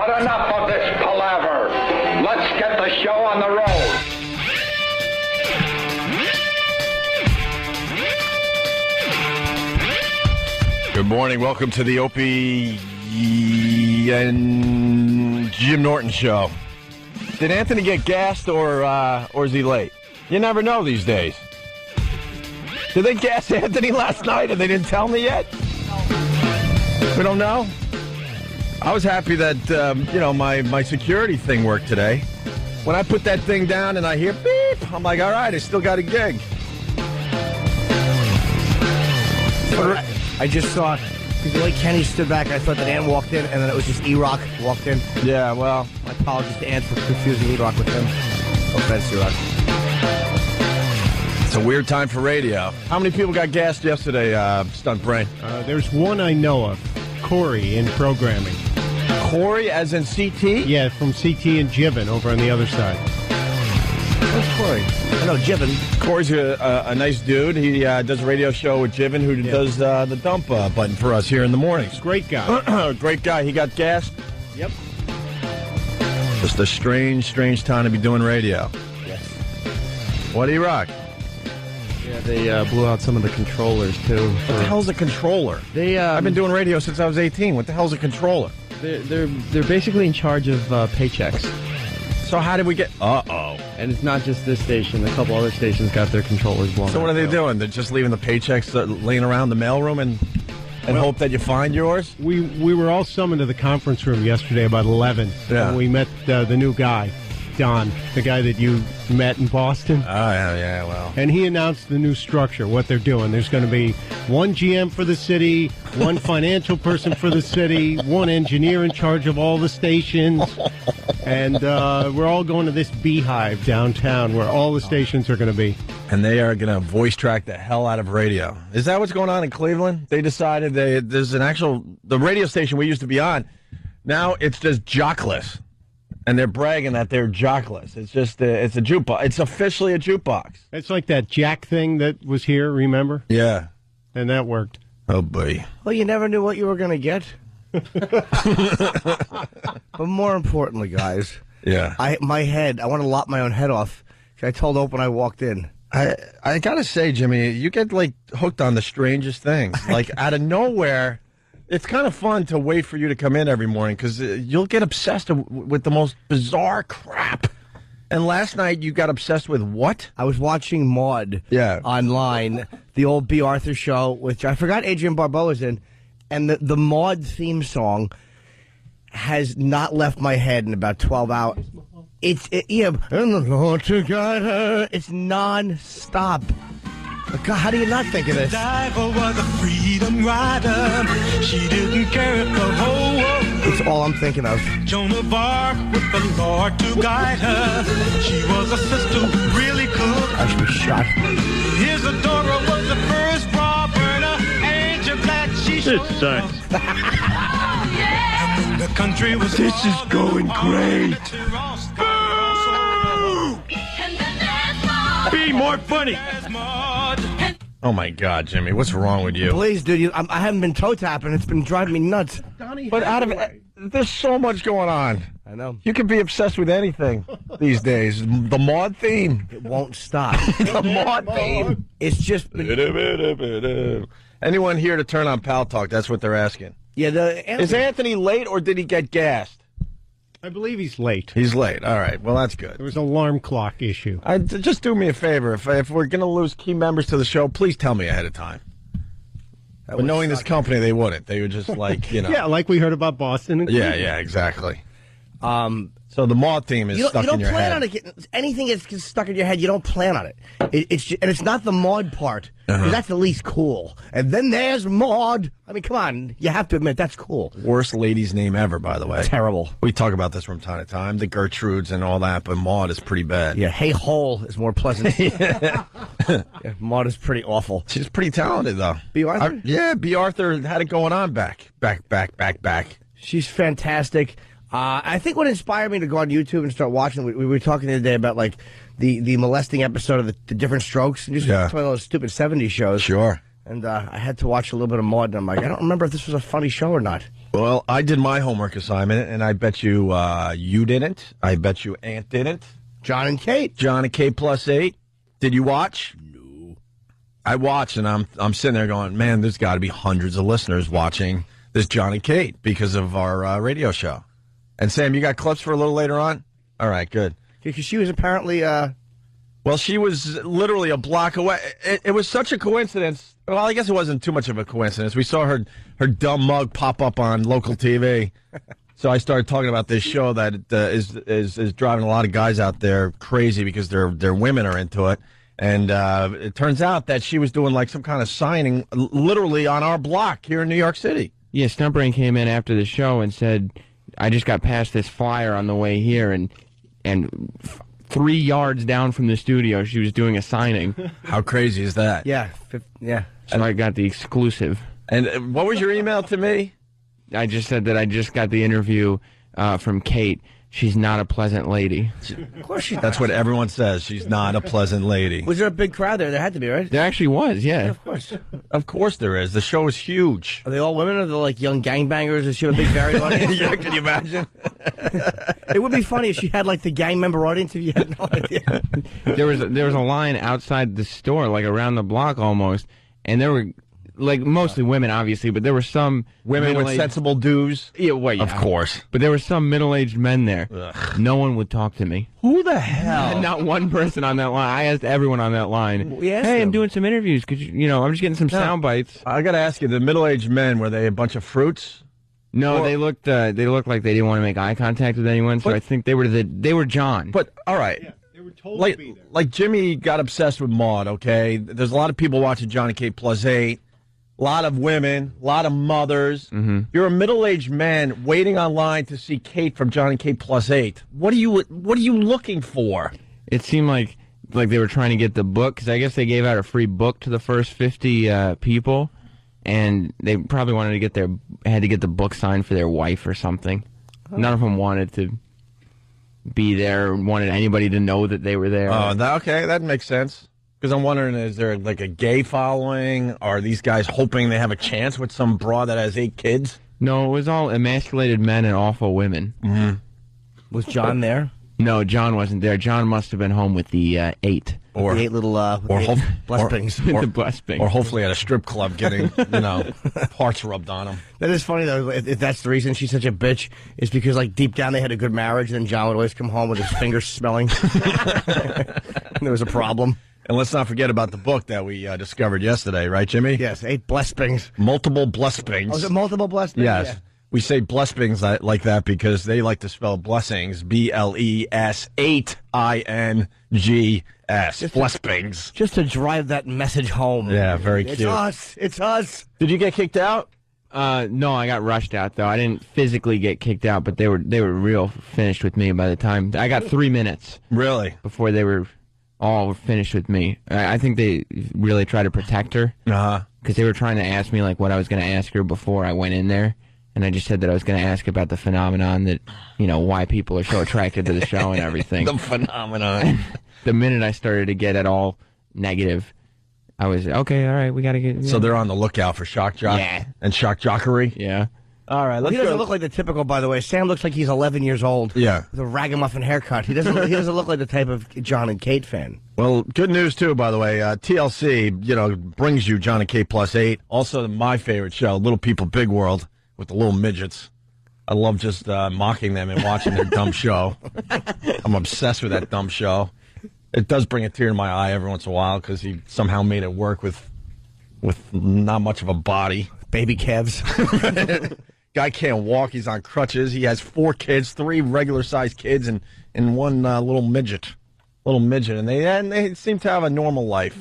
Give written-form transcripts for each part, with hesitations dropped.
But enough of this palaver. Let's get the show on the road. Good morning. Welcome to the Opie and Jim Norton show. Did Anthony get gassed or is he late? You never know these days. Did they gas Anthony last night and they didn't tell me yet? We don't know. I was happy that, my security thing worked today. When I put that thing down and I hear beep, I'm like, all right, I still got a gig. I just saw, because the way Kenny stood back, I thought that Ant walked in, and then it was just E-Rock walked in. Yeah, well. My apologies to Ant for confusing E-Rock with him. No offense, E-Rock. It's a weird time for radio. How many people got gassed yesterday, Stunt Brain? There's one I know of, Corey in programming. Corey, as in CT? Yeah, from CT and Jibbin over on the other side. Where's Corey? I know, Jibbin. Corey's a nice dude. He does a radio show with Jibbin, who does the dump button for us here in the mornings. Great guy. Great guy. He got gassed. Yep. Just a strange time to be doing radio. Yes. What do you rock? Yeah, they blew out some of the controllers, too. What the hell's a controller? I've been doing radio since I was 18. What the hell's a controller? They're basically in charge of paychecks. So how did we get... Uh-oh. And it's not just this station. A couple other stations got their controllers blown out. So what are they doing? They're just leaving the paychecks laying around the mailroom and hope that you find yours? We were all summoned to the conference room yesterday about 11. Yeah. And we met the new guy, Don, the guy that you met in Boston. Oh, yeah, well. And he announced the new structure, what they're doing. There's going to be one GM for the city, one financial person for the city, one engineer in charge of all the stations. And we're all going to this beehive downtown where all the stations are going to be. And they are going to voice track the hell out of radio. Is that what's going on in Cleveland? They decided there's the radio station we used to be on. Now it's just jockless. And they're bragging that they're jockless. It's just, it's a jukebox. It's officially a jukebox. It's like that Jack thing that was here, remember? Yeah. And that worked. Oh, boy. Well, you never knew what you were going to get. But more importantly, guys, yeah, I want to lop my own head off. I told Ope when I walked in. I got to say, Jimmy, you get, hooked on the strangest things. Out of nowhere... It's kind of fun to wait for you to come in every morning because you'll get obsessed with the most bizarre crap. And last night you got obsessed with what? I was watching Maude online, the old B. Arthur show, which I forgot Adrienne Barbeau was in, and the Maude theme song has not left my head in about 12 hours. It's non-stop. God, how do you not think of this? Diver was a freedom rider. She didn't care if the whole world. It's all I'm thinking of. Joan of Arc with the Lord to guide her. She was a sister who really could. I should be shot. Isadora was the first bra burner. Angel Black, she showed This sucks. And when the country was This is going great. Be more funny. Oh, my God, Jimmy. What's wrong with you? Please, dude. I haven't been toe tapping. It's been driving me nuts. But there's so much going on. I know. You can be obsessed with anything these days. The Maude theme. It won't stop. The Maude theme. It's just... Anyone here to turn on Pal Talk? That's what they're asking. Yeah, Is Anthony late or did he get gassed? I believe he's late. He's late. All right. Well, that's good. There was an alarm clock issue. Just do me a favor. If we're going to lose key members to the show, please tell me ahead of time. But knowing this company, they wouldn't. They would just Yeah, like we heard about Boston. Yeah, exactly. So the Maude theme is stuck in your head. You don't plan on it. Anything that's stuck in your head, you don't plan on it. It's not the Maude part. Uh-huh. That's the least cool. And then there's Maude. I mean, come on. You have to admit, that's cool. Worst lady's name ever, by the way. Terrible. We talk about this from time to time. The Gertrudes and all that, but Maude is pretty bad. Yeah, Hey Hole is more pleasant. Yeah, Maude is pretty awful. She's pretty talented, though. B. Arthur? B. Arthur had it going on back. She's fantastic. I think what inspired me to go on YouTube and start watching, we were talking the other day about the molesting episode of the Different Strokes, and just one of those stupid 70s shows. Sure. And I had to watch a little bit of Maude, and I'm like, I don't remember if this was a funny show or not. Well, I did my homework assignment, and I bet you you didn't. I bet you Aunt didn't. John and Kate. John and Kate +8. Did you watch? No. I watched, and I'm sitting there going, man, there's got to be hundreds of listeners watching this John and Kate because of our radio show. And Sam, you got clips for a little later on? All right, good. Because she was apparently... Well, she was literally a block away. It was such a coincidence. Well, I guess it wasn't too much of a coincidence. We saw her dumb mug pop up on local TV. So I started talking about this show that is driving a lot of guys out there crazy because their women are into it. And it turns out that she was doing like some kind of signing literally on our block here in New York City. Yeah, Stuntbrain came in after the show and said, I just got past this flyer on the way here, and 3 yards down from the studio, she was doing a signing. How crazy is that? Yeah. Yeah. So I got the exclusive. And what was your email to me? I just said that I just got the interview from Kate. She's not a pleasant lady. Of course she's That's what everyone says. She's not a pleasant lady. Was there a big crowd there? There had to be, right? There actually was, yeah. Of course. Of course there is. The show is huge. Are they all women? Or are they like young gangbangers? Does she have a big varied audience? Yeah, can you imagine? It would be funny if she had like the gang member audience if you had no idea. There was a line outside the store, like around the block almost, and there were like mostly women, obviously, but there were some Women with sensible dues? Yeah, well, yeah. Of course. But there were some middle-aged men there. Ugh. No one would talk to me. Who the hell? Not one person on that line. I asked everyone on that line. We asked hey, them. I'm doing some interviews. Could you, I'm just getting some sound bites. I got to ask you, the middle-aged men, were they a bunch of fruits? No, they looked like they didn't want to make eye contact with anyone. So I think they were John. But all right. Yeah, they were told to be there. Like Jimmy got obsessed with Maude, okay? There's a lot of people watching John and Kate +8. A lot of women, a lot of mothers. Mm-hmm. You're a middle-aged man waiting online to see Kate from John and Kate +8. What are you looking for? It seemed like they were trying to get the book, because I guess they gave out a free book to the first 50 people, and they probably had to get the book signed for their wife or something. Oh. None of them wanted to be there or wanted anybody to know that they were there. Oh, okay, that makes sense. Because I'm wondering, is there like a gay following? Are these guys hoping they have a chance with some broad that has 8 kids? No, it was all emasculated men and awful women. Mm-hmm. Was John there? No, John wasn't there. John must have been home with the 8. Or the 8 little blessings. The blessings. Or hopefully at a strip club getting, parts rubbed on them. That is funny, though, if that's the reason she's such a bitch, is because, like, deep down they had a good marriage, and then John would always come home with his fingers smelling. And there was a problem. And let's not forget about the book that we discovered yesterday, right, Jimmy? Yes, 8 blessings. Multiple blessings. Oh, is it multiple blessings? Yes. Yeah. We say blessings like that because they like to spell blessings, BLES, 8INGS, blessings. Just to drive that message home. Yeah, very cute. It's us. Did you get kicked out? No, I got rushed out, though. I didn't physically get kicked out, but they were real finished with me by the time. I got 3 minutes. Really? Before they were all finished with me. I think they really tried to protect her. Uh-huh. Because they were trying to ask me, like, what I was going to ask her before I went in there. And I just said that I was going to ask about the phenomenon that, why people are so attracted to the show and everything. The phenomenon. The minute I started to get at all negative, I was, okay, all right, we got to get... So they're on the lookout for shock jock? Yeah. And shock jockery? Yeah. All right, let's He doesn't go. look like the typical, by the way. Sam looks like he's 11 years old. Yeah. With a ragamuffin haircut. He doesn't look like the type of John and Kate fan. Well, good news, too, by the way. TLC, brings you John and Kate +8. Also, my favorite show, Little People, Big World, with the little midgets. I love just mocking them and watching their dumb show. I'm obsessed with that dumb show. It does bring a tear to my eye every once in a while because he somehow made it work with not much of a body. Baby calves. Guy can't walk. He's on crutches. He has 4 kids, 3 regular-sized kids, and one little midget. And they seem to have a normal life.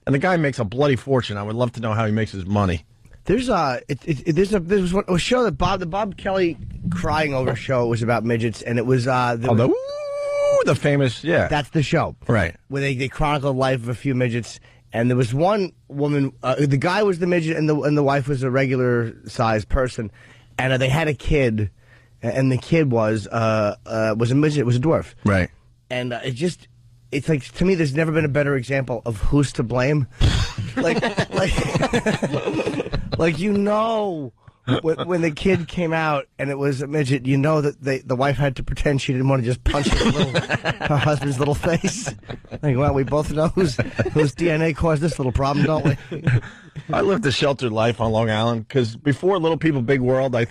And the guy makes a bloody fortune. I would love to know how he makes his money. There's a show that the Bob Kelly crying over show was about midgets, and it was the famous, yeah. That's the show, right? Where they chronicle the life of a few midgets, and there was one woman. The guy was the midget, and the wife was a regular sized person, and they had a kid, and the kid was a midget, was a dwarf, right? And it's like, to me, there's never been a better example of who's to blame. like when the kid came out and it was a midget, you know that the wife had to pretend she didn't want to just punch her husband's little face. Like, well, we both know whose DNA caused this little problem, don't we? I lived a sheltered life on Long Island because before Little People, Big World, I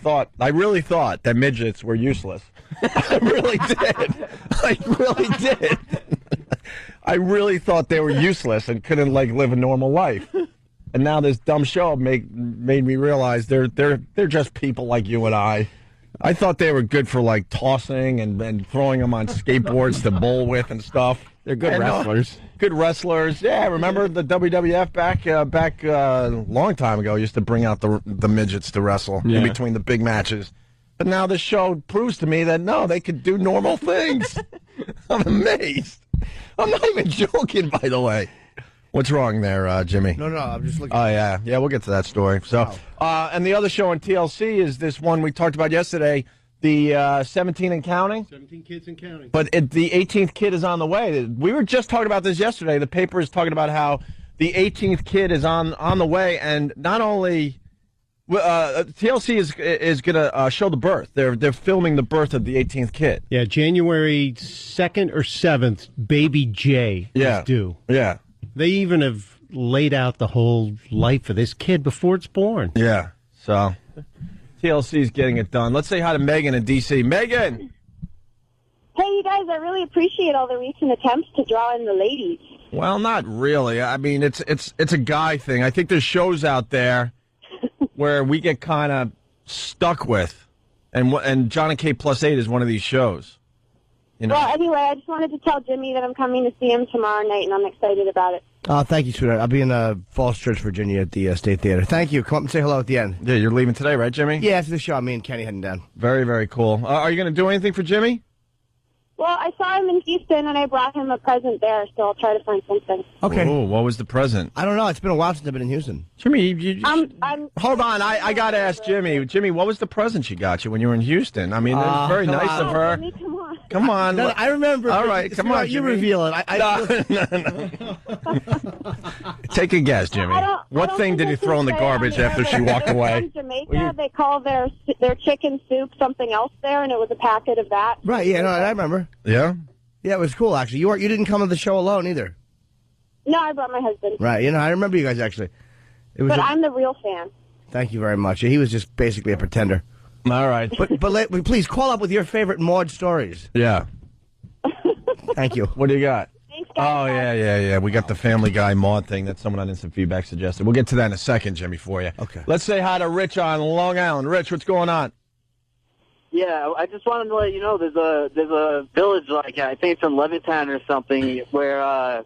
really thought that midgets were useless. I really did. I really did. I really thought they were useless and couldn't live a normal life. And now this dumb show made me realize they're just people like you and I. I thought they were good for tossing and throwing them on skateboards to bowl with and stuff. They're good wrestlers. Good wrestlers. Yeah, remember the WWF back a long time ago used to bring out the midgets to wrestle in between the big matches. But now this show proves to me that no, they could do normal things. I'm amazed. I'm not even joking, by the way. What's wrong there, Jimmy? No, I'm just looking. Oh, yeah. Yeah, we'll get to that story. So, and the other show on TLC is this one we talked about yesterday, the 17 and counting. 17 kids and counting. But the 18th kid is on the way. We were just talking about this yesterday. The paper is talking about how the 18th kid is on the way, and not only TLC is going to show the birth. They're filming the birth of the 18th kid. Yeah, January 2nd or 7th, baby Jay is due. Yeah. They even have laid out the whole life of this kid before it's born. Yeah. So TLC's getting it done. Let's say hi to Megan in D.C. Megan! Hey, you guys, I really appreciate all the recent attempts to draw in the ladies. Well, not really. I mean, it's a guy thing. I think there's shows out there where we get kind of stuck with, and John and Kate Plus 8 is one of these shows. You know? Well, anyway, I just wanted to tell Jimmy that I'm coming to see him tomorrow night, and I'm excited about it. Thank you, sweetheart. I'll be in Falls Church, Virginia at the State Theater. Thank you. Come up and say hello at the end. Yeah, you're leaving today, right, Jimmy? Yeah, after the show, me and Kenny heading down. Very, very cool. Are you going to do anything for Jimmy? Well, I saw him in Houston, and I brought him a present there, so I'll try to find something. Okay. Ooh, what was the present? I don't know. It's been a while since I've been in Houston. Jimmy, I'm hold on. I got to ask Jimmy. Jimmy, what was the present she got you when you were in Houston? I mean, it was very nice of her. Jimmy, come on. Come on. No, I remember. All right, come on, You Jimmy. reveal it. No. Take a guess, Jimmy. What thing did he throw in the garbage after she walked away? From Jamaica, they call their chicken soup something else there, and it was a packet of that. Right, yeah, no, I remember. Yeah? Yeah, it was cool, actually. You didn't come to the show alone, either. No, I brought my husband. Right, I remember you guys, actually. But I'm the real fan. Thank you very much. He was just basically a pretender. All right. But please, call up with your favorite Maud stories. Yeah. Thank you. What do you got? Thanks, guys. Oh, yeah. We got the Family Guy Maud thing that someone on Instant Feedback suggested. We'll get to that in a second, Jimmy, for you. Okay. Let's say hi to Rich on Long Island. Rich, what's going on? Yeah, I just wanted to let you know there's a village, I think it's in Levittown or something, where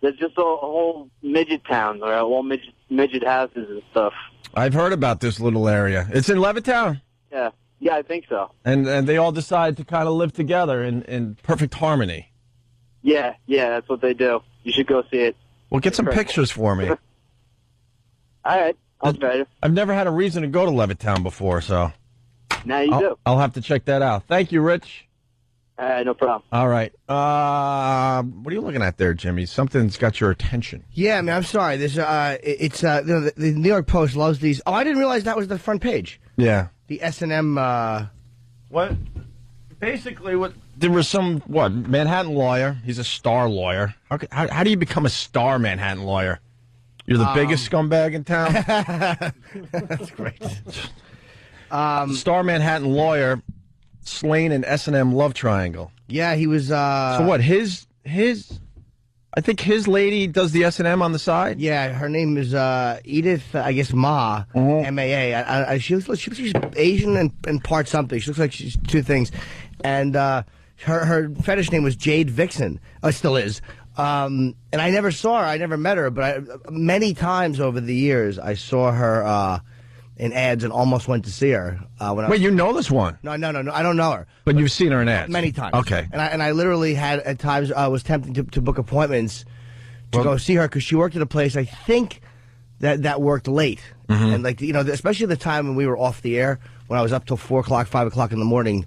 there's just a whole midget town, or all midget houses and stuff. I've heard about this little area. It's in Levittown? Yeah, I think so. And they all decide to kind of live together in perfect harmony. Yeah, that's what they do. You should go see it. Well, get some pictures for me. All right, I'll try to. I've never had a reason to go to Levittown before, so Now you do. I'll have to check that out. Thank you, Rich. All right, no problem. All right. What are you looking at there, Jimmy? Something's got your attention. Yeah, man, I'm sorry. This the New York Post loves these. Oh, I didn't realize that was the front page. Yeah. The S&M. What? Basically, there was some Manhattan lawyer. He's a star lawyer. How do you become a star Manhattan lawyer? You're the biggest scumbag in town. That's great. Star Manhattan lawyer slain in S&M love triangle. Yeah, he was. So what? His. I think his lady does the S&M on the side. Yeah, her name is Edith. I guess Ma, M-A-A. She looks like she's Asian and part something. She looks like she's two things, and her fetish name was Jade Vixen. It still is. And I never saw her. I never met her, but many times over the years I saw her in ads and almost went to see her. Wait, you know this one? No, I don't know her. But you've seen her in ads? Many times. Okay. And I literally had, at times, I was tempted to book appointments to go see her because she worked at a place, I think, that worked late. Mm-hmm. And, especially the time when we were off the air, when I was up till 4 o'clock, 5 o'clock in the morning,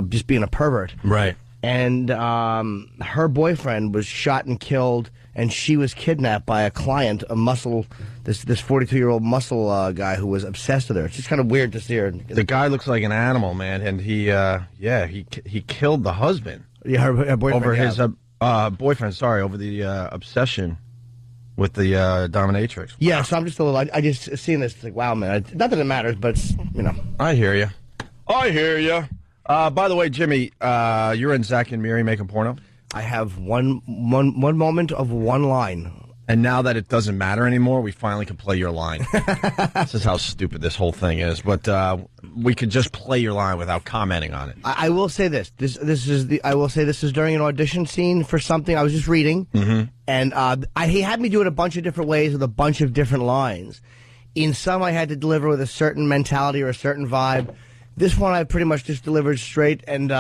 just being a pervert. Right. and her boyfriend was shot and killed, and she was kidnapped by a client, a muscle, this 42-year-old muscle guy who was obsessed with her. It's just kind of weird to see her. The guy looks like an animal, man, and he killed the husband. Yeah, her boyfriend. Over his boyfriend, over the obsession with the dominatrix. Yeah, so I'm just a little, I just seeing this, like, wow, man. Not that it matters, but, it's, you know. I hear you. I hear you. By the way, Jimmy, you're in Zach and Miri Making Porno? I have one moment of one line. And now that it doesn't matter anymore, we finally can play your line. This is how stupid this whole thing is. But we could just play your line without commenting on it. I will say this. This is during an audition scene for something I was just reading. Mm-hmm. And he had me do it a bunch of different ways with a bunch of different lines. In some, I had to deliver with a certain mentality or a certain vibe. This one, I pretty much just delivered straight and,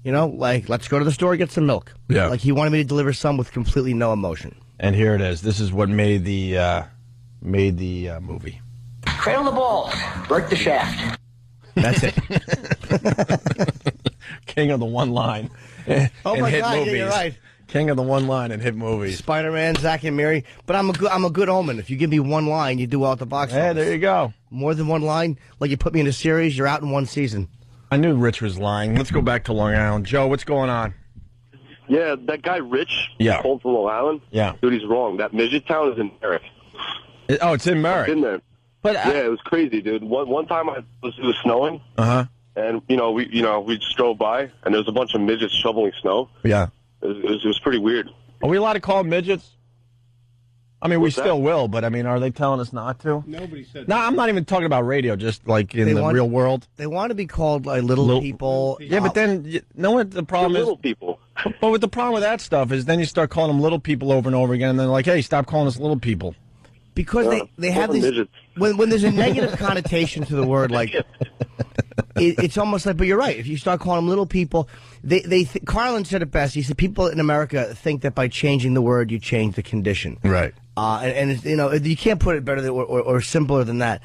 you know, like, let's go to the store, get some milk. Yeah. Like, he wanted me to deliver some with completely no emotion. And here it is. This is what made the movie. Cradle the balls, break the shaft. That's it. King of the one line. Oh my hit God, movies. yeah, you're right. King of the one line and hit movies. Spider-Man, Zack and Miri. But I'm a good omen. If you give me one line, you do well at the box office. Yeah, there you go. More than one line, like you put me in a series, you're out in one season. I knew Rich was lying. Let's go back to Long Island. Joe, what's going on? Yeah, that guy Rich, yeah, called from Long Island. Yeah, dude, he's wrong. That midget town is in Merrick. It's in Merrick. It's in there. But yeah, it was crazy, dude. One time it was snowing. And we just drove by, and there was a bunch of midgets shoveling snow. Yeah, it was pretty weird. Are we allowed to call them midgets? I mean, we still will, but I mean, are they telling us not to? Nobody said. No, I'm not even talking about radio. Just like in the real world, they want to be called like little people. Yeah, but then you know what the problem is? Little people. But with the problem with that stuff is then you start calling them little people over and over again, and then like, hey, stop calling us little people. Because they have these when there's a negative connotation to the word, like it's almost like. But you're right. If you start calling them little people, Carlin said it best. He said people in America think that by changing the word you change the condition. Right. And it's, you know, you can't put it better than, or simpler than that.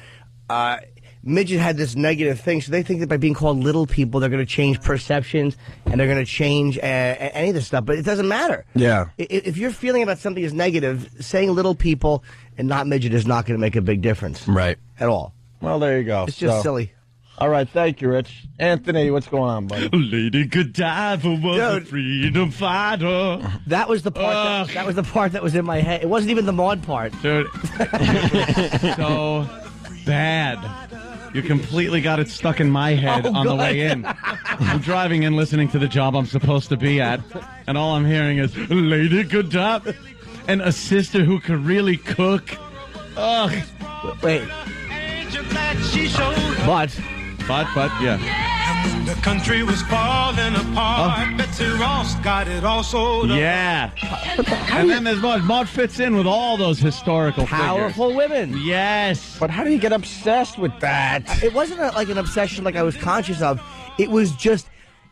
Midget had this negative thing, so they think that by being called little people, they're going to change perceptions and they're going to change any of this stuff. But it doesn't matter. Yeah. If you're feeling about something as negative, saying little people and not midget is not going to make a big difference. Right. At all. Well, there you go. It's just silly. All right, thank you, Rich. Anthony, what's going on, buddy? Lady Godiva was a freedom fighter. That was the part. That was the part that was in my head. It wasn't even the Maud part, dude. So bad. You completely got it stuck in my head on the way in. I'm driving in, listening to the job I'm supposed to be at, and all I'm hearing is Lady Godiva and a sister who could really cook. Ugh. Wait. But, yeah. And when the country was falling apart, Betsy Ross got it all sold up. Yeah. And then there's Maud. Maud fits in with all those historical powerful figures. women. Yes. But how do you get obsessed with that? It wasn't like an obsession like I was conscious of. It was just,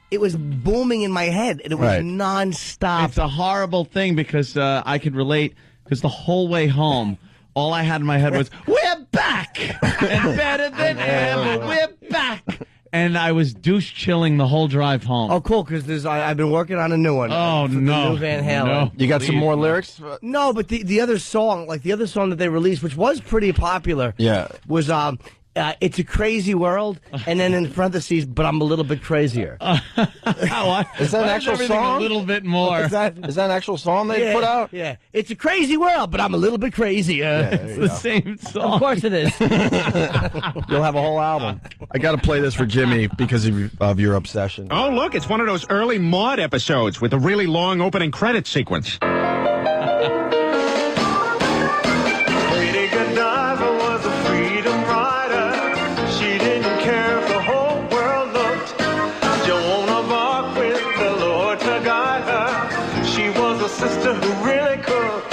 it was booming in my head, and it was nonstop. It's a horrible thing because I could relate, because the whole way home, all I had in my head was, we're back! And better than ever, we're back! And I was douche chilling the whole drive home. Oh, cool, because I've been working on a new one. Oh, no. The new Van Halen. No. You got some more lyrics? No, but the other song, like the other song that they released, which was pretty popular, was It's a Crazy World, and then in parentheses, but I'm a little bit crazier. Is that an actual song? A little bit more. Is that an actual song they put out? Yeah. It's a crazy world, but I'm a little bit crazier. Yeah, it's the same song. Of course it is. You'll have a whole album. I got to play this for Jimmy because of your obsession. Oh, look, it's one of those early Maude episodes with a really long opening credit sequence. Sister who really cooked.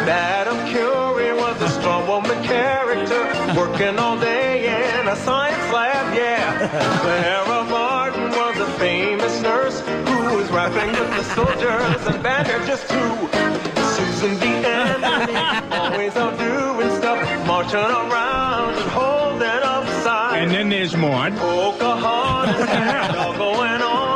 Madame Curie was a strong woman character, working all day in a science lab, yeah. Clara Martin was a famous nurse who was rapping with the soldiers and bandages too. Susan B. Anthony, always out doing stuff, marching around and holding up signs. And then there's Maude. Pocahontas, all going on.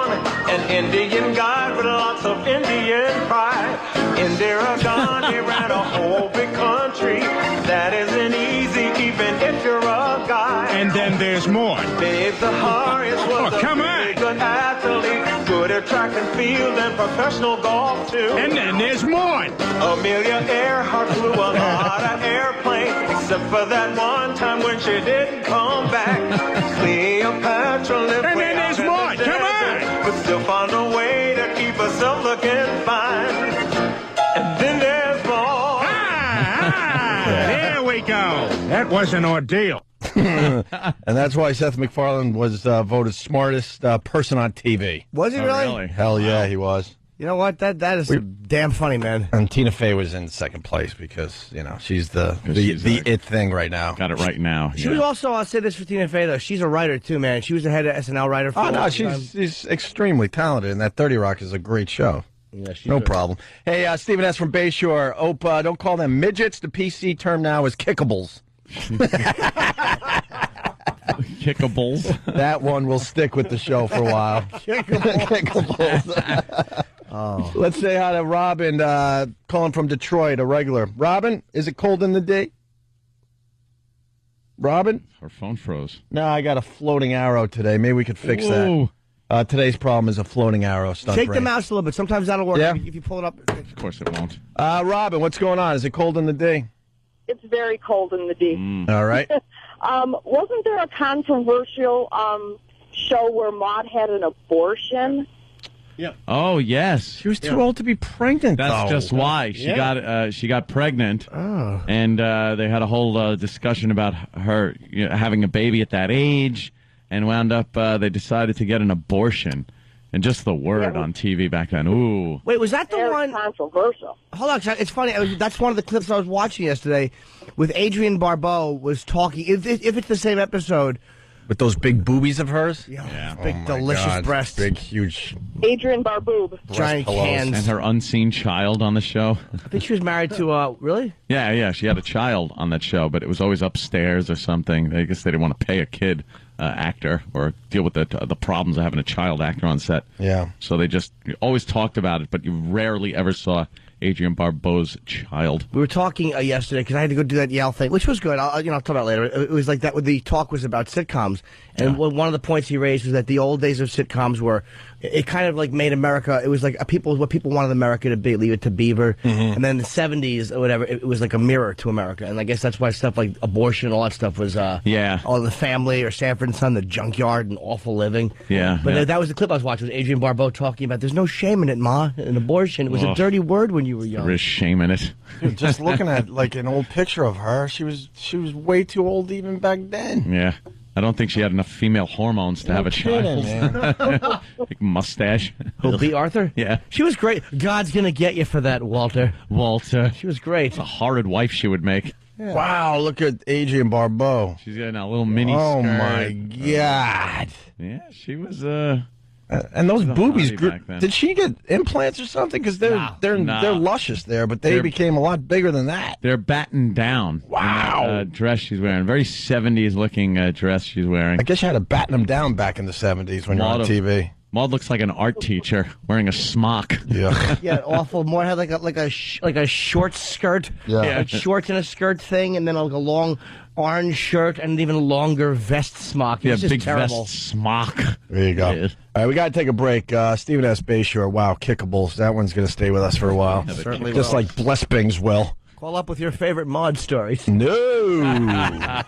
An Indian guy with lots of Indian pride. Indira Gandhi ran a whole big country. That isn't easy, even if you're a guy. And then there's more. Babe Zaharis was a really good athlete, good at track and field and professional golf too. And then there's more. Amelia Earhart flew a lot of airplanes, except for that one time when she didn't come back. Cleopatra lived and then there's more. Come on. But still found a way to keep herself looking fine. And then there's more. There we go. That was an ordeal. And that's why Seth MacFarlane was voted smartest person on TV. Was he really? Hell yeah, he was. You know what? That is damn funny, man. And Tina Fey was in second place because, you know, she's the it thing right now. Got it right now. She was also, I'll say this for Tina Fey, though, she's a writer, too, man. She was the head of SNL writer for a long time. She's extremely talented, and that 30 Rock is a great show. Yeah, no problem. Hey, Stephen S. from Bayshore. Opa, don't call them midgets. The PC term now is kickables. Kickables. That one will stick with the show for a while. Kickables. Oh. Let's say hi to Robin, calling from Detroit, a regular. Robin, is it cold in the day? Robin? Her phone froze. No, I got a floating arrow today. Maybe we could fix that. Today's problem is a floating arrow. Shake the mouse a little bit. Sometimes that'll work if you pull it up. Of course it won't. Robin, what's going on? Is it cold in the day? It's very cold in the D. All right. Wasn't there a controversial show where Maude had an abortion? Yeah. Oh yes, she was too old to be pregnant. That's just why she got pregnant, and they had a whole discussion about her having a baby at that age, and wound up they decided to get an abortion. And just the word on TV back then. Ooh. Wait, was that the one? Controversial. Hold on, it's funny. That's one of the clips I was watching yesterday with Adrienne Barbeau was talking. If it's the same episode. With those big boobies of hers? Yeah. Big, delicious breasts. Big, huge. Adrienne Barbeau. Giant cans. And her unseen child on the show. I think she was married to, really? Yeah, she had a child on that show, but it was always upstairs or something. I guess they didn't want to pay a kid actor or deal with the problems of having a child actor on set. Yeah. So they just always talked about it, but you rarely ever saw Adrienne Barbeau's child. We were talking yesterday because I had to go do that Yale thing, which was good. I'll talk about it later. It was like that. The talk was about sitcoms, and one of the points he raised was that the old days of sitcoms were it kind of like made America. It was like what people wanted America to be. Leave It to Beaver, and then in the '70s or whatever, it was like a mirror to America. And I guess that's why stuff like abortion and all that stuff was all The Family or Sanford and Son, The Junkyard, and Awful Living. But that was the clip I was watching. Was Adrienne Barbeau talking about there's no shame in it, Ma, in abortion. It was a dirty word when you were young. There is shame in it. Just looking at like an old picture of her, she was way too old even back then. Yeah. I don't think she had enough female hormones to have a child. Big mustache. Who, B. Arthur? Yeah. She was great. God's going to get you for that, Walter. She was great. It's a horrid wife she would make. Yeah. Wow, look at Adrienne Barbeau. She's got a little mini skirt. Oh, my God. Yeah, she was... and those boobies grew. Did she get implants or something? Because they're luscious there, but they became a lot bigger than that. They're battened down. Wow. In that, dress she's wearing, very 70s looking dress she's wearing. I guess you had to batten them down back in the 70s when you're on TV. Maud looks like an art teacher wearing a smock. Yeah. Yeah, awful. Maud had like a short skirt. Yeah. Shorts and a skirt thing, and then like a long orange shirt and an even longer vest smock. It's just big terrible. vest smock. There you go. All right, we got to take a break. Stephen S. Bayshore, wow, kickables. That one's going to stay with us for a while. Certainly just like Blessbings will. Call up with your favorite Maud stories. No.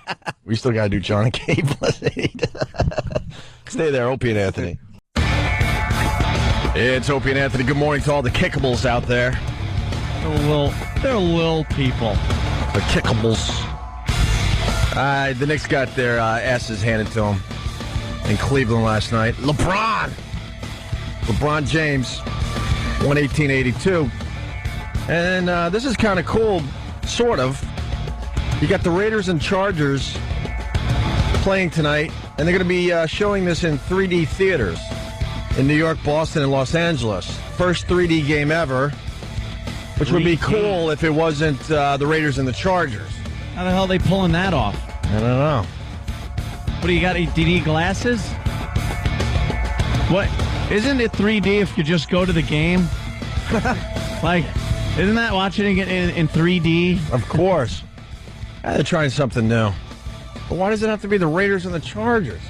We still got to do John and Kate plus 8. Stay there, Opie and Anthony. It's Opie and Anthony. Good morning to all the kickables out there. They're little people. The kickables. The Knicks got their asses handed to them in Cleveland last night. LeBron James, 118-82. And this is kind of cool, sort of. You got the Raiders and Chargers playing tonight, and they're going to be showing this in 3D theaters in New York, Boston, and Los Angeles. First 3D game ever, which would be cool if it wasn't the Raiders and the Chargers. How the hell are they pulling that off? I don't know. What do you got? Did you need glasses? What? Isn't it 3D if you just go to the game? Like, isn't that watching it in 3D? Of course. They're trying something new. But why does it have to be the Raiders and the Chargers?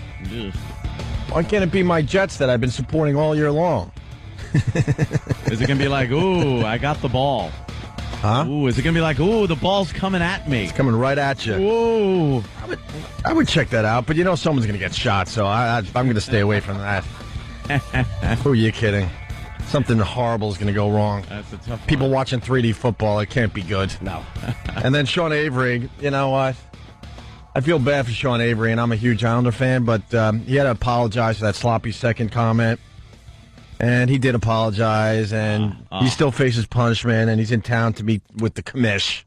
Why can't it be my Jets that I've been supporting all year long? Is it going to be like, ooh, I got the ball? Huh? Ooh, is it going to be like, ooh, the ball's coming at me? It's coming right at you. Ooh. I would check that out, but someone's going to get shot, so I'm going to stay away from that. Who are you kidding? Something horrible is going to go wrong. That's a tough one. People watching 3D football, it can't be good. No. And then Sean Avery, you know what? I feel bad for Sean Avery, and I'm a huge Islander fan, but he had to apologize for that sloppy second comment. And he did apologize, and he still faces punishment, and he's in town to meet with the commish.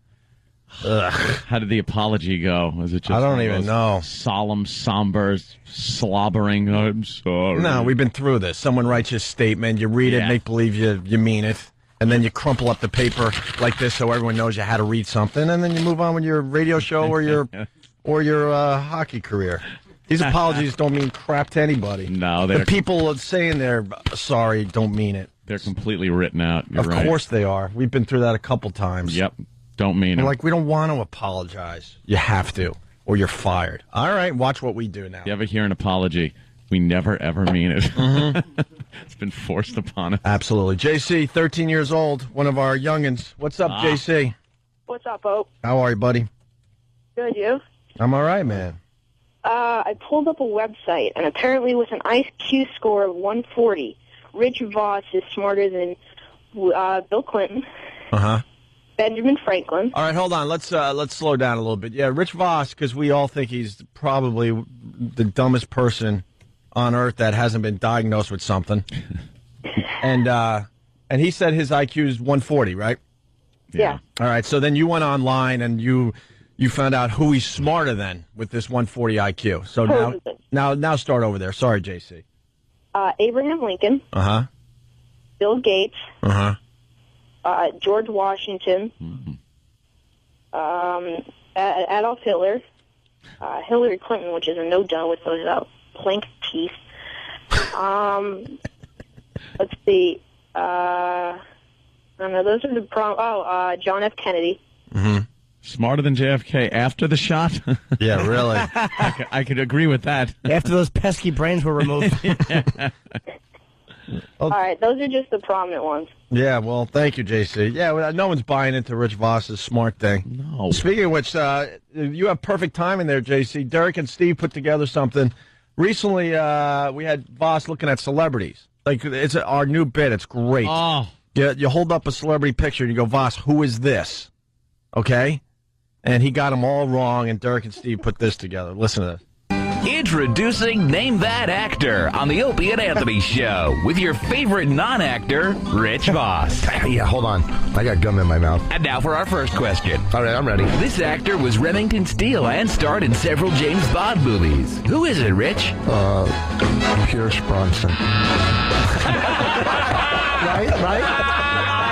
Ugh. How did the apology go? Was it just I don't even know. Solemn, somber, slobbering, I'm sorry? No, we've been through this. Someone writes you a statement, you read it, make believe you mean it, and then you crumple up the paper like this so everyone knows you had to read something, and then you move on with your radio show or your hockey career. These apologies don't mean crap to anybody. No, the people saying they're sorry don't mean it. They're completely written out. You're of course they are. We've been through that a couple times. Yep. Don't mean it. Like, we don't want to apologize. You have to, or you're fired. All right, watch what we do now. You ever hear an apology? We never, ever mean it. Mm-hmm. It's been forced upon us. Absolutely. JC, 13 years old, one of our youngins. What's up, JC? What's up, Ope? How are you, buddy? Good, you? I'm all right, man. I pulled up a website, and apparently with an IQ score of 140, Rich Voss is smarter than Bill Clinton, Benjamin Franklin. All right, hold on. Let's slow down a little bit. Yeah, Rich Voss, because we all think he's probably the dumbest person on earth that hasn't been diagnosed with something. And he said his IQ is 140, right? Yeah. All right, so then you went online and you found out who he's smarter than with this 140 IQ. So now start over there. Sorry, JC. Abraham Lincoln. Bill Gates. George Washington. Adolf Hitler. Hillary Clinton, which is a no-duh with those plank teeth. Let's see. I don't know. Those are the John F. Kennedy. Smarter than JFK after the shot? Yeah, really. I could agree with that. After those pesky brains were removed. All right, those are just the prominent ones. Yeah, well, thank you, JC. Yeah, well, no one's buying into Rich Voss's smart thing. No. Speaking of which, you have perfect timing there, JC. Derek and Steve put together something. Recently, we had Voss looking at celebrities. Like, it's our new bit. It's great. Oh. You hold up a celebrity picture and you go, Voss, who is this? Okay? And he got them all wrong, and Derek and Steve put this together. Listen to this. Introducing Name That Actor on the Opie and Anthony Show with your favorite non-actor, Rich Voss. Yeah, hold on. I got gum in my mouth. And now for our first question. All right, I'm ready. This actor was Remington Steele and starred in several James Bond movies. Who is it, Rich? Pierce Bronson. Right?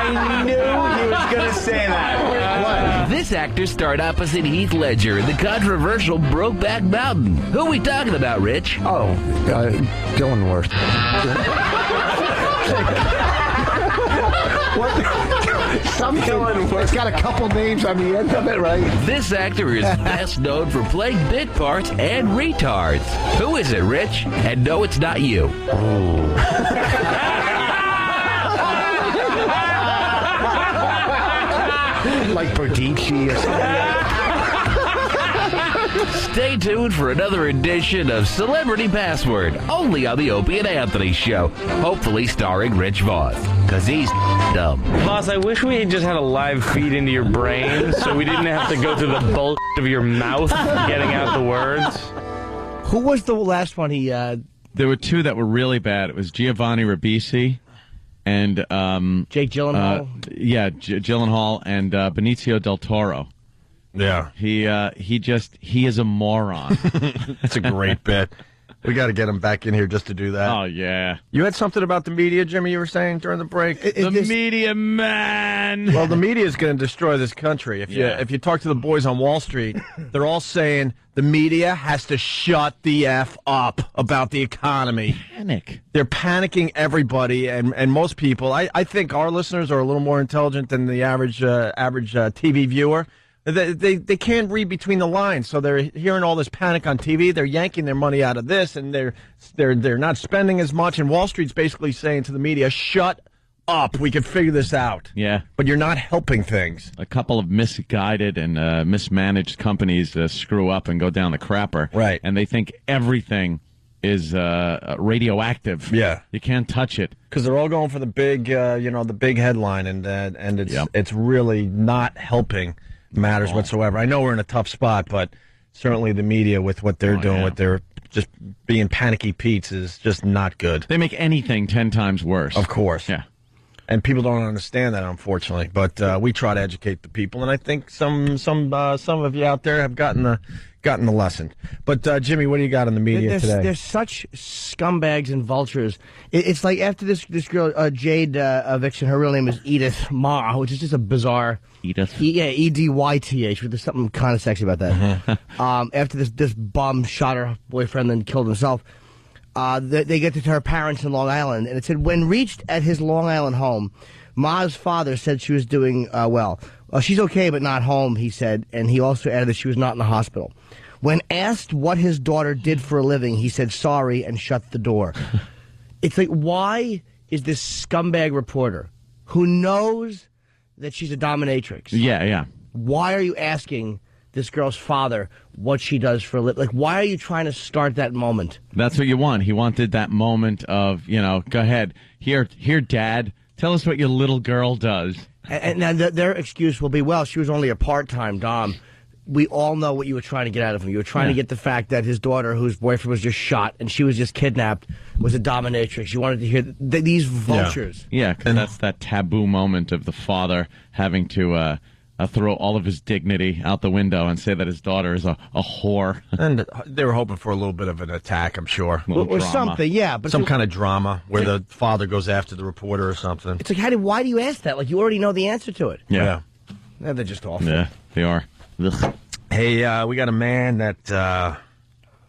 I knew he was going to say that. What? This actor starred opposite Heath Ledger in the controversial Brokeback Mountain. Who are we talking about, Rich? Oh, Dylan Worth. Some Dylan Worth. It's got a couple names on the end of it, right? This actor is best known for playing bit parts and retards. Who is it, Rich? And no, it's not you. Like Berdici or something. Stay tuned for another edition of Celebrity Password, only on the Opie and Anthony Show, hopefully starring Rich Voss, because he's dumb. Voss, I wish we had just had a live feed into your brain so we didn't have to go through the bullshit of your mouth getting out the words. Who was the last one he... There were two that were really bad. It was Giovanni Ribisi and... Jake Gyllenhaal? Gyllenhaal and Benicio del Toro. Yeah. He is a moron. That's a great bit. We got to get him back in here just to do that. Oh, yeah. You had something about the media, Jimmy, you were saying during the break? Media, man. Well, the media is going to destroy this country. If you talk to the boys on Wall Street, they're all saying the media has to shut the F up about the economy. Panic. They're panicking everybody, and most people. I think our listeners are a little more intelligent than the average TV viewer. They can't read between the lines, so they're hearing all this panic on TV. They're yanking their money out of this, and they're not spending as much. And Wall Street's basically saying to the media, "Shut up, we can figure this out." Yeah, but you're not helping things. A couple of misguided and mismanaged companies screw up and go down the crapper, right? And they think everything is radioactive. Yeah, you can't touch it because they're all going for the big, the big headline, and it's really not helping matters whatsoever. I know we're in a tough spot, but certainly the media with what they're doing, what they're just being panicky Pete's is just not good. They make anything 10 times worse. Of course. Yeah. And people don't understand that, unfortunately. But we try to educate the people, and I think some of you out there have gotten the lesson. But Jimmy, what do you got in the media today? There's such scumbags and vultures. It's like after this girl Jade Vixen, her real name is Edith Ma, which is just a bizarre. Edith. Edyth. There's something kind of sexy about that. After this bum shot her boyfriend and killed himself. They get to her parents in Long Island, and it said, when reached at his Long Island home, Ma's father said she was doing well. She's okay, but not home, he said, and he also added that she was not in the hospital. When asked what his daughter did for a living, he said sorry and shut the door. It's like, why is this scumbag reporter, who knows that she's a dominatrix? Yeah. Why are you asking this girl's father what she does for a living? Like, why are you trying to start that moment? That's what you want. He wanted that moment of, go ahead. Here, Dad, tell us what your little girl does. And their excuse will be, well, she was only a part-time dom. We all know what you were trying to get out of him. You were trying to get the fact that his daughter, whose boyfriend was just shot and she was just kidnapped, was a dominatrix. You wanted to hear these vultures. Yeah, because that's that taboo moment of the father having to throw all of his dignity out the window and say that his daughter is a whore. And they were hoping for a little bit of an attack, I'm sure. Or something, yeah. But some kind of drama where the father goes after the reporter or something. It's like, why do you ask that? Like, you already know the answer to it. Yeah. They're just awful. Yeah, they are. Ugh. Hey, we got a man that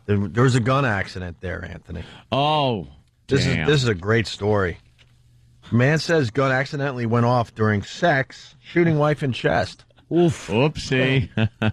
there was a gun accident there, Anthony. Oh, this is a great story. Man says gun accidentally went off during sex, shooting wife in chest. Oof. Oopsie.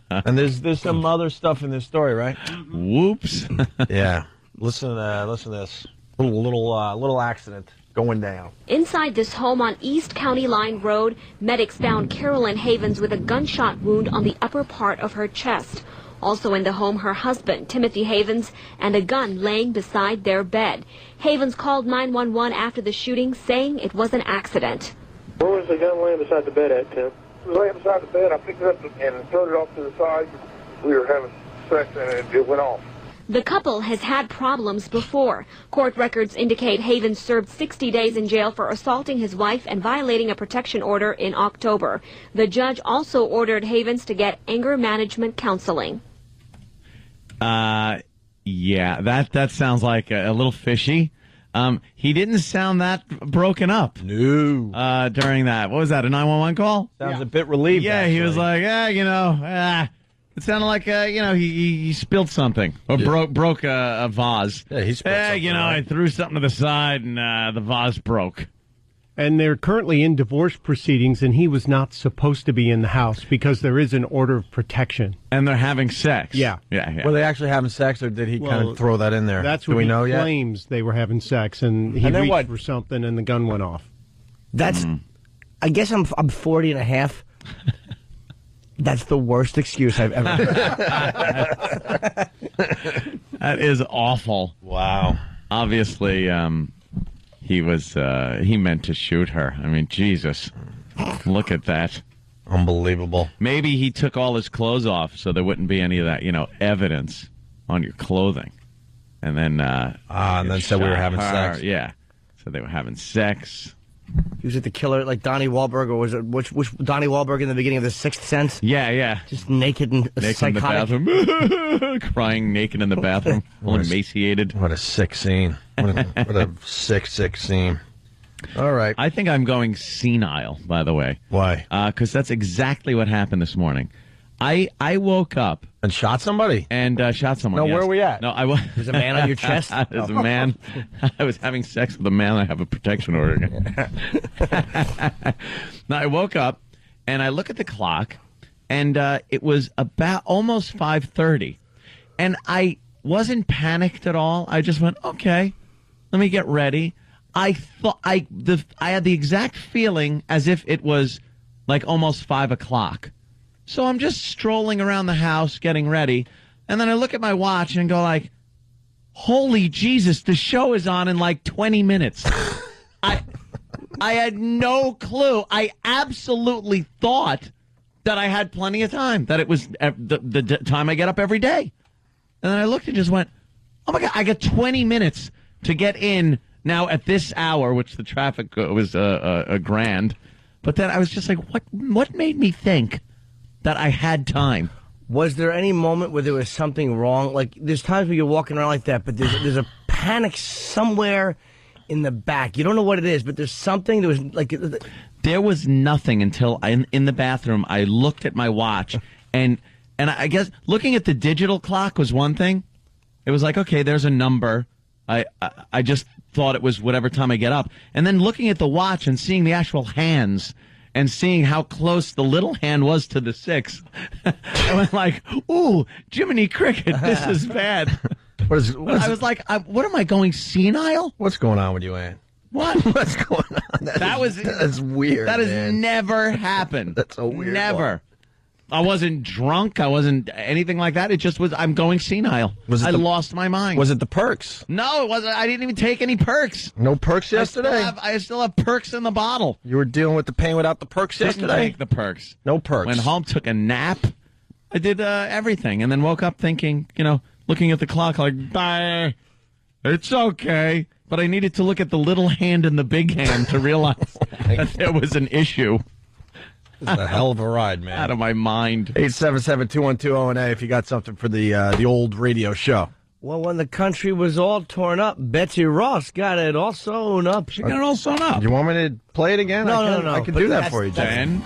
And there's some other stuff in this story, right? Whoops. Yeah. Listen to this. Little accident going down. Inside this home on East County Line Road, medics found Carolyn Havens with a gunshot wound on the upper part of her chest. Also in the home, her husband, Timothy Havens, and a gun laying beside their bed. Havens called 911 after the shooting, saying it was an accident. Where was the gun laying beside the bed at, Tim? It was laying beside the bed. I picked it up and threw it off to the side. We were having sex and it went off. The couple has had problems before. Court records indicate Havens served 60 days in jail for assaulting his wife and violating a protection order in October. The judge also ordered Havens to get anger management counseling. Yeah, that sounds like a little fishy. He didn't sound that broken up. No. During that. What was that, a 911 call? Sounds a bit relieved. Yeah, actually. He was like, it sounded like, he spilled something or broke a vase. Yeah, he spilled something. I threw something to the side and the vase broke. And they're currently in divorce proceedings, and he was not supposed to be in the house because there is an order of protection. And they're having sex. Yeah. Yeah. Were they actually having sex, or did he kind of throw that in there? That's what we he know yet? claims. They were having sex, and he reached for something, and the gun went off. That's, I guess I'm 40 and a half. That's the worst excuse I've ever heard. That is awful. Wow. Obviously, he meant to shoot her. I mean, Jesus. Look at that. Unbelievable. Maybe he took all his clothes off so there wouldn't be any of that, evidence on your clothing. And then... and then said we were having sex. Yeah. So they were having sex. He was at the killer, like Donnie Wahlberg, or was it which Donnie Wahlberg in the beginning of The Sixth Sense? Yeah. Just naked and psychotic. In the bathroom. Crying naked in the bathroom. All emaciated. What a sick scene. What a sick scene. All right. I think I'm going senile, by the way. Why? Because that's exactly what happened this morning. I woke up. And shot somebody? And shot someone, No, yes. where are we at? No, I was. There's a man on your chest? There's a man. I was having sex with a man. I have a protection order. Now, I woke up, and I look at the clock, and it was about almost 5:30. And I wasn't panicked at all. I just went, okay, let me get ready. I thought I had the exact feeling as if it was like almost 5 o'clock. So I'm just strolling around the house getting ready, and then I look at my watch and go like, holy Jesus, the show is on in like 20 minutes. I had no clue. I absolutely thought that I had plenty of time, that it was the time I get up every day. And then I looked and just went, oh my God, I got 20 minutes to get in now at this hour, which the traffic was a grand. But then I was just like, what made me think that I had time? Was there any moment where there was something wrong? Like, there's times where you're walking around like that, but there's a panic somewhere in the back. You don't know what it is, but there's something. There was like... There was nothing until in the bathroom I looked at my watch, and I guess looking at the digital clock was one thing. It was like, okay, there's a number. I just thought it was whatever time I get up. And then looking at the watch and seeing the actual hands and seeing how close the little hand was to the 6, I went like, ooh, Jiminy Cricket, this is bad. I was like, what am I going senile? What's going on with you, Ann? What? What's going on? That's weird. That has man. never happened. That's a weird Never. one. I wasn't drunk. I wasn't anything like that. It just was, I'm going senile. I lost my mind. Was it the perks? No, it wasn't. I didn't even take any perks. No perks yesterday? I still have perks in the bottle. You were dealing with the pain without the perks yesterday? Didn't take the perks. No perks. Went home, took a nap. I did everything, and then woke up thinking, looking at the clock like, bye. It's okay. But I needed to look at the little hand and the big hand to realize that there was an issue. This is a hell of a ride, man. Out of my mind. 877-212-ONA if you got something for the old radio show. Well, when the country was all torn up, Betsy Ross got it all sewn up. She got it all sewn up. You want me to play it again? No. I can do that for you, Dan.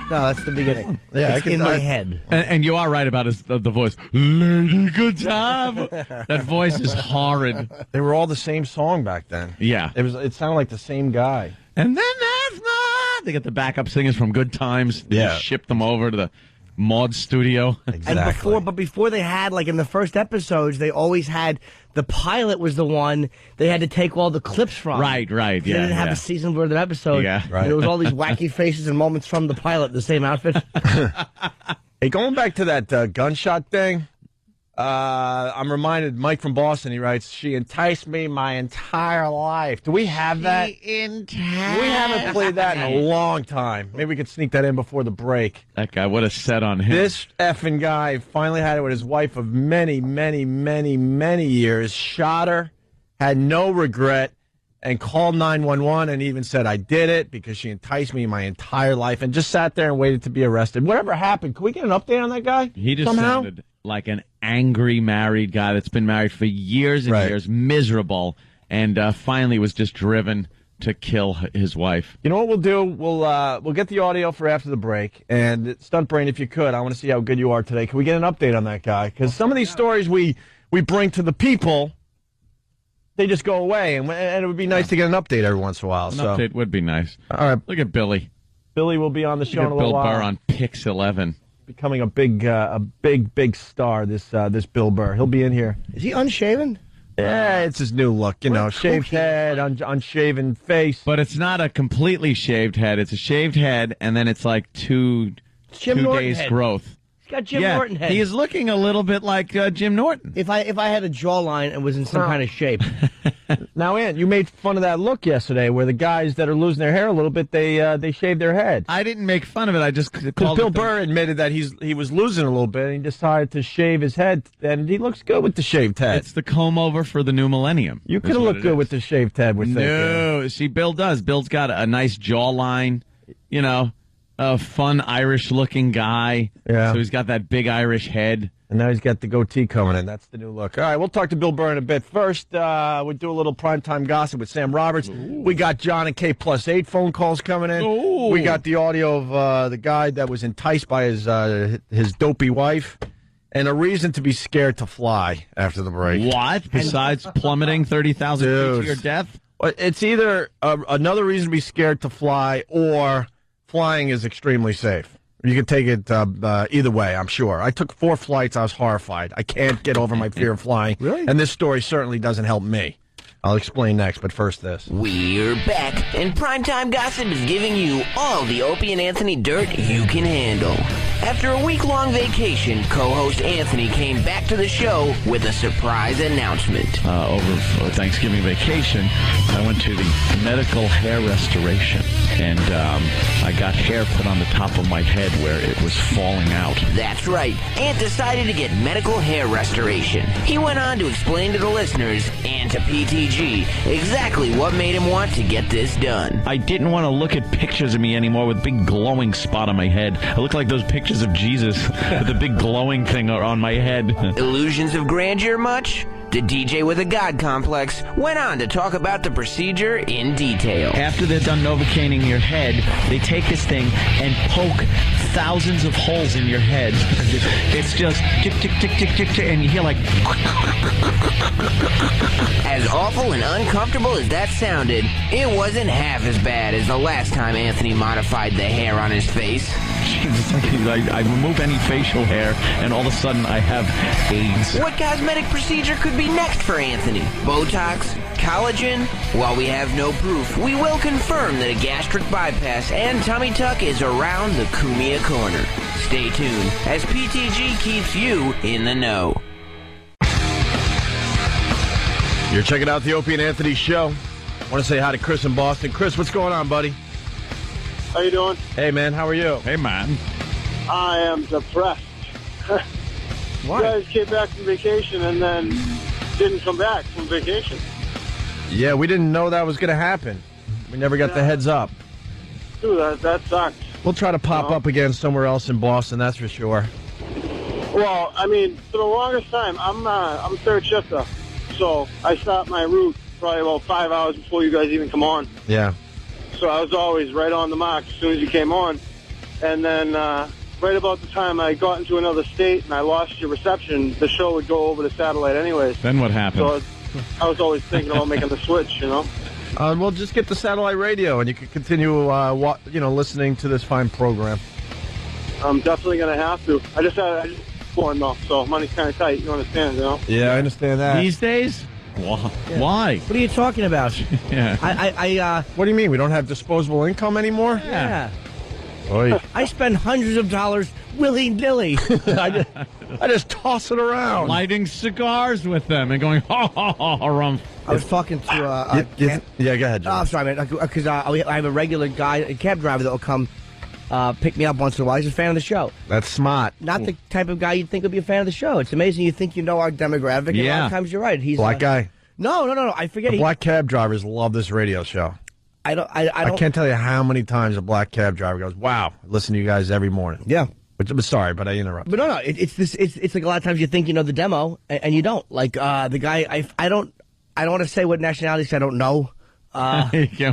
No, that's the beginning. Yeah, it's in my head. And you are right about the voice. Lady Good Time. That voice is horrid. They were all the same song back then. Yeah. It sounded like the same guy. And then that's not. They get the backup singers from Good Times. They Yeah. ship them over to the Maud studio. Exactly. And before they had, like in the first episodes, they always had, the pilot was the one they had to take all the clips from. Right, They didn't have a season worth of episode. Yeah. Right. And it was all these wacky faces and moments from the pilot, the same outfit. Hey, going back to that gunshot thing, I'm reminded, Mike from Boston, he writes, she enticed me my entire life. Do we have that? We haven't played that in a long time. Maybe we could sneak that in before the break. That guy, what a set on him. This effing guy finally had it with his wife of many, many, many, many years, shot her, had no regret, and called 911 and even said, I did it because she enticed me my entire life, and just sat there and waited to be arrested. Whatever happened, can we get an update on that guy? He just somehow? sounded like an angry married guy that's been married for years and years, miserable, and finally was just driven to kill his wife. You know what we'll do? We'll get the audio for after the break. And Stunt Brain, if you could, I want to see how good you are today. Can we get an update on that guy? Because some of these stories we bring to the people, they just go away, and it would be nice to get an update every once in a while. An update would be nice. All right, look at Billy. Billy will be on the show in a little Bill while. Burr on Pix 11. Becoming a big star. This Bill Burr. He'll be in here. Is he unshaven? Yeah, it's his new look. Shaved head, unshaven face. But it's not a completely shaved head. It's a shaved head, and then it's like two days head. growth. got Jim Yeah, Norton head. he is looking a little bit like Jim Norton. If I had a jawline and was in some kind of shape. Now, Ant, you made fun of that look yesterday where the guys that are losing their hair a little bit, they shave their head. I didn't make fun of it. I just because Bill Burr admitted that he was losing a little bit and he decided to shave his head, and he looks good with the shaved head. It's the comb over for the new millennium. You could have looked good with the shaved head. We're thinking. No, see, Bill does. Bill's got a nice jawline. You know, a fun Irish-looking guy. Yeah. So he's got that big Irish head. And now he's got the goatee coming in. That's the new look. All right, we'll talk to Bill Burr in a bit. First, we'll do a little primetime gossip with Sam Roberts. Ooh. We got John and K +8 phone calls coming in. Ooh. We got the audio of the guy that was enticed by his dopey wife. And a reason to be scared to fly after the break. What? Besides plummeting 30,000 feet to your death? It's either another reason to be scared to fly or flying is extremely safe. You can take it either way, I'm sure. I took 4 flights. I was horrified. I can't get over my fear of flying. Really? And this story certainly doesn't help me. I'll explain next, but first this. We're back, and Primetime Gossip is giving you all the Opie and Anthony dirt you can handle. After a week-long vacation, co-host Anthony came back to the show with a surprise announcement. Over Thanksgiving vacation, I went to the medical hair restoration, and I got hair put on the top of my head where it was falling out. That's right. Ant decided to get medical hair restoration. He went on to explain to the listeners and to PTG exactly what made him want to get this done. I didn't want to look at pictures of me anymore with a big glowing spot on my head. I look like those pictures of Jesus with a big glowing thing on my head. Illusions of grandeur much? The DJ with a God complex went on to talk about the procedure in detail. After they're done Novocaine your head, they take this thing and poke thousands of holes in your head. It's just tick, tick, tick, tick, tick, tick, and you hear like... As awful and uncomfortable as that sounded, it wasn't half as bad as the last time Anthony modified the hair on his face. It's like I remove any facial hair, and all of a sudden I have AIDS. What cosmetic procedure could be next for Anthony? Botox? Collagen? While we have no proof, we will confirm that a gastric bypass and tummy tuck is around the Kumia corner. Stay tuned as PTG keeps you in the know. You're checking out the Opie and Anthony show. I want to say hi to Chris in Boston. Chris, what's going on, buddy? How you doing? Hey, man. How are you? Hey, man. I am depressed. Why? You guys came back from vacation and then didn't come back from vacation. Yeah, we didn't know that was going to happen. We never got the heads up. Dude, that sucks. We'll try to pop up again somewhere else in Boston, that's for sure. Well, I mean, for the longest time, I'm third shifter, so I stopped my route probably about 5 hours before you guys even come on. Yeah. So I was always right on the mark as soon as you came on. And then right about the time I got into another state and I lost your reception, the show would go over to satellite anyways. Then what happened? So I was always thinking about making the switch, you know? We'll just get the satellite radio and you can continue listening to this fine program. I'm definitely going to have to. I just born though, so money's kind of tight, you understand, you know? Yeah, I understand that. These days? Why? What are you talking about? Yeah. What do you mean? We don't have disposable income anymore? Yeah. Oy. I spend hundreds of dollars willy-nilly. I just toss it around. Lighting cigars with them and going, ha, ha, ha, ha, rum. I was talking to... yeah, go ahead, Joe. Oh, I'm sorry, man. Because I have a regular guy, a cab driver that will come pick me up once in a while. He's a fan of the show. That's smart. Not the type of guy you'd think would be a fan of the show. It's amazing you think you know our demographic. And a lot of times you're right. He's black guy. No. I forget. The black cab drivers love this radio show. I can't tell you how many times a black cab driver goes, "Wow, I listen to you guys every morning." Yeah. Which I'm sorry, but I interrupted. But no. It's like a lot of times you think you know the demo and you don't. Like the guy. I don't want to say what nationality because I don't know.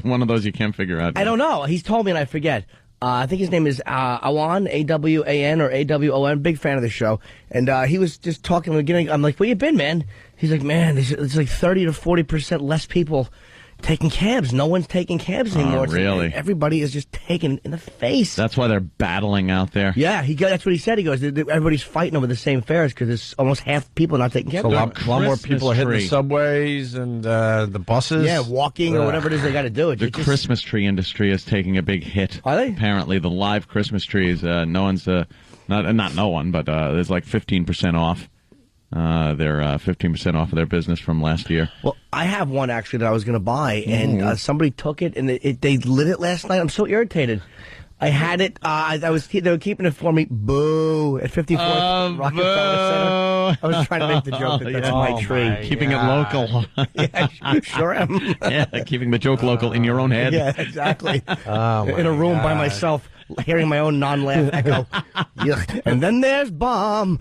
One of those you can't figure out. I don't know. He's told me and I forget. I think his name is Awan, A-W-A-N or A-W-O-N. Big fan of the show. And he was just talking. I'm like, where you been, man? He's like, man, there's like 30 to 40% less people taking cabs. No one's taking cabs anymore. Oh, really? Everybody is just taken in the face. That's why they're battling out there. Yeah, that's what he said. He goes, everybody's fighting over the same fares because there's almost half people not taking cabs. So a lot more people are hitting the subways and the buses. Yeah, walking or whatever it is they got to do. The Christmas tree industry is taking a big hit. Are they? Apparently, the live Christmas trees. No one's Not no one, but there's like 15% off. They're 15% off of their business from last year. Well, I have one actually that I was going to buy, and somebody took it, and they lit it last night. I'm so irritated. I had it. They were keeping it for me. Boo! At 54th Rockefeller Center. I was trying to make the joke that that's my tree. Keeping it local. Yeah, sure am. Yeah, keeping the joke local in your own head. Yeah, exactly. In a room by myself, hearing my own non-laugh echo. And then there's Bomb.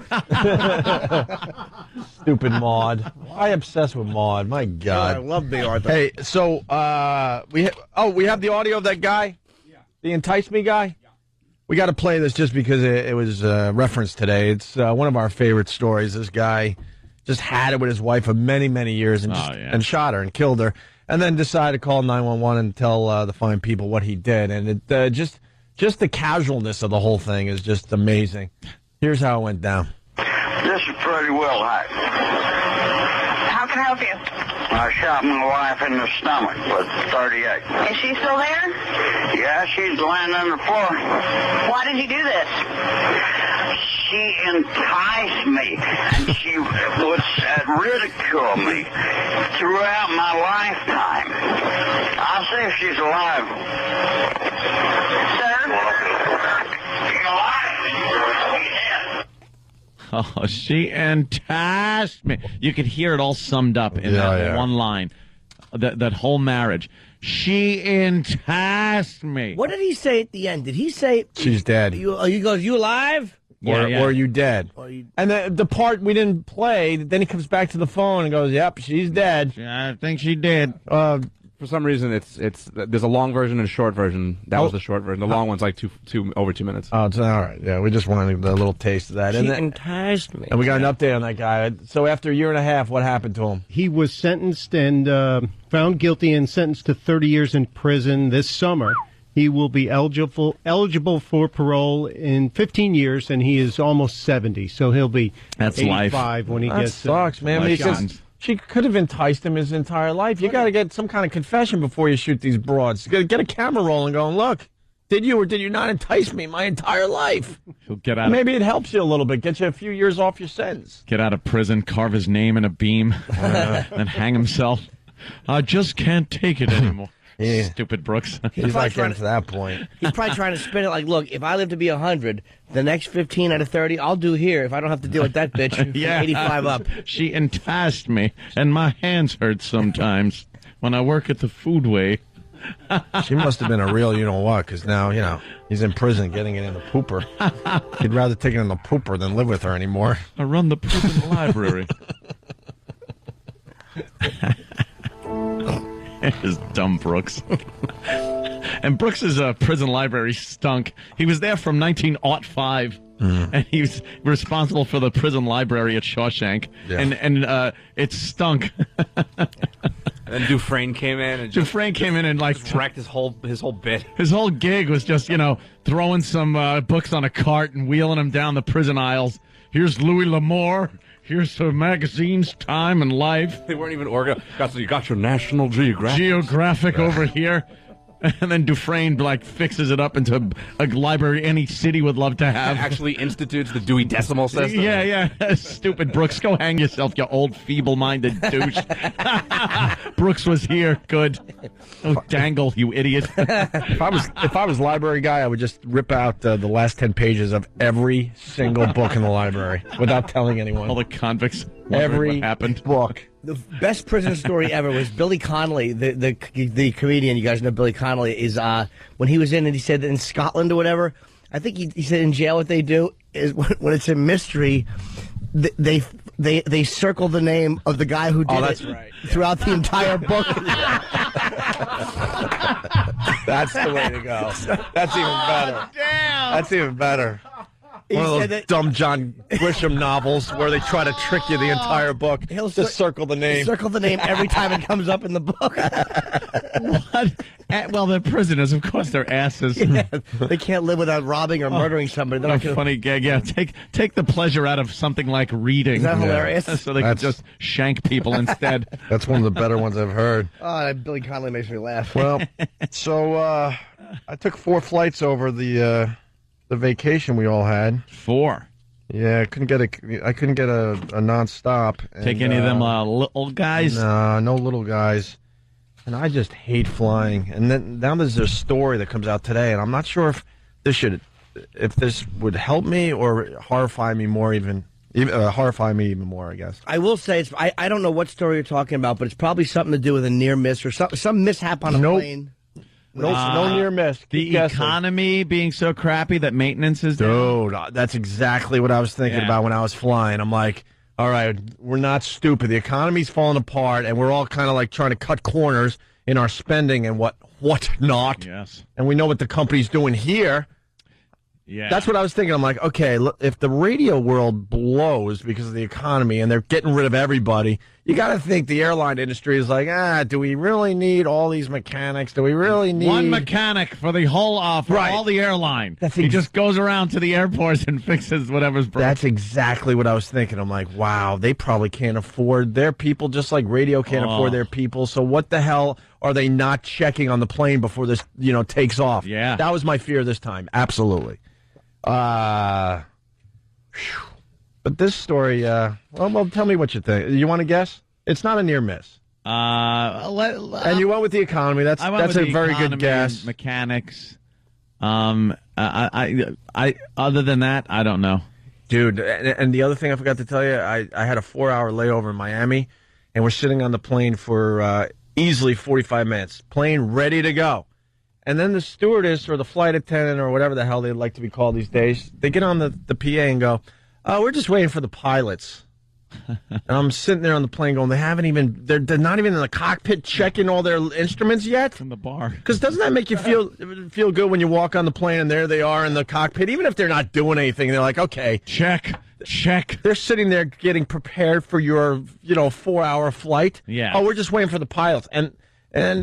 Stupid Maud. Why obsessed with Maud? My God. I love Big Arthur. Hey, so we have the audio of that guy? The Entice Me guy? Yeah. We got to play this just because it was referenced today. It's one of our favorite stories. This guy just had it with his wife for many, many years and shot her and killed her, and then decided to call 911 and tell the fine people what he did. And it just the casualness of the whole thing is just amazing. Here's how it went down. This is pretty well hot. How can I help you? I shot my wife in the stomach with 38. Is she still there? Yeah, she's laying on the floor. Why did you do this? She enticed me, and she would ridicule me throughout my lifetime. I'll see if she's alive. Sir? She's alive. Oh, she enticed me. You could hear it all summed up in that one line. That whole marriage. She enticed me. What did he say at the end? Did he say... She's dead. He goes, you alive? Or are you dead? And the part we didn't play, then he comes back to the phone and goes, yep, she's dead. Yeah, I think she did. For some reason, there's a long version and a short version. That was the short version. The long one's like over 2 minutes. Oh, it's all right. Yeah, we just wanted a little taste of that. She enticed me. And we got an update on that guy. So after a year and a half, what happened to him? He was sentenced and found guilty and sentenced to 30 years in prison this summer. He will be eligible for parole in 15 years, and he is almost 70, so he'll be 85 when he gets. That sucks, man. I mean, she could have enticed him his entire life. You got to get some kind of confession before you shoot these broads. You got to get a camera rolling, going, "Look, did you or did you not entice me my entire life?" He'll get out. Maybe it helps you a little bit, get you a few years off your sentence. Get out of prison, carve his name in a beam, then hang himself. I just can't take it anymore. Yeah. Stupid Brooks. He's not getting to that point. He's probably trying to spin it like, look, if I live to be 100, the next 15 out of 30, I'll do here if I don't have to deal with that bitch from 85 up. She enticed me, and my hands hurt sometimes when I work at the Foodway. She must have been a real you-know-what, because now, he's in prison getting it in the pooper. He'd rather take it in the pooper than live with her anymore. I run the prison library. His dumb Brooks. And Brooks's prison library stunk. He was there from 1905, and he was responsible for the prison library at Shawshank, and it stunk. And then Dufresne came in and like wrecked his whole bit. His whole gig was just throwing some books on a cart and wheeling them down the prison aisles. Here's Louis L'Amour. Here's the magazine's Time and Life. They weren't even organized. You got your National Geographic over here. And then Dufresne fixes it up into a library any city would love to have. Actually institutes the Dewey Decimal System. Yeah. Stupid Brooks. Go hang yourself, you old feeble-minded douche. Brooks was here. Good. Oh, dangle, you idiot. If I was library guy, I would just rip out the last 10 pages of every single book in the library without telling anyone. All the convicts. Every what happened. book. The best prison story ever was Billy Connolly, the comedian. You guys know Billy Connolly is when he was in, and he said that in Scotland or whatever. I think he said in jail what they do is when it's a mystery, they circle the name of the guy who did it throughout the entire book. That's the way to go. That's even better. Damn. That's even better. One of those dumb John Grisham novels where they try to trick you the entire book. He'll just circle the name. Circle the name every time it comes up in the book. What? Well, they're prisoners. Of course, they're asses. Yeah, they can't live without robbing or murdering somebody. They're not gonna... Funny gag. Yeah, take the pleasure out of something like reading. Is that hilarious? So they can just shank people instead. That's one of the better ones I've heard. Oh, Billy Connolly makes me laugh. Well, so I took 4 flights over the the vacation we all had. 4. Yeah, I couldn't get a nonstop. Take any of them little guys? No, no little guys. And I just hate flying. And then now there's a story that comes out today, and I'm not sure if this would help me or horrify me more horrify me even more, I guess. I will say, I don't know what story you're talking about, but it's probably something to do with a near miss or some mishap on a plane. No near miss. The economy being so crappy that maintenance is down. Dude, that's exactly what I was thinking about when I was flying. I'm like, all right, we're not stupid. The economy's falling apart, and we're all kind of like trying to cut corners in our spending and what not. Yes. And we know what the company's doing here. Yeah. That's what I was thinking. I'm like, okay, look, if the radio world blows because of the economy and they're getting rid of everybody, you got to think the airline industry is like, do we really need all these mechanics? Do we really need one mechanic for the whole all the airline? He just goes around to the airports and fixes whatever's broken. That's exactly what I was thinking. I'm like, wow, they probably can't afford their people just like radio can't afford their people. So what the hell are they not checking on the plane before this, takes off? Yeah. That was my fear this time. Absolutely. But this story, well, tell me what you think. You want to guess? It's not a near miss. And you went with the economy. That's a very good guess. Mechanics. I other than that, I don't know, dude. And the other thing I forgot to tell you, I had a 4-hour layover in Miami, and we're sitting on the plane for easily 45 minutes. Plane ready to go. And then the stewardess or the flight attendant or whatever the hell they like to be called these days, they get on the PA and go, we're just waiting for the pilots. And I'm sitting there on the plane going, they're not even in the cockpit checking all their instruments yet? From the bar. Because doesn't that make you feel good when you walk on the plane and there they are in the cockpit? Even if they're not doing anything, they're like, okay. Check. They're sitting there getting prepared for your, 4-hour flight. Yeah. Oh, we're just waiting for the pilots. And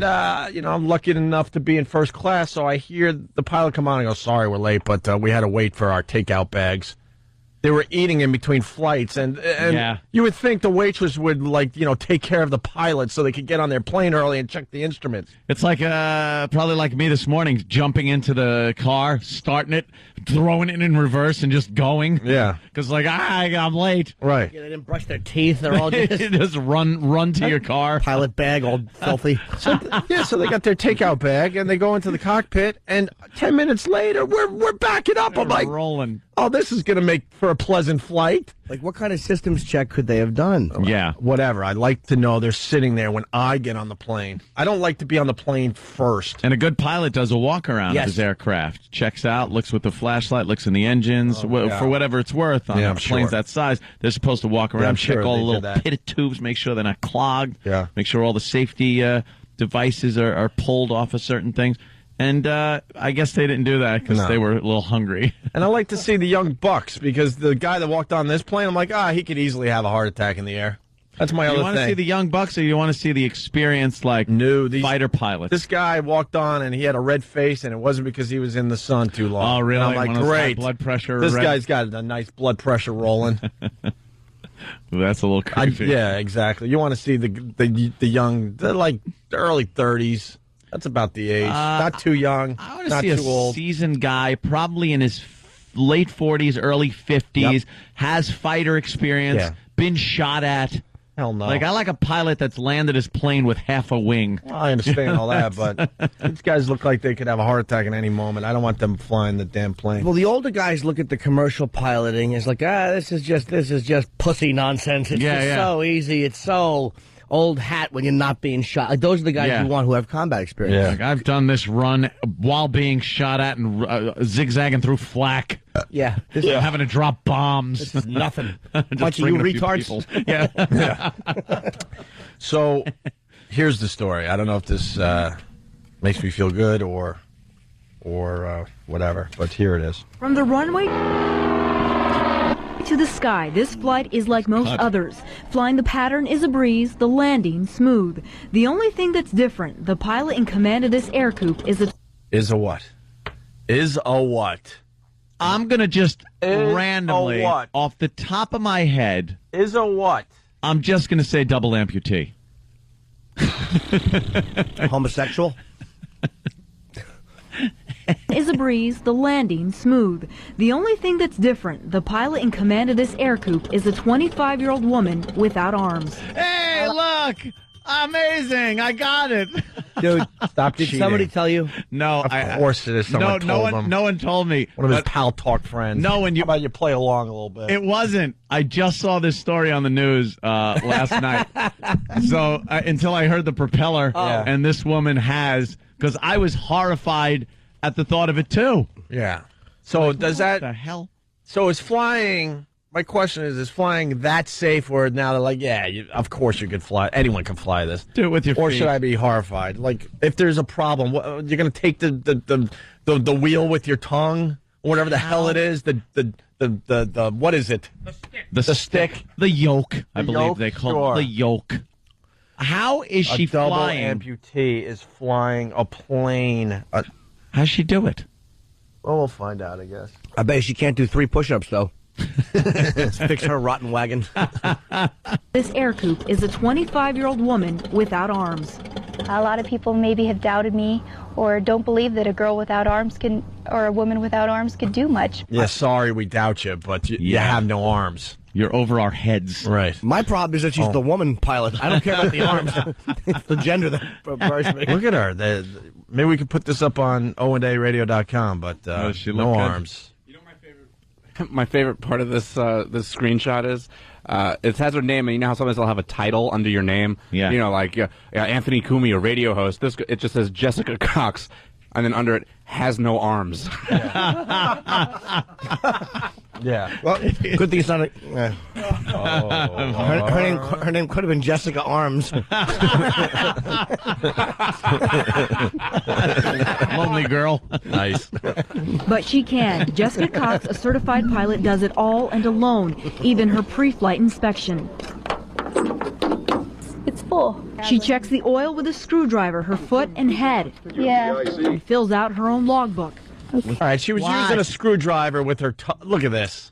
I'm lucky enough to be in first class, so I hear the pilot come on and go, sorry, we're late, but we had to wait for our takeout bags. They were eating in between flights, and you would think the waitress would, take care of the pilots so they could get on their plane early and check the instruments. It's like, probably like me this morning, jumping into the car, starting it, throwing it in reverse, and just going. Yeah. Because, I'm late. Right. Yeah, they didn't brush their teeth. They're all just run to your car. Pilot bag, all filthy. So they got their takeout bag, and they go into the cockpit, and 10 minutes later, we're backing up. I'm like, rolling. Oh, this is going to make for a pleasant flight. Like, what kind of systems check could they have done? Yeah. Whatever. I'd like to know they're sitting there when I get on the plane. I don't like to be on the plane first. And a good pilot does a walk around of his aircraft. Checks out, looks with the flashlight, looks in the engines. For whatever it's worth on planes that size, they're supposed to walk around, check all the little pitted tubes, make sure they're not clogged, make sure all the safety devices are pulled off of certain things. And I guess they didn't do that because they were a little hungry. And I like to see the young bucks because the guy that walked on this plane, I'm like, he could easily have a heart attack in the air. That's my other thing. You want to see the young bucks, or you want to see the experienced, fighter pilots? This guy walked on, and he had a red face, and it wasn't because he was in the sun too long. Oh, really? And I'm like, great. Blood pressure. This guy's got a nice blood pressure rolling. That's a little creepy. Yeah, exactly. You want to see the young, the early 30s. That's about the age. Not too young. I want to see a old. Seasoned guy, probably in his late 40s, early 50s, has fighter experience, been shot at. Hell no. I like a pilot that's landed his plane with half a wing. Well, I understand all that, but these guys look like they could have a heart attack at any moment. I don't want them flying the damn plane. Well, the older guys look at the commercial piloting as like, this is just pussy nonsense. It's so easy. It's so old hat when you're not being shot. Like, those are the guys you want who have combat experience. Yeah. I've done this run while being shot at and zigzagging through flak. Having to drop bombs. This is nothing. Bunch of you retards. Yeah. So, here's the story. I don't know if this makes me feel good or whatever, but here it is. From the runway to the sky, this flight is like most others. Flying the pattern is a breeze, the landing smooth. The only thing that's different, the pilot in command of this air coupe is a what? Is a what? I'm going to just randomly, off the top of my head. Is a what? I'm just going to say double amputee. Homosexual? Is a breeze, the landing smooth. The only thing that's different, the pilot in command of this air coupe is a 25-year-old woman without arms. Hey, look! Amazing! I got it. Dude, Stop did cheating. somebody tell you? No, Of course it is. Someone told him. No one told me. One of his pal talk friends. No, when you How about you play along a little bit? It wasn't. I just saw this story on the news last night. So until I heard the propeller, and this woman has, because I was horrified at the thought of it too. Yeah. So does that? What the hell? So is flying? My question is flying that safe? Where now they're like, yeah, of course you could fly. Anyone can fly this. Do it with your Or feet. should I be horrified? Like, if there's a problem, you're going to take the wheel with your tongue, or whatever the hell it is. The what is it? The stick. The yoke. I believe yoke? they call Sure. it the yoke. How is she a double flying? amputee is flying a plane. How's she do it? Well, we'll find out, I guess. I bet she can't do 3 push-ups, though. Fix her rotten wagon. This air coupe is a 25-year-old woman without arms. A lot of people maybe have doubted me or don't believe that a girl without arms can, or a woman without arms could do much. Yeah, sorry we doubt you, but you have no arms. You're over our heads. Right. My problem is that she's the woman pilot. I don't care about the arms. It's the gender that worries me. Look at her. Maybe we could put this up on oandaradio.com, but Does she look no good? arms. My favorite part of this this screenshot is it has her name, and you know how sometimes they'll have a title under your name. Yeah. You know, like Anthony Cumey, a radio host. It just says Jessica Cox, and then under it has no arms. Yeah. Well, good thing it's not a... her name could have been Jessica Arms. Lonely girl. Nice. But she can. Jessica Cox, a certified pilot, does it all and alone, even her pre-flight inspection. It's full. She checks the oil with a screwdriver, her foot and head, Yeah. and fills out her own logbook. All right, she was using a screwdriver with her look at this.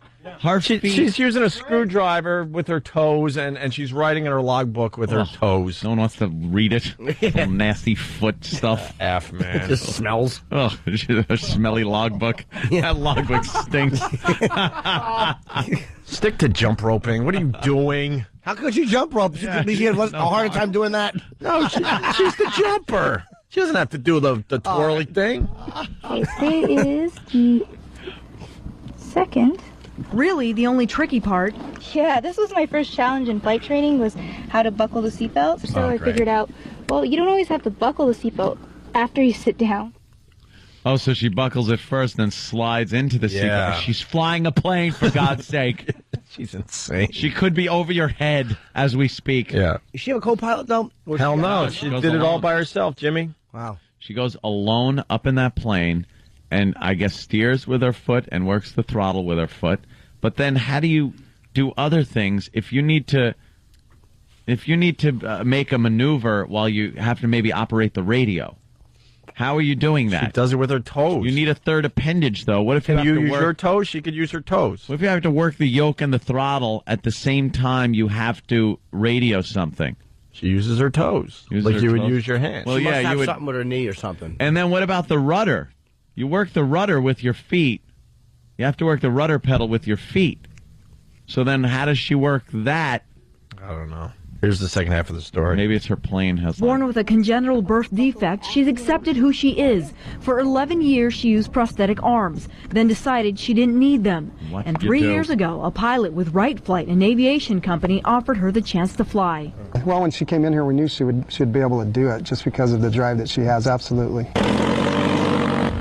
She's using a screwdriver with her toes, and she's writing in her logbook with her toes. No one wants to read it. Some nasty foot stuff. F, man. It just smells. Oh, a smelly logbook. That logbook stinks. Stick to jump roping. What are you doing? How could she jump rope? She had a harder time doing that. No, she's the jumper. She doesn't have to do the twirly thing. Okay, today is the 2nd. Really, the only tricky part. Yeah, this was my first challenge in flight training, was how to buckle the seatbelt. So I figured out, well, you don't always have to buckle the seatbelt after you sit down. Oh, so she buckles it first, then slides into the Yeah. seatbelt. She's flying a plane, for God's sake. She's insane. She could be over your head as we speak. Yeah. Does she have a co-pilot, though? Hell no. She goes did it all alone. by herself, Jimmy. Wow. She goes alone up in that plane, and I guess steers with her foot and works the throttle with her foot. But then, how do you do other things if you need to? If you need to make a maneuver while you have to maybe operate the radio, how are you doing that? She does it with her toes. You need a third appendage, though. What if Can you have you to use work? your toes? She could use her toes. What if you have to work the yoke and the throttle at the same time you have to radio something? She uses her toes, Uses like her you would toes? use your hands. Well, She must yeah, have you would. something with her knee or something. And then what about the rudder? You work the rudder with your feet. You have to work the rudder pedal with your feet. So then how does she work that? I don't know. Here's the second half of the story. Maybe it's her plane has. Born with a congenital birth defect, she's accepted who she is. For 11 years, she used prosthetic arms, then decided she didn't need them. What And you 3 do? years ago, a pilot with Wright Flight, an aviation company, offered her the chance to fly. Well, when she came in here, we knew she'd be able to do it just because of the drive that she has, absolutely.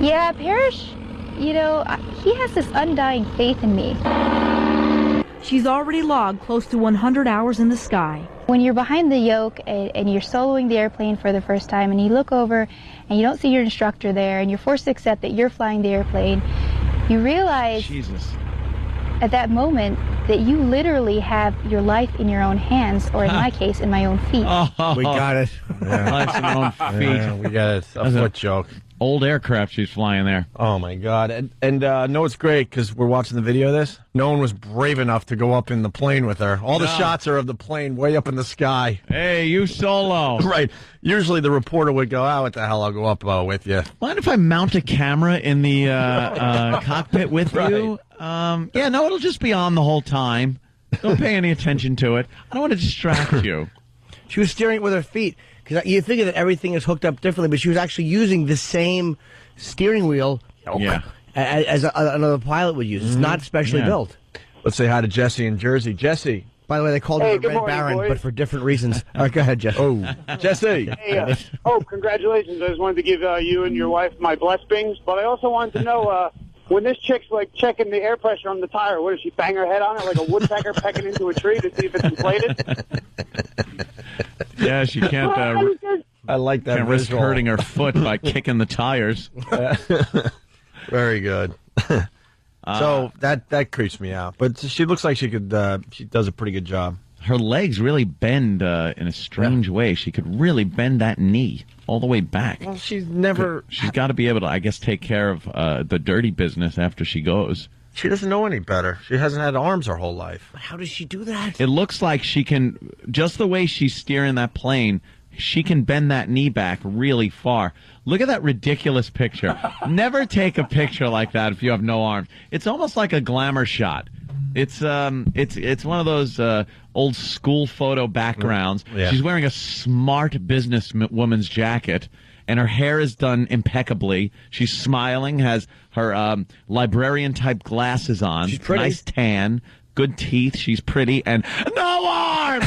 Yeah, Parrish, you know, he has this undying faith in me. She's already logged close to 100 hours in the sky. When you're behind the yoke and you're soloing the airplane for the first time and you look over and you don't see your instructor there and you're forced to accept that you're flying the airplane, you realize at that moment that you literally have your life in your own hands, or in my case, in my own feet. Oh, We got it. Yeah. Life's in your own feet. Yeah, we got it. A foot joke. Old aircraft she's flying there. Oh, my God. And no, it's great because we're watching the video of this. No one was brave enough to go up in the plane with her. All the shots are of the plane way up in the sky. Hey, you solo. Right. Usually the reporter would go, what the hell, I'll go up with you. Mind if I mount a camera in the cockpit with you? It'll just be on the whole time. Don't pay any attention to it. I don't want to distract you. She was steering it with her feet. Because you figure that everything is hooked up differently, but she was actually using the same steering wheel as another pilot would use. It's not specially built. Let's say hi to Jesse in Jersey. Jesse. By the way, they called her the Red Baron, but for different reasons. All right, go ahead, Jesse. Oh, Jesse. Hey, congratulations. I just wanted to give you and your wife my blessings, but I also wanted to know, when this chick's like checking the air pressure on the tire, what does she bang her head on it like a woodpecker pecking into a tree to see if it's inflated? Yeah, she can't. I like that. Can't risk hurting her foot by kicking the tires. Very good. So that creeps me out. But she looks like she could. She does a pretty good job. Her legs really bend in a strange way. She could really bend that knee all the way back. Well, she's never. She's got to be able to, I guess, take care of the dirty business after she goes. She doesn't know any better. She hasn't had arms her whole life. How does she do that? It looks like she can, just the way she's steering that plane, she can bend that knee back really far. Look at that ridiculous picture. Never take a picture like that if you have no arms. It's almost like a glamour shot. It's one of those old school photo backgrounds. Yeah. She's wearing a smart businesswoman's jacket, and her hair is done impeccably. She's smiling, has her librarian-type glasses on. She's pretty. Nice tan, good teeth. She's pretty, and no arms!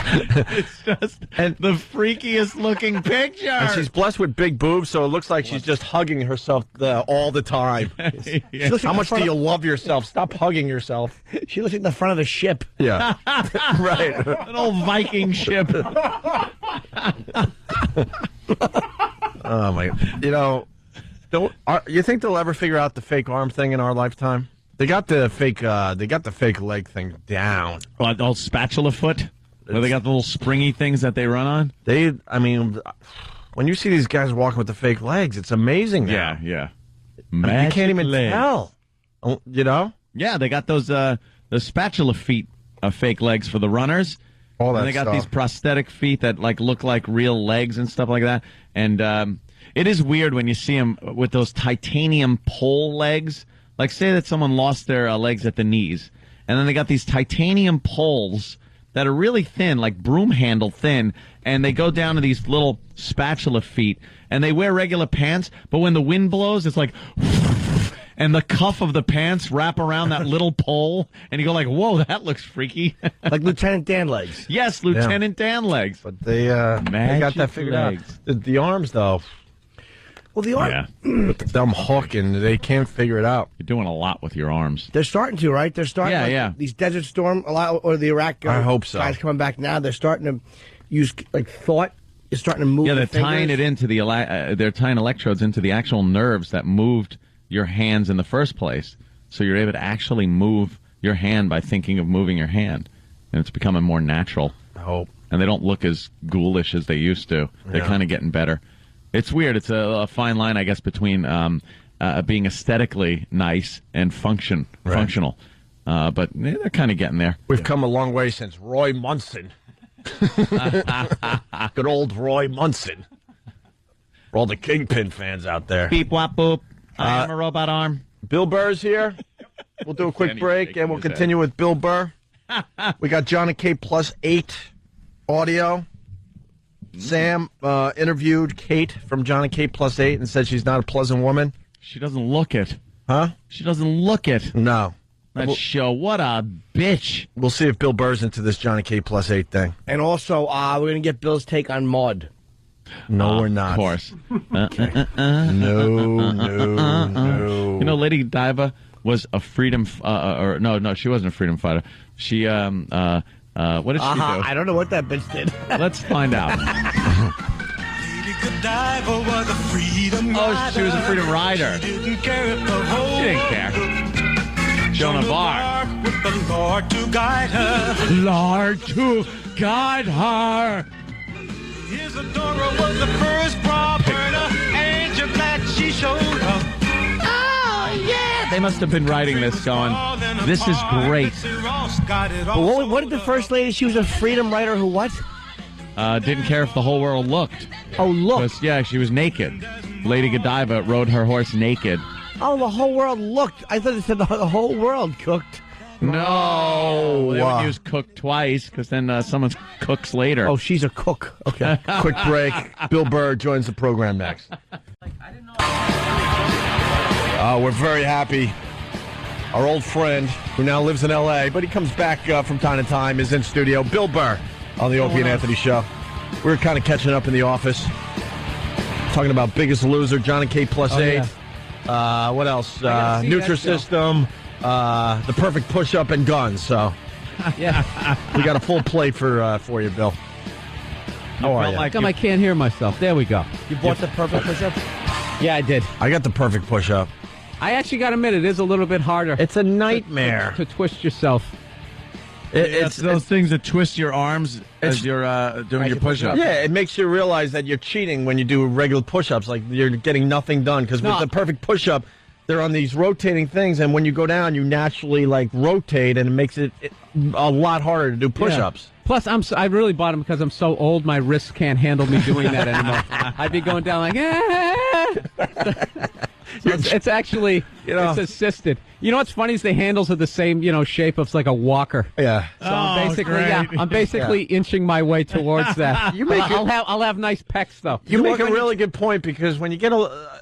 It's just the freakiest-looking picture. And she's blessed with big boobs, so it looks like she's just hugging herself all the time. How much do you love yourself? Stop hugging yourself. She looks like the front of a ship. Yeah. Right. An old Viking ship. Oh my! You think they'll ever figure out the fake arm thing in our lifetime? They got the fake leg thing down. All spatula foot. Where they got the little springy things that they run on. When you see these guys walking with the fake legs, it's amazing. Now. Yeah. You can't even tell. You know? Yeah, they got those the spatula feet, fake legs for the runners. All that and they got stuff. these prosthetic feet that look like real legs and stuff like that. And it is weird when you see them with those titanium pole legs. Like, say that someone lost their legs at the knees, and then they got these titanium poles that are really thin, like broom handle thin, and they go down to these little spatula feet, and they wear regular pants, but when the wind blows, it's like, and the cuff of the pants wrap around that little pole, and you go like, whoa, that looks freaky. Like Lieutenant Dan legs. Yes, Lieutenant Dan legs. But they got that figured out. The arms, though. Well, the arm with the dumb hook, and they can't figure it out. You're doing a lot with your arms. They're starting to, right? They're starting. Yeah. These Desert Storm, a lot, or the Iraq. I hope so. Guys coming back now. They're starting to use thought. Is starting to move. Yeah, they're the tying it into they're tying electrodes into the actual nerves that moved your hands in the first place, so you're able to actually move your hand by thinking of moving your hand, and it's becoming more natural. I hope. And they don't look as ghoulish as they used to. They're kind of getting better. It's weird. It's a fine line, I guess, between being aesthetically nice and functional. But they're kind of getting there. We've come a long way since Roy Munson. Good old Roy Munson. For all the Kingpin fans out there. Beep, wop, boop. I am a robot arm. Bill Burr's here. We'll do a quick break, and we'll continue with Bill Burr. We got Johnny K plus 8 audio. Sam interviewed Kate from Johnny K plus 8 and said she's not a pleasant woman. She doesn't look it. Huh? She doesn't look it. No. That show, what a bitch. We'll see if Bill Burr's into this Johnny K plus 8 thing. And also, we're going to get Bill's take on Maud. No, we're not. Of course. No. You know, Lady Diva was a freedom... no, she wasn't a freedom fighter. She... what did she do? I don't know what that bitch did. Let's find out. Oh, she was a freedom rider. She didn't care. Joan of Arc. With the Lord to guide her. Lord to guide her. Isadora was the first bra burner. Ain't you glad she showed up? Oh, yeah. They must have been writing this going, this is great. But what did the first lady? She was a freedom writer who what? Didn't care if the whole world looked. Oh, look. Yeah, she was naked. Lady Godiva rode her horse naked. Oh, the whole world looked. I thought it said the whole world cooked. No. They would use cook twice because then someone cooks later. Oh, she's a cook. Okay. Quick break. Bill Burr joins the program next. We're very happy. Our old friend, who now lives in L.A., but he comes back from time to time, is in studio. Bill Burr on the Opie and Anthony Show. We were kind of catching up in the office, talking about Biggest Loser, John and Kate Plus 8. Yeah. What else? Nutrisystem, The Perfect Push-Up, and Guns. So, yeah, we got a full plate for you, Bill. How are you? How come I can't hear myself? There we go. You bought The Perfect Push-Up? Yeah, I did. I got The Perfect Push-Up. I actually got to admit, it is a little bit harder. It's a nightmare to twist yourself. It's those things that twist your arms as you're doing your push-up. Yeah, it makes you realize that you're cheating when you do regular push-ups. Like, you're getting nothing done. Because with the perfect push-up, they're on these rotating things, and when you go down, you naturally, rotate, and it makes it a lot harder to do push-ups. Yeah. Plus, I really bought them because I'm so old, my wrists can't handle me doing that anymore. I'd be going down So it's actually, it's assisted. You know what's funny is the handles are the same, shape of like a walker. Yeah. So I'm basically inching my way towards that. I'll have nice pecs though. You make a really good point, because when you get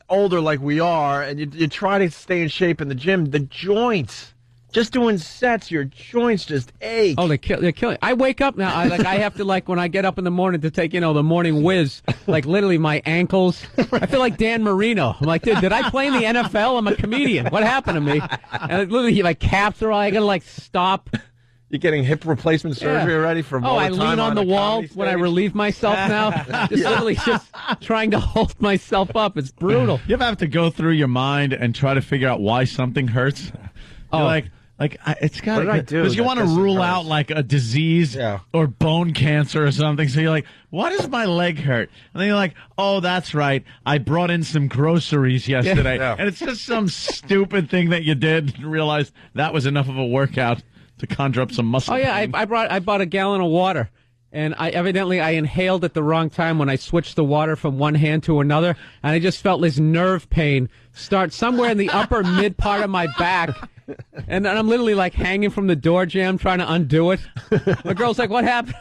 older like we are, and you try to stay in shape in the gym, the joints. Just doing sets, your joints just ache. Oh, they're killing. I wake up now. I have to when I get up in the morning to take the morning whiz. Literally my ankles. I feel like Dan Marino. I'm like, dude, did I play in the NFL? I'm a comedian. What happened to me? And literally caps are all. I gotta stop. You're getting hip replacement surgery already from all the time. I lean on the wall when I relieve myself now. Literally just trying to hold myself up. It's brutal. You ever have to go through your mind and try to figure out why something hurts? You're it's got to because you want to rule out a disease or bone cancer or something. So you're like, why does my leg hurt? And then you're like, oh, that's right. I brought in some groceries yesterday. Yeah. And it's just some stupid thing that you did and realized that was enough of a workout to conjure up some muscle. Oh, yeah. I bought a gallon of water. And I inhaled at the wrong time when I switched the water from one hand to another. And I just felt this nerve pain start somewhere in the upper mid part of my back. And then I'm literally hanging from the door jamb trying to undo it. The girl's like, what happened?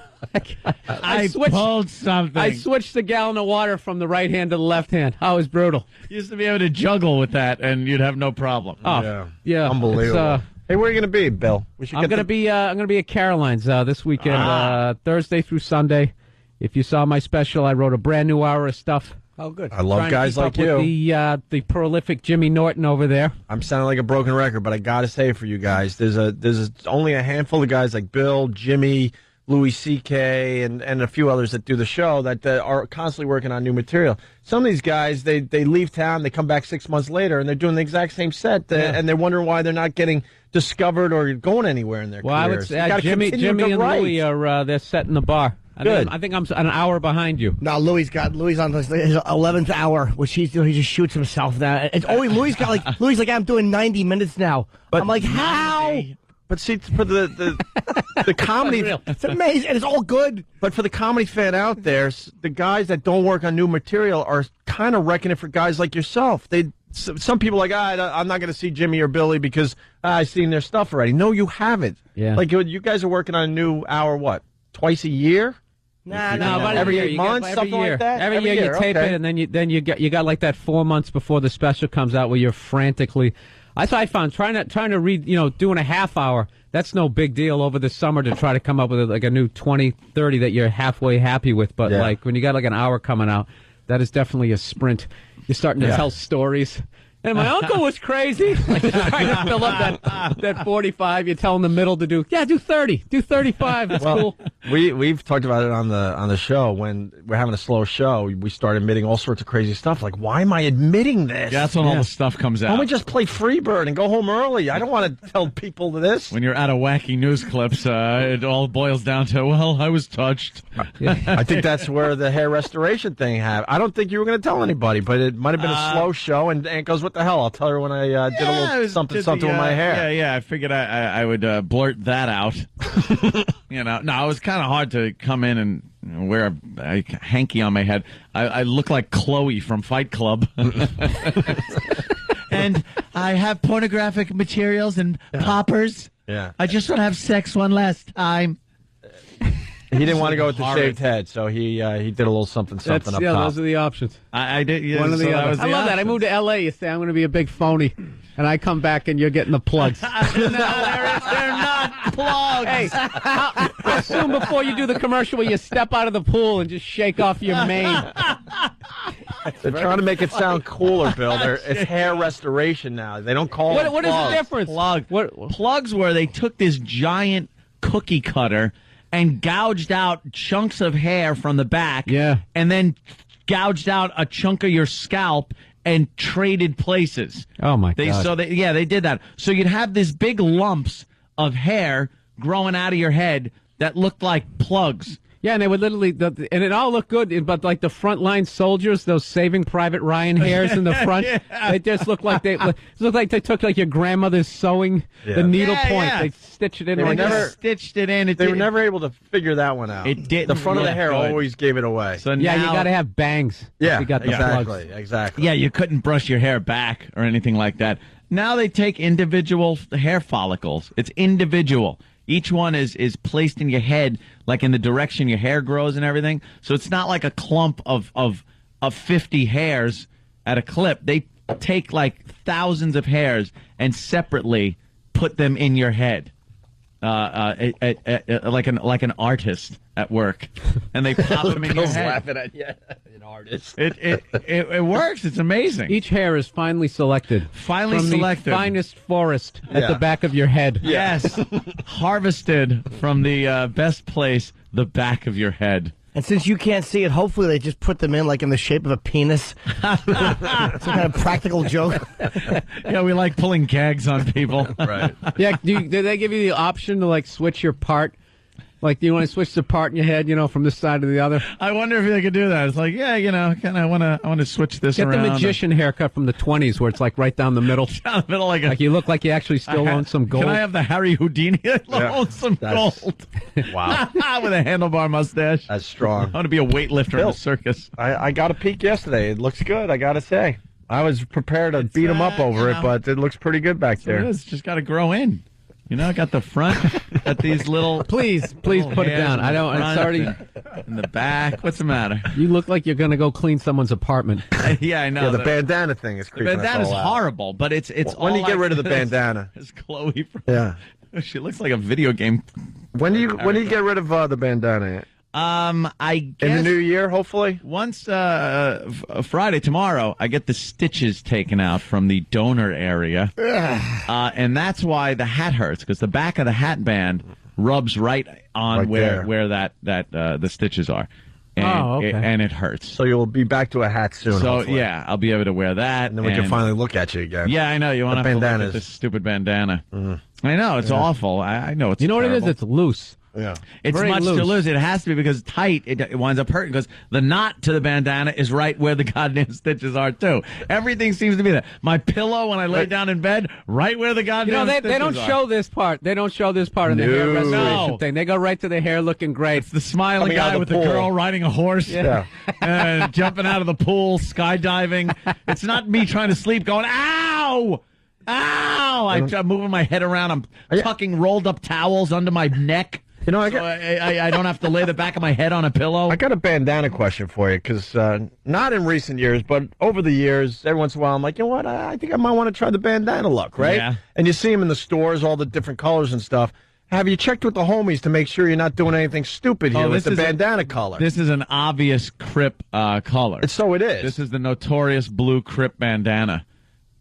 I pulled something. I switched the gallon of water from the right hand to the left hand. Oh, it was brutal. You used to be able to juggle with that and you'd have no problem. Oh, yeah. Unbelievable. Hey, where are you going to be, Bill? I'm going to be at Caroline's this weekend, Thursday through Sunday. If you saw my special, I wrote a brand new hour of stuff. Oh, good. I love guys like you. With the prolific Jimmy Norton over there. I'm sounding like a broken record, but I got to say for you guys, there's only a handful of guys like Bill, Jimmy, Louis C.K., and a few others that do the show that are constantly working on new material. Some of these guys, they leave town, they come back 6 months later, and they're doing the exact same set, and they're wondering why they're not getting discovered or going anywhere in their careers. I would say Jimmy and Louis are they're setting the bar. Good. I think I'm an hour behind you. No, Louis on his 11th hour, which he just shoots himself now. It's always Louis I'm doing 90 minutes now. But I'm like, how? But see, for the comedy, it's amazing, and it's all good. But for the comedy fan out there, the guys that don't work on new material are kind of wrecking it for guys like yourself. Some people are like, I'm not going to see Jimmy or Billy because I've seen their stuff already. No, you haven't. Yeah. You guys are working on a new hour, what, twice a year? No, about every year. 8 months, something like that. Every year you tape it, and then you got 4 months before the special comes out where you're frantically. That's what I found trying to read, doing a half hour. That's no big deal over the summer to try to come up with a new 20, 30 that you're halfway happy with. But when you got an hour coming out, that is definitely a sprint. You're starting to tell stories. And my uncle was crazy. Like, just trying to fill up that 45. You're telling the middle to do 30. Do 35. It's cool. We've talked about it on the show. When we're having a slow show, we start admitting all sorts of crazy stuff. Like, why am I admitting this? Yeah, that's when all the stuff comes out. Why don't we just play Freebird and go home early? I don't want to tell people this. When you're out of wacky news clips, it all boils down to, well, I was touched. I think that's where the hair restoration thing happened. I don't think you were going to tell anybody, but it might have been a slow show. And Aunt goes, what the hell? I'll tell her when I did a little something with my hair. Yeah. I figured I would blurt that out. No, it was kind of hard to come in and wear a hanky on my head. I look like Chloe from Fight Club. And I have pornographic materials and poppers. Yeah. I just want to have sex one last time. He didn't want to go with the shaved head, so he did a little something up top. Those are the options. I did. Yeah, One of the other. I love that. I moved to L.A. You say I'm going to be a big phony, and I come back and you're getting the plugs. No, they're not plugs. Hey, I assume before you do the commercial where you step out of the pool and just shake off your mane. They're trying to make it sound cooler, Bill. It's hair restoration now. They don't call it What is the difference? Plugs where they took this giant cookie cutter and gouged out chunks of hair from the back, and then gouged out a chunk of your scalp and traded places. Oh my God! So they did that. So you'd have these big lumps of hair growing out of your head that looked like plugs. Yeah, and they would literally, and it all looked good, but like the frontline soldiers, those Saving Private Ryan hairs in the front, they just look like they took like your grandmother's sewing, the needle point, they stitched it in. They stitched it in. They were never able to figure that one out. It did. The front of the hair always gave it away. So you got to have bangs. Yeah, you got the plugs. Exactly. Yeah, you couldn't brush your hair back or anything like that. Now they take individual hair follicles. It's individual. Each one is placed in your head, like in the direction your hair grows and everything. So it's not like a clump of 50 hairs at a clip. They take like thousands of hairs and separately put them in your head, like an artist at work, and they pop them in your head. Laughing at you, an artist. It works. It's amazing. Each hair is finely selected. From the finest forest at the back of your head. Yes, harvested from the best place, the back of your head. And since you can't see it, hopefully they just put them in like in the shape of a penis. Some kind of practical joke. Yeah, we like pulling gags on people. Right. Yeah, do they give you the option to like switch your part? Like, do you want to switch the part in your head, from this side to the other? I wonder if they could do that. It's like, kind of I want to switch this around. Get the magician haircut from the 20s where it's like right down the middle. Down the middle, like you look like you actually still own some gold. Can I have the Harry Houdini? Own some gold. Wow. With a handlebar mustache. That's strong. I want to be a weightlifter in a circus. I got a peek yesterday. It looks good, I got to say. I was prepared to beat him up over it, but it looks pretty good back there. It is. Just got to grow in. I got the front, got these little... Please put it down. I don't... It's already... In the back. What's the matter? You look like you're going to go clean someone's apartment. Yeah, I know. Yeah, the bandana thing is creeping us all out. The bandana's horrible, but it's when do you get rid of the bandana? It's Chloe from... Yeah. She looks like a video game. When do you get rid of the bandana? I guess in the new year, hopefully. Once Friday, tomorrow, I get the stitches taken out from the donor area, and that's why the hat hurts, because the back of the hat band rubs right on where the stitches are, and, and it hurts. So you'll be back to a hat soon. So hopefully. Yeah, I'll be able to wear that, and then we can finally look at you again. Yeah, I know you want to look at this stupid bandana. I know it's awful. I know it's. You know terrible. what it is? It's loose. Yeah, it's very much loose. too loose. It has to be because tight. It winds up hurting because the knot to the bandana is right where the goddamn stitches are too. Everything seems to be there. My pillow when I lay down in bed, right where the goddamn stitches are. They don't show this part. They don't show this part in the hair restoration thing. They go right to the hair looking great. It's the smiling guy with the girl riding a horse, jumping out of the pool, skydiving. It's not me trying to sleep, going ow. Ow! I'm moving my head around. I'm tucking rolled up towels under my neck. I don't have to lay the back of my head on a pillow. I got a bandana question for you, because not in recent years, but over the years, every once in a while, I'm like, you know what? I think I might want to try the bandana look, right? Yeah. And you see them in the stores, all the different colors and stuff. Have you checked with the homies to make sure you're not doing anything stupid here with the bandana color? This is an obvious Crip color. So it is. This is the notorious blue Crip bandana.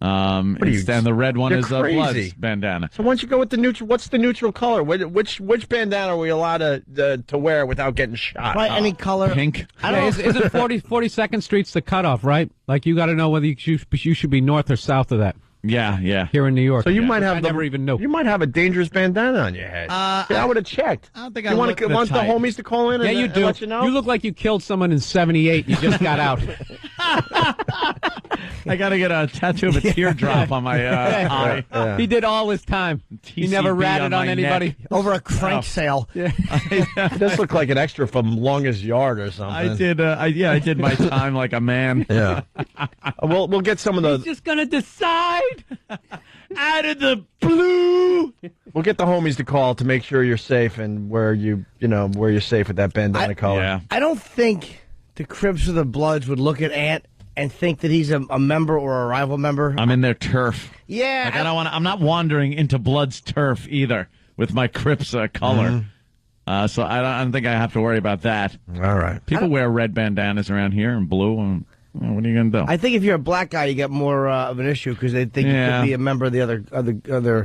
What are you, And the red one you're is a crazy. Bloods bandana. So why don't you go with the neutral? What's the neutral color? Which bandana are we allowed to wear without getting shot? Right, any color. Pink. I don't know. Isn't 42nd Street's the cutoff, right? Like, you got to know whether you should be north or south of that. Yeah. Here in New York. So you might have I never even knew. You might have a dangerous bandana on your head. I would have checked. I don't think you I want look the the type. homies to call in? Yeah, and, you and do. let you know. You look like you killed someone in '78. You just got out. I got to get a tattoo of a teardrop on my eye. Yeah. He did all his time. He never TCB ratted on my anybody. neck. Over a crank sale. Yeah. It does look like an extra from Longest Yard or something. I did. I did my time like a man. Yeah. We'll get some of the. He's just gonna decide. Out of the blue. We'll get the homies to call to make sure you're safe and where you're safe with that bandana color. Yeah. I don't think the Crips or the Bloods would look at Ant and think that he's a member or a rival member. I'm in their turf. Yeah. Like, I'm not wandering into Blood's turf either with my Crips color. So I don't think I have to worry about that. All right. People wear red bandanas around here and blue. And what are you going to do? I think if you're a black guy, you get more of an issue because they think you could be a member of the other.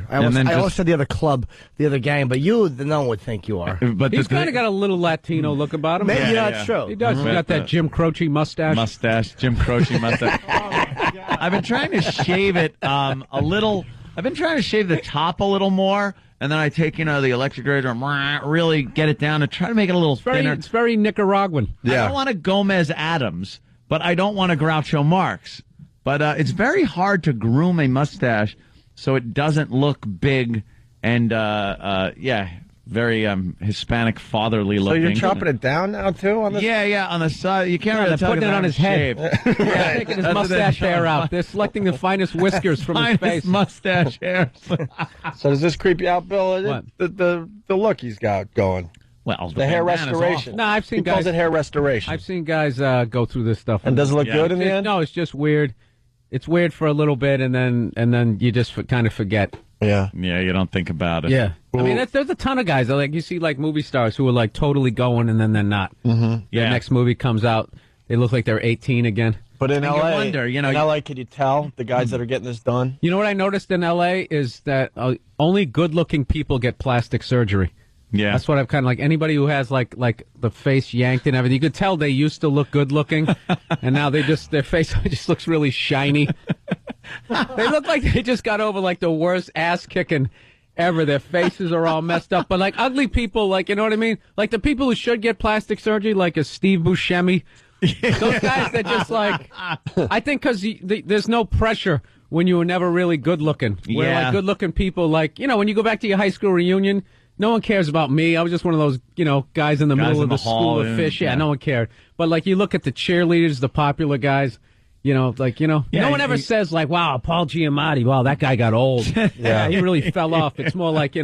I almost said the other club, the other gang, but no one would think you are. But He's kind of got a little Latino look about him. Maybe that's true. He does. He's got that Jim Croce mustache. Jim Croce mustache. I've been trying to shave it a little. I've been trying to shave the top a little more, and then I take the electric razor and really get it down and try to make it a little thinner. It's very Nicaraguan. I don't want a Gomez Adams, but I don't want a Groucho Marx. But it's very hard to groom a mustache so it doesn't look big and, very Hispanic, fatherly looking. So you're chopping it down now, too? On the... Yeah, on the side. You can't really they're putting it on his head. They're taking his mustache hair out. They're selecting the finest whiskers from his face. Mustache hair. So does this creep you out, Bill? What? The look he's got going. Well, the hair restoration. No, I've seen he guys. calls it hair restoration. I've seen guys go through this stuff. And does it look good in the end? No, it's just weird. It's weird for a little bit, and then you just kind of forget. Yeah. Yeah, you don't think about it. Yeah. I mean, there's a ton of guys. Like, you see, like, movie stars who are, like, totally going, and then they're not. Mm-hmm. Their next movie comes out, they look like they're 18 again. But in L.A., wonder, in L.A., could you tell the guys that are getting this done? You know what I noticed in L.A. is that only good-looking people get plastic surgery. Yeah. That's what I've kind of like. Anybody who has, like the face yanked and everything, you could tell they used to look good-looking, and now their face just looks really shiny. They look like they just got over, like, the worst ass-kicking ever. Their faces are all messed up. But, like, ugly people, like, you know what I mean? Like, the people who should get plastic surgery, like a Steve Buscemi, those guys that just, like, I think because there's no pressure when you were never really good-looking. Where, like, good-looking people, like, when you go back to your high school reunion, no one cares about me. I was just one of those, guys in the middle of the school of fish. Yeah, no one cared. But, like, you look at the cheerleaders, the popular guys, no one ever says, like, wow, Paul Giamatti, wow, that guy got old. Yeah, he really fell off. It's more like,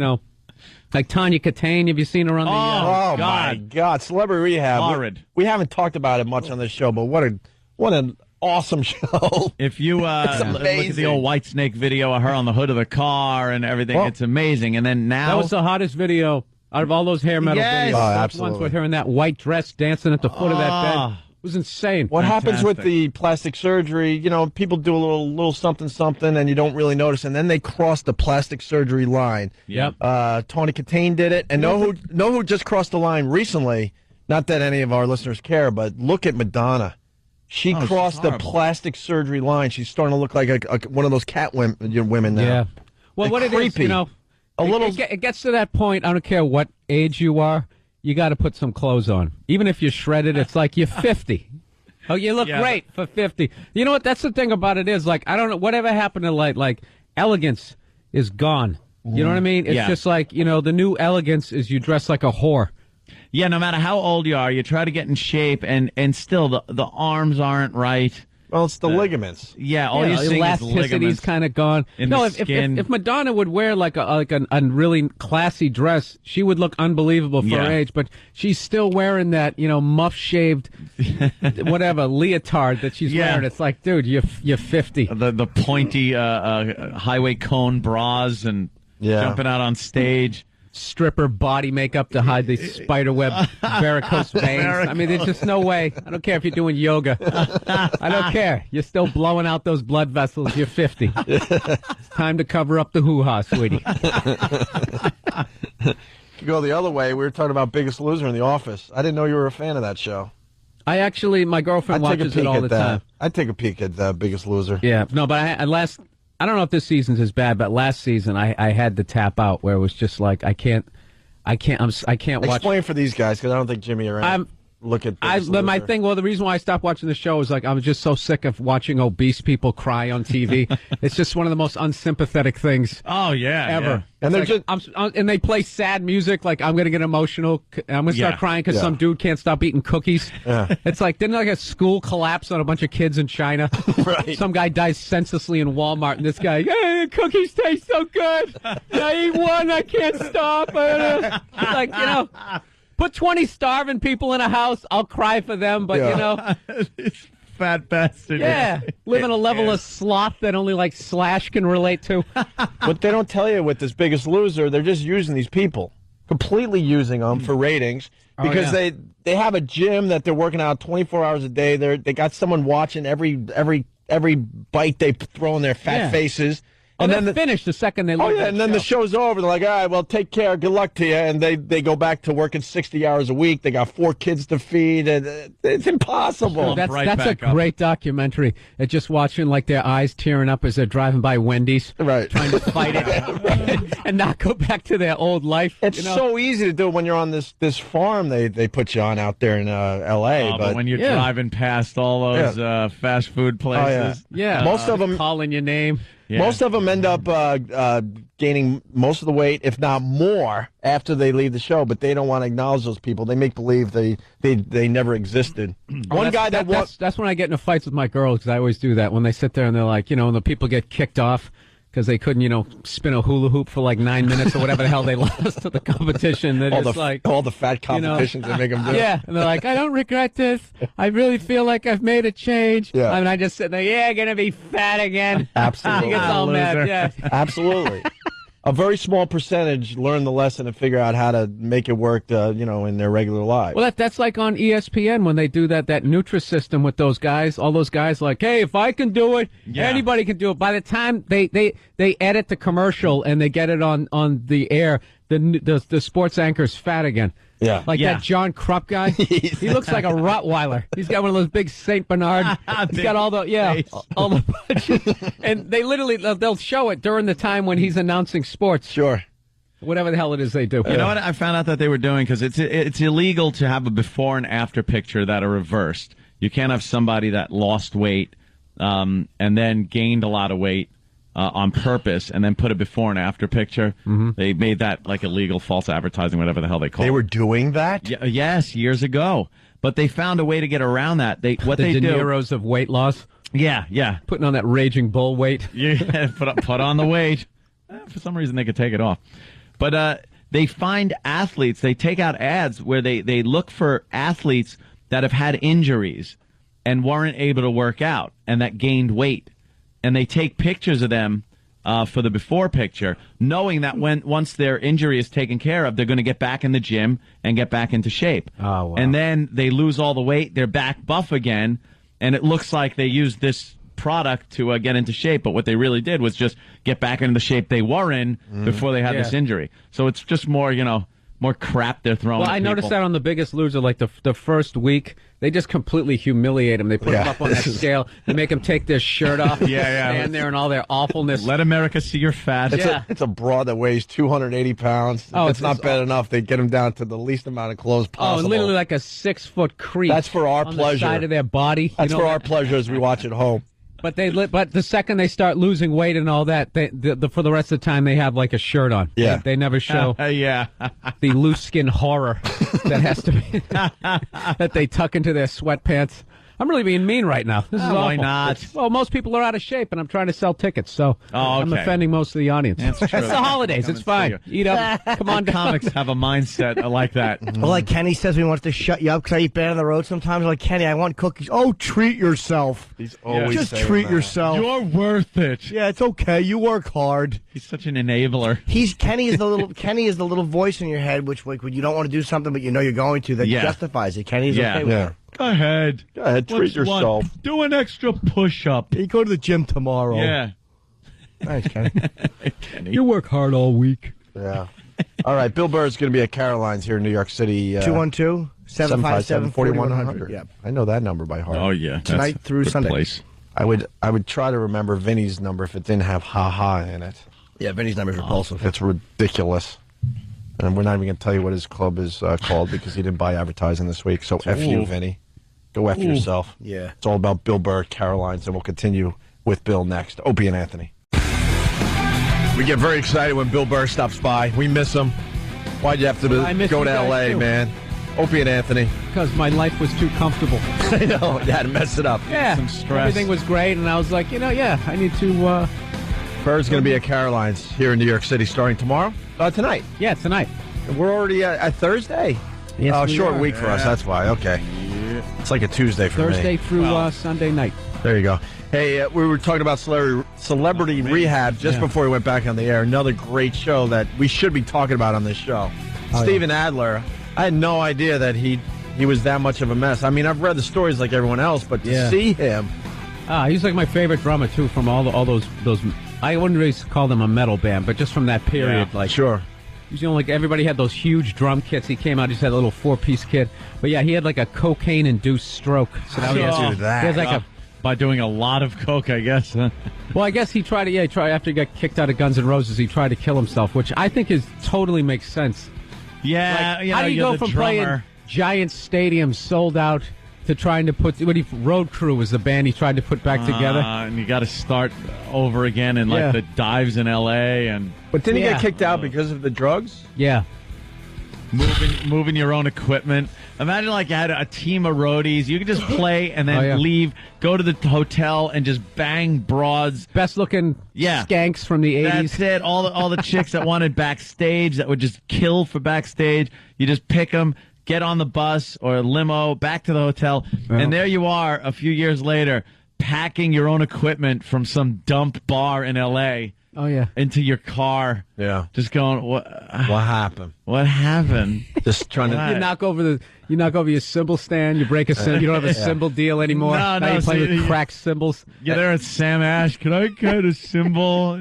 like Tanya Catane. Have you seen her on the... Oh, my God. Celebrity Rehab. Horrid. We haven't talked about it much on this show, but what an awesome show. If you look at the old Whitesnake video of her on the hood of the car and everything, it's amazing. And then now... That was the hottest video out of all those hair metal videos. Oh, That's absolutely. ones with her in that white dress dancing at the foot of that bed. It was insane. What happens with the plastic surgery, people do a little something, and you don't really notice, and then they cross the plastic surgery line. Yep. Tony Katane did it, and know who just crossed the line recently? Not that any of our listeners care, but look at Madonna. She crossed the plastic surgery line. She's starting to look like one of those cat women now. Yeah. Well, what creepy. it is, it gets to that point, I don't care what age you are, you got to put some clothes on. Even if you're shredded, it's like you're 50. Oh, you look great for 50. You know what? That's the thing about it is, like, I don't know, whatever happened to, like elegance is gone. You know what I mean? It's just like, the new elegance is you dress like a whore. Yeah, no matter how old you are, you try to get in shape, and still the arms aren't right. Well, it's the ligaments. Yeah, all you're seeing is ligaments. Elasticity's kind of gone. If Madonna would wear like a really classy dress, she would look unbelievable for her age. But she's still wearing that, muff shaved, whatever leotard that she's wearing. It's like, dude, you're 50. The pointy highway cone bras and jumping out on stage. stripper body makeup to hide the spiderweb varicose veins. I mean, there's just no way. I don't care if you're doing yoga. I don't care. You're still blowing out those blood vessels. You're 50. It's time to cover up the hoo-ha, sweetie. To go the other way, we were talking about Biggest Loser in The Office. I didn't know you were a fan of that show. My girlfriend watches it all the time. I'd take a peek at Biggest Loser. Yeah, no, but I don't know if this season's as bad, but last season I had to tap out where it was just like I can't watch. Explain for these guys because I don't think Jimmy or Ann look at Biggest Loser. My thing. Well, the reason why I stopped watching the show is like I was just so sick of watching obese people cry on TV. It's just one of the most unsympathetic things. Oh yeah, ever. Yeah. And they're and they play sad music. Like I'm gonna get emotional. I'm gonna start crying because some dude can't stop eating cookies. Yeah. It's like didn't like a school collapse on a bunch of kids in China? Right. Some guy dies senselessly in Walmart, and this guy, hey, cookies taste so good. I eat one, I can't stop. It's like put 20 starving people in a house. I'll cry for them, but fat bastard. Yeah, live in a level of sloth that only like Slash can relate to. But they don't tell you with this Biggest Loser, they're just using these people, completely using them for ratings because they have a gym that they're working out 24 hours a day. They got someone watching every bite they throw in their fat faces. And then finish the second they leave. And then the show's over. They're like, all right, well, take care. Good luck to you. And they go back to working 60 hours a week. They got 4 kids to feed. And it's impossible. That's a great documentary. It's just watching like their eyes tearing up as they're driving by Wendy's, right, trying to fight it and not go back to their old life. It's so easy to do when you're on this farm they put you on out there in L.A. But when you're driving past all those fast food places, most of them calling your name. Yeah. Most of them end up gaining most of the weight, if not more, after they leave the show. But they don't want to acknowledge those people. They make believe they never existed. That's when I get into fights with my girls because I always do that when they sit there and they're like, and the people get kicked off because they couldn't, spin a hula hoop for like 9 minutes or whatever the hell they lost to the competition. They're all the fat competitions they make them do. Yeah, and they're like, I don't regret this. I really feel like I've made a change. Yeah. I mean, I just sit there, gonna be fat again. Absolutely. He gets all mad. Yeah. Absolutely. A very small percentage learn the lesson and figure out how to make it work, in their regular lives. Well, that's like on ESPN when they do that Nutrisystem with those guys. All those guys like, hey, if I can do it, anybody can do it. By the time they edit the commercial and they get it on the air, the sports anchor's fat again. Yeah. Like that John Krupp guy. He looks like a Rottweiler. He's got one of those big St. Bernard. He's got all the, and they literally, they'll show it during the time when he's announcing sports. Sure. Whatever the hell it is they do. You know what I found out that they were doing? Because it's illegal to have a before and after picture that are reversed. You can't have somebody that lost weight and then gained a lot of weight on purpose and then put a before and after picture. Mm-hmm. They made that like illegal false advertising, whatever the hell they call it. They were doing that? Yes, years ago. But they found a way to get around that. De Niro's of weight loss? Yeah. Putting on that Raging Bull weight? Yeah, put on the weight. For some reason, they could take it off. But they find athletes. They take out ads where they look for athletes that have had injuries and weren't able to work out and that gained weight. And they take pictures of them for the before picture, knowing that once their injury is taken care of, they're going to get back in the gym and get back into shape. Oh, wow. And then they lose all the weight, they're back buff again, and it looks like they used this product to get into shape, but what they really did was just get back into the shape they were in before they had this injury. So it's just more, more crap they're throwing. Well, I noticed that on The Biggest Loser, like the first week, they just completely humiliate him. They put him up on that scale. They make him take their shirt off. Stand there in all their awfulness. Let America see your fat. It's a broad that weighs 280 pounds. Oh, it's not bad enough. They get him down to the least amount of clothes possible. Oh, and literally like a 6-foot creep. That's for our on pleasure. The side of their body. That's for our pleasure as we watch at home. But the second they start losing weight and all that, for the rest of the time they have like a shirt on. Yeah, they never show. The loose skin horror that has to be that they tuck into their sweatpants. I'm really being mean right now. This is awful. Why not? Well, most people are out of shape, and I'm trying to sell tickets, so I'm okay. offending most of the audience. That's true. It's the holidays. It's fine. Eat up. Come on, Comics have a mindset like that. Well, like Kenny says, we want to shut you up because I eat bad on the road sometimes. Like, Kenny, I want cookies. Oh, treat yourself. He's always just saying treat that. yourself. You're worth it. Yeah, it's okay. You work hard. He's such an enabler. Kenny is the little voice in your head, which like when you don't want to do something but you know you're going to, that justifies it. Kenny's okay with it. Go ahead. Treat yourself. Do an extra push-up. You go to the gym tomorrow. Yeah. Thanks, Kenny. Kenny. You work hard all week. Yeah. All right, Bill Burr is going to be at Caroline's here in New York City. 212-757-4100. Yeah, I know that number by heart. Oh, yeah. Tonight through Sunday. Place. I would try to remember Vinny's number if it didn't have ha-ha in it. Yeah, Vinny's number is repulsive. It's ridiculous. And we're not even going to tell you what his club is called because he didn't buy advertising this week. So F you, Vinny. Go F yourself. Yeah. It's all about Bill Burr, Caroline's, and we'll continue with Bill next. Opie and Anthony. We get very excited when Bill Burr stops by. We miss him. Why'd you have to go to L.A., man? Opie and Anthony. Because my life was too comfortable. I know. You had to mess it up. Yeah. Some stress. Everything was great, and I was like, I need to... Burr's going to be at Caroline's here in New York City starting tomorrow? Tonight. Yeah, tonight. We're already at Thursday? Yes, we short are. week for us. That's why. Okay. It's like a Tuesday for Thursday me. through Sunday night. There you go. Hey, we were talking about Celebrity Rehab just before we went back on the air. Another great show that we should be talking about on this show. Steven Adler, I had no idea that he was that much of a mess. I mean, I've read the stories like everyone else, but to see him... He's like my favorite drummer, too, from all those... I wouldn't really call them a metal band, but just from that period. Yeah, sure. Like everybody had those huge drum kits. He came out, he just had a little 4-piece kit. But yeah, he had like a cocaine-induced stroke. So now he has like by doing a lot of coke, I guess. Well, I guess he tried to, after he got kicked out of Guns N' Roses, he tried to kill himself, which I think totally makes sense. Yeah, how do you go from playing giant stadiums sold out to trying to put Road Crew was the band he tried to put back together, and you got to start over again in like the dives in L.A. But didn't he get kicked out because of the drugs? Yeah, moving your own equipment. Imagine like you had a team of roadies. You could just play and then leave, go to the hotel, and just bang broads. Best looking skanks from the 80s. That's it. All the chicks that wanted backstage that would just kill for backstage. You just pick them. Get on the bus or a limo, back to the hotel, and there you are a few years later, packing your own equipment from some dump bar in L.A. Oh, yeah. Into your car. Yeah. Just going, what happened? What happened? Just trying to... You knock over your cymbal stand, you break a cymbal, you don't have a cymbal deal anymore. No, now you're playing with cracked cymbals. You're there at Sam Ash. Can I get a cymbal?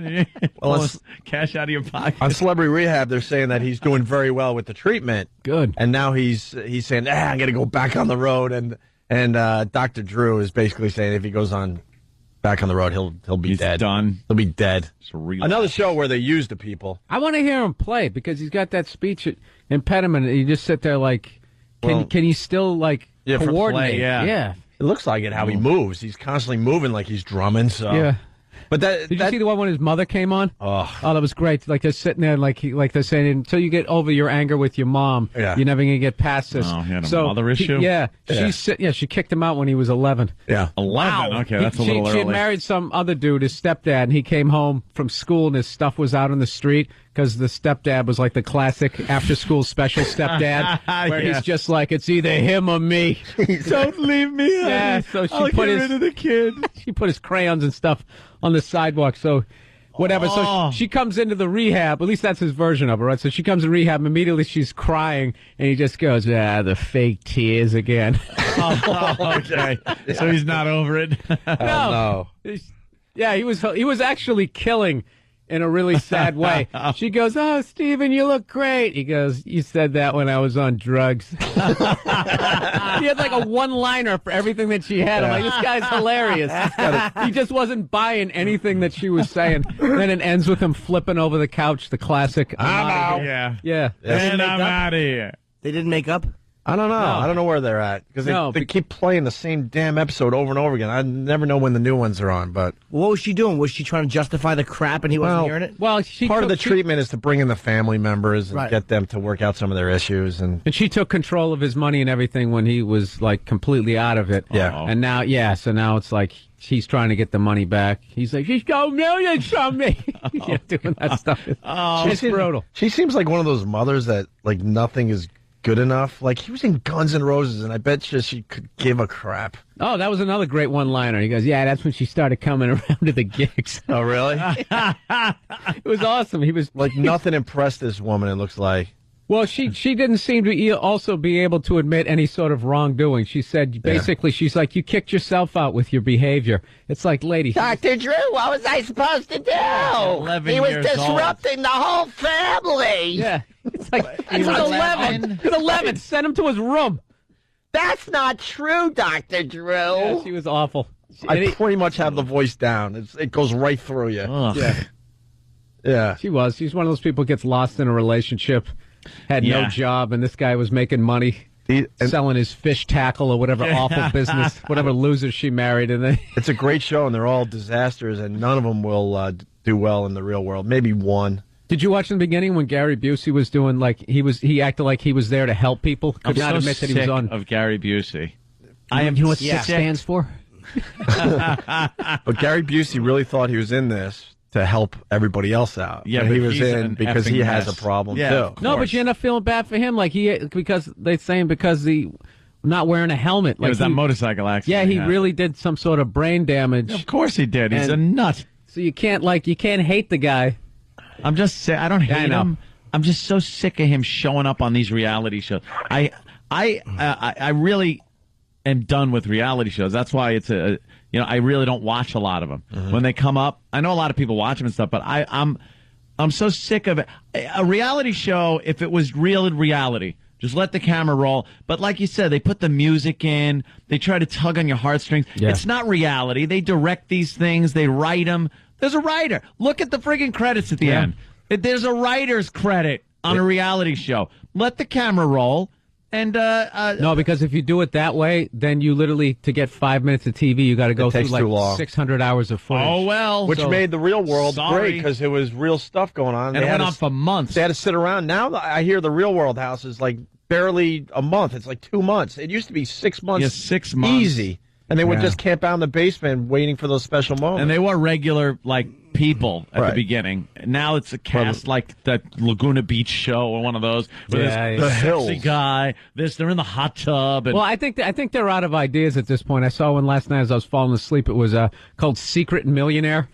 Well, cash out of your pocket. On Celebrity Rehab, they're saying that he's doing very well with the treatment. Good. And now he's saying, I got to go back on the road. And Dr. Drew is basically saying if he goes on back on the road, he'll be dead. Done. He'll be dead. Another show where they use the people. I want to hear him play because he's got that speech impediment. You just sit there like, can he still like coordinate? Play, yeah. It looks like it how he moves. He's constantly moving like he's drumming. So yeah. But did you see the one when his mother came on? Oh, that was great. Like they're sitting there, like they're saying, until you get over your anger with your mom, you're never gonna get past this. Oh, he had a mother issue. She kicked him out when he was 11. Yeah, 11. Wow. Okay, that's a little early. She had married some other dude, his stepdad, and he came home from school and his stuff was out on the street because the stepdad was like the classic after-school special stepdad, where he's just like, it's either him or me. Don't leave me. Yeah, so she I'll put get rid of the kid. She put his crayons and stuff on the sidewalk, so whatever. Oh. So she comes into the rehab, at least that's his version of it, right? So she comes in rehab, immediately she's crying, and he just goes, the fake tears again. Okay. So he's not over it? No. Yeah, he was actually killing in a really sad way. She goes, Steven, you look great. He goes, you said that when I was on drugs. He had like a one-liner for everything that she had. I'm like, this guy's hilarious. He just wasn't buying anything that she was saying. Then it ends with him flipping over the couch, the classic. I'm out. Yeah. And I'm out of here. They didn't make up? I don't know. No. I don't know where they're at because No, they keep playing the same damn episode over and over again. I never know when the new ones are on. But what was she doing? Was she trying to justify the crap and he wasn't hearing it? Well, part of the treatment is to bring in the family members and get them to work out some of their issues. And she took control of his money and everything when he was like completely out of it. Yeah. And now, so now it's like she's trying to get the money back. He's like, she stole millions from me. Doing that stuff. It's brutal. She seems like one of those mothers that like nothing is good enough. Like he was in Guns N' Roses, and I bet you she could give a crap. Oh, that was another great one-liner. He goes, "Yeah, that's when she started coming around to the gigs." Oh, really? It was awesome. He was like nothing impressed this woman. It looks like. Well, she didn't seem to also be able to admit any sort of wrongdoing. She said, basically, she's like, you kicked yourself out with your behavior. It's like, lady. Dr. Drew, what was I supposed to do? 11 he was years disrupting the whole family. Yeah. It's like, he was 11. He was 11. Send him to his room. That's not true, Dr. Drew. Yeah, she was awful. I pretty much have the voice down. It goes right through you. Ugh. Yeah. Yeah. She was. She's one of those people who gets lost in a relationship, had no job, and this guy was making money. Selling his fish tackle or whatever awful business, whatever losers she married. And it's a great show, and they're all disasters, and none of them will do well in the real world. Maybe one. Did you watch in the beginning when Gary Busey was doing he acted like he was there to help people? Could not admit that he was on. Of Gary Busey. I am. You know what SICK stands for? But Gary Busey really thought he was in this to help everybody else out. Yeah, and but he was he's in an because he effing has mess. a problem Yeah, too. No, but you end up feeling bad for him, like because they saying because he not wearing a helmet. It was that motorcycle accident. Yeah, he really did some sort of brain damage. Of course he did. He's a nut. So you can't hate the guy. I'm just saying, I don't hate know. him. I'm just so sick of him showing up on these reality shows. I really am done with reality shows. That's why it's I really don't watch a lot of them. When they come up, I know a lot of people watch them and stuff, but I'm so sick of it. A reality show, if it was real in reality, just let the camera roll. But like you said, they put the music in. They try to tug on your heartstrings. Yeah. It's not reality. They direct these things. They write them. There's a writer. Look at the friggin' credits at the end. There's a writer's credit on a reality show. Let the camera roll. And no, because if you do it that way, then you literally, to get 5 minutes of TV, you got to go through like 600 hours of footage. Oh, well. Which made the real world sorry. great because it was real stuff going on. And it went on for months. They had to sit around. Now I hear the real world house is like barely a month. It's like 2 months. It used to be 6 months. Yeah, 6 months. Easy. And they would just camp out in the basement waiting for those special moments. And they were regular, people at the beginning. Now it's a cast like that Laguna Beach show or one of those. Where there's the sexy guy. They're in the hot tub. And well, I think they're out of ideas at this point. I saw one last night as I was falling asleep. It was called Secret Millionaire.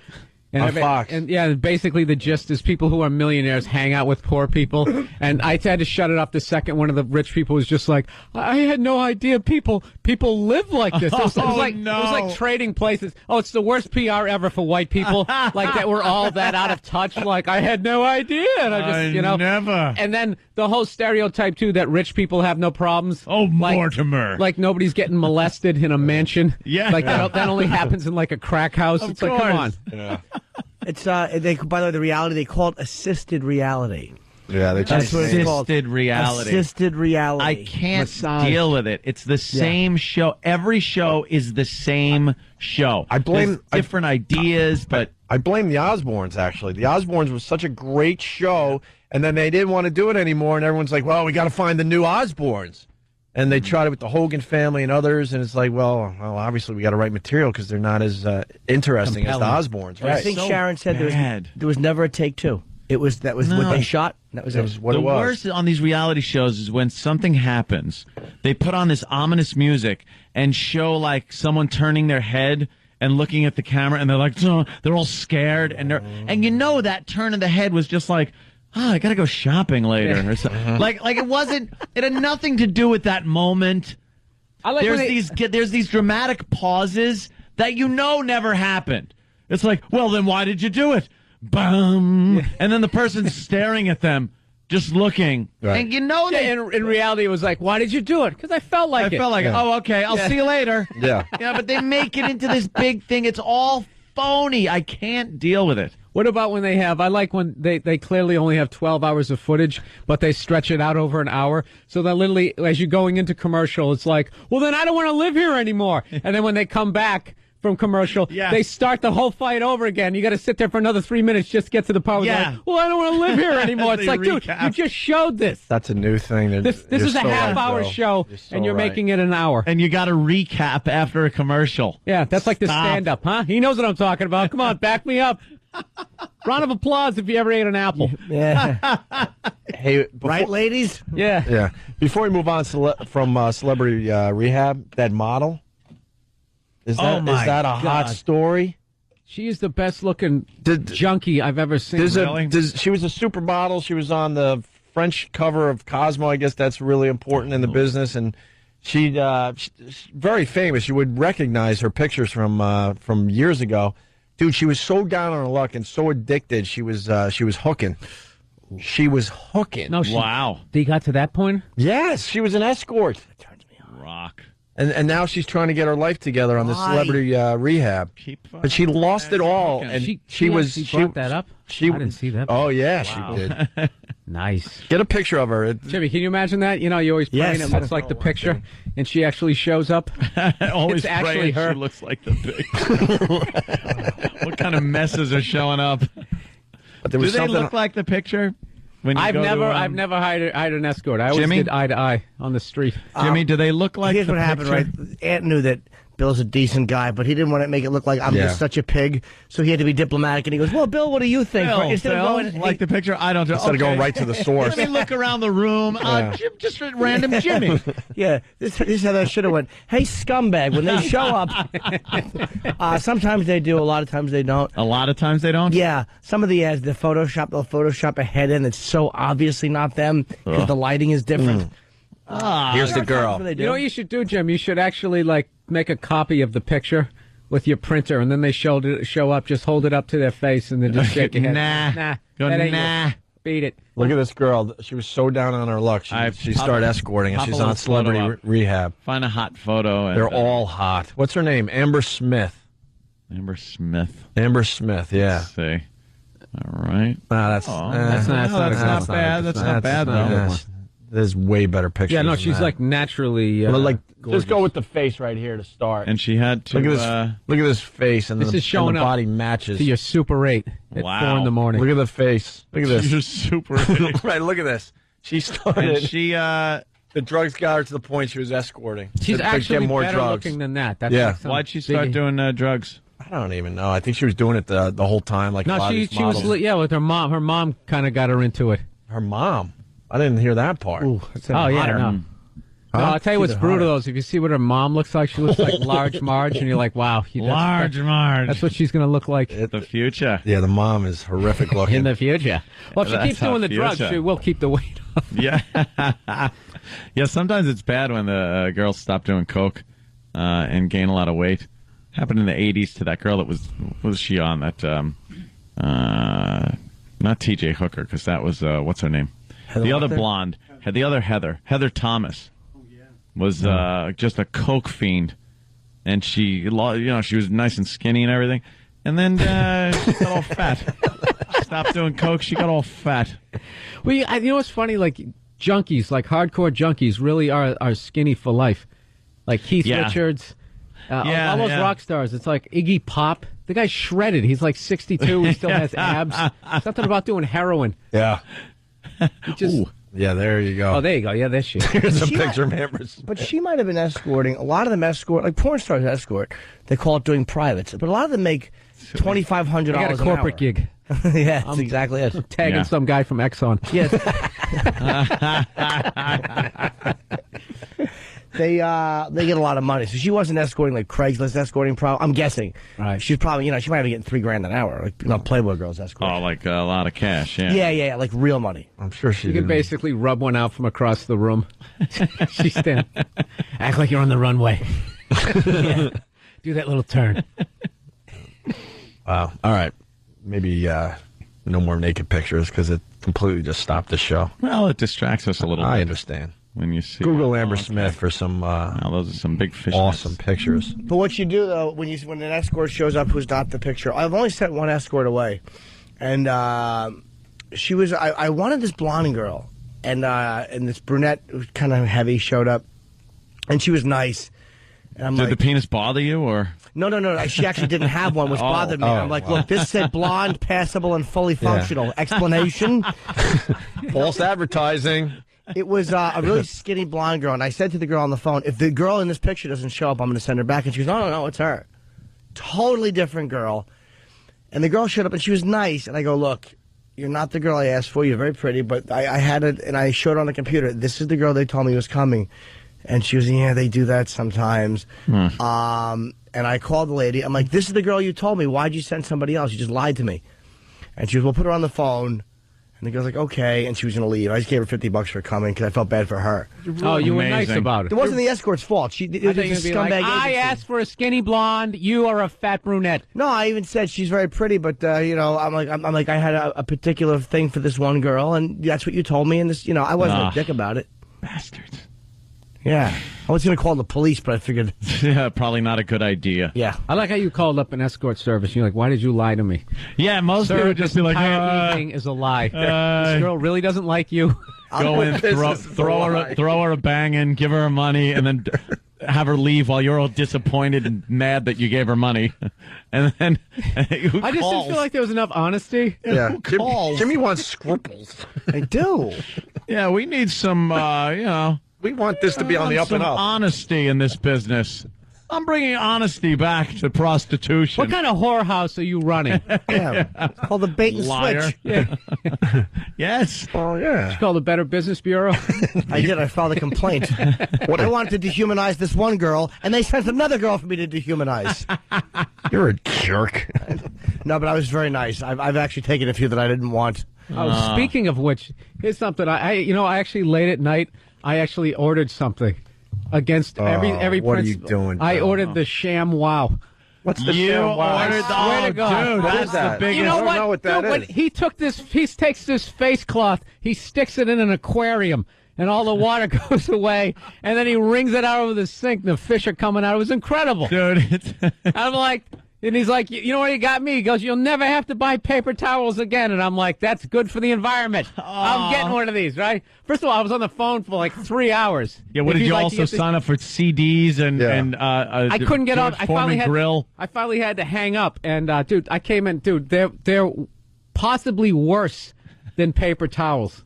On Fox. And basically the gist is people who are millionaires hang out with poor people. And I had to shut it up the second one of the rich people was just like, I had no idea people live like this. It was like trading places. Oh, it's the worst PR ever for white people. Like that we're all that out of touch. Like I had no idea. And I just, never. And then the whole stereotype too that rich people have no problems. Oh, Mortimer. Like nobody's getting molested in a mansion. Yeah. Like that only happens in like a crack house. Of It's course. like, come on. Yeah. It's by the way, the reality they call it assisted reality. Yeah, That's what it's called. Assisted reality. Assisted reality. I can't Massage. deal with it. It's the same show. Every show is the same show. There's different ideas, but I blame the Osbournes, actually. The Osbournes was such a great show, and then they didn't want to do it anymore, and everyone's like, well, we got to find the new Osbournes. And they tried it with the Hogan family and others, and it's like, well obviously we got to write material because they're not as interesting as the Osbournes. Right? I think Sharon said there was never a take two. That was what they shot. That was what it was. The worst on these reality shows is when something happens, they put on this ominous music and show like someone turning their head and looking at the camera, and they're like, oh, they're all scared, and that turn of the head was just like, oh, I gotta go shopping later. Or something. Like it wasn't. It had nothing to do with that moment. There's these dramatic pauses that never happened. It's like, well, then why did you do it? Bum. And then the person's staring at them, just looking. Right. And in reality, it was like, why did you do it? Because I felt like it. Oh, okay. I'll see you later. Yeah. Yeah, but they make it into this big thing. It's all phony. I can't deal with it. What about when they have, I like when they clearly only have 12 hours of footage, but they stretch it out over an hour. So that literally, as you're going into commercial, it's like, well, then I don't want to live here anymore. And then when they come back from commercial, they start the whole fight over again. You got to sit there for another 3 minutes just to get to the part where they're like, well, I don't want to live here anymore. It's like, dude, you just showed this. That's a new thing. This is a half-hour show, and you're making it an hour. And you got to recap after a commercial. Yeah, that's like the stand-up, huh? He knows what I'm talking about. Come on, back me up. Round of applause if you ever ate an apple. Yeah. Hey, right, ladies? Yeah. Yeah. Before we move on from Celebrity Rehab, that model, is that a hot story? She is the best-looking junkie I've ever seen. She was a supermodel. She was on the French cover of Cosmo. I guess that's really important in the business. And she's very famous. You would recognize her pictures from years ago. Dude, she was so down on her luck and so addicted. She was hooking. She was hooking. No, wow. They got to that point? Yes, she was an escort. Rock. And now she's trying to get her life together on the Celebrity Rehab. But she lost it all. And she brought that up? I didn't see that. Oh, yeah, she did. Nice. Get a picture of her. Jimmy, can you imagine that? You know, you always pray and it looks like the picture, and she actually shows up. Always it's actually her. She looks like the picture. What kind of messes are showing up? But there was Do they look like the picture? When you I've never hired an escort. I always did eye to eye on the street. Jimmy, do they look like Here's the what happened, picture? right? Ant knew that Bill's a decent guy, but he didn't want to make it look like I'm just such a pig, so he had to be diplomatic, and he goes, well, Bill, what do you think? Instead of going, like the picture, I don't know. Instead of going right to the source. Let me look around the room. Just random Jimmy. Yeah, this is how that should have went. Hey, scumbag, when they show up, sometimes they do, a lot of times they don't. A lot of times they don't? Yeah, some of the ads, they'll Photoshop a head in that's so obviously not them, because the lighting is different. Here's the girl. You know what you should do, Jim? You should actually make a copy of the picture with your printer, and then they show up. Just hold it up to their face, and then just shake your head. Nah. Go, that ain't nah. you. Beat it. Look at this girl. She was so down on her luck. She started escorting, and she's on Celebrity Rehab. Find a hot photo. They're all hot. What's her name? Amber Smith. Amber Smith. Amber Smith, yeah. Let's see. All right. That's not bad. That's not bad, though. There's way better pictures. Yeah, no, than she's that. naturally just go with the face right here to start. And she had to look at this face, and this is showing the body matches to your Super 8 at 4 in the morning. Look at the face. Look at this. She's Super 8. Right, look at this. She started. And she the drugs got her to the point she was escorting. She's actually more better drugs. looking than that. That's yeah. like Why'd she start doing drugs? I don't even know. I think she was doing it the whole time. Like no, she was with her mom. Her mom kind of got her into it. Her mom. I didn't hear that part. Ooh, no. No, I'll tell you what's brutal though is if you see what her mom looks like, she looks like Large Marge, and you're like, wow, Large Marge. That's what she's going to look like in the future. Yeah, the mom is horrific looking. In the future. Well, if she keeps doing the drugs, she will keep the weight off. Yeah. Yeah, sometimes it's bad when the girls stop doing coke and gain a lot of weight. Happened in the 80s to that girl that was she on that not TJ Hooker, because that was what's her name? The other blonde, the other Heather Thomas, was just a coke fiend, and she was nice and skinny and everything, and then she got all fat. She stopped doing coke, she got all fat. Well, you know what's funny? Like junkies, like hardcore junkies, really are skinny for life. Like Keith Richards, all those rock stars. It's like Iggy Pop. The guy's shredded. He's like 62. He still has abs. Something about doing heroin. Yeah. Yeah, there you go. Oh, there you go. Yeah, that's shit. Here's a picture of Amber. But she might have been escorting. A lot of them escort, like porn stars escort. They call it doing privates. But a lot of them make $2,500 I got a corporate gig. Yeah, that's exactly it. I'm tagging some guy from Exxon. Yes. They get a lot of money. So she wasn't escorting like Craigslist escorting. I'm guessing. Right. She's probably she might be getting $3,000 an hour. Like Playboy girls escorting. Oh, like a lot of cash. Yeah. Yeah, like real money. I'm sure she. You can basically rub one out from across the room. She's standing. Act like you're on the runway. Yeah. Do that little turn. Wow. All right. Maybe no more naked pictures because it completely just stopped the show. Well, it distracts us a little bit. I understand. when you see Google Amber Smith for some. Those are some big fish. Awesome pictures. But what you do though, when an escort shows up who's not the picture, I've only sent one escort away, and she was. I wanted this blonde girl, and this brunette, kind of heavy, showed up, and she was nice. And I'm Did the penis bother you, or? No. She actually didn't have one, which bothered me. I'm like, look, this said blonde, passable, and fully functional. Explanation? False advertising. It was a really skinny blonde girl, and I said to the girl on the phone, if the girl in this picture doesn't show up, I'm going to send her back. And she goes, no, it's her. Totally different girl. And the girl showed up, and she was nice. And I go, look, you're not the girl I asked for. You're very pretty, but I had it, and I showed her on the computer. This is the girl they told me was coming. And she was, yeah, they do that sometimes. And I called the lady. I'm like, this is the girl you told me. Why'd you send somebody else? You just lied to me. And she goes, well, put her on the phone. And the girl's like, okay. And she was going to leave. I just gave her $50 for coming because I felt bad for her. Oh, you were nice about it. It wasn't the escort's fault. It was a scumbag I agency. asked for a skinny blonde. You are a fat brunette. No, I even said she's very pretty, but I'm like, I had a particular thing for this one girl, and that's what you told me. And this, I wasn't a dick about it. Bastards. Yeah. I was going to call the police, but I figured... Yeah, probably not a good idea. Yeah. I like how you called up an escort service. You're like, why did you lie to me? Yeah, most people would just be like, this entire evening is a lie. This girl really doesn't like you. Go in, throw her a banging, give her money, and then have her leave while you're all disappointed and mad that you gave her money. And then I just didn't feel like there was enough honesty. Yeah. Jimmy wants scruples. I do. Yeah, we need some, We want this to be on the up and up. Honesty in this business. I'm bringing honesty back to prostitution. What kind of whorehouse are you running? Yeah. It's called the bait and Liar. switch. Yeah. Yes. Oh, yeah. It's called the Better Business Bureau. I did. I filed a complaint. I wanted to dehumanize this one girl, and they sent another girl for me to dehumanize. You're a jerk. No, but I was very nice. I've actually taken a few that I didn't want. Oh, speaking of which, here's something. I actually late at night, I actually ordered something against every. What are you doing? I ordered the ShamWow. What's the You ShamWow? ordered the Swear to God. dude, What that's is that? the biggest. You know I don't what? know what that no, is. But he takes this face cloth, he sticks it in an aquarium, and all the water goes away, and then he wrings it out over the sink, and the fish are coming out. It was incredible. Dude, I'm like, and he's like, you know what he got me? He goes, you'll never have to buy paper towels again. And I'm like, that's good for the environment. I'm getting one of these, right? First of all, I was on the phone for like 3 hours. Yeah, what If did you like also to get this- sign up for CDs and I couldn't get on. George Foreman grill? I finally had to hang up. And dude, I came in. Dude, they're possibly worse than paper towels.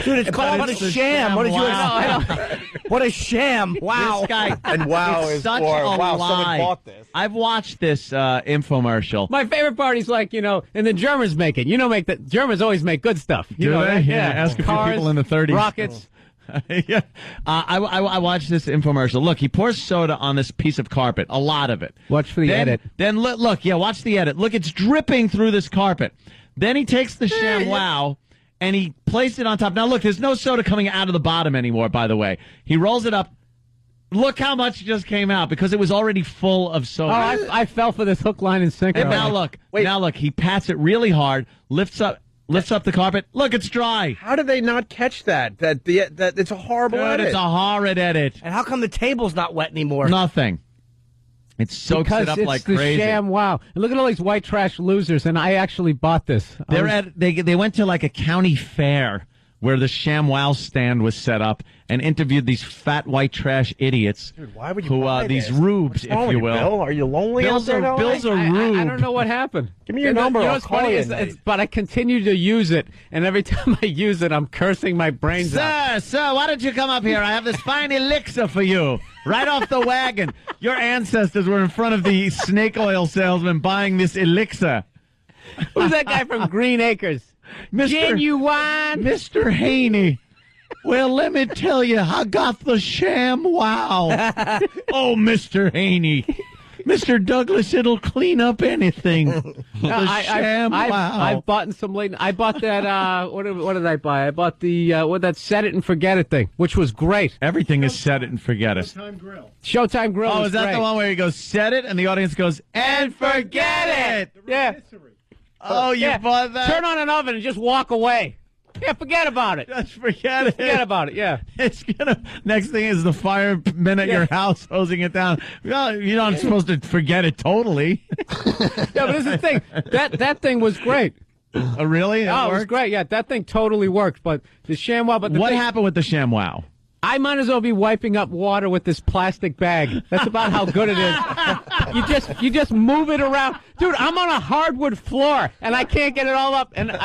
Dude, it's called a sham. What did you expect? What a sham. Wow. This guy, And wow it's is such for, a wow, lie. someone bought this. I've watched this infomercial. My favorite part is like, and the Germans make it. Germans always make good stuff. You Do know they? that? Yeah, ask a few Cars, people in the 30s. Rockets. Yeah. I watched this infomercial. Look, he pours soda on this piece of carpet, a lot of it. Watch for the edit. Then look, watch the edit. Look, it's dripping through this carpet. Then he takes the ShamWow and he placed it on top. Now, look, there's no soda coming out of the bottom anymore, by the way. He rolls it up. Look how much just came out because it was already full of soda. Oh, I fell for this hook, line, and sinker. And now look, he pats it really hard, lifts up the carpet. Look, it's dry. How did they not catch that? That it's a horrible Dude, edit. it's a horrid edit. And how come the table's not wet anymore? Nothing. It soaks because it up it's like the crazy. ShamWow. And look at all these white trash losers. And I actually bought this. They went to like a county fair where the ShamWow stand was set up and interviewed these fat white trash idiots. Dude, why would you buy these this? rubes, What's wrong if with you will. Bill? Are you lonely Bills out there? are Bills are I rube. don't know what happened. Give me your number. You know I'll what's call funny you is, at night. but I continue to use it, and every time I use it, I'm cursing my brains out. Sir, why don't you come up here? I have this fine elixir for you. Right off the wagon. Your ancestors were in front of the snake oil salesman buying this elixir. Who's that guy from Green Acres? Genuine. Mr. Haney. Well, let me tell you, I got the ShamWow. Oh, Mr. Haney. Mr. Douglas, it'll clean up anything. The ShamWow. I've bought some late. I bought that. What did I buy? I bought the that set it and forget it thing, which was great. Everything is set it and forget it. Showtime Grill. Oh, was is that great. the one where he goes, set it, and the audience goes, and forget it? Yeah. Oh, you bought that? Turn on an oven and just walk away. Yeah, forget about it. Just forget it. Forget about it, yeah. It's gonna. Next thing is the firemen at your house hosing it down. Well, you're not supposed to forget it totally. Yeah, but this is the thing. That thing was great. Oh, really? It was great. Yeah, that thing totally worked. But the ShamWow. But what happened with the ShamWow? I might as well be wiping up water with this plastic bag. That's about how good it is. You just move it around, dude. I'm on a hardwood floor and I can't get it all up. And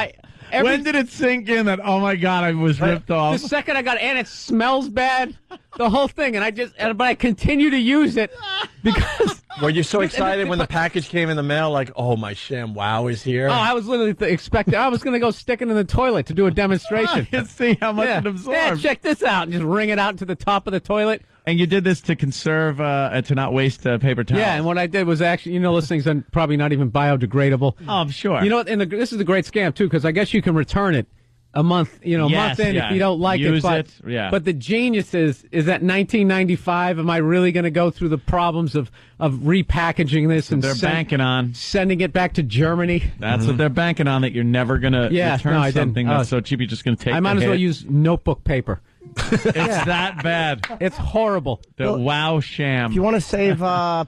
when did it sink in that? Oh my God, I was ripped off. The second I got it, and it smells bad, the whole thing. And but I continue to use it because. Were you so excited when the package came in the mail? Like, oh, my ShamWow is here. Oh, I was literally expecting. I was going to go stick it in the toilet to do a demonstration. And see how much it absorbs. Yeah, check this out, and just wring it out to the top of the toilet. And you did this to conserve, to not waste paper towels. Yeah, and what I did was actually, those things are probably not even biodegradable. Oh, I'm sure. You know, and this is a great scam too, because I guess you can return it a month, month in if you don't like Use it. But the genius is that 1995. Am I really going to go through the problems of repackaging this and they're banking on sending it back to Germany? That's what they're banking on. That you're never going to return something that's so cheap. You're just going to take. I might as well use notebook paper. It's that bad. It's horrible. The Wow Sham. If you want to save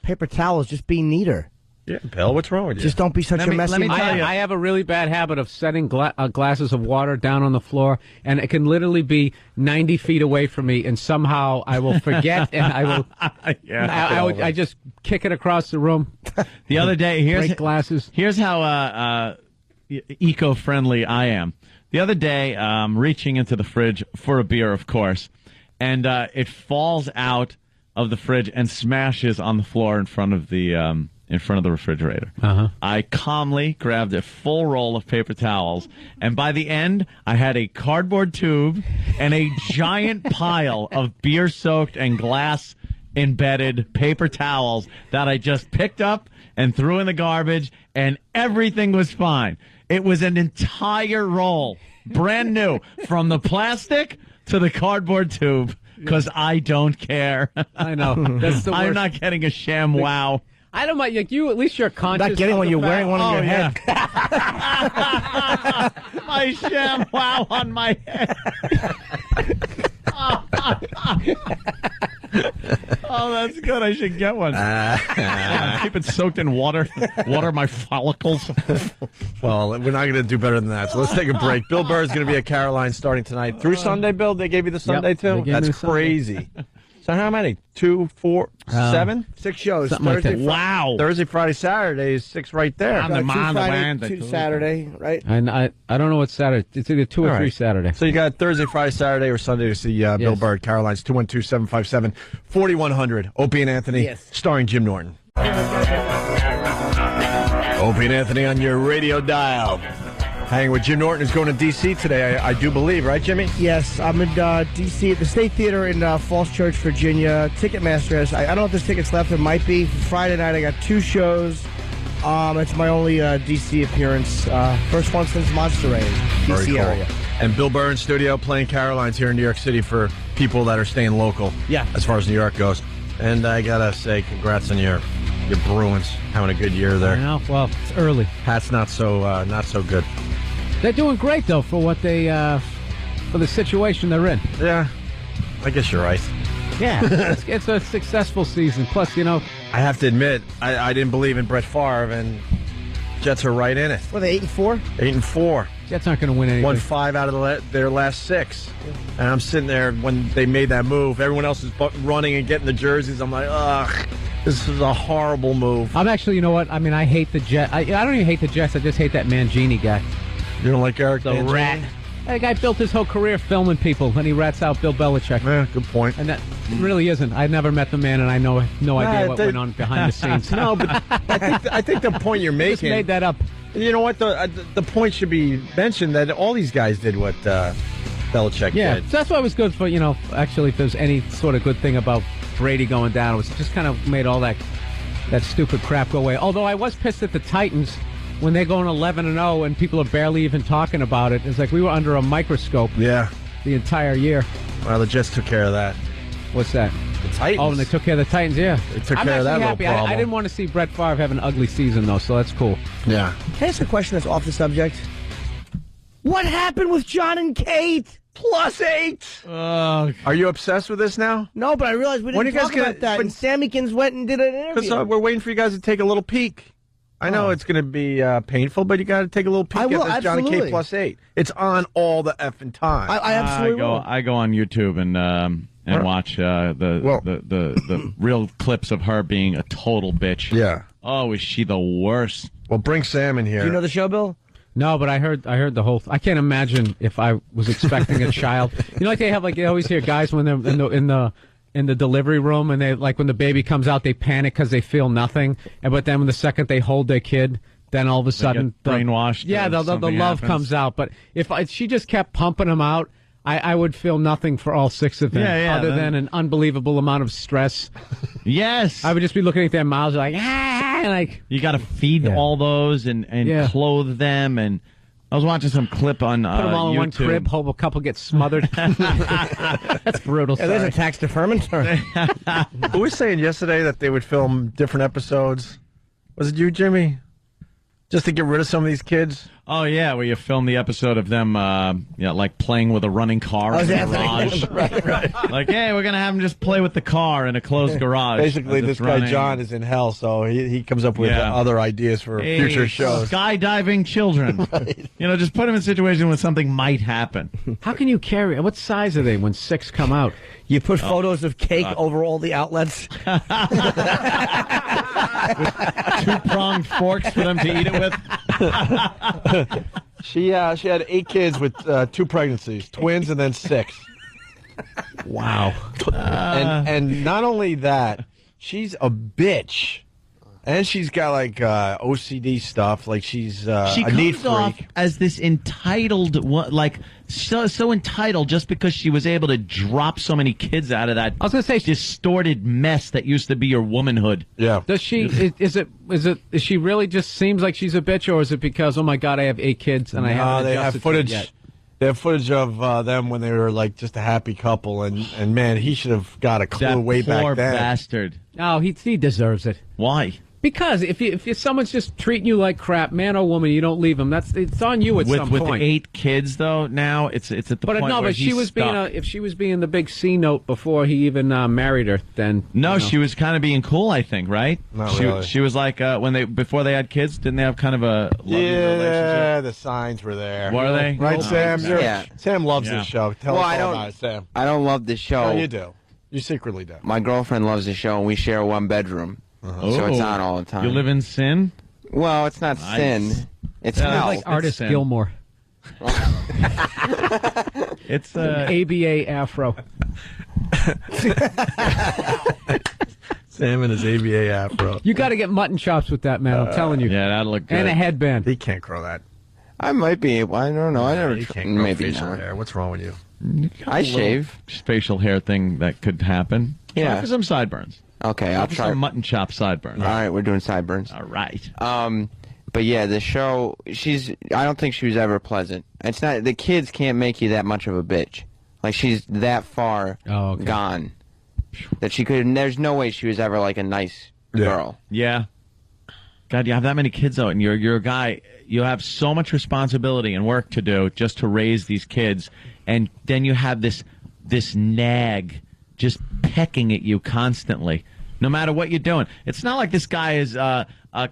paper towels, just be neater. Yeah, Bill, what's wrong with you? Just don't be such a messy. Let me tell you, I have a really bad habit of setting glasses of water down on the floor, and it can literally be 90 feet away from me, and somehow I will forget, and I will. I just kick it across the room. The other day, break glasses. Here's how eco-friendly I am. The other day, reaching into the fridge for a beer, of course, and it falls out of the fridge and smashes on the floor in front of the refrigerator. I calmly grabbed a full roll of paper towels, and by the end, I had a cardboard tube and a giant pile of beer-soaked and glass-embedded paper towels that I just picked up and threw in the garbage, and everything was fine. It was an entire roll, brand new, from the plastic to the cardboard tube, because I don't care. I know. That's the worst. I'm not getting a ShamWow. I don't mind. Like you, at least you're conscious. Not getting of when the you're fact- wearing one on your head. My ShamWow on my head. Oh, that's good. I should get one. Keep it soaked in water. Water my follicles. Well, we're not going to do better than that. So let's take a break. Bill Burr is going to be at Caroline starting tonight. Through Sunday, Bill? They gave you the Sunday, too? That's crazy. So how many? 2, 4, 7? 6 shows. Something like that. Wow. Thursday, Friday, Saturday is 6 right there. Two Friday, 2 Saturday, right? And I don't know what Saturday. It's either 2 or 3 Saturday. So you got Thursday, Friday, Saturday, or Sunday to see Bill Burr at Caroline's. 212-757-4100. Opie and Anthony, starring Jim Norton. Opie and Anthony on your radio dial. Hanging with Jim Norton, who's going to D.C. today, I do believe, right, Jimmy? Yes, I'm in D.C. at the State Theater in Falls Church, Virginia. Ticketmaster has, I don't know if there's tickets left. There might be. Friday night, I got 2 shows. It's my only D.C. appearance. First one since Monster Rain, D.C. area. And Bill Burr in studio playing Caroline's here in New York City for people that are staying local. Yeah. As far as New York goes. And I got to say, congrats on your Bruins having a good year there. I know. Well, it's early. Pat's not so good. They're doing great, though, for what they for the situation they're in. Yeah, I guess you're right. Yeah, it's a successful season. Plus, I have to admit, I didn't believe in Brett Favre, and Jets are right in it. What are they, 8-4? 8-4. Jets aren't going to win anything. Won 5 out of their last 6. And I'm sitting there when they made that move. Everyone else is running and getting the jerseys. I'm like, ugh, this is a horrible move. I'm actually, you know what? I mean, I hate the Jets. I don't even hate the Jets. I just hate that Mangini guy. You don't like Eric the Mangini? rat? That guy built his whole career filming people, and he rats out Bill Belichick. Yeah, good point. And that really isn't. I never met the man, and I know no idea what went on behind the scenes. No, but I think the point you're making. Just made that up. You know what? The point should be mentioned that all these guys did what Belichick did. So that's why it was good for, actually, if there's any sort of good thing about Brady going down, it was just kind of made all that stupid crap go away. Although I was pissed at the Titans when they're going 11-0 and people are barely even talking about it. It's like we were under a microscope the entire year. Well, the Jets took care of that. What's that? The Titans. Oh, and they took care of the Titans, yeah. They took care of that little problem. I didn't want to see Brett Favre have an ugly season, though, so that's cool. Yeah. Can I ask a question that's off the subject? What happened with John and Kate? +8. Are you obsessed with this now? No, but I realized we didn't talk about that. And Sammykins went and did an interview. Because we're waiting for you guys to take a little peek. I know it's going to be painful, but you got to take a little peek at this John and Kate +8. It's on all the effing time. I absolutely will. I go on YouTube and watch the real clips of her being a total bitch. Yeah. Oh, is she the worst? Well, bring Sam in here. Do you know the show, Bill? No, but I heard the whole. I can't imagine if I was expecting a child. You know, like they always hear guys when they're in the delivery room and they when the baby comes out they panic because they feel nothing, but then when the second they hold their kid, then all of a sudden brainwashed. Yeah, the love comes out. But if she just kept pumping them out, I would feel nothing for all 6 of them, other than an unbelievable amount of stress. Yes, I would just be looking at their mouths you got to feed all those and clothe them. And I was watching some clip on put them all in YouTube. one crib, hope a couple gets smothered. That's brutal. Yeah, there's a tax deferment. Who was saying yesterday that they would film different episodes? Was it you, Jimmy? Just to get rid of some of these kids? Oh, yeah, where you film the episode of them playing with a running car in the garage. right. Like, hey, we're going to have them just play with the car in a closed garage. Basically, this guy John is in hell, so he comes up with other ideas for future shows. Skydiving children. Right. Just put them in a situation where something might happen. How can you carry? What size are they when 6 come out? You put photos of cake over all the outlets. 2-pronged forks for them to eat it with. She had 8 kids with 2 pregnancies, twins, and then 6. Wow. And not only that, she's a bitch. And she's got OCD stuff, she's she a neat comes off freak. as this entitled, so entitled just because she was able to drop so many kids out of that. I was going to say distorted mess that used to be your womanhood. Yeah. Does she? Is she really just seems like she's a bitch, or is it because I have 8 kids and I haven't they adjusted have footage. to it yet? They have footage of them when they were just a happy couple, and man, he should have got a clue way back then. Poor bastard. Oh, he deserves it. Why? Because if someone's just treating you like crap, man or woman, you don't leave them. It's on you at some point. With 8 kids, though, now it's at the point where but she was stuck. if she was being the big C note before he even married her, then she was kind of being cool, I think, right? Not really. She was before they had kids, didn't they have kind of a lovely relationship? Yeah, the signs were there. Were they? Right, Sam? Yeah. Sam loves this show. Tell us all about it, Sam. I don't love this show. No, you do. You secretly do. My girlfriend loves the show, and we share one bedroom. So it's on all the time. You live in sin? Well, it's not sin. It's hell. like artist Gilmore. It's ABA afro. Sam and his ABA afro. You got to get mutton chops with that, man. I'm telling you. Yeah, that'll look good. And a headband. He can't grow that. I might be able. I don't know. I never. He can't grow maybe facial not. hair. What's wrong with you? I shave. Facial hair thing that could happen. Yeah. Try for some sideburns. Okay, I'll try. Some mutton chop sideburns. All right, we're doing sideburns. All right. But yeah, the show. I don't think she was ever pleasant. It's not. The kids can't make you that much of a bitch. She's that far gone that she could. There's no way she was ever a nice girl. Yeah. God, you have that many kids though, and you're a guy. You have so much responsibility and work to do just to raise these kids, and then you have this nag just pecking at you constantly, no matter what you're doing. It's not like this guy is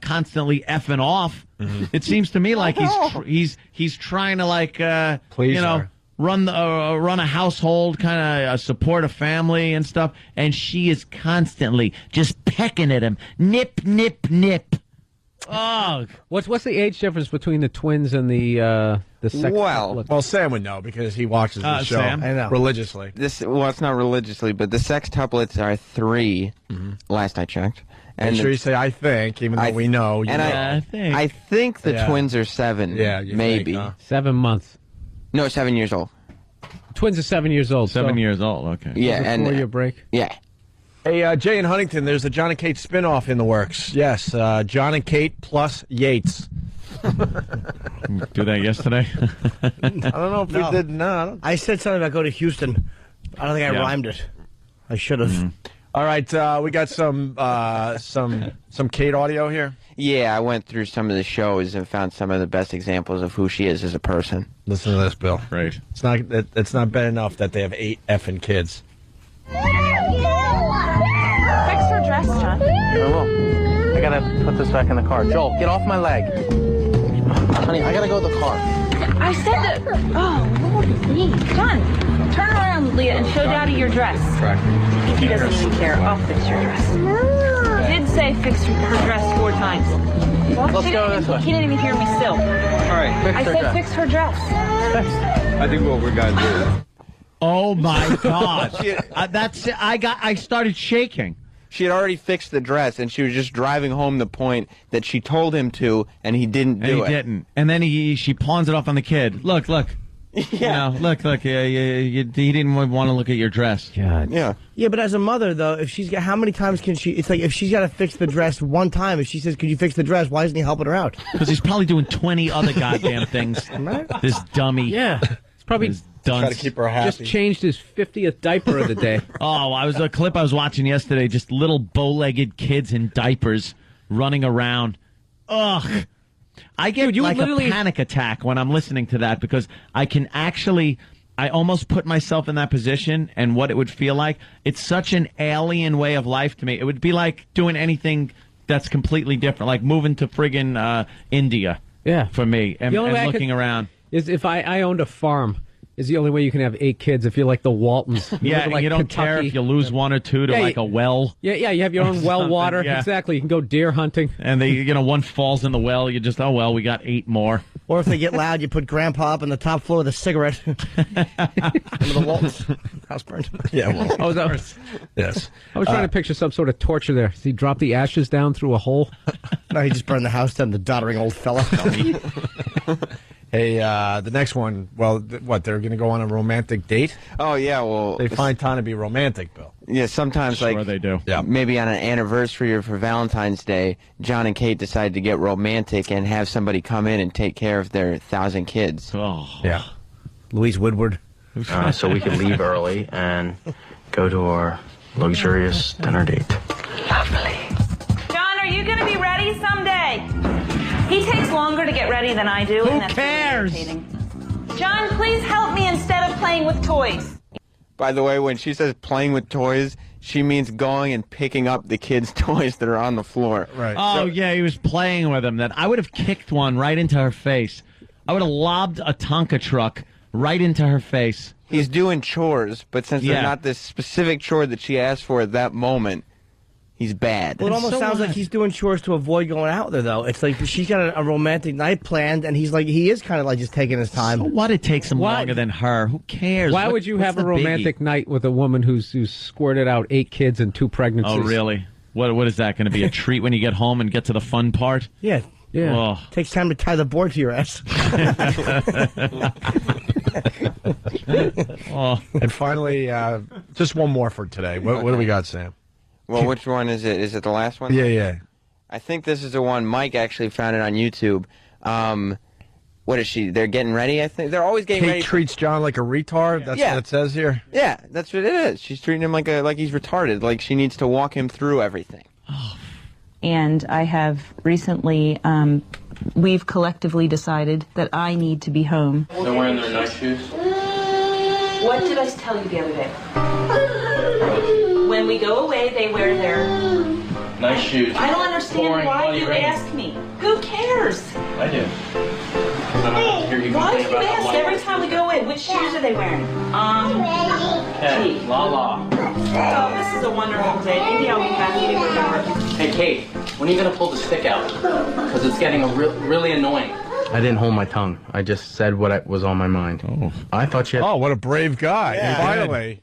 constantly effing off. Mm-hmm. It seems to me like he's trying to please her. run a household, kind of support a family and stuff, and she is constantly just pecking at him, nip, nip, nip. Oh, what's the age difference between the twins and the sex? Well, Sam would know because he watches the show religiously. It's not religiously, but the sextuplets are 3. Last I checked. And make sure you say "I think," even though we know. I think the twins are 7. Yeah, maybe 7 months. No, 7 years old. Twins are 7 years old. 7 years old. Okay. Yeah, and 4 year break. Yeah. Hey, Jay in Huntington, there's a John and Kate spinoff in the works. Yes, John and Kate plus Yates. Do that yesterday? I don't know if we did. No, I said something about go to Houston. I don't think I rhymed it. I should have. All right, we got some Kate audio here. Yeah, I went through some of the shows and found some of the best examples of who she is as a person. Listen to this, Bill. Right. It's not bad enough that they have 8 effing kids. Fix her dress, John. I will. I gotta put this back in the car. Joel, get off my leg. Honey, I gotta go to the car. I said that. Oh, Lord, me. John, turn around, Leah, and show Daddy your dress. He doesn't even care. I'll fix your dress. He did say fix her dress 4 times. Let's go this way. He didn't even hear me still. All right, fix I her said dress. fix her dress. I think what we gotta do. Oh my God! I started shaking. She had already fixed the dress, and she was just driving home the point that she told him to, and he didn't do it. He didn't. And then she pawns it off on the kid. Look. Yeah. Look. He didn't want to look at your dress. God. Yeah. Yeah, but as a mother, though, if she's got, how many times can she? It's like if she's got to fix the dress one time, if she says, "Could you fix the dress?" Why isn't he helping her out? Because he's probably doing 20 other goddamn things. This dummy. Yeah. It's probably Try to keep her happy. just changed his 50th diaper of the day. A clip I was watching yesterday, just little bow-legged kids in diapers running around. Ugh. I get a panic attack when I'm listening to that because I almost put myself in that position and what it would feel like. It's such an alien way of life to me. It would be like doing anything that's completely different, like moving to friggin' India. Yeah. For me, and looking around. Is if I owned a farm. Is the only way you can have 8 kids if you're like the Waltons. Yeah, like you don't care if you lose 1 or 2 to like a well. Yeah, you have your own well water. Yeah. Exactly. You can go deer hunting. And one falls in the well. You just, we got 8 more. Or if they get loud, you put Grandpa up on the top floor with a cigarette. Under the Waltons. House burned. Yeah, well. Oh, that was, yes. I was trying to picture some sort of torture there. Does he drop the ashes down through a hole? No, he just burned the house down, the doddering old fella. Hey, the next one, they're going to go on a romantic date? Oh, yeah, well... They find time to be romantic, Bill. Yeah, sometimes, Sure they do. Yeah. Maybe on an anniversary or for Valentine's Day, John and Kate decide to get romantic and have somebody come in and take care of their 1,000 kids. Oh. Yeah. Louise Woodward. So we could leave early and go to our luxurious dinner date. Lovely. John, are you going to be ready someday? He takes longer to get ready than I do. Who and that's cares? Really irritating. John, please help me instead of playing with toys. By the way, when she says playing with toys, she means going and picking up the kids' toys that are on the floor. Right. Oh, yeah, he was playing with them. Then I would have kicked one right into her face. I would have lobbed a Tonka truck right into her face. He's doing chores, but since they're not this specific chore that she asked for at that moment, he's bad. Well, it almost sounds like he's doing chores to avoid going out there, though. It's like she's got a romantic night planned, and he is kind of like just taking his time. So what? It takes him longer than her. Who cares? Why would you have a romantic night with a woman who's squirted out 8 kids and 2 pregnancies? Oh, really? What is that going to be? A treat when you get home and get to the fun part? Yeah. Oh. Takes time to tie the board to your ass. Oh. And finally, just one more for today. What do we got, Sam? Well, which one is it? Is it the last one? Yeah. I think this is the one. Mike actually found it on YouTube. What is she? They're getting ready, I think. They're always getting ready. Kate treats John like a retard? That's what it says here? Yeah, that's what it is. She's treating him like he's retarded. Like she needs to walk him through everything. And I have recently, we've collectively decided that I need to be home. They're wearing their nice shoes. What did I tell you the other day? When we go away, they wear their... Nice shoes. I don't understand why you ask me. Who cares? I do. Why do you ask every time we go in? Which shoes are they wearing? Hey, la. Oh, this is a wonderful day. Maybe I'll be happy to remember. Hey, Kate, when are you going to pull the stick out? Because it's getting really annoying. I didn't hold my tongue. I just said what was on my mind. Oh. I thought you had... Oh, what a brave guy. Yeah. Finally.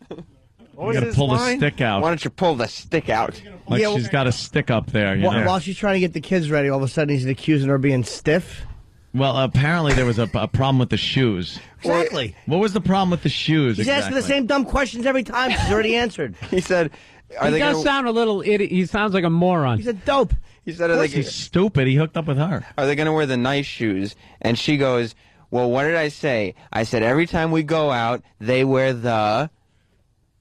You got to pull the stick out. Why don't you pull the stick out? Like she's got a stick up there. While she's trying to get the kids ready, all of a sudden he's accusing her of being stiff. Well, apparently there was a problem with the shoes. Exactly. What was the problem with the shoes? He's asking the same dumb questions every time. She's already answered. He said... He does sound a little idiot. He sounds like a moron. He's a dope. He said, he's stupid. He hooked up with her. Are they going to wear the nice shoes? And she goes, well, what did I say? I said every time we go out, they wear the...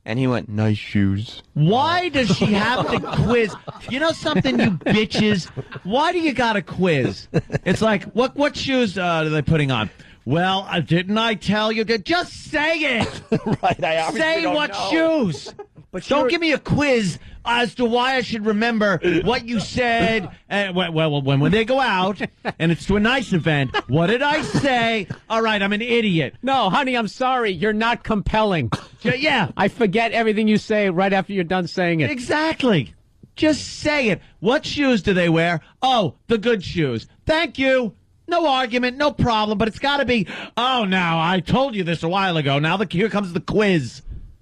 And he went, nice shoes. Why does she have to quiz? You know something, you bitches? Why do you got a quiz? It's like, what shoes are they putting on? Well, didn't I tell you to just say it? Right, I obviously say don't what know. shoes. But don't give me a quiz as to why I should remember what you said. Well, when they go out and it's to a nice event, what did I say? All right, I'm an idiot. No, honey, I'm sorry. You're not compelling. Yeah. I forget everything you say right after you're done saying it. Exactly. Just say it. What shoes do they wear? Oh, the good shoes. Thank you. No argument, no problem, but it's got to be, oh, now, I told you this a while ago. Now here comes the quiz.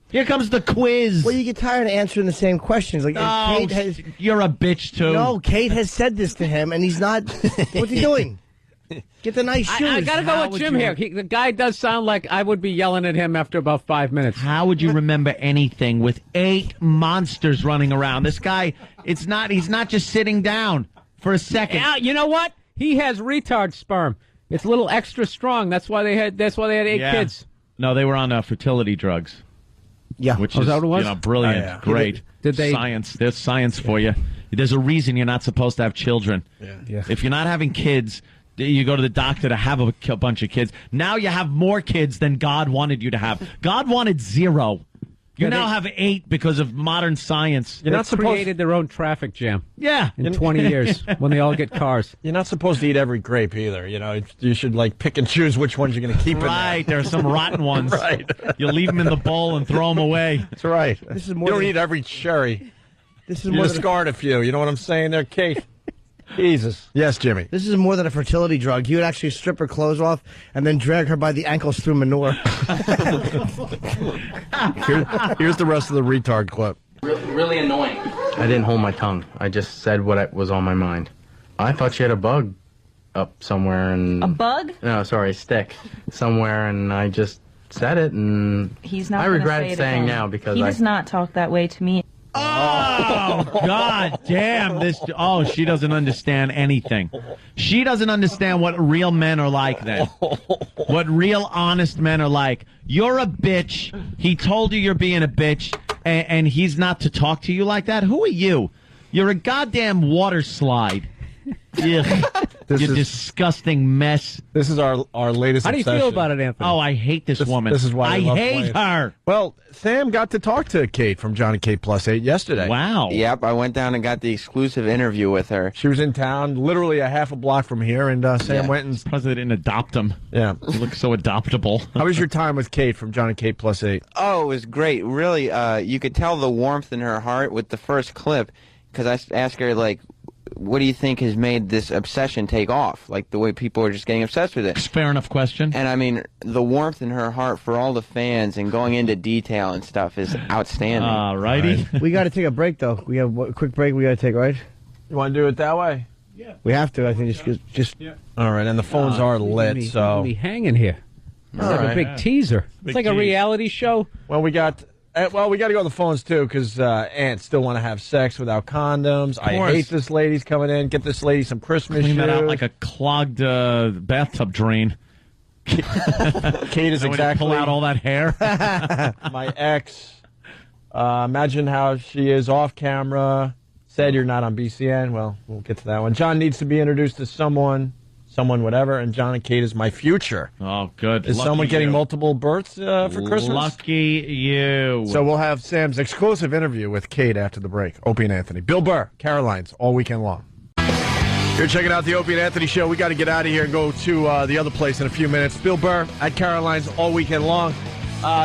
Here comes the quiz. Well, you get tired of answering the same questions. Like, oh, you're a bitch, too. No, Kate has said this to him, and he's not. What's he doing? Get the nice shoes. I got to go with Jim here. The guy does sound like I would be yelling at him after about 5 minutes. How would you remember anything with 8 monsters running around? This guy, he's not just sitting down for a second. Yeah, you know what? He has retard sperm. It's a little extra strong. That's why they had 8 kids. No, they were on fertility drugs. Yeah, which is is that what it was? Brilliant, Oh, yeah. great. Did they science? There's science for you. There's a reason you're not supposed to have children. Yeah. If you're not having kids, you go to the doctor to have a bunch of kids. Now you have more kids than God wanted you to have. God wanted 0. You now have 8 because of modern science. You're not created their own traffic jam. Yeah. In 20 years when they all get cars. You're not supposed to eat every grape either. You know, you should like pick and choose which ones you're going to keep Right. in there. There are some rotten ones. Right. You leave them in the bowl and throw them away. That's right. This is You more don't than- eat every cherry. This is You more than discard a few. You know what I'm saying there, Kate? Jesus. Yes, Jimmy. This is more than a fertility drug. You would actually strip her clothes off and then drag her by the ankles through manure. Here's the rest of the retard clip. Really annoying. I didn't hold my tongue. I just said what was on my mind. I thought she had a bug up somewhere and... A bug? No, sorry, a stick. Somewhere, and I just said it, and... He's not I gonna regret say it saying again. now because he I... does not talk that way to me. Oh, God damn. She doesn't understand anything. She doesn't understand what real men are like then. What real honest men are like. You're a bitch. He told you you're being a bitch, and he's not to talk to you like that? Who are you? You're a goddamn water slide. You disgusting mess. This is our latest How do you obsession. feel about it, Anthony? Oh, I hate this woman. This is why I love hate playing. her. Well, Sam got to talk to Kate from John and Kate Plus 8 yesterday. Wow. Yep, I went down and got the exclusive interview with her. She was in town, literally a half a block from here, and Sam went and... Because they didn't adopt him. Yeah. He looks so adoptable. How was your time with Kate from John and Kate Plus 8? Oh, it was great. Really, you could tell the warmth in her heart with the first clip, because I asked her, like, what do you think has made this obsession take off? Like, the way people are just getting obsessed with it. Fair enough question. And, I mean, the warmth in her heart for all the fans and going into detail and stuff is outstanding. All righty. We got to take a break, though. We have a quick break we got to take, right? You want to do it that way? Yeah. We have to. I think just All right, and the phones are lit, so... Be hanging here. It's like a big teaser. It's like a reality show. Well, we got to go on the phones, too, because ants still want to have sex without condoms. I hate this lady's coming in. Get this lady some Christmas Clean shoes. that out like a clogged bathtub drain. Kate is exactly... Pull out all that hair. My ex. Imagine how she is off camera. Said you're not on BCN. Well, we'll get to that one. John needs to be introduced to someone whatever, and John and Kate is my future. Oh, good. Is Lucky someone getting you. multiple births for Christmas? Lucky you. So we'll have Sam's exclusive interview with Kate after the break. Opie and Anthony. Bill Burr, Caroline's, all weekend long. You're checking out the Opie and Anthony show. We got to get out of here and go to the other place in a few minutes. Bill Burr at Caroline's all weekend long.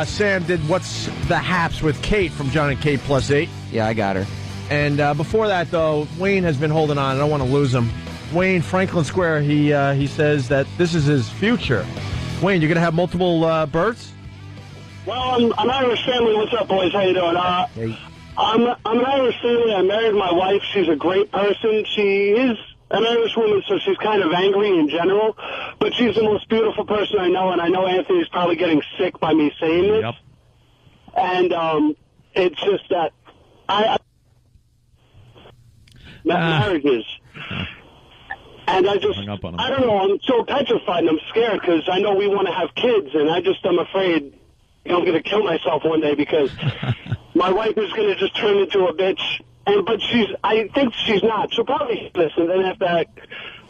Sam did What's the Haps with Kate from John and Kate Plus 8. Yeah, I got her. And before that, though, Wayne has been holding on. I don't want to lose him. Wayne, Franklin Square, he says that this is his future. Wayne, you're going to have multiple births? Well, I'm Irish family. What's up, boys? How you doing? I'm an Irish family. I married my wife. She's a great person. She is an Irish woman, so she's kind of angry in general. But she's the most beautiful person I know, and I know Anthony's probably getting sick by me saying this. Yep. And it's just that marriages. And I don't know, I'm so petrified and I'm scared because I know we want to have kids, and I'm afraid, I'm going to kill myself one day because my wife is going to just turn into a bitch. But I think she's not. She'll probably listen and then have to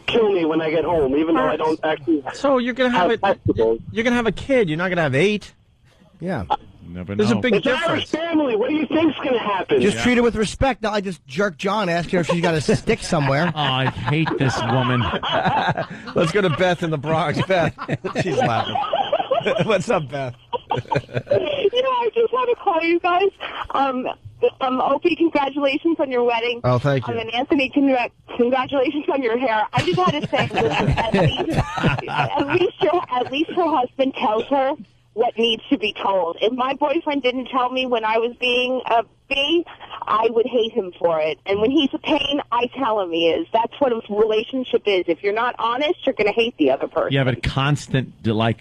kill me when I get home, even though I don't actually. So you're going to have you're going to have a kid. You're not going to have 8. Yeah. Never There's a big it's difference. Irish family. What do you think's going to happen? Just treat her with respect. No, I just jerk John, ask her if she's got a stick somewhere. Oh, I hate this woman. Let's go to Beth in the Bronx. Beth, she's laughing. What's up, Beth? I just want to call you guys. Opie, congratulations on your wedding. Oh, thank you. And Anthony, congratulations on your hair. I just had to say, at least her husband tells her what needs to be told. If my boyfriend didn't tell me when I was being a B, I would hate him for it. And when he's a pain, I tell him he is. That's what a relationship is. If you're not honest, you're going to hate the other person. Yeah, but constant,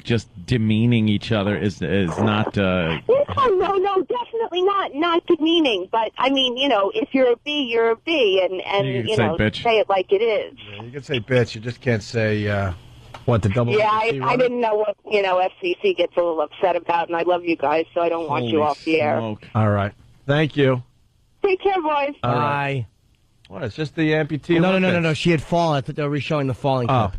just demeaning each other is not... No, definitely not demeaning. But, I mean, if you're a B, you're a B. And You can say bitch. say it like it is. Yeah, you can say bitch. You just can't say... What, the double? Yeah, I didn't know what, FCC gets a little upset about, and I love you guys, so I don't want you off the air. All right. Thank you. Take care, boys. All right. What, it's just the amputee? No. She had fallen. I thought they were re-showing the falling clip.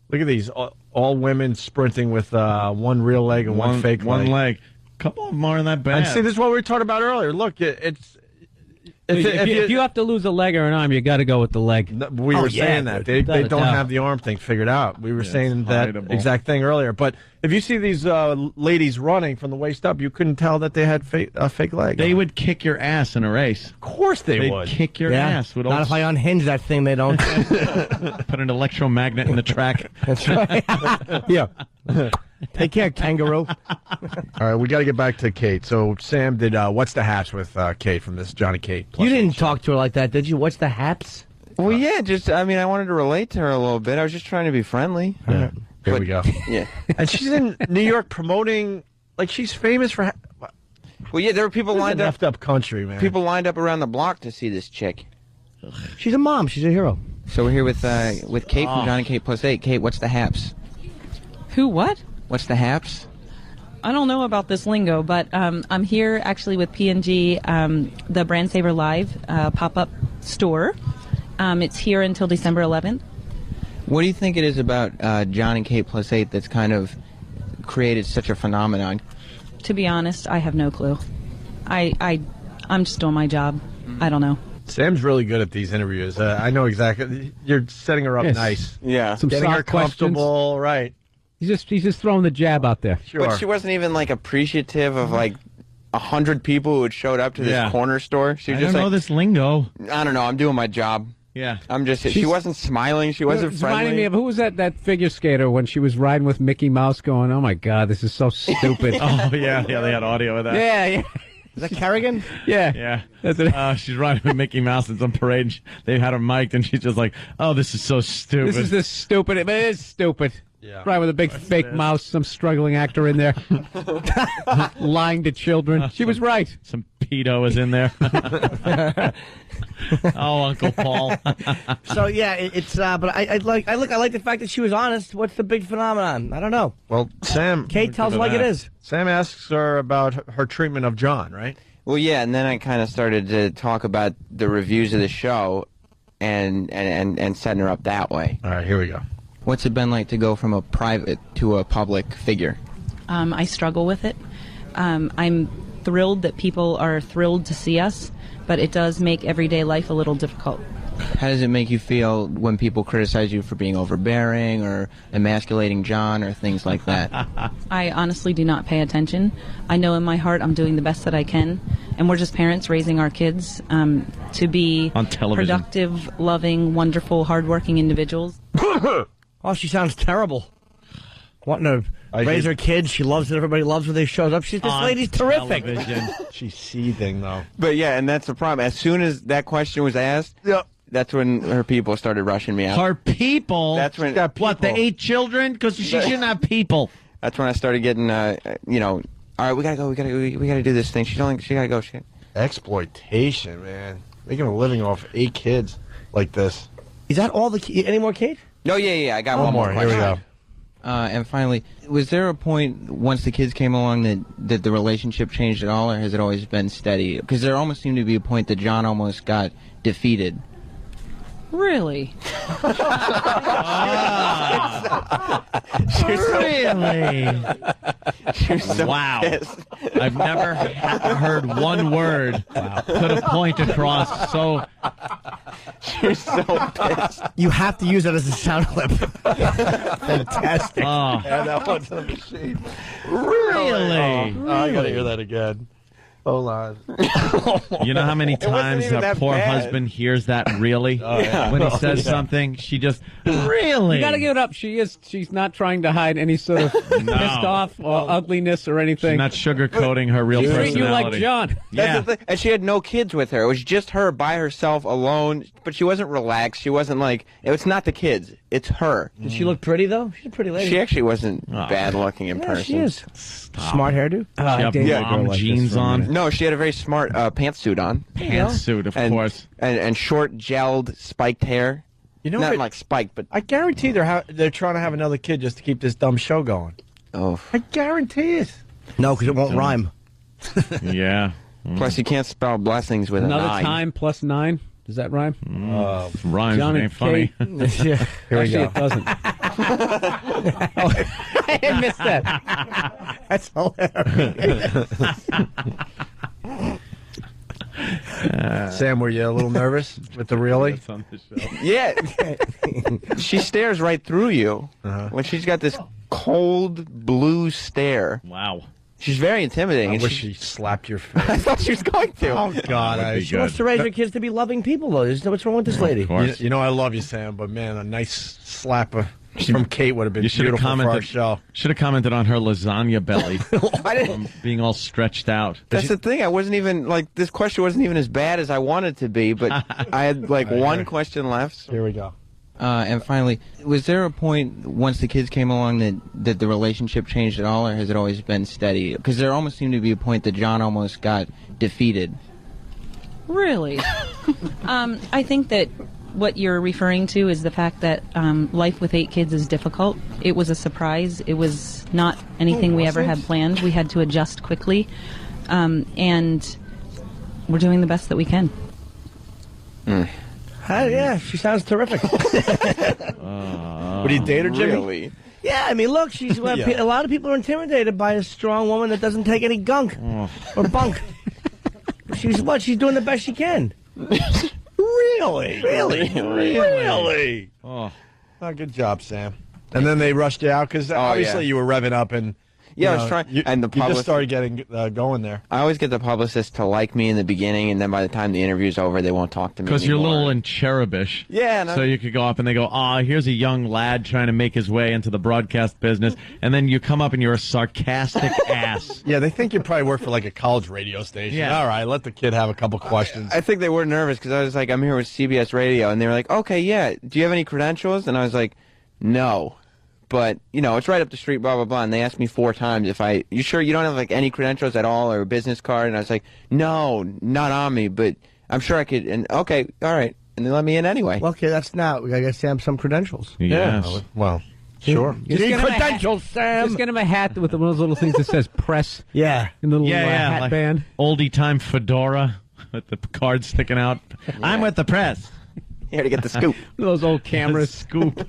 Look at these. All women sprinting with one real leg and one fake leg. One leg. A couple of them aren't that bad. And see, this is what we were talking about earlier. Look, it's... If you have to lose a leg or an arm, you got to go with the leg. We were saying that. They don't have the arm thing figured out. We were saying that exact thing earlier. But if you see these ladies running from the waist up, you couldn't tell that they had a fake leg. They would kick your ass in a race. Of course they They'd would. kick your ass. With Not if I unhinge that thing, they don't. Put an electromagnet in the track. That's right. Yeah. Take care, kangaroo. All right, we got to get back to Kate. So Sam did What's the Haps with Kate from this Johnny Kate. You didn't talk to her like that, did you? What's the haps? Well, yeah, I wanted to relate to her a little bit. I was just trying to be friendly. Yeah. Here we go. Yeah. And she's in New York promoting, she's famous for... Well, yeah, there were people lined up. Effed up country, man. People lined up around the block to see this chick. She's a mom. She's a hero. So we're here with Kate from Johnny Kate Plus 8. Kate, what's the haps? Who, what? What's the haps? I don't know about this lingo, but I'm here actually with P&G, the Brand Saver Live pop-up store. It's here until December 11th. What do you think it is about John and Kate Plus 8 that's kind of created such a phenomenon? To be honest, I have no clue. I'm just doing my job. I don't know. Sam's really good at these interviews. I know exactly. You're setting her up nice. Yeah. Some Getting her soft questions. comfortable, right. He's just throwing the jab out there. Sure. But she wasn't even appreciative of 100 people who had showed up to this corner store. She was I just don't know this lingo. I don't know. I'm doing my job. Yeah. She wasn't smiling. She wasn't It's friendly. reminding me of, who was that figure skater when she was riding with Mickey Mouse going, oh my God, this is so stupid. Oh, yeah, they had audio of that. Yeah. Is that Kerrigan? Yeah. Yeah. That's it. She's riding with Mickey Mouse in some parade. They had her mic'd, and she's just like, oh, this is so stupid. This is stupid. But it is stupid. Yeah. Right, with a big fake mouse, some struggling actor in there, lying to children. She was right. Some pedo is in there. Oh, Uncle Paul. So yeah, it's. But I like the fact that she was honest. What's the big phenomenon? I don't know. Well, Sam... Kate tells like it is. Sam asks her about her treatment of John, right? Well, yeah, and then I kind of started to talk about the reviews of the show and setting her up that way. All right, here we go. What's it been like to go from a private to a public figure? I struggle with it. I'm thrilled that people are thrilled to see us, but it does make everyday life a little difficult. How does it make you feel when people criticize you for being overbearing or emasculating John or things like that? I honestly do not pay attention. I know in my heart I'm doing the best that I can, and we're just parents raising our kids to be on television. Productive, loving, wonderful, hardworking individuals. Oh, she sounds terrible. Wanting to raise her kids. She loves that everybody loves when they shows up. This lady's terrific. She's seething, though. But yeah, and that's the problem. As soon as that question was asked, that's when her people started rushing me out. Her people? That's when. What, the 8 children? Because she shouldn't have people. That's when I started getting, all right, we gotta go. We gotta do this thing. She gotta go. Exploitation, man. Making a living off 8 kids like this. Is that all any more, Kate? No, yeah. I got one one more Here we question. go. And finally, was there a point once the kids came along that the relationship changed at all, or has it always been steady? Because there almost seemed to be a point that John almost got defeated. Really? Really? So wow. pissed. I've never heard one word put a point across so... You're so pissed. You have to use that as a sound clip. Fantastic. Oh. Yeah, that one's on the machine. Really? Oh, I gotta hear that again. Hold on. You know how many times even that that poor bad. husband hears that really? Oh, yeah. When he says Yeah. something, she just, really? You got to give it up. She's not trying to hide any sort of pissed off or ugliness or anything. She's not sugarcoating her real She's personality. treating you like John. Yeah. That's the thing. And she had no kids with her. It was just her by herself alone. But she wasn't relaxed. She wasn't like, it's not the kids. It's her. Did she look pretty, though? She's a pretty lady. She actually wasn't bad looking in person. She is. Smart hairdo? She had mom jeans on. No, she had a very smart pantsuit on. Pantsuit, of course. And short, gelled, spiked hair. You know, Not what? like spiked, but... I guarantee they're trying to have another kid just to keep this dumb show going. Oh. I guarantee it. No, because it won't rhyme. Yeah. Plus, you can't spell blessings with Another a 9. time plus 9. Does that rhyme? Rhymes John ain't and funny. Kate. Yeah. Here we Actually, go. it doesn't. I missed that. That's hilarious. Sam, were you a little nervous with the really? That's on the show. Yeah. She stares right through you when she's got this cold blue stare. Wow. She's very intimidating. I and wish she slapped your face. I thought she was going to. Oh, God. She wants to raise her kids to be loving people, though. What's wrong with this lady? You know I love you, Sam, but, man, a nice slap from Kate would have been You should have beautiful for our commented. show. Should have commented on her lasagna belly, I didn't. being all stretched out. That's the thing. I wasn't even, like, this question wasn't even as bad as I wanted to be, but I had, like, one question left. Here we go. And finally, was there a point once the kids came along that the relationship changed at all, or has it always been steady? Because there almost seemed to be a point that John almost got defeated. Really? I think that what you're referring to is the fact that life with 8 kids is difficult. It was a surprise. It was not anything we ever had planned. We had to adjust quickly, and we're doing the best that we can. Yeah, she sounds terrific. Would you date her, Jimmy? Really? Yeah, I mean, look, she's a lot of people are intimidated by a strong woman that doesn't take any gunk or bunk. She's doing the best she can. Really? Really? Oh, good job, Sam. And then they rushed you out because obviously you were revving up and Yeah, I was trying. And the you just publicist started getting going there. I always get the publicist to like me in the beginning, and then by the time the interview's over, they won't talk to me Because you're anymore. little and cherubish. Yeah. So you could go up and they go, here's a young lad trying to make his way into the broadcast business. And then you come up and you're a sarcastic ass. Yeah, they think you probably work for like a college radio station. Yeah. All right, let the kid have a couple questions. I think they were nervous because I was like, I'm here with CBS Radio, and they were like, okay, yeah, do you have any credentials? And I was like, no. But, you know, it's right up the street, blah, blah, blah. And they asked me 4 times you sure you don't have, like, any credentials at all or a business card? And I was like, no, not on me, but I'm sure I could. And, okay, all right. And they let me in anyway. Well, okay, that's now. We got to get Sam some credentials. Yes. Yeah. Well, sure. You need credentials, Just Sam. get him a hat with one of those little things that says press. Yeah. And little hat like band. Oldie time fedora with the card sticking out. I'm with the press. Here to get the scoop. Those old cameras. Scoop.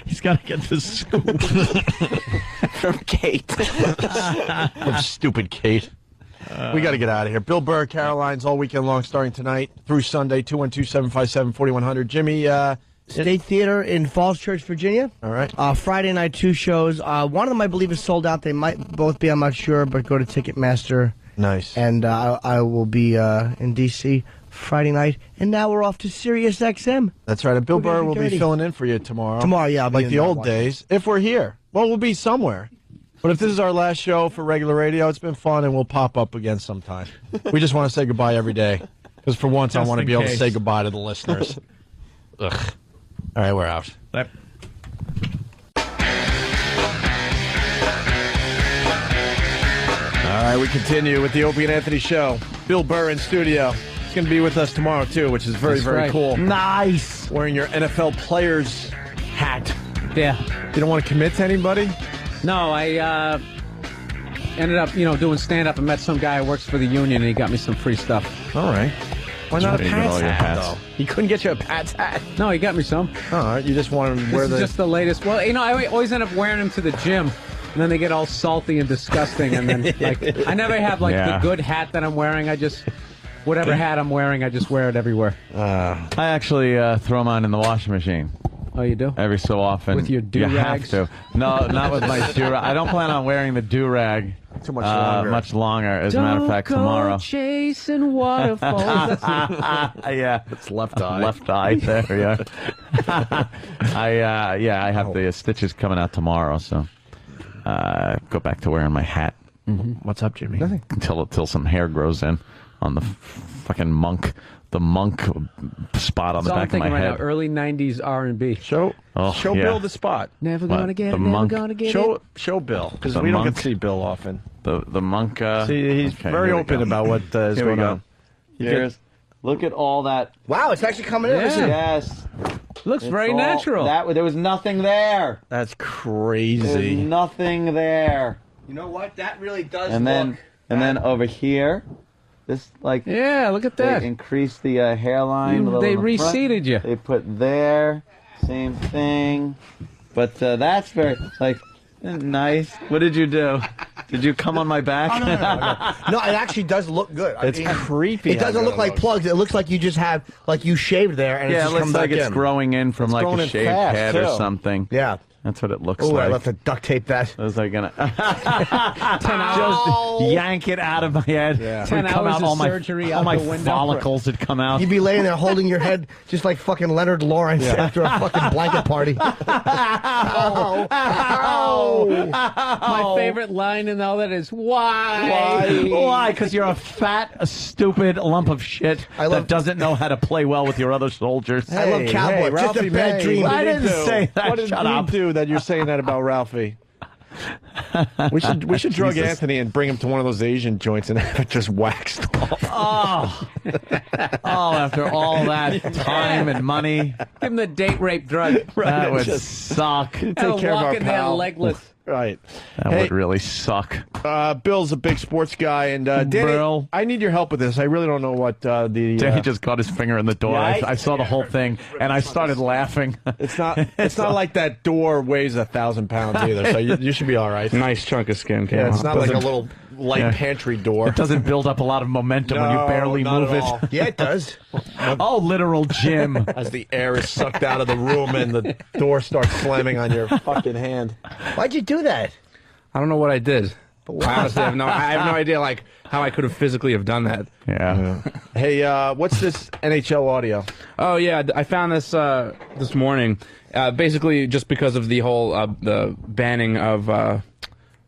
He's got to get the scoop. From Kate. Stupid Kate. We got to get out of here. Bill Burr, Caroline's all weekend long, starting tonight through Sunday, 212-757-4100. Jimmy, State Theater in Falls Church, Virginia. All right. Friday night, 2 shows. One of them, I believe, is sold out. They might both be. I'm not sure, but go to Ticketmaster. Nice. And I will be in D.C. Friday night, and now we're off to Sirius XM. That's right. And Bill We're gonna Burr be will be dirty. filling in for you tomorrow. Tomorrow, yeah, I'll be like in the that old one. days. If we're here, well, we'll be somewhere. But if this is our last show for regular radio, it's been fun, and we'll pop up again sometime. We just want to say goodbye every day, because for once I Just want to in be able to case. say goodbye to the listeners. Ugh. All right, we're out. Yep. All right, we continue with the Opie and Anthony show. Bill Burr in studio. He's going to be with us tomorrow, too, which is very, That's very right. cool. Nice. Wearing your NFL players hat. Yeah. You don't want to commit to anybody? No, I ended up, doing stand-up and met some guy who works for the union, and he got me some free stuff. All right. Why not a Where do you get Pat's all your hat, hats? though? He couldn't get you a Pat's hat. No, he got me some. All right, you just want to wear This is just the latest. Well, I always end up wearing them to the gym, and then they get all salty and disgusting, and then, I never have, the good hat that I'm wearing. I just... Whatever hat I'm wearing, I just wear it everywhere. I actually throw them on in the washing machine. Oh, you do? Every so often. With your do-rags? You have to. No, not with my do-rag. I don't plan on wearing the do-rag too much longer. Much longer, as a matter of fact, tomorrow. Chasing waterfalls. Yeah. It's left eye. Left eye there, yeah. I have the stitches coming out tomorrow, so go back to wearing my hat. Mm-hmm. What's up, Jimmy? Nothing. Until some hair grows in on the fucking monk spot on the back of my right head. now, early 90s R&B. Show Bill the spot. Never What? gonna get The it, never monk? gonna get Show it. Bill, because The we don't monk? get to see Bill often. The monk. See, he's okay, very here we open go. about what is Here we going go. on. Look at all that. Wow, it's actually coming in. Yeah. Listen. Yes. Looks It's very all- natural. There was nothing there. That's There's crazy. nothing there. You know what? That really does And look... then over here, this Yeah, look at that. they increased the hairline. a little They in the front. reseated you. They put there, same thing. But that's very nice. What did you do? Did you come on my back? No, it actually does look good. It's creepy. It doesn't how look good like looks. plugs. It looks like you just have, you shaved there and Yeah, it's it just looks come like back it's in. growing in from It's like growing a in shaved fast, head or too. something. Yeah. That's what it looks Oh, like. I left to duct tape that. I was like gonna 10 just yank it out of my head. Yeah. 10 Would come hours out of all my surgery all out my the window. follicles would come out. You'd be laying there holding your head just like fucking Leonard Lawrence after a fucking blanket party. Ow. Ow. My favorite line in all that is, why? Why? Because you're a fat, stupid lump of shit that doesn't know how to play well with your other soldiers. I love Cowboy. Just Ralphie a bad May. dream. What I did he didn't do? say that. What did Shut he up. do that you're saying that about Ralphie? We should drug Jesus. Anthony and bring him to one of those Asian joints and have it just waxed off. After all that time and money, Give him the date rape drug. that would just suck. take care of our walk in there pal. legless. Right. That would really suck. Bill's a big sports guy, and Danny, Bill. I need your help with this. I really don't know what the. Danny just got his finger in the door. Yeah, I saw the whole thing, and I started laughing. It's not. It's not like that door weighs 1,000 pounds either. So you should be all right. Nice chunk of skin came Yeah, it's off. not like a little light pantry door. It doesn't build up a lot of momentum when you No, barely not move at all. it. Yeah, it does. Oh, literal Jim. As the air is sucked out of the room and the door starts slamming on your fucking hand. Why'd you do that? I don't know what I did. I honestly have no idea how I could have physically have done that. Yeah. Hey, what's this NHL audio? Oh yeah, I found this this morning. Basically, just because of the whole the banning of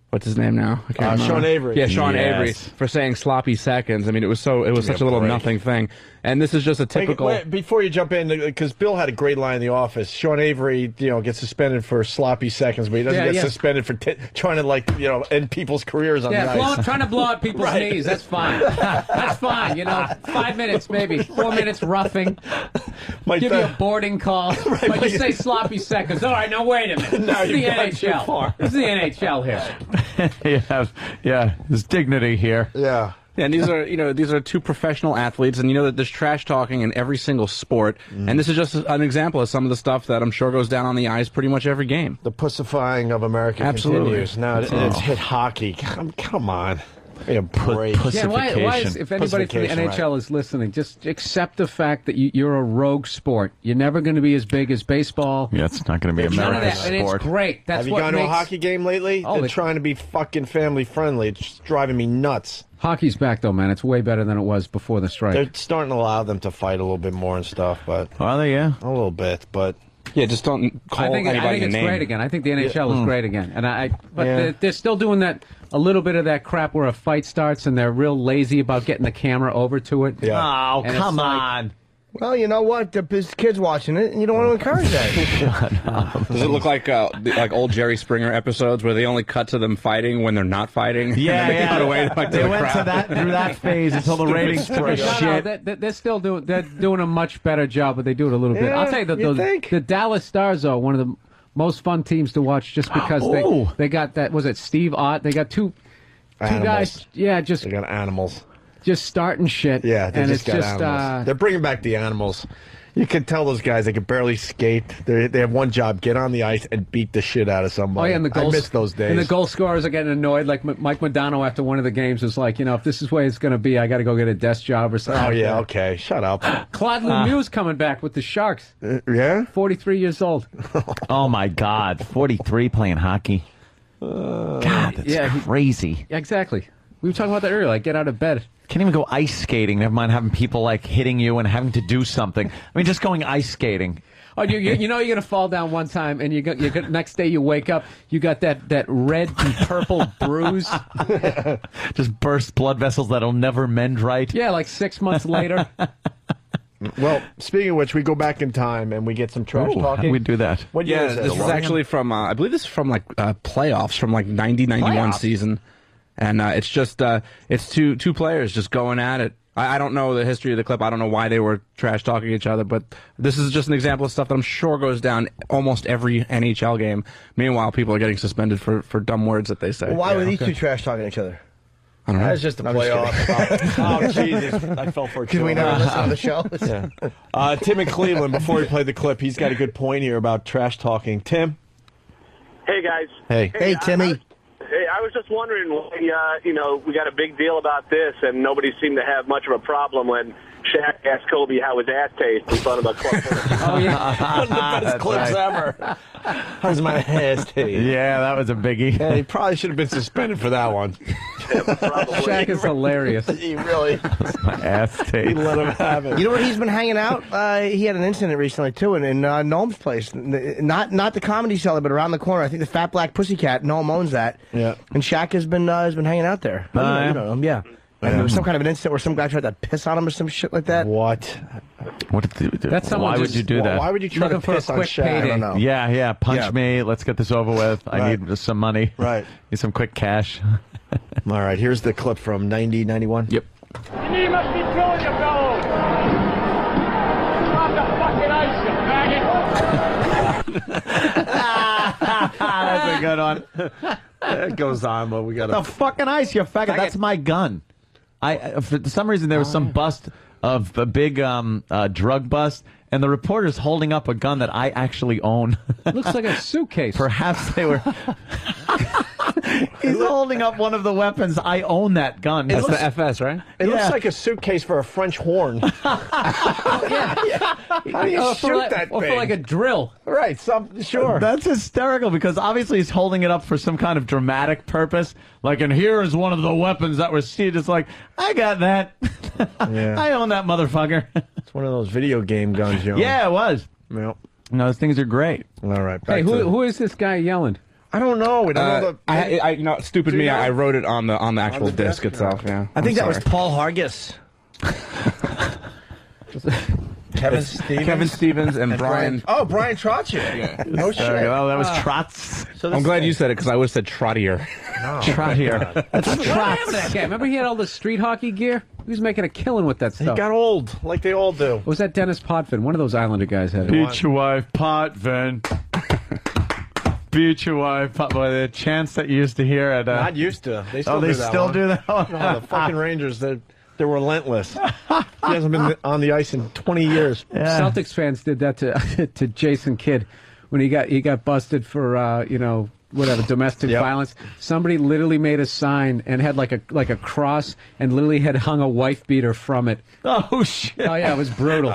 what's his name now? I can't remember. Sean Avery. Yeah, Sean Yes. Avery for saying sloppy seconds. I mean, it was such a little break. nothing thing. And this is just a typical. Wait, before you jump in, because Bill had a great line in the office. Sean Avery, gets suspended for sloppy seconds, but he doesn't get suspended for trying to end people's careers on the ice. Trying to blow out people's knees. That's fine. That's fine. 5 minutes, maybe 4 minutes roughing. Give you a boarding call. But you say sloppy seconds. All right, now wait a minute. Now This is the you've gone too NHL. far. This is the NHL here. There's dignity here. Yeah. Yeah, and these are two professional athletes, and that there's trash talking in every single sport, and this is just an example of some of the stuff that I'm sure goes down on the ice pretty much every game. The pussifying of America continues. Now it's hit hockey. Come on. Give me a break. Yeah, why is, if anybody from the NHL is listening, just accept the fact that you're a rogue sport. You're never going to be as big as baseball. Yeah, it's not going to be America's sport. And it's great. That's Have you what gone makes... to a hockey game lately? Oh, They're trying to be fucking family friendly. It's just driving me nuts. Hockey's back, though, man. It's way better than it was before the strike. They're starting to allow them to fight a little bit more and stuff, but are they? Yeah, a little bit, but yeah, just don't call anybody I think a it's name. great again. I think the NHL is great again, and they're still doing that a little bit of that crap where a fight starts and they're real lazy about getting the camera over to it. Yeah. Oh, And come it's like- on. Well, you know what? There's kids watching it, and you don't want to encourage that. Does it look like old Jerry Springer episodes where they only cut to them fighting when they're not fighting? Yeah, and then they yeah. cut away to They the went crowd. through that phase until the ratings took a shit. They're still doing. They're doing a much better job, but they do it a little bit. Yeah, I'll tell you, you think? the Dallas Stars are one of the most fun teams to watch just because they got that. Was it Steve Ott? They got two guys. Yeah, they got animals. Just starting shit. Yeah, they and just it's got just animals. They're bringing back the animals. You can tell those guys, they can barely skate. They have one job, get on the ice and beat the shit out of somebody. Oh, yeah, and the goals, I miss those days. And the goal scorers are getting annoyed. Like Mike Modano after one of the games was like, if this is the way it's going to be, I got to go get a desk job or something. Oh, like yeah, that. okay. Shut up. Claude Lemieux's coming back with the Sharks. Yeah? 43 years old. Oh, my God. 43 playing hockey. God, that's crazy. Yeah, exactly. We were talking about that earlier, like get out of bed. Can't even go ice skating. Never mind having people like hitting you and having to do something. I mean, just going ice skating. Oh, you know you're gonna fall down one time, and next day you wake up, you got that red and purple bruise. Just burst blood vessels that'll never mend right. Yeah, like 6 months later. Well, speaking of which, we go back in time and we get some trash talking. We do that. What year is this is actually from, I believe this is from like playoffs from like 90-91 season. And it's just, it's two players just going at it. I don't know the history of the clip. I don't know why they were trash talking each other, but this is just an example of stuff that I'm sure goes down almost every NHL game. Meanwhile, people are getting suspended for dumb words that they say. Well, why were these two trash talking each other? I don't know. That's just a playoff. Oh, Jesus. I fell for it. Because we never listen to the show. Yeah. Tim in Cleveland, before we play the clip, he's got a good point here about trash talking. Tim? Hey, guys. Hey, Timmy. Hey, I was just wondering why, we got a big deal about this, and nobody seemed to have much of a problem when Shaq asked Kobe how his ass tastes in front of a club. Oh, yeah. One of the best clips ever. How's my ass taste? Yeah, that was a biggie. Yeah, he probably should have been suspended for that one. Shaq is hilarious. He really. My ass taste. He let him have it. You know where he's been hanging out? He had an incident recently, too, in Noam's place. Not the Comedy Cellar, but around the corner. I think the Fat Black Pussycat. Noam owns that. Yeah. And Shaq has been hanging out there. You know him, yeah. And there was some kind of an incident where some guy tried to piss on him or some shit like that. What? What did you do? That's someone Why would you do that? Why would you try to piss on Shaq? I don't know. Yeah, punch me. Let's get this over with. I need some money. Right. Need some quick cash. All right, here's the clip from 90-91. Yep. You must be killing your fellows. Drop the fucking ice, you faggot. That's a good one. It goes on, but we got the fucking ice, you faggot. That's my gun. For some reason, there was some bust of a big drug bust, and the reporter's holding up a gun that I actually own. Looks like a suitcase. Perhaps they were. He's holding up one of the weapons. I own that gun. That's the FS, right? It looks like a suitcase for a French horn. How do you shoot that or thing? for like a drill. Right, sure. That's hysterical because obviously he's holding it up for some kind of dramatic purpose. Like, and here is one of the weapons that was seized. It's like, I got that. Yeah. I own that motherfucker. It's one of those video game guns, you know. Yeah, it was. Yep. No, those things are great. All right. Hey, who is this guy yelling? I don't know. We don't know the. Stupid me. I wrote it on the actual disc itself. Yeah. I think that was Paul Hargis. Kevin Stevens and Brian. Oh, Brian Trottier. Yeah. No shit. Well, that was Trotz. I'm glad you said it because I would have said Trottier. Trottier. That's What happened to that Trotz. guy? Remember he had all the street hockey gear? He was making a killing with that He stuff. got old, like they all do. Or was that Dennis Potvin? One of those Islander guys had it. Beat your wife, Potvin. Beat your wife, Boy, the chants that you used to hear at. Not used to. They still they do that still one. do that one? No, the fucking Rangers, they're relentless. He hasn't been on the ice in 20 years. Yeah. Celtics fans did that to Jason Kidd when he got busted for whatever domestic violence. Somebody literally made a sign and had like a cross and literally had hung a wife beater from it. Oh shit! Oh yeah, it was brutal.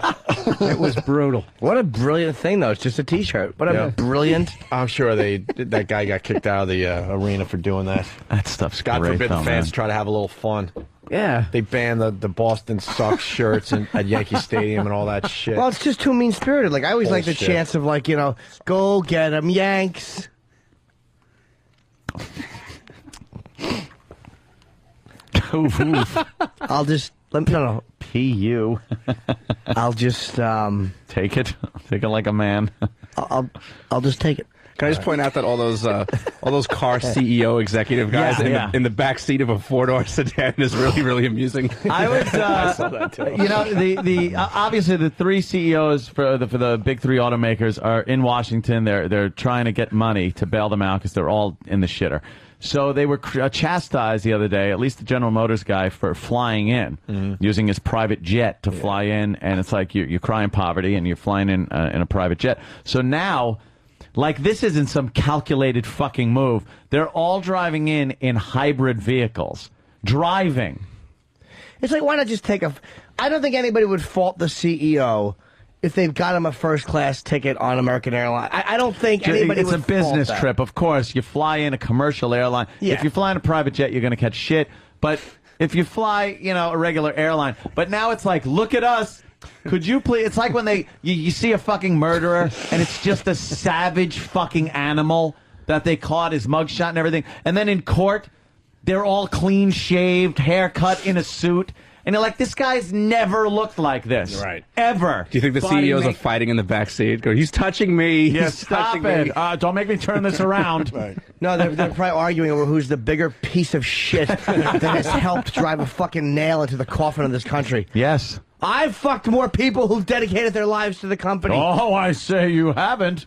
It was brutal. What a brilliant thing, though. It's just a T-shirt. What a brilliant. I'm sure that guy got kicked out of the arena for doing that. That stuff's God great, forbid though, the fans man. try to have a little fun. Yeah. They banned the Boston Sox shirts at Yankee Stadium and all that shit. Well, it's just too mean-spirited. Like, I always like the Bullshit. chance of, like, go get 'em, Yanks. Oof, oof. I'll just... No. P.U. I'll just... Take it. Take it like a man. I'll just take it. Can I just point out that all those car CEO executive guys in the back seat of a 4-door sedan is really, really amusing. I was, I saw that too. you know, the obviously the three CEOs for the big three automakers are in Washington. They're trying to get money to bail them out because they're all in the shitter. So they were chastised the other day, at least the General Motors guy, for flying in, using his private jet to fly in, and it's like you're crying poverty and you're flying in a private jet. So now, like, this isn't some calculated fucking move. They're all driving in hybrid vehicles. Driving. It's like, why not just take I don't think anybody would fault the CEO if they've got him a first-class ticket on American Airlines. I don't think anybody It's would a business fault that. trip, of course. You fly in a commercial airline. Yeah. If you fly in a private jet, you're going to catch shit. But if you fly, a regular airline. But now it's like, look at us. Could you please? It's like when you see a fucking murderer, and it's just a savage fucking animal that they caught, his mugshot and everything. And then in court, they're all clean-shaved, haircut, in a suit. And you're like, this guy's never looked like this. Right. Ever. Do you think the CEOs are fighting in the back seat? Go, he's touching me. Yeah, He's stop touching it. me. Don't make me turn this around. No, they're probably arguing over who's the bigger piece of shit that has helped drive a fucking nail into the coffin of this country. Yes. I've fucked more people who've dedicated their lives to the company. Oh, I say you haven't.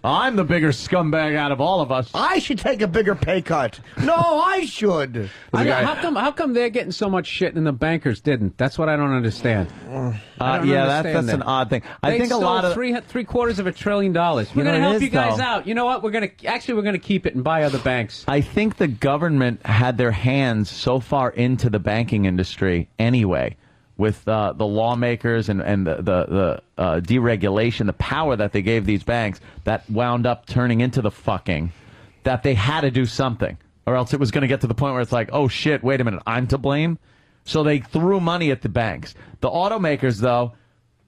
I'm the bigger scumbag out of all of us. I should take a bigger pay cut. No, I should. How come they're getting so much shit and the bankers didn't? That's what I don't understand. That's an odd thing. I think a lot of $750 billion. We're going to help you guys out. You know what? We're going to keep it and buy other banks. I think the government had their hands so far into the banking industry anyway, with the lawmakers and the deregulation, the power that they gave these banks, that wound up turning into the fucking, that they had to do something, or else it was going to get to the point where it's like, oh shit, wait a minute, I'm to blame. So they threw money at the banks. The automakers, though,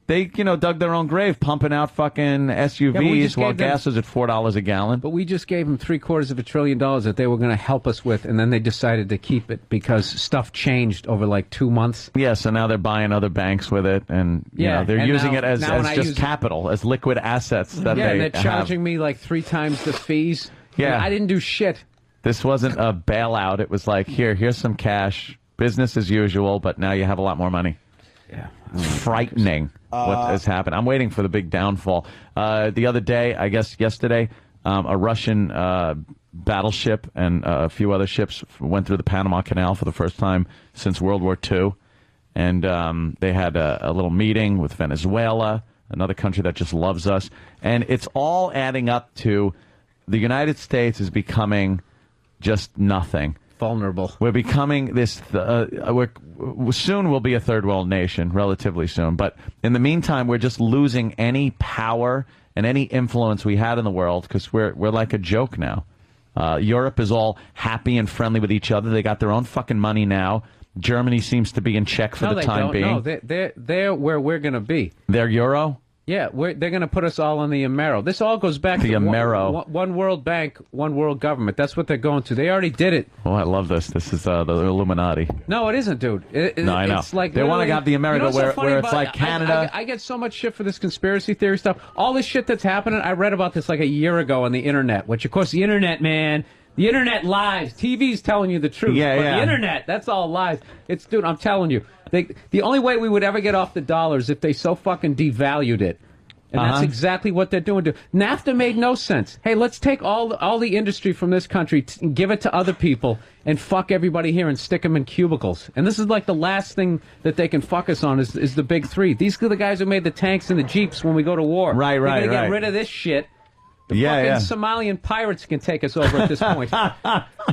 they dug their own grave, pumping out fucking SUVs while gas was at $4 a gallon. But we just gave them $750 billion that they were going to help us with, and then they decided to keep it because stuff changed over like 2 months. Yeah, so now they're buying other banks with it, and they're using it as just capital, as liquid assets that and they're have. charging me like 3 times the fees. Yeah, and I didn't do shit. This wasn't a bailout. It was like, here's some cash, business as usual, but now you have a lot more money. Yeah, it's frightening. What has happened? I'm waiting for the big downfall. The other day, I guess yesterday, a Russian battleship and a few other ships went through the Panama Canal for the first time since World War II. And they had a little meeting with Venezuela, another country that just loves us. And it's all adding up to the United States is becoming just nothing. Vulnerable. We're becoming this. Soon we'll be a third world nation, relatively soon. But in the meantime, we're just losing any power and any influence we had in the world because we're like a joke now. Europe is all happy and friendly with each other. They got their own fucking money now. Germany seems to be in check for the time being. No, they're where we're going to be. They're Euro? Yeah, they're going to put us all on the Amero. This all goes back to one world bank, one world government. That's what they're going to. They already did it. Oh, I love this. This is the Illuminati. No, it isn't, dude. No, I know. It's like they want to have the America where it's like Canada. I get so much shit for this conspiracy theory stuff. All this shit that's happening, I read about this like a year ago on the internet, which, of course, the internet, man. The internet lies. TV's telling you the truth. Yeah, but yeah. The internet, that's all lies. Dude, I'm telling you. The only way we would ever get off the dollar is if they so fucking devalued it. And that's exactly what they're doing. NAFTA made no sense. Hey, let's take all the industry from this country, give it to other people, and fuck everybody here and stick them in cubicles. And this is like the last thing that they can fuck us on is the big three. These are the guys who made the tanks and the jeeps when we go to war. Right. They're going to get rid of this shit. The fucking Somalian pirates can take us over at this point.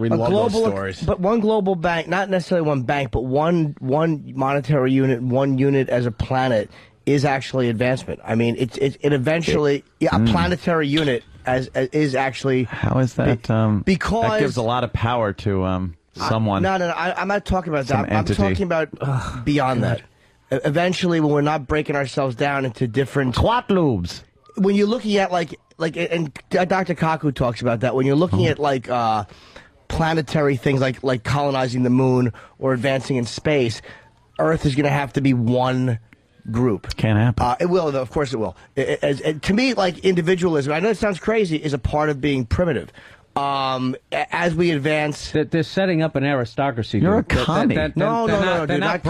We love those stories. But one global bank, not necessarily one bank, but one monetary unit, one unit as a planet is actually advancement. I mean, it eventually a planetary unit is actually. How is that? Because that gives a lot of power to someone. No, I'm not talking about that. Entity. I'm talking about beyond that. Eventually, when we're not breaking ourselves down into different twat loops. When you're looking at like, and Dr. Kaku talks about that. When you're looking at like planetary things like colonizing the moon or advancing in space, Earth is going to have to be one group. Can't happen. It will, though. Of course it will. To me, like, individualism, I know it sounds crazy, is a part of being primitive. As we advance, they're setting up an aristocracy. You're dude. a commie. No, They're not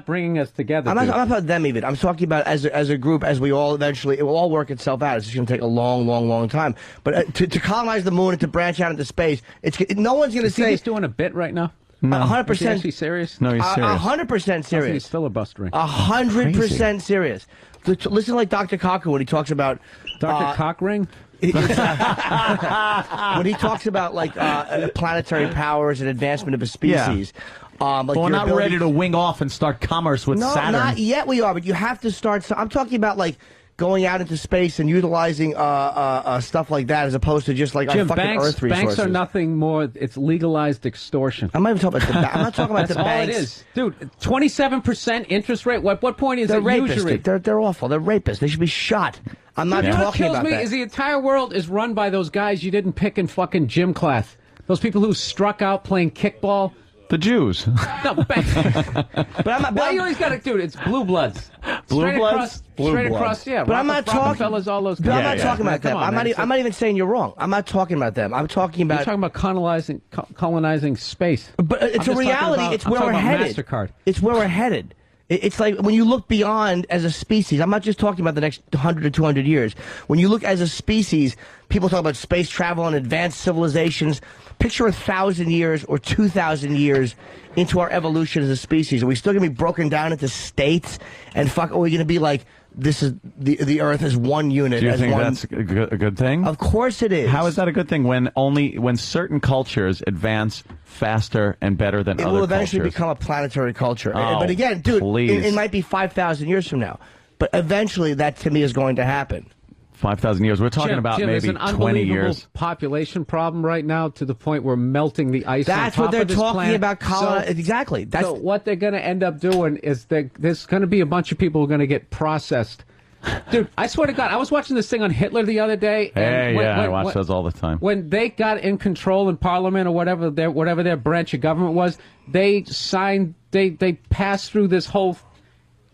bringing us together. I'm not about them even. I'm talking about as a group, as we all eventually, it will all work itself out. It's just going to take a long time. But to colonize the moon and to branch out into space, no one's going to say. He's doing a bit right now. No. 100%. Is he actually serious? No, he's serious. 100% serious. He's filibustering. 100% serious. Listen, like Dr. Cocker when he talks about Dr. Cockring. when he talks about like planetary powers and advancement of a species. Like but we're not ready to wing off and start commerce with Saturn. No, not yet we are, but you have to start. So I'm talking about like going out into space and utilizing stuff like that as opposed to just like Jim, our fucking Earth resources. Banks are nothing more. It's legalized extortion. I'm not even talking about I'm not talking about That's the banks. all it is. Dude, 27% interest rate. What point is they're it rapists, usury? They're awful. They're rapists. They should be shot. I'm not you know talking about what kills me that. is the entire world is run by those guys you didn't pick in fucking gym class. Those people who struck out playing kickball. The Jews. No, but I'm not. Why you always got to do it? It's blue bloods. Blue bloods. Straight across. Yeah. But I'm not talking. Fellas, all those. But I'm not talking about them. On, I'm not even saying you're wrong. I'm not talking about them. I'm talking about. You're talking about colonizing space. But it's a reality. It's where we're headed. MasterCard. It's where we're headed. It's like when you look beyond as a species, I'm not just talking about the next 100 or 200 years. When you look as a species, people talk about space travel and advanced civilizations. Picture 1,000 years or 2,000 years into our evolution as a species. Are we still going to be broken down into states? And are we going to be like, this is the Earth as one unit? Do you as think one... that's a good thing? Of course it is. How is that a good thing when certain cultures advance faster and better than other cultures? It will eventually become a planetary culture. Oh, but again, dude, please. it might be 5,000 years from now. But eventually that, to me, is going to happen. 5,000 years. We're talking about Jim, maybe there's an 20 years. Population problem right now to the point where melting the ice. That's on top what they're of this talking planet. about. Exactly. So what they're going to end up doing is there's going to be a bunch of people who are going to get processed. Dude, I swear to God, I was watching this thing on Hitler the other day. Hey, I watch those all the time. When they got in control in Parliament or whatever their branch of government was, they passed through this whole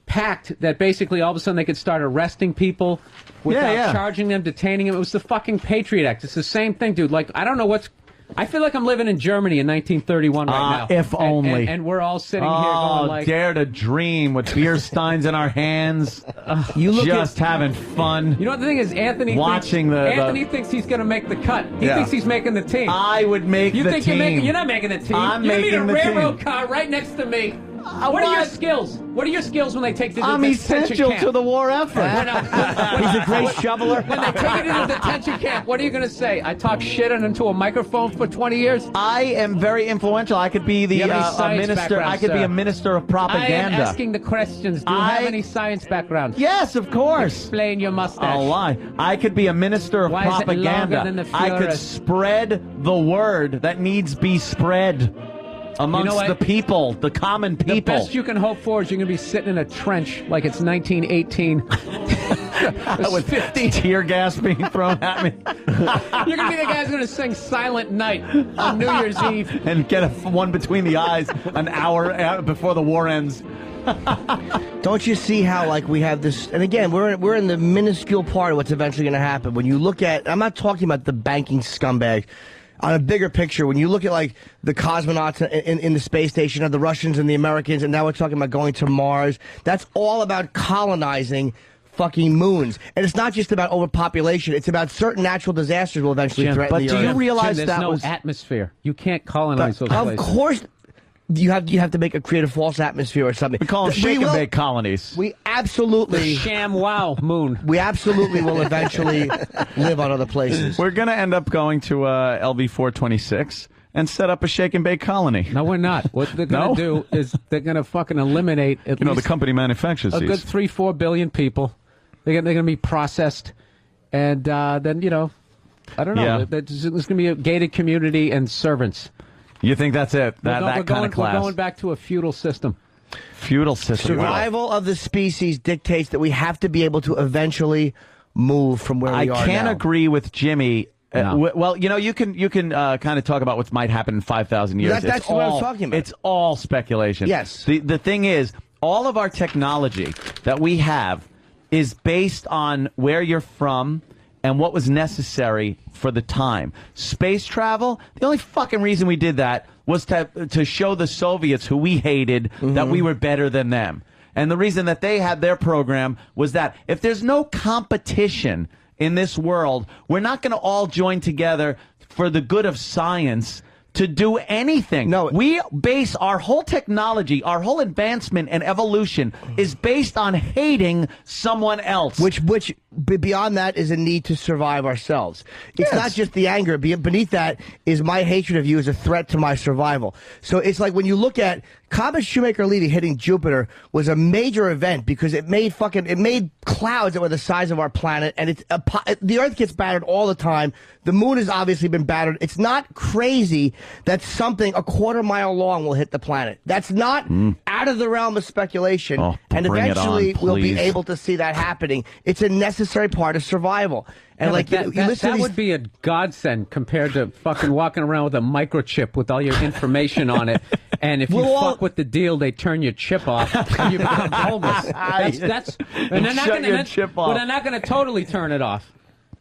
pact that basically all of a sudden they could start arresting people without charging them, detaining them. It was the fucking Patriot Act. It's the same thing, dude. Like, I don't know what's... I feel like I'm living in Germany in 1931 right now. If only. And we're all sitting here going like... dare to dream with beer steins in our hands. Having fun. You know what the thing is? Anthony thinks he's going to make the cut. He thinks he's making the team. I would make the team. You're not making the team. I'm you making need a the railroad team. car right next to me. What are your skills? What are your skills when they take you to I'm the detention essential camp? to the war effort. He's a great shoveler. When they take you to the detention camp, what are you going to say? I talk shit into a microphone for 20 years? I am very influential. I could be a minister. I could be a minister of propaganda. I am asking the questions. Do you have any science background? Yes, of course. Explain your mustache. Oh, why? I could be a minister of Why is it propaganda. longer than the I could Fuhrer? spread the word that needs be spread amongst the people, the common people. The best you can hope for is you're going to be sitting in a trench like it's 1918. With 50 tear gas being thrown at me. You're going to be the guy who's going to sing Silent Night on New Year's Eve. And get one between the eyes an hour before the war ends. Don't you see how, like, we have this... And again, we're in the minuscule part of what's eventually going to happen. When you look at... I'm not talking about the banking scumbag. On a bigger picture, when you look at, like, the cosmonauts in the space station, or the Russians and the Americans, and now we're talking about going to Mars, that's all about colonizing fucking moons. And it's not just about overpopulation. It's about certain natural disasters will eventually threaten the Earth. But do you realize there's that no atmosphere? You can't colonize those places. Of course... You have to create a false atmosphere or something. We call them shake and bake colonies. We absolutely... The ShamWow moon. We absolutely will eventually live on other places. We're going to end up going to LV 426 and set up a shake and bake colony. No, we're not. What they're going to do is they're going to fucking eliminate at least the company manufactures a these. good 3-4 billion people. They're going to be processed, and then I don't know. Yeah. There's going to be a gated community and servants. You think that's it? That kind of class? We're going back to a feudal system. Feudal system. Survival of the species dictates that we have to be able to eventually move from where we are I can't now. agree with Jimmy. No. Well, you can kind of talk about what might happen in 5,000 years. That's what I was talking about. It's all speculation. Yes. The thing is, all of our technology that we have is based on where you're from and what was necessary for the time. Space travel, the only fucking reason we did that was to show the Soviets, who we hated, that we were better than them. And the reason that they had their program was that if there's no competition in this world, we're not going to all join together for the good of science to do anything. No, we base our whole technology, our whole advancement and evolution is based on hating someone else. Which beyond that is a need to survive ourselves. It's not just the anger. Beneath that is my hatred of you as a threat to my survival. So it's like when you look at Comet Shoemaker-Levy hitting Jupiter was a major event because it made clouds that were the size of our planet, and the Earth gets battered all the time. The moon has obviously been battered. It's not crazy that something a quarter mile long will hit the planet. That's not out of the realm of speculation, and eventually we'll be able to see that happening. It's a necessary part of survival. And that would be a godsend compared to fucking walking around with a microchip with all your information on it. And if you fuck with the deal, they turn your chip off and you become homeless. And they're not going to totally turn it off.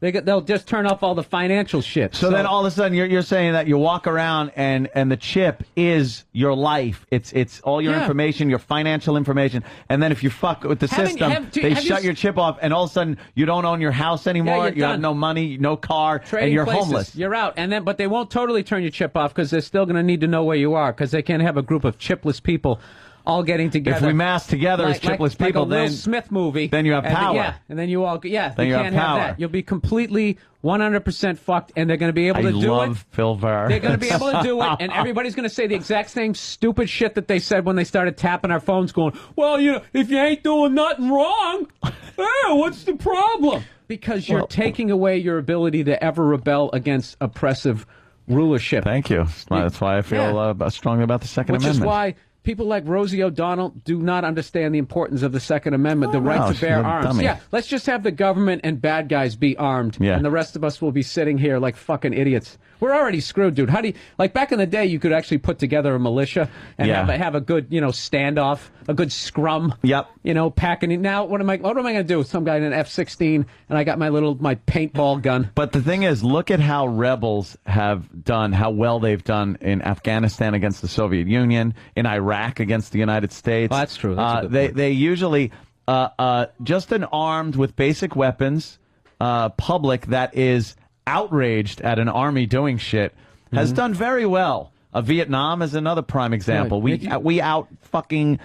They'll just turn off all the financial shit. So then all of a sudden you're saying that you walk around and the chip is your life. It's all your information, your financial information. And then if you fuck with the system, they shut your chip off and all of a sudden you don't own your house anymore. You have no money, no car, and you're homeless. You're out. But they won't totally turn your chip off because they're still going to need to know where you are because they can't have a group of chipless people all getting together. If we mass together as chipless people, like a then Will Smith movie. Then you have power. And then you all then you you can't have power. have that. You'll be completely 100% fucked, and they're going to be able to do it. I love Phil Burr. They're going to be able to do it, and everybody's going to say the exact same stupid shit that they said when they started tapping our phones, going, "Well, if you ain't doing nothing wrong, what's the problem?" Because you're taking away your ability to ever rebel against oppressive rulership. Thank you. That's why I feel strongly about the Second Amendment. Which is why people like Rosie O'Donnell do not understand the importance of the Second Amendment, the right to bear arms. Dummy. Yeah, let's just have the government and bad guys be armed, and the rest of us will be sitting here like fucking idiots. We're already screwed, dude. How do you, like back in the day, you could actually put together a militia and have a good, standoff, a good scrum. Yep. Packing it. Now, what am I going to do? Some guy in an F-16, and I got my paintball gun. But the thing is, look at how rebels have done, how well they've done in Afghanistan against the Soviet Union, in Iraq against the United States. Oh, that's true. That's a good point. They usually just an armed with basic weapons public that is outraged at an army doing shit has done very well. Vietnam is another prime example. Right. We outplayed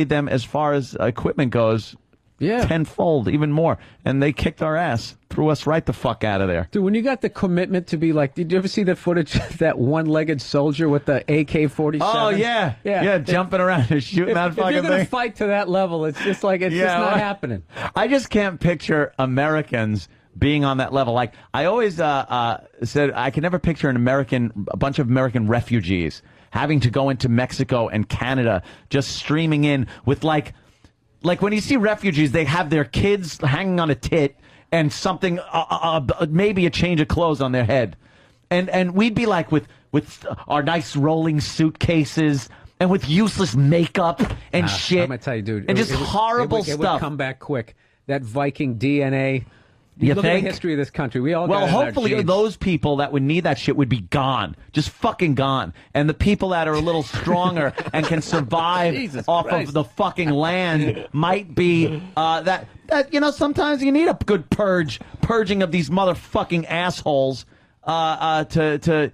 them as far as equipment goes. Tenfold, even more. And they kicked our ass, threw us right the fuck out of there. Dude, when you got the commitment to be like, did you ever see the footage of that one-legged soldier with the AK-47? Oh, yeah, jumping around and shooting that fucking thing. If you're going to fight to that level, it's just like, it's just not happening. I just can't picture Americans being on that level. Like, I always said I can never picture a bunch of American refugees having to go into Mexico and Canada, just streaming in with like when you see refugees, they have their kids hanging on a tit and something, maybe a change of clothes on their head. And we'd be like with our nice rolling suitcases and with useless makeup and shit. I'm going to tell you, dude. And just horrible stuff. It would come back quick. That Viking DNA. You Look think? at the history of this country. We all well, got it in our hopefully genes. those people that would need that shit would be gone, just fucking gone. And the people that are a little stronger and can survive off of the fucking land might be that sometimes you need a good purging of these motherfucking assholes to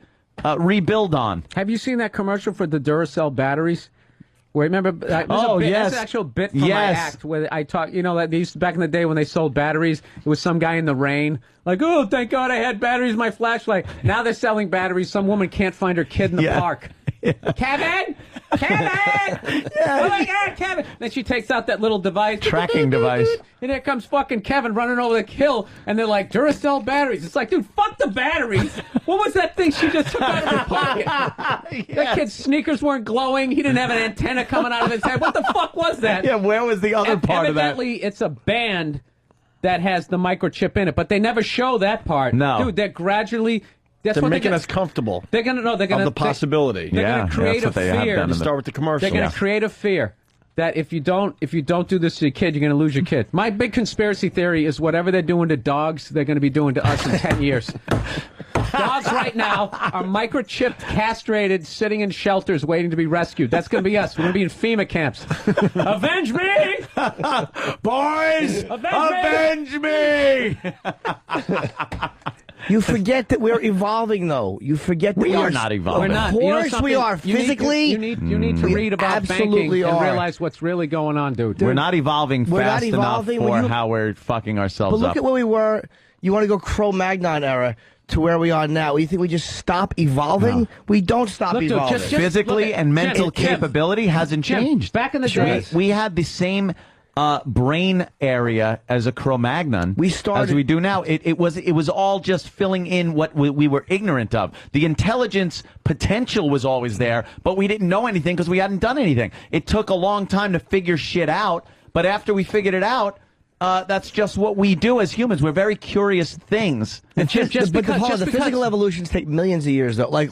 rebuild on. Have you seen that commercial for the Duracell batteries? Where remember? There's an actual bit from my act where I talk. That they used to, back in the day when they sold batteries, it was some guy in the rain, like, oh, thank God I had batteries in my flashlight. Now they're selling batteries. Some woman can't find her kid in the park. Kevin! Oh my God, Kevin! Then she takes out that little device, tracking device, and here comes fucking Kevin running over the hill, and they're like, Duracell batteries. It's like, dude, fuck the batteries. What was that thing she just took out of her pocket? That kid's sneakers weren't glowing. He didn't have an antenna coming out of his head. What the fuck was that? Yeah, where was the other part of that? Evidently, it's a band that has the microchip in it, but they never show that part. No, dude, they're gradually. They're making us comfortable. They're gonna of the possibility. They're gonna create a fear. Start with the commercial. They're gonna create a fear that if you don't do this to your kid, you're going to lose your kid. My big conspiracy theory is whatever they're doing to dogs, they're going to be doing to us in 10 years. Dogs right now are microchipped, castrated, sitting in shelters waiting to be rescued. That's going to be us. We're going to be in FEMA camps. Avenge me! Boys! Avenge me! You forget that we're evolving, though. You forget that we are not evolving. We're not. Of course we are. Physically, you need to read about banking and realize what's really going on, dude. We're not evolving fast enough for how we're fucking ourselves up. But look up. at where we were. You want to go Cro-Magnon era to where we are now. You think we just stop evolving? No. We don't stop evolving. Just physically and mental capability hasn't changed. Back in the day, we had the same brain area as a Cro-Magnon as we do now. It was all just filling in what we were ignorant of. The intelligence potential was always there, but we didn't know anything because we hadn't done anything. It took a long time to figure shit out, but after we figured it out, that's just what we do as humans. We're very curious things. But the physical evolutions take millions of years, though. Like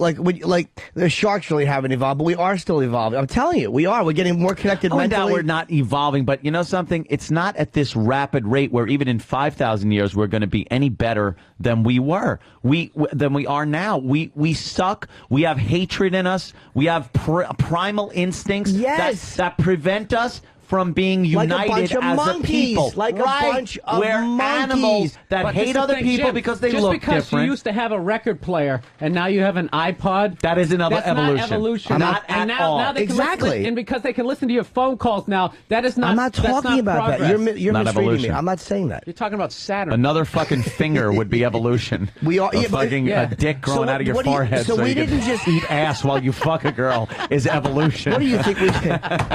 the sharks really haven't evolved, but we are still evolving. I'm telling you, we are. We're getting more connected mentally. Doubt we're not evolving, but you know something? It's not at this rapid rate where even in 5,000 years we're going to be any better than we were. Than we are now. We suck. We have hatred in us. We have primal instincts that prevent us from being united as a people. Like a bunch of We're animals that hate other people Jim, because they look different. Just because you used to have a record player and now you have an iPod, that is another evolution. Not evolution. Not at all. Now they can listen, and because they can listen to your phone calls now, that is not. I'm not talking about progress. that. You're misreading me. I'm not saying that. You're talking about Saturn. Another fucking finger would be evolution. We are a dick growing out of your forehead. So we didn't just eat ass while you fuck a girl is evolution. What do you think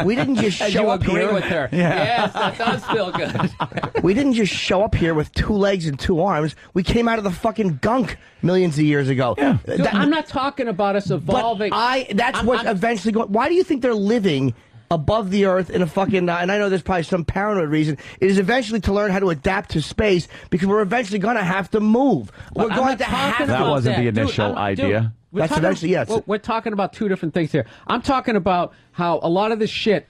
we didn't just show up here with her? Yes, that does feel good. We didn't just show up here with 2 legs and 2 arms. We came out of the fucking gunk millions of years ago. Yeah. Dude, I'm not talking about us evolving. That's what's eventually going. Why do you think they're living above the earth in a fucking, and I know there's probably some paranoid reason, it is eventually to learn how to adapt to space because we're eventually going to have to move. We're going to have to. That wasn't the initial idea. That's eventually, yes. We're talking about 2 different things here. I'm talking about how a lot of this shit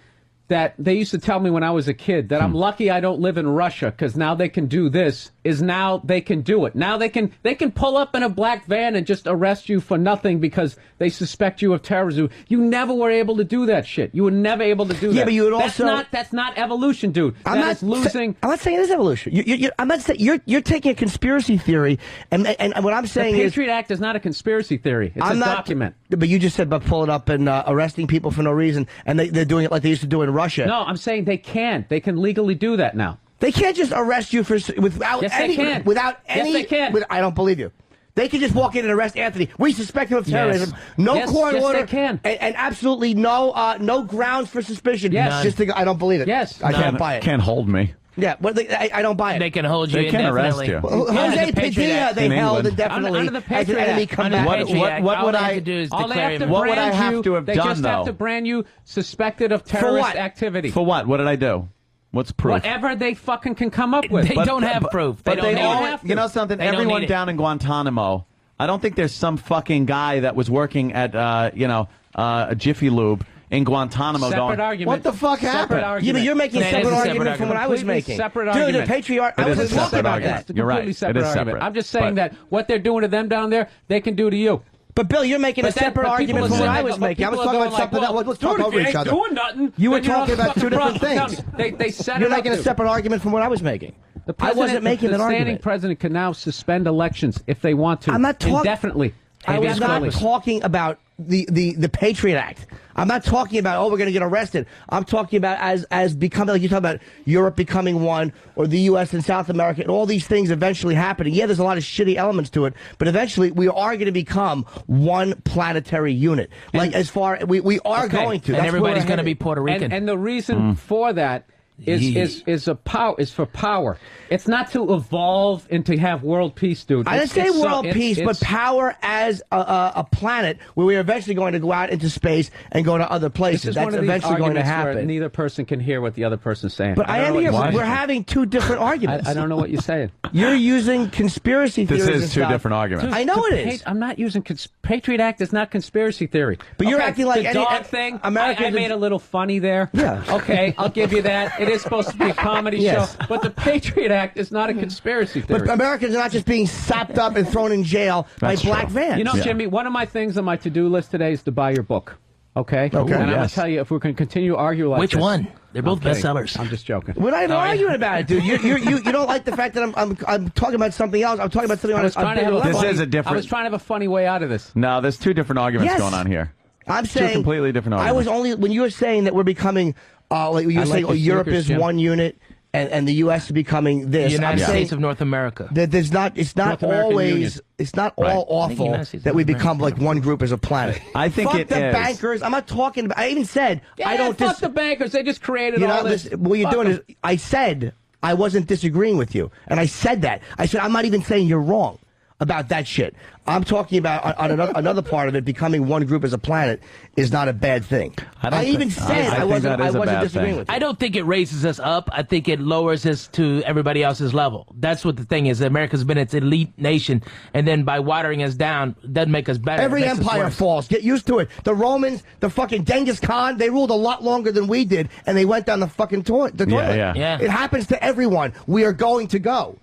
that they used to tell me when I was a kid, that I'm lucky I don't live in Russia because now they can do this, is now they can do it. Now they can pull up in a black van and just arrest you for nothing because they suspect you of terrorism. You never were able to do that shit. You were never able to do that. Yeah, but you would also... That's not evolution, dude. I'm not saying it is evolution. I'm not saying... You're taking a conspiracy theory, and what I'm saying is... The Patriot Act is not a conspiracy theory. It's a document. But you just said about pulling up and arresting people for no reason, and they're doing it like they used to do in Russia. No, I'm saying they can. They can legally do that now. They can't just arrest you without any... Yes, they can. I don't believe you. They can just walk in and arrest Anthony. We suspect him of terrorism. Yes. No court order. They can. And absolutely no grounds for suspicion. Yes. I don't believe it. Yes. I can't buy it. Can't hold me. Yeah, but I don't buy it. They can hold you They can arrest indefinitely. you. Jose Padilla, they held indefinitely under the as an Patriot enemy Act. combatant. What would I do? what would I have to have they done just though? have to brand you suspected of terrorist activity. For what? What did I do? What's proof? Whatever they fucking can come up with. They don't have proof. But they don't all, have to. you know something? Everyone down in Guantanamo, I don't think there's some fucking guy that was working at a Jiffy Lube in Guantanamo Separate argument. What the fuck happened? Yeah, but you're making a separate argument from what I was making. Separate Dude, argument. the Patriot, I wasn't talking about that. You're right. It is separate. I'm just saying that what they're doing to them down there, they can do to you. But Bill, you're making a separate argument from what I was making. I was talking about something else. Let's talk over each other. Doing nothing. You were talking about 2 different things. They set You're it up making a separate argument from what I was making. I wasn't making an argument. The standing argument. president can now suspend elections if they want to. I'm not talking indefinitely. I was not talking about the Patriot Act. I'm not talking about, we're going to get arrested. I'm talking about as becoming, like you talk about Europe becoming one, or the U.S. and South America, and all these things eventually happening. Yeah, there's a lot of shitty elements to it, but eventually we are going to become one planetary unit. Like, as far, we are going to. And everybody's going to be Puerto Rican. And the reason for that is for power. It's not to evolve and to have world peace, dude. I didn't say world peace, but power as a planet where we're eventually going to go out into space and go to other places. That's eventually going to happen. Neither person can hear what the other person's saying. But I am here. We're having two different arguments. I don't know what you're saying. You're using conspiracy theories. This is two different arguments. I know it is. I'm not using Patriot Act is not conspiracy theory. But you're acting like the dog thing. I made a little funny there. Yeah. Okay, I'll give you that. It is supposed to be a comedy show, but the Patriot Act is not a conspiracy theory. But Americans are not just being sapped up and thrown in jail by black vans. You know, Jimmy, one of my things on my to-do list today is to buy your book. Okay? And I'm going to tell you, if we're going to continue to argue like Which this, one? They're both bestsellers. I'm just joking. We're not even arguing about it, dude. You don't like the fact that I'm talking about something else. I'm talking about something on a bigger level. This is a different. I was trying to have a funny way out of this. No, there's two different arguments going on here. I'm saying two completely different arguments. I was only when you were saying that we're becoming like you were saying, Europe is one unit. And the U.S. is becoming this. The United States of North America. That it's not always, it's not all awful that we become like one group as a planet. I think fuck it the is. bankers. I'm not talking about. I even said I don't. Fuck the bankers. They just created all this. What you're doing is I said I wasn't disagreeing with you, and I said that. I said I'm not even saying you're wrong about that shit. I'm talking about on another part of it, becoming one group as a planet is not a bad thing. I even said I wasn't disagreeing with you. I don't think it raises us up. I think it lowers us to everybody else's level. That's what the thing is. America's been its elite nation, and then by watering us down, doesn't make us better. Every empire falls. Get used to it. The Romans, the fucking Genghis Khan, they ruled a lot longer than we did, and they went down the fucking toilet. Yeah. It happens to everyone. We are going to go.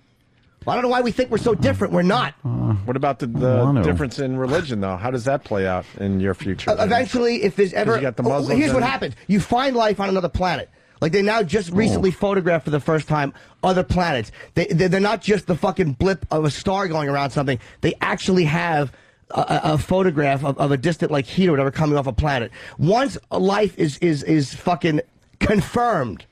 I don't know why we think we're so different. We're not. What about the difference in religion, though? How does that play out in your future? Eventually, if there's ever... You got the Muslims here's what happens. You find life on another planet. Like they now just recently photographed for the first time other planets. They're not just the fucking blip of a star going around something. They actually have a photograph of a distant like heat or whatever coming off a planet. Once life is fucking confirmed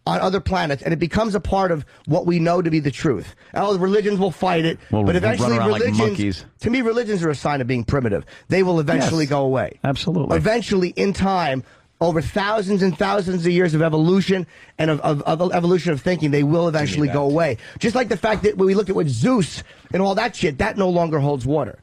on other planets, and it becomes a part of what we know to be the truth. Oh, the religions will fight it, but eventually religions, to me, religions are a sign of being primitive. They will eventually go away. Absolutely. Eventually, in time, over thousands and thousands of years of evolution and of evolution of thinking, they will eventually go away. Just like the fact that when we look at what Zeus and all that shit, that no longer holds water.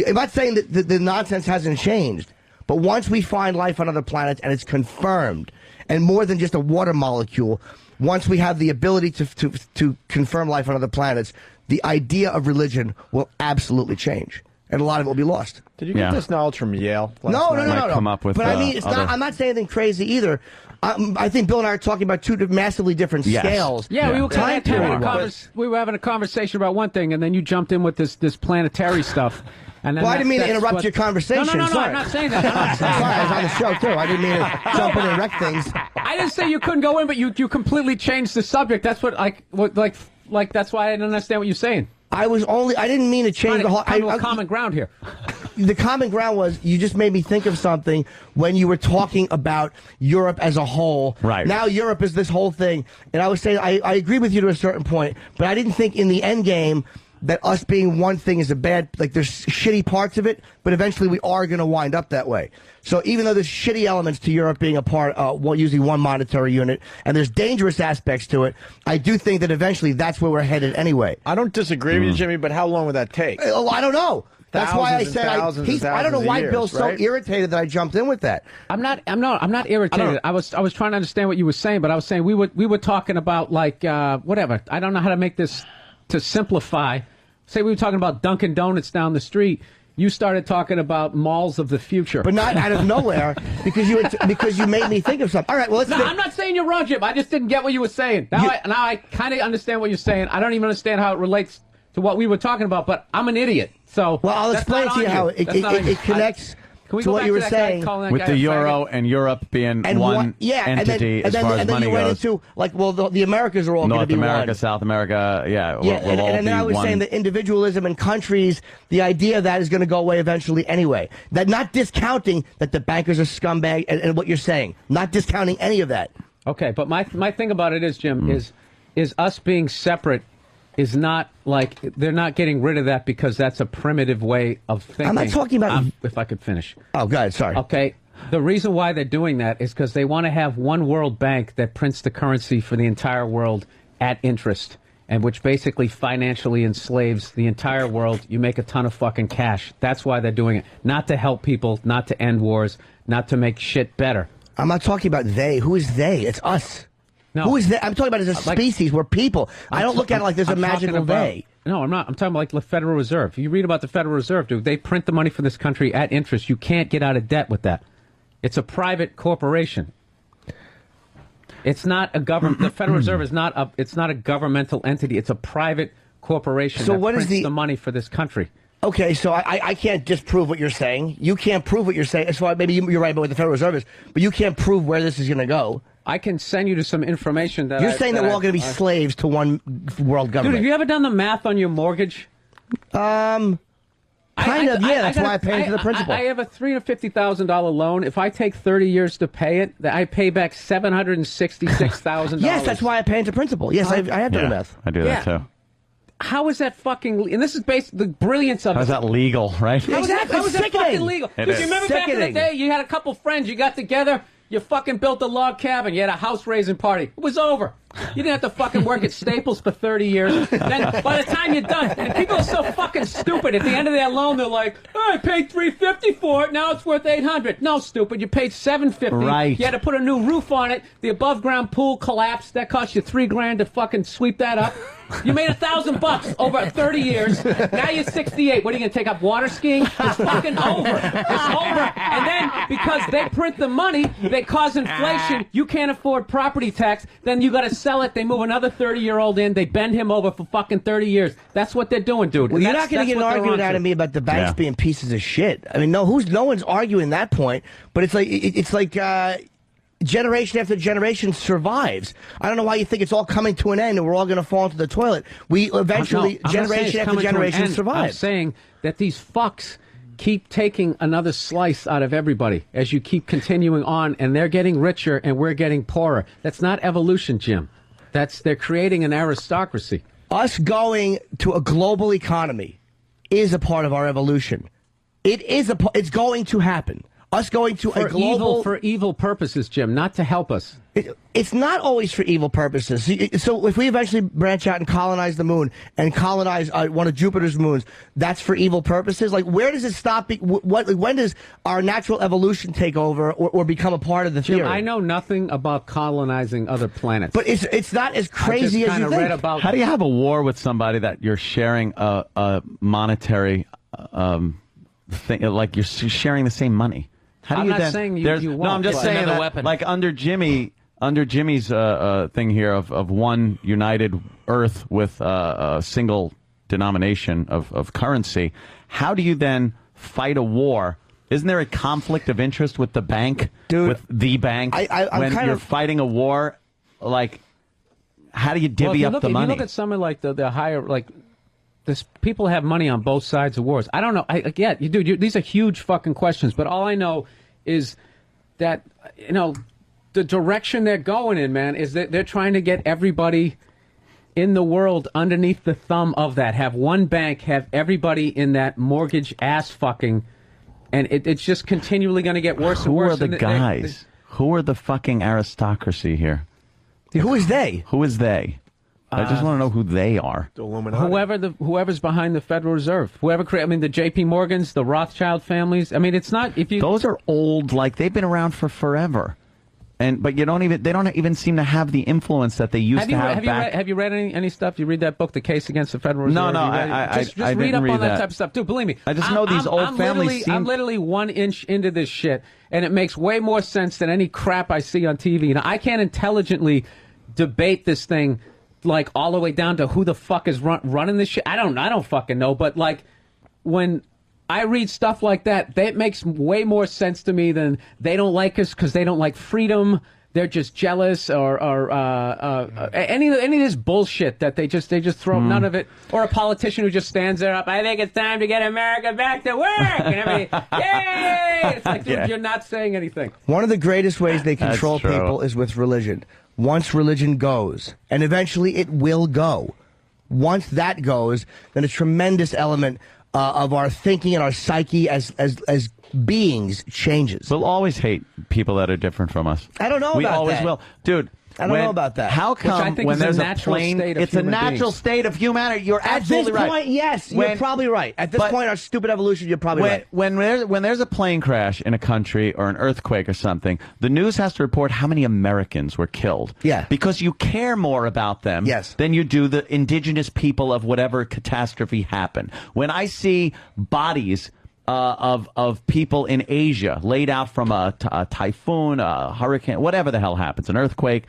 I'm not saying that the nonsense hasn't changed, but once we find life on other planets and it's confirmed, and more than just a water molecule, once we have the ability to confirm life on other planets, the idea of religion will absolutely change. And a lot of it will be lost. Did you get this knowledge from Yale? No. Come up with, but I mean, I'm not saying anything crazy either. I think Bill and I are talking about two massively different scales. Yeah, we were having a conversation about one thing, and then you jumped in with this planetary stuff. And well, I didn't mean to interrupt your conversation. No, sorry. I'm not saying that. Sorry, I was on the show, too. I didn't mean to jump in and wreck things. I didn't say you couldn't go in, but you completely changed the subject. That's what, that's why I didn't understand what you're saying. I didn't mean to change the whole... common ground here. The common ground was you just made me think of something when you were talking about Europe as a whole. Right. Now Europe is this whole thing. And I was saying, I agree with you to a certain point, but I didn't think in the end game that us being one thing is a bad, like there's shitty parts of it, but eventually we are going to wind up that way. So even though there's shitty elements to Europe being a part, using one monetary unit, and there's dangerous aspects to it, I do think that eventually that's where we're headed anyway. I don't disagree with you, Jimmy, but how long would that take? I don't know. That's why I said I don't know why Bill's so right? irritated that I jumped in with that. I'm not irritated. I was trying to understand what you were saying, but I was saying we were talking about like whatever. I don't know how to make this to simplify. Say we were talking about Dunkin' Donuts down the street. You started talking about malls of the future, but not out of nowhere because you made me think of something. All right, well, I'm not saying you're wrong, Jim. I just didn't get what you were saying. Now I kind of understand what you're saying. I don't even understand how it relates to what we were talking about, but I'm an idiot. So well, I'll explain to you how it connects. To what you were saying with the euro and Europe being one entity as far as money goes. Into the Americas are all going to be one. North America, South America, and then I was saying that individualism in countries, the idea of that is going to go away eventually anyway. That not discounting that the bankers are scumbag and what you're saying, not discounting any of that. Okay, but my thing about it is, Jim, is us being separate is not like they're not getting rid of that because that's a primitive way of thinking. I'm not talking about... if I could finish. Oh, go ahead, sorry. Okay, The reason why they're doing that is because they want to have one world bank that prints the currency for the entire world at interest, and which basically financially enslaves the entire world. You make a ton of fucking cash. That's why they're doing it. Not to help people, not to end wars, not to make shit better. I'm not talking about they. Who is they? It's us. No. Who is they? I'm talking about as a species. We're people. I don't look at it like there's a magical they. No, I'm not. I'm talking about like the Federal Reserve. You read about the Federal Reserve, dude. They print the money for this country at interest. You can't get out of debt with that. It's a private corporation. It's not a government. The Federal Reserve is not a. It's not a governmental entity. It's a private corporation. So that what is prints the money for this country? Okay, so I can't disprove what you're saying. You can't prove what you're saying. That's why maybe you're right about what the Federal Reserve is, but you can't prove where this is going to go. I can send you to some information that you're saying that we're all going to be slaves to one world government. Dude, have you ever done the math on your mortgage? Kind of, yeah. That's why I pay into the principal. I have a $350,000 loan. If I take 30 years to pay it, I pay back $766,000. Yes, that's why I pay into principal. Yes, I have done the math. I do that too. How is that fucking... And this is based the brilliance of it. How's that legal, right? How is that fucking legal? It Because is. you remember back in the day, you had a couple friends, you got together, you fucking built a log cabin, you had a house-raising party. It was over. You didn't have to fucking work at Staples for 30 years. Then by the time you're done, and people are so fucking stupid. At the end of their loan, they're like, oh, I paid $350 for it, now it's worth $800. No, stupid, you paid $750. Right. You had to put a new roof on it. The above-ground pool collapsed. That cost you $3,000 to fucking sweep that up. You made $1,000 over 30 years. Now you're 68. What are you gonna take up water skiing? It's fucking over. It's over. And then because they print the money, they cause inflation. You can't afford property tax. Then you gotta sell it. They move another 30-year-old in. They bend him over for fucking 30 years. That's what they're doing, dude. Well, you're not going to get an argument out of me about the banks being pieces of shit. I mean, no one's arguing that point. But it's like generation after generation survives. I don't know why you think it's all coming to an end and we're all going to fall into the toilet. We eventually, generation after generation, survive. I'm saying that these fucks keep taking another slice out of everybody as you keep continuing on, and they're getting richer and we're getting poorer. That's not evolution, Jim. They're creating an aristocracy. Us going to a global economy is a part of our evolution. It's going to happen. Us going to a global... For evil purposes, Jim, not to help us. It's not always for evil purposes. So if we eventually branch out and colonize the moon and colonize one of Jupiter's moons, that's for evil purposes? Like, where does it stop? When does our natural evolution take over or become a part of the theory? Jim, I know nothing about colonizing other planets. But it's not as crazy as you think. Read about How do you have a war with somebody that you're sharing a monetary thing, like you're sharing the same money? How do I'm you not then, saying you won't. No, I'm just saying that, weapon. like under Jimmy's thing here of one united Earth with a single denomination of currency, how do you then fight a war? Isn't there a conflict of interest with the bank, with the bank, when you're fighting a war? Like, how do you divvy up the money? If you look at something like the higher, like, people have money on both sides of wars. I don't know. These are huge fucking questions. But all I know is that, the direction they're going in, man, is that they're trying to get everybody in the world underneath the thumb of that. Have one bank, have everybody in that mortgage ass fucking, and it's just continually going to get worse and worse. Who are the guys? Who are the fucking aristocracy here? Who is they? Who is they? I just want to know who they are. The Illuminati. Whoever's behind the Federal Reserve, the J.P. Morgans, the Rothschild families. I mean, it's not Those are old, like they've been around for forever, but they don't even seem to have the influence that they used to have. Have you read any stuff? You read that book, The Case Against the Federal Reserve? No, I just read up on that type of stuff. Dude, believe me, I just know these old families. I'm literally 1 inch into this shit, and it makes way more sense than any crap I see on TV. I can't intelligently debate this thing. Like all the way down to who the fuck is running this shit. I don't fucking know. But like when I read stuff like that makes way more sense to me than they don't like us because they don't like freedom. They're just jealous or any of this bullshit that they just throw. None of it. Or a politician who just stands there up. I think it's time to get America back to work. And everything, yay! It's like, dude, you're not saying anything. One of the greatest ways they control people is with religion. Once religion goes, and eventually it will go, once that goes, then a tremendous element of our thinking and our psyche as beings changes. We'll always hate people that are different from us. I don't know we about that. We always will. Dude, I don't know about that. How Which I come think when is a there's a natural plane, state of it's a human natural beings. state of humanity. You're At absolutely this right. point, yes, you're probably right. At this point, our stupid evolution, you're probably right. When there's a plane crash in a country or an earthquake or something, the news has to report how many Americans were killed. Yeah. Because you care more about them than you do the indigenous people of whatever catastrophe happened. When I see bodies of people in Asia laid out from a typhoon, a hurricane, whatever the hell happens, an earthquake,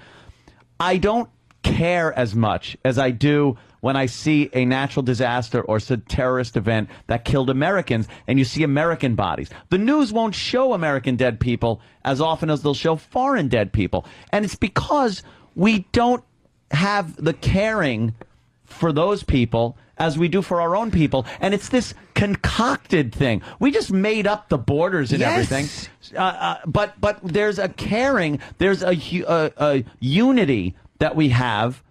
I don't care as much as I do when I see a natural disaster or a terrorist event that killed Americans and you see American bodies. The news won't show American dead people as often as they'll show foreign dead people. And it's because we don't have the caring for those people as we do for our own people. And it's this concocted thing. We just made up the borders and everything. But there's a caring, there's a unity that we have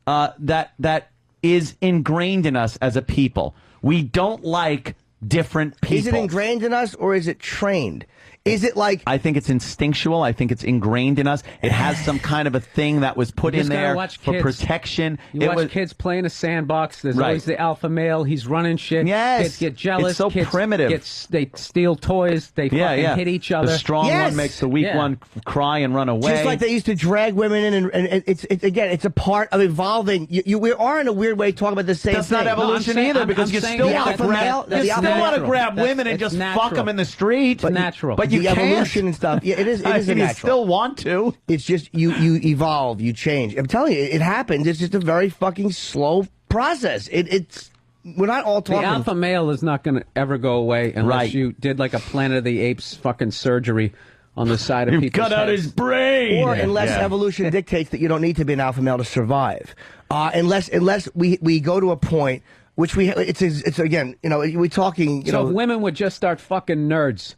that is ingrained in us as a people. We don't like different people. Is it ingrained in us or is it trained? Is it like... I think it's instinctual. I think it's ingrained in us. It has some kind of a thing that was put in there for protection. You watch kids play in a sandbox. There's always the alpha male. He's running shit. Kids get jealous. It's so kids primitive. They steal toys. They fucking hit each other. The strong one makes the weak one cry and run away. Just like they used to drag women in, and it's a part of evolving. We are in a weird way talking about the same That's thing. not evolution either, because you still want to grab women and just fuck them in the street. But natural. But you the can't. evolution and stuff. Yeah, it is a natural. You still want to. It's just you evolve, you change. I'm telling you, it happens. It's just a very fucking slow process. It's we're not all talking. The alpha male is not going to ever go away unless you did like a Planet of the Apes fucking surgery on the side of people's cut out heads. his brain. Or unless evolution dictates that you don't need to be an alpha male to survive. Unless we go to a point which it's again, we're talking. So if women would just start fucking nerds,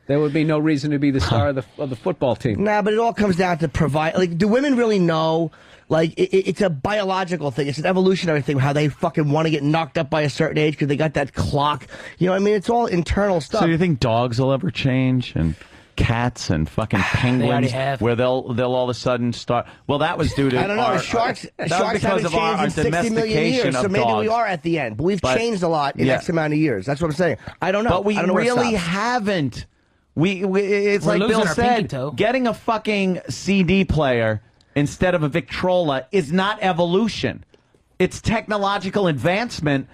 there would be no reason to be the star of the football team. Nah, but it all comes down to provide. Like, do women really know? Like, it's a biological thing. It's an evolutionary thing. How they fucking want to get knocked up by a certain age because they got that clock. You know what I mean? It's all internal stuff. So do you think dogs will ever change and cats and fucking penguins, where they'll all of a sudden start? Well, that was due to I don't know. Sharks haven't changed in 60 million years, so maybe we are at the end. But we've changed a lot in X amount of years. That's what I'm saying. I don't know. But we I don't know really haven't. It's We're like Bill losing our pinky said, toe. getting a fucking CD player instead of a Victrola is not evolution. It's technological advancement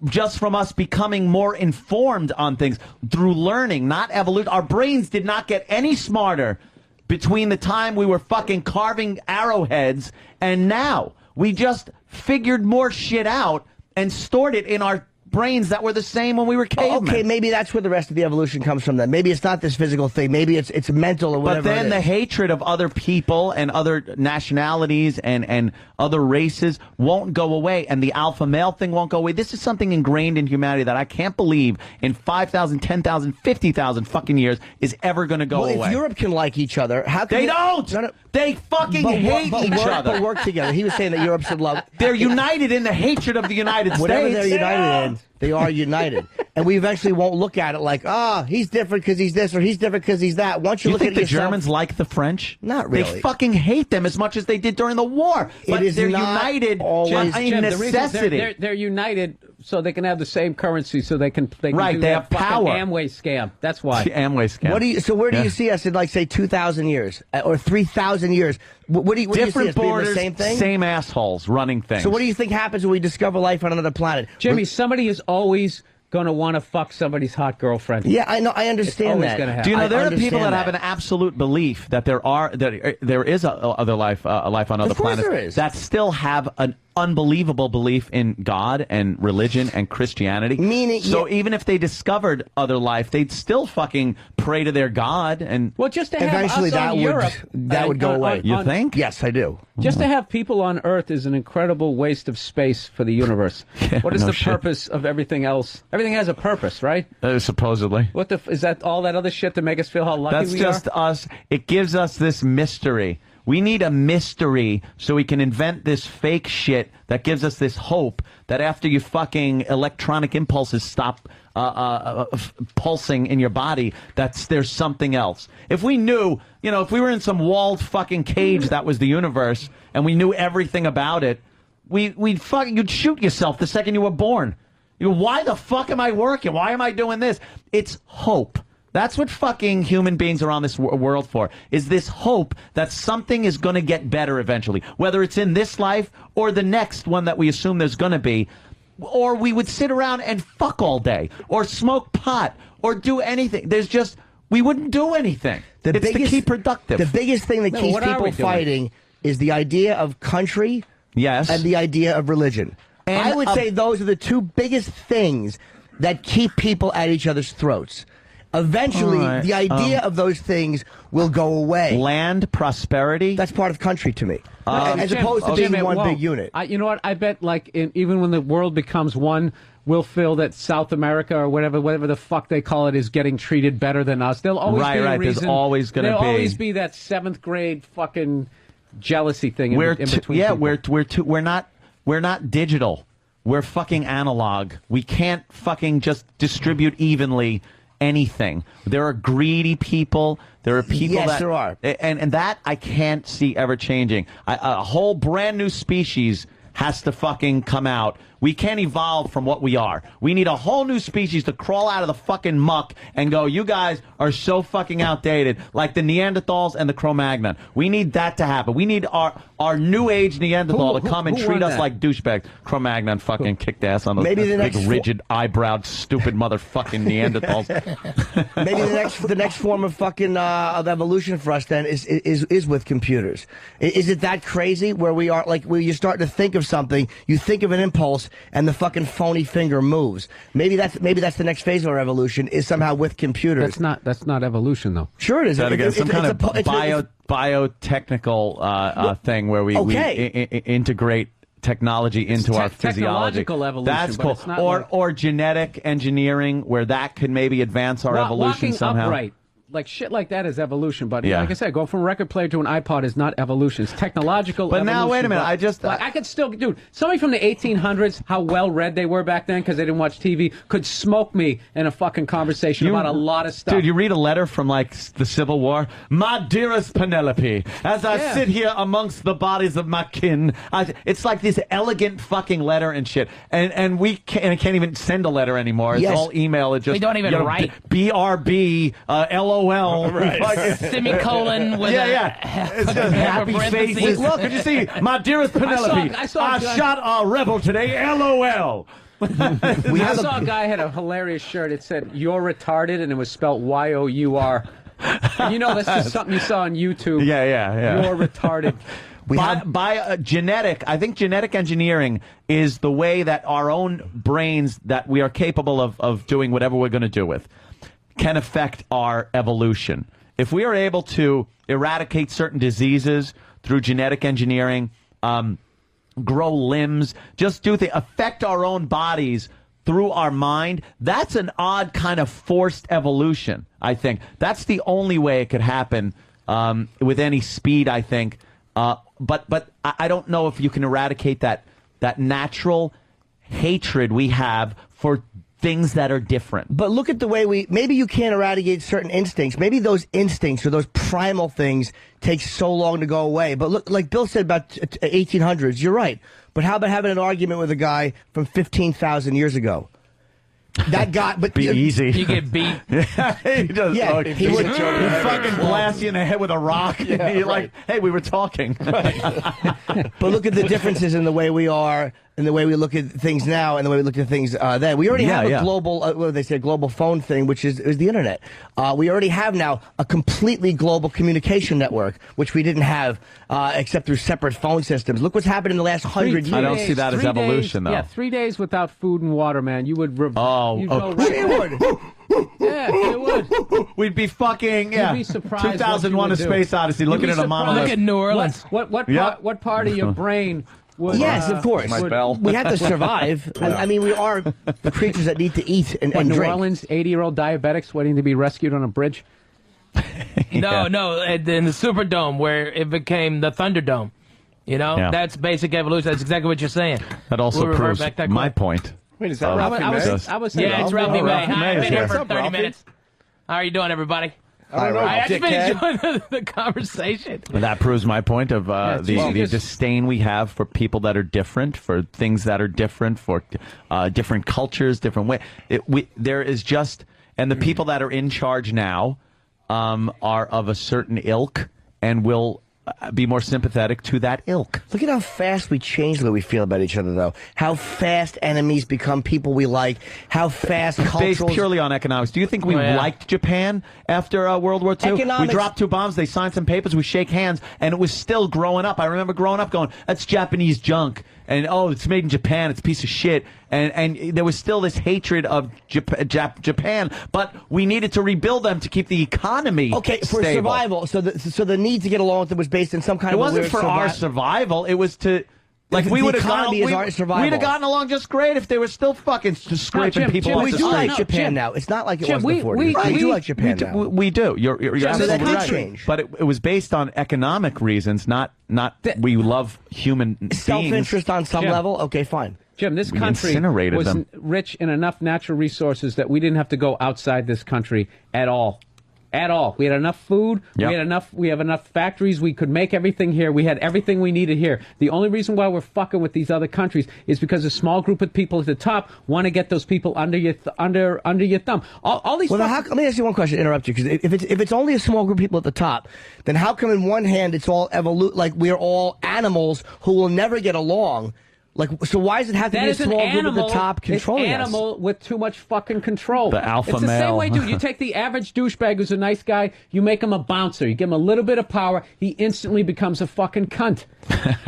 just from us becoming more informed on things through learning, not evolution. Our brains did not get any smarter between the time we were fucking carving arrowheads and now. We just figured more shit out and stored it in our brains that were the same when we were cavemen. Okay, maybe that's where the rest of the evolution comes from then. Maybe it's not this physical thing. Maybe it's mental or whatever. But then it the is. hatred of other people and other nationalities and other races won't go away, and the alpha male thing won't go away. This is something ingrained in humanity that I can't believe in 5,000, 10,000, 50,000 fucking years is ever going to go away. If Europe can like each other, how can They don't! They fucking hate each other. But work together. He was saying that Europe should love. They're united in the hatred of the United States. Whatever they're united in, they are united. And we eventually won't look at it like, he's different because he's this or he's different because he's that. Once you look think at the yourself, Germans like the French? Not really. They fucking hate them as much as they did during the war. But is they're not united always- in Jim, the reason necessity. they're united so they can have the same currency, so they can Right, do they that have power. fucking Amway scam. That's why. Amway scam. So where do you see us in, like, say, 2,000 years or 3,000 years? What do you see Different us being borders, the same thing? same assholes running things. So what do you think happens when we discover life on another planet? Jimmy, somebody is always going to want to fuck somebody's hot girlfriend. Yeah, I know. I understand always that. gonna happen. Do you know I there are people understand that have an absolute belief that there is a other life, a life on other Of course planets there is. that still have an unbelievable belief in God and religion and Christianity. Meaning, so even if they discovered other life, they'd still fucking pray to their God. And Well, just to have Eventually, us on Europe, that would go away. You think? Yes, I do. Just to have people on Earth is an incredible waste of space for the universe. What is no the shit. purpose of everything else? Everything has a purpose, right? Supposedly. Is that all that other shit to make us feel how lucky That's we just are? us. It gives us this mystery. We need a mystery so we can invent this fake shit that gives us this hope that after your fucking electronic impulses stop pulsing in your body, there's something else. If we knew, if we were in some walled fucking cage that was the universe and we knew everything about it, you'd shoot yourself the second you were born. Why the fuck am I working? Why am I doing this? It's hope. That's what fucking human beings are on this world for, is this hope that something is going to get better eventually, whether it's in this life or the next one that we assume there's going to be. Or we would sit around and fuck all day, or smoke pot, or do anything. We wouldn't do anything. It's to keep productive. The biggest thing that keeps people fighting is the idea of country and the idea of religion. And I would say those are the two biggest things that keep people at each other's throats. Eventually, the idea of those things will go away. Land, prosperity? That's part of country to me. As opposed to being one big unit. You know what? I bet, even when the world becomes one, we'll feel that South America or whatever the fuck they call it is getting treated better than us. There'll always be a reason. There's always going to be. There'll always be that 7th grade fucking jealousy thing in between people. We're not digital. We're fucking analog. We can't fucking just distribute evenly anything. There are greedy people. There are people there are. And that I can't see ever changing. A whole brand new species has to fucking come out. We can't evolve from what we are. We need a whole new species to crawl out of the fucking muck and go, you guys are so fucking outdated, like the Neanderthals and the Cro-Magnon. We need that to happen. We need our new age Neanderthal to come and treat us like douchebags. Cro-Magnon fucking kicked ass on those big, rigid, eyebrowed, stupid motherfucking Neanderthals. Maybe the next form of fucking of evolution for us then is with computers. Is it that crazy where we are, where you start to think of something, you think of an impulse, and the fucking phony finger moves? Maybe that's the next phase of our evolution, is somehow with computers. That's not evolution, though. Sure it is. Some kind of biotechnical thing where we integrate technology into our physiology. Technological evolution. That's cool. Or genetic engineering, where that could maybe advance our evolution somehow. Upright. Shit like that is evolution, but like I said, going from a record player to an iPod is not evolution. It's technological evolution. But now, wait a minute, I could still, dude, somebody from the 1800s, how well read they were back then because they didn't watch TV, could smoke me in a fucking conversation about a lot of stuff. Dude, you read a letter from, the Civil War? My dearest Penelope, as I sit here amongst the bodies of my kin, it's like this elegant fucking letter and shit. And we can't even send a letter anymore. It's all email. It's just, we don't even write. BRB, LOL. Right. Semicolon with it's just happy faces. Look, could you see? My dearest Penelope, I shot a rebel today, LOL. I saw a guy had a hilarious shirt. It said, "You're retarded," and it was spelled YOUR. And that's just something you saw on YouTube. Yeah. You're retarded. I think genetic engineering is the way that our own brains, that we are capable of doing whatever we're going to do with, can affect our evolution. If we are able to eradicate certain diseases through genetic engineering, grow limbs, just affect our own bodies through our mind, that's an odd kind of forced evolution, I think. That's the only way it could happen with any speed, I think. But I don't know if you can eradicate that natural hatred we have for things that are different. But look at the way maybe you can't eradicate certain instincts. Maybe those instincts or those primal things take so long to go away. But look, like Bill said about 1800s, you're right. But how about having an argument with a guy from 15,000 years ago? That guy, but easy. You get beat. He does. He would fucking blast you in the head with a rock. You're like, hey, we were talking. But look at the differences in the way we are, and the way we look at things now, and the way we look at things then. We already have a global, what they say, global phone thing, which is the internet. We already have now a completely global communication network, which we didn't have except through separate phone systems. Look what's happened in the last 100 years. I don't see that as evolution, though. Yeah, 3 days without food and water, man. You would. Yeah, it would. We'd be fucking, You'd be surprised 2001: A Space Odyssey, looking at a monolith. Look at New Orleans. What part of your brain would... Yes, of course. We have to survive. I mean, we are the creatures that need to eat and New drink. Orleans, 80-year-old diabetics waiting to be rescued on a bridge? No, in the Superdome where it became the Thunderdome. You know, Yeah. that's basic evolution. That's exactly what you're saying. That also We'll revert proves back that my quick. point. Wait, is that of- Ralphie May? I was Yeah, it's Ralphie May. Ralphie Hi, May I've is been here here. for What's up, 30 Ralphie? minutes. How are you doing, everybody? Hi, Ralphie. I just been Dickhead. enjoying the conversation. That proves my point of the disdain we have for people that are different, for things that are different, for different cultures, different ways. There is just, and the people that are in charge now are of a certain ilk and will be more sympathetic to that ilk. Look at how fast we change the way we feel about each other, though. How fast enemies become people we like. How fast Based cultures... purely on economics. Do you think we liked Japan after World War II? Economics- We dropped 2 bombs, they signed some papers, we shake hands, and it was still growing up. I remember growing up going, that's Japanese junk. And, oh, it's made in Japan, it's a piece of shit. And there was still this hatred of Japan, but we needed to rebuild them to keep the economy Okay, for stable. survival. So the need to get along with it was based in some kind It of a wasn't weird for our survival, it was to... Like, The we would have economy is our survival. we'd have gotten along just great if they were still fucking scraping Jim, people Jim, off we the do street. like Japan now. It's not like it Jim, was in the 40s. We do like Japan now. We do. You're So absolutely that did right. change. But it was based on economic reasons, not we love human beings. Self-interest on some Jim. level? Okay, fine. Jim, this We country incinerated was them. rich in enough natural resources that we didn't have to go outside this country at all. At all. We had enough food. Yep. We have enough factories. We could make everything here. We had everything we needed here. The only reason why we're fucking with these other countries is because a small group of people at the top want to get those people under your under your thumb. All these. Well, let me ask you one question. Interrupt you, because if it's only a small group of people at the top, then how come in one hand it's all like we're all animals who will never get along? Like, so why does it have to That be a is an small group at animal. the top controlling It's us? animal with too much fucking control. The alpha It's the male. same way, dude. You take the average douchebag who's a nice guy, you make him a bouncer, you give him a little bit of power, he instantly becomes a fucking cunt.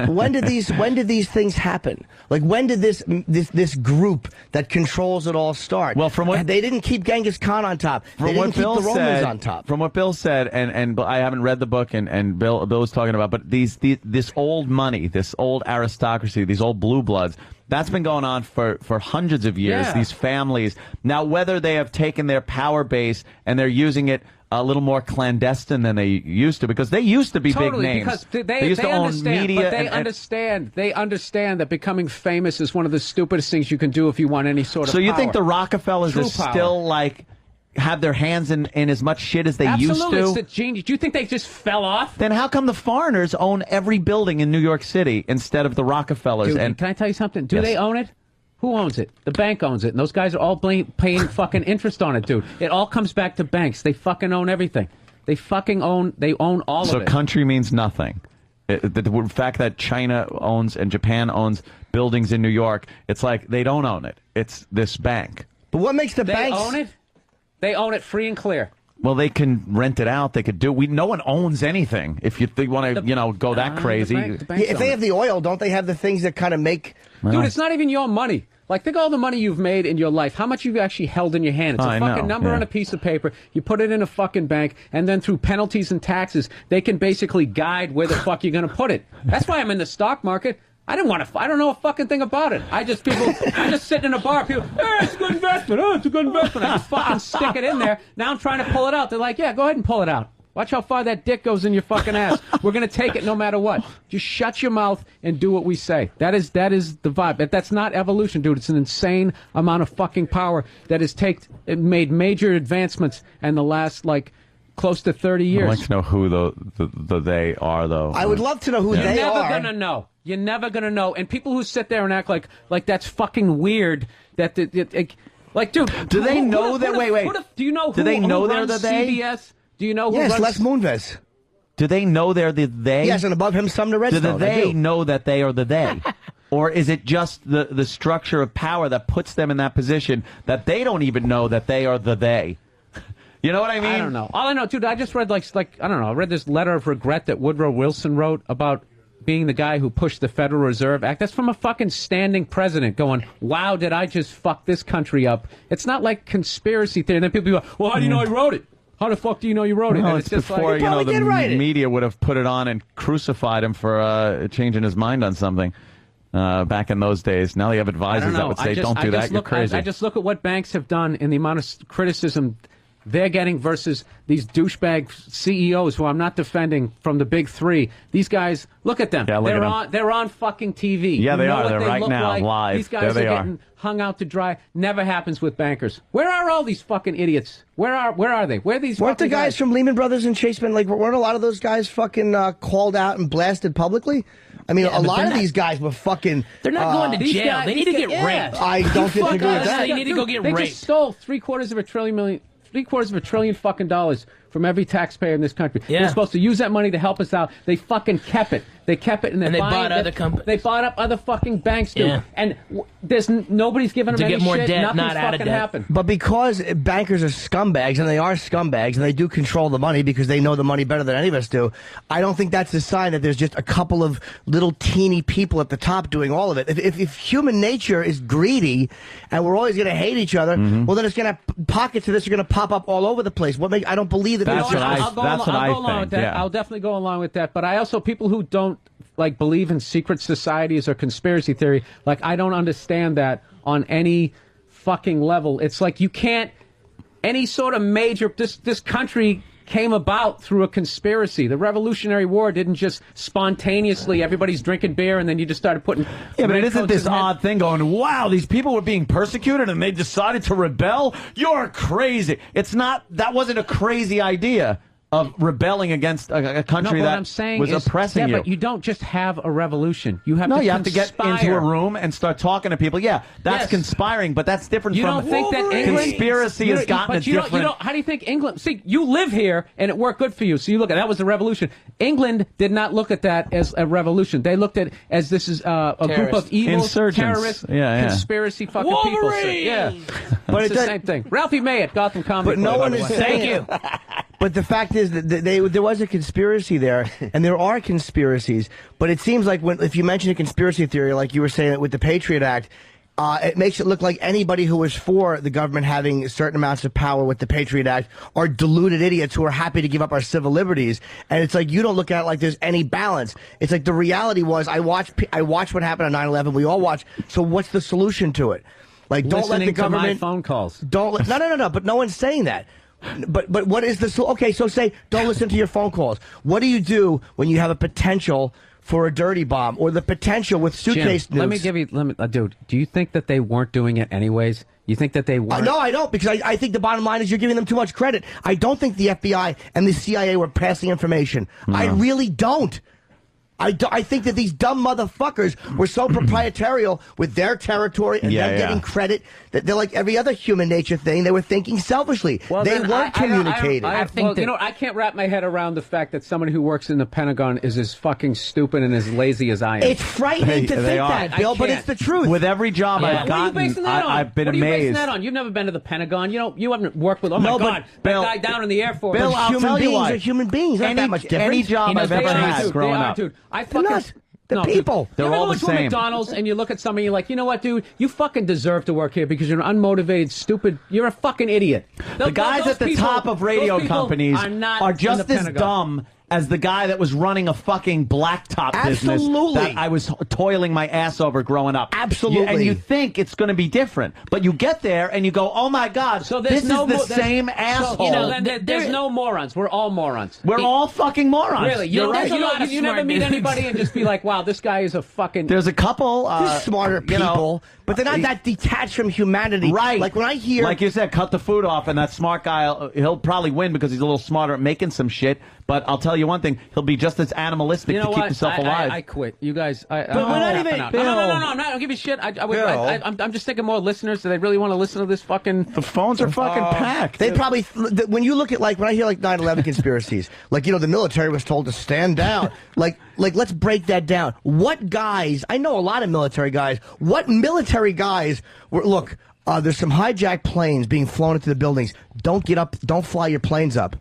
When did these things happen? Like, when did this group that controls it all start? Well, from what they didn't keep Genghis Khan on top. They From didn't what keep Bill the Romans said, on top. From what Bill said, and I haven't read the book, and Bill was talking about, but this old money, this old aristocracy, these old blue bloods, that's been going on for hundreds of years. Yeah. These families. Now, whether they have taken their power base and they're using it a little more clandestine than they used to, because they used to be Totally, big names. because they used to own understand, media. but they understand. They understand that becoming famous is one of the stupidest things you can do if you want any sort of So you power. think the Rockefellers True are power. still like have their hands in as much shit as they Absolutely, used it's to? the genius. Do you think they just fell off? Then how come the foreigners own every building in New York City instead of the Rockefellers? Dude, and can I tell you something? Do Yes. they own it? Who owns it? The bank owns it, and those guys are all paying fucking interest on it, dude. It all comes back to banks. They fucking own everything. They fucking own. They own all so of it. country means nothing. The fact that China owns and Japan owns buildings in New York, it's like they don't own it. It's this bank. But what makes the They banks own it. They own it free and clear. Well, they can rent it out. They could do. No one owns anything. If you want to, go that crazy. the banks if they own have the oil, don't they have the things that kind of make? Dude, it's not even your money. Like, think of all the money you've made in your life. How much you've actually held in your hand. It's a I fucking know, number yeah. on a piece of paper. You put it in a fucking bank, and then through penalties and taxes, they can basically guide where the fuck you're going to put it. That's why I'm in the stock market. I don't know a fucking thing about it. I just sit in a bar. People, hey, it's a good investment. Oh, it's a good investment. I just fucking stick it in there. Now I'm trying to pull it out. They're like, yeah, go ahead and pull it out. Watch how far that dick goes in your fucking ass. We're going to take it no matter what. Just shut your mouth and do what we say. That is the vibe. But that's not evolution, dude. It's an insane amount of fucking power that has made major advancements in the last, close to 30 years. I'd like to know who the they are, though. I would love to know who You're they never are. gonna know. You're never gonna know. And people who sit there and act like that's fucking weird. Dude, Do they know that? Wait. Do you know who? Do they know who they're runs the they? CBS? Do you know who Yes, runs? Les Moonves. Do they know they're the they? Yes, and above him, Sumner Do Redstone. the I they do. know that they are the they? Or is it just the structure of power that puts them in that position that they don't even know that they are the they? You know what I mean? I don't know. All I know, dude, I just read I don't know. I read this letter of regret that Woodrow Wilson wrote about being the guy who pushed the Federal Reserve Act. That's from a fucking standing president going, wow, did I just fuck this country up? It's not like conspiracy theory. And then people go, well, how do you know I wrote it? How the fuck do you know you wrote it? No, And it's just before like, the media would have put it on and crucified him for changing his mind on something back in those days. Now they have I don't advisors know. that would say, "Don't do that. You're crazy." I just look at what banks have done and the amount of criticism they're getting versus these douchebag CEOs who I'm not defending from the big three. These guys, look at them. Yeah, look at them. They're on fucking TV. Yeah, You they know are. what They're they right look now, like? live. These guys There are they are. getting hung out to dry. Never happens with bankers. Where are all these fucking idiots? Where are they? Where are these Weren't the fucking guys from Lehman Brothers and Chase Bank, like, weren't a lot of those guys fucking called out and blasted publicly? I mean, a lot of these guys were fucking... They're not going to jail. They need to get raped. I don't disagree with that. They need to go get They raped. just stole $750 billion fucking dollars from every taxpayer in this country. Yeah. They're supposed to use that money to help us out. They fucking kept it. They kept it, and they bought other companies. They bought up other fucking banks, too. Yeah. And nobody's giving them To any get more shit. debt, Nothing's not out of fucking debt. happened. But because bankers are scumbags, and they are scumbags, and they do control the money because they know the money better than any of us do, I don't think that's a sign that there's just a couple of little teeny people at the top doing all of it. If human nature is greedy, and we're always going to hate each other, well, then it's going to pockets of this are going to pop up all over the place. I don't believe that. That's what I think. Yeah. I'll definitely go along with that. But I also, people who don't believe in secret societies or conspiracy theory, I don't understand that on any fucking level. It's like you can't, any sort of major, this country came about through a conspiracy. The Revolutionary War didn't just spontaneously, everybody's drinking beer and then you just started putting... Yeah, but it isn't this odd thing going, wow, these people were being persecuted and they decided to rebel? You're crazy. It's not, that wasn't a crazy idea of rebelling against a country what that I'm saying was is, oppressing you. but you don't just have a revolution. You have No, to you have to get conspire. into a room and start talking to people. Yeah, that's Yes. conspiring, but that's different You from don't think that England conspiracy has gotten a different... How do you think England? See, you live here, and it worked good for you. So you look at that was the revolution. England did not look at that as a revolution. They looked at it as this is a group of evil Insurgents. terrorists, Yeah. conspiracy fucking people. So, yeah, But it's it the does- same thing. Ralphie May at Gotham Comedy But no Club, one by the is way. saying Thank you. But the fact is that there was a conspiracy there, and there are conspiracies. But it seems like if you mention a conspiracy theory, like you were saying with the Patriot Act, it makes it look like anybody who is for the government having certain amounts of power with the Patriot Act are deluded idiots who are happy to give up our civil liberties. And it's like you don't look at it like there's any balance. It's like the reality was I watched what happened on 9/11. We all watched. So what's the solution to it? Like don't let the Listening to my government phone calls. No. But no one's saying that. But what is the okay? So say don't listen to your phone calls. What do you do when you have a potential for a dirty bomb or the potential with suitcase Jim, nukes? Dude, do you think that they weren't doing it anyways? You think that they weren't? No, I don't, because I think the bottom line is you're giving them too much credit. I don't think the FBI and the CIA were passing information. No. I really don't. I think that these dumb motherfuckers were so proprietarial with their territory and them getting credit that they're like every other human nature thing. They were thinking selfishly. Well, they then weren't communicating. I can't wrap my head around the fact that somebody who works in the Pentagon is as fucking stupid and as lazy as I am. It's frightening to think that, Bill, but it's the truth. With every job I've What are you gotten, basing that on? I've been what are you basing amazed. that on? You've never been to the Pentagon. You haven't worked with. Oh No, my but God, Bill- that guy down in the Air Force. Bill, I'll human tell you beings why. are human beings. Not that much different. Any job I've ever had growing up. Dude, I They're fucking. not. The No, people. Dude, They're you ever all go the to a same. McDonald's and you look at somebody and you're like, you know what, dude? You fucking deserve to work here because you're an unmotivated, stupid. You're a fucking idiot. The guys at the top of radio companies are just as dumb as the guy that was running a fucking blacktop business that I was toiling my ass over growing up. Absolutely. And you think it's going to be different, but you get there and you go, oh my God, So this there's no is the same asshole. There's no morons. We're all morons. We're all fucking morons. Really? You're right. You never meet anybody and just be like, wow, this guy is a fucking... There's a couple There's smarter people, but they're not that detached from humanity. Right. Like when I hear... Like you said, cut the food off, and that smart guy, he'll probably win because he's a little smarter at making some shit. But I'll tell you one thing, he'll be just as animalistic You know to keep what? himself alive. I quit. You guys... But we're not even... No, I'm not. I'll give you shit. I'm just thinking more listeners. Do they really want to listen to this fucking... The phones are fucking packed. They probably... When you look at, like, when I hear, like, 9/11 conspiracies, like, the military was told to stand down. Like, let's break that down. What guys... I know a lot of military guys. What military guys were... Look, there's some hijacked planes being flown into the buildings. Don't get up. Don't fly your planes up.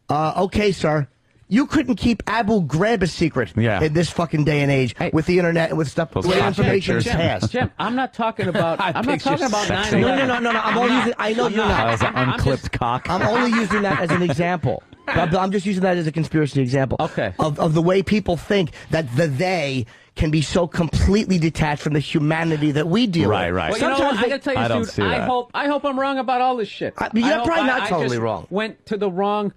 Okay, sir. You couldn't keep Abu Ghraib a secret in this fucking day and age with the internet and with stuff. Those Where hot information is pictures. passed. Jim, I'm not talking about... I'm not talking about Sexy. 9/11. No. I'm only using... I know you're not. That was an unclipped cock. I'm only using that as an example. But I'm just using that as a conspiracy example. Okay. Of the way people think that the they can be so completely detached from the humanity that we deal with. Right. Well, you know what? I gotta tell I you, don't dude. see that. I hope I'm wrong about all this shit. You're hope probably not I totally just wrong. Went to the wrong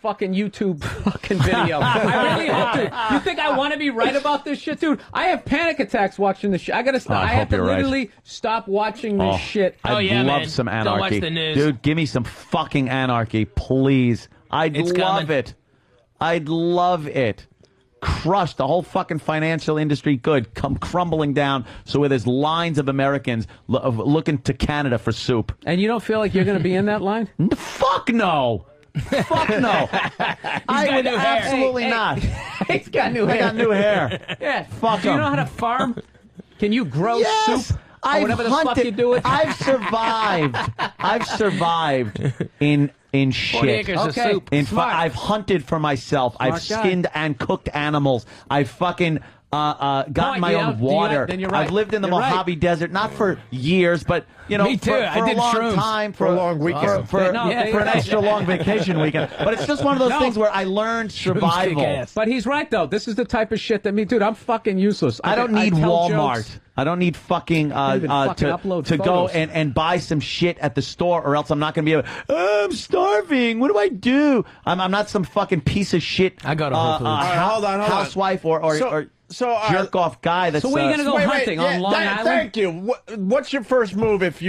fucking YouTube fucking video. I really hope to. You think I want to be right about this shit, dude? I have panic attacks watching this shit. I gotta stop. I have to literally stop watching this shit. I'd love some anarchy. Don't watch the news. Dude, give me some fucking anarchy, please. I'd love it. I'd love it. Crush the whole fucking financial industry. Good. Come crumbling down. So where there's lines of Americans looking to Canada for soup. And you don't feel like you're going to be in that line? Fuck no. Fuck no. I would absolutely not. He's got new hair. I got new hair. Yeah. Fuck Do you him. know how to farm? Can you grow soup? Or I've whatever the hunted. fuck you do with I've survived. I've survived in shit. 40 acres of soup. I've hunted for myself. I've Smart guy. skinned and cooked animals. I've fucking gotten my own water. Then you're right. I've lived in the You're right. Mojave Desert, not for years, but you know, Me too. for I a did long shrooms. time, For a long weekend. for an extra long vacation weekend. But it's just one of those things where I learned survival. But he's right, though. This is the type of shit that dude, I'm fucking useless. I don't need tell Walmart. jokes. I don't need fucking even fucking upload to go photos. and buy some shit at the store, or else I'm not going to be able. I'm starving. What do I do? I'm not some fucking piece of shit. I go to Whole Foods. Hold on. Housewife or jerk off guy. That's So where are you going to go hunting? On Long Island? Thank you. What's your first move if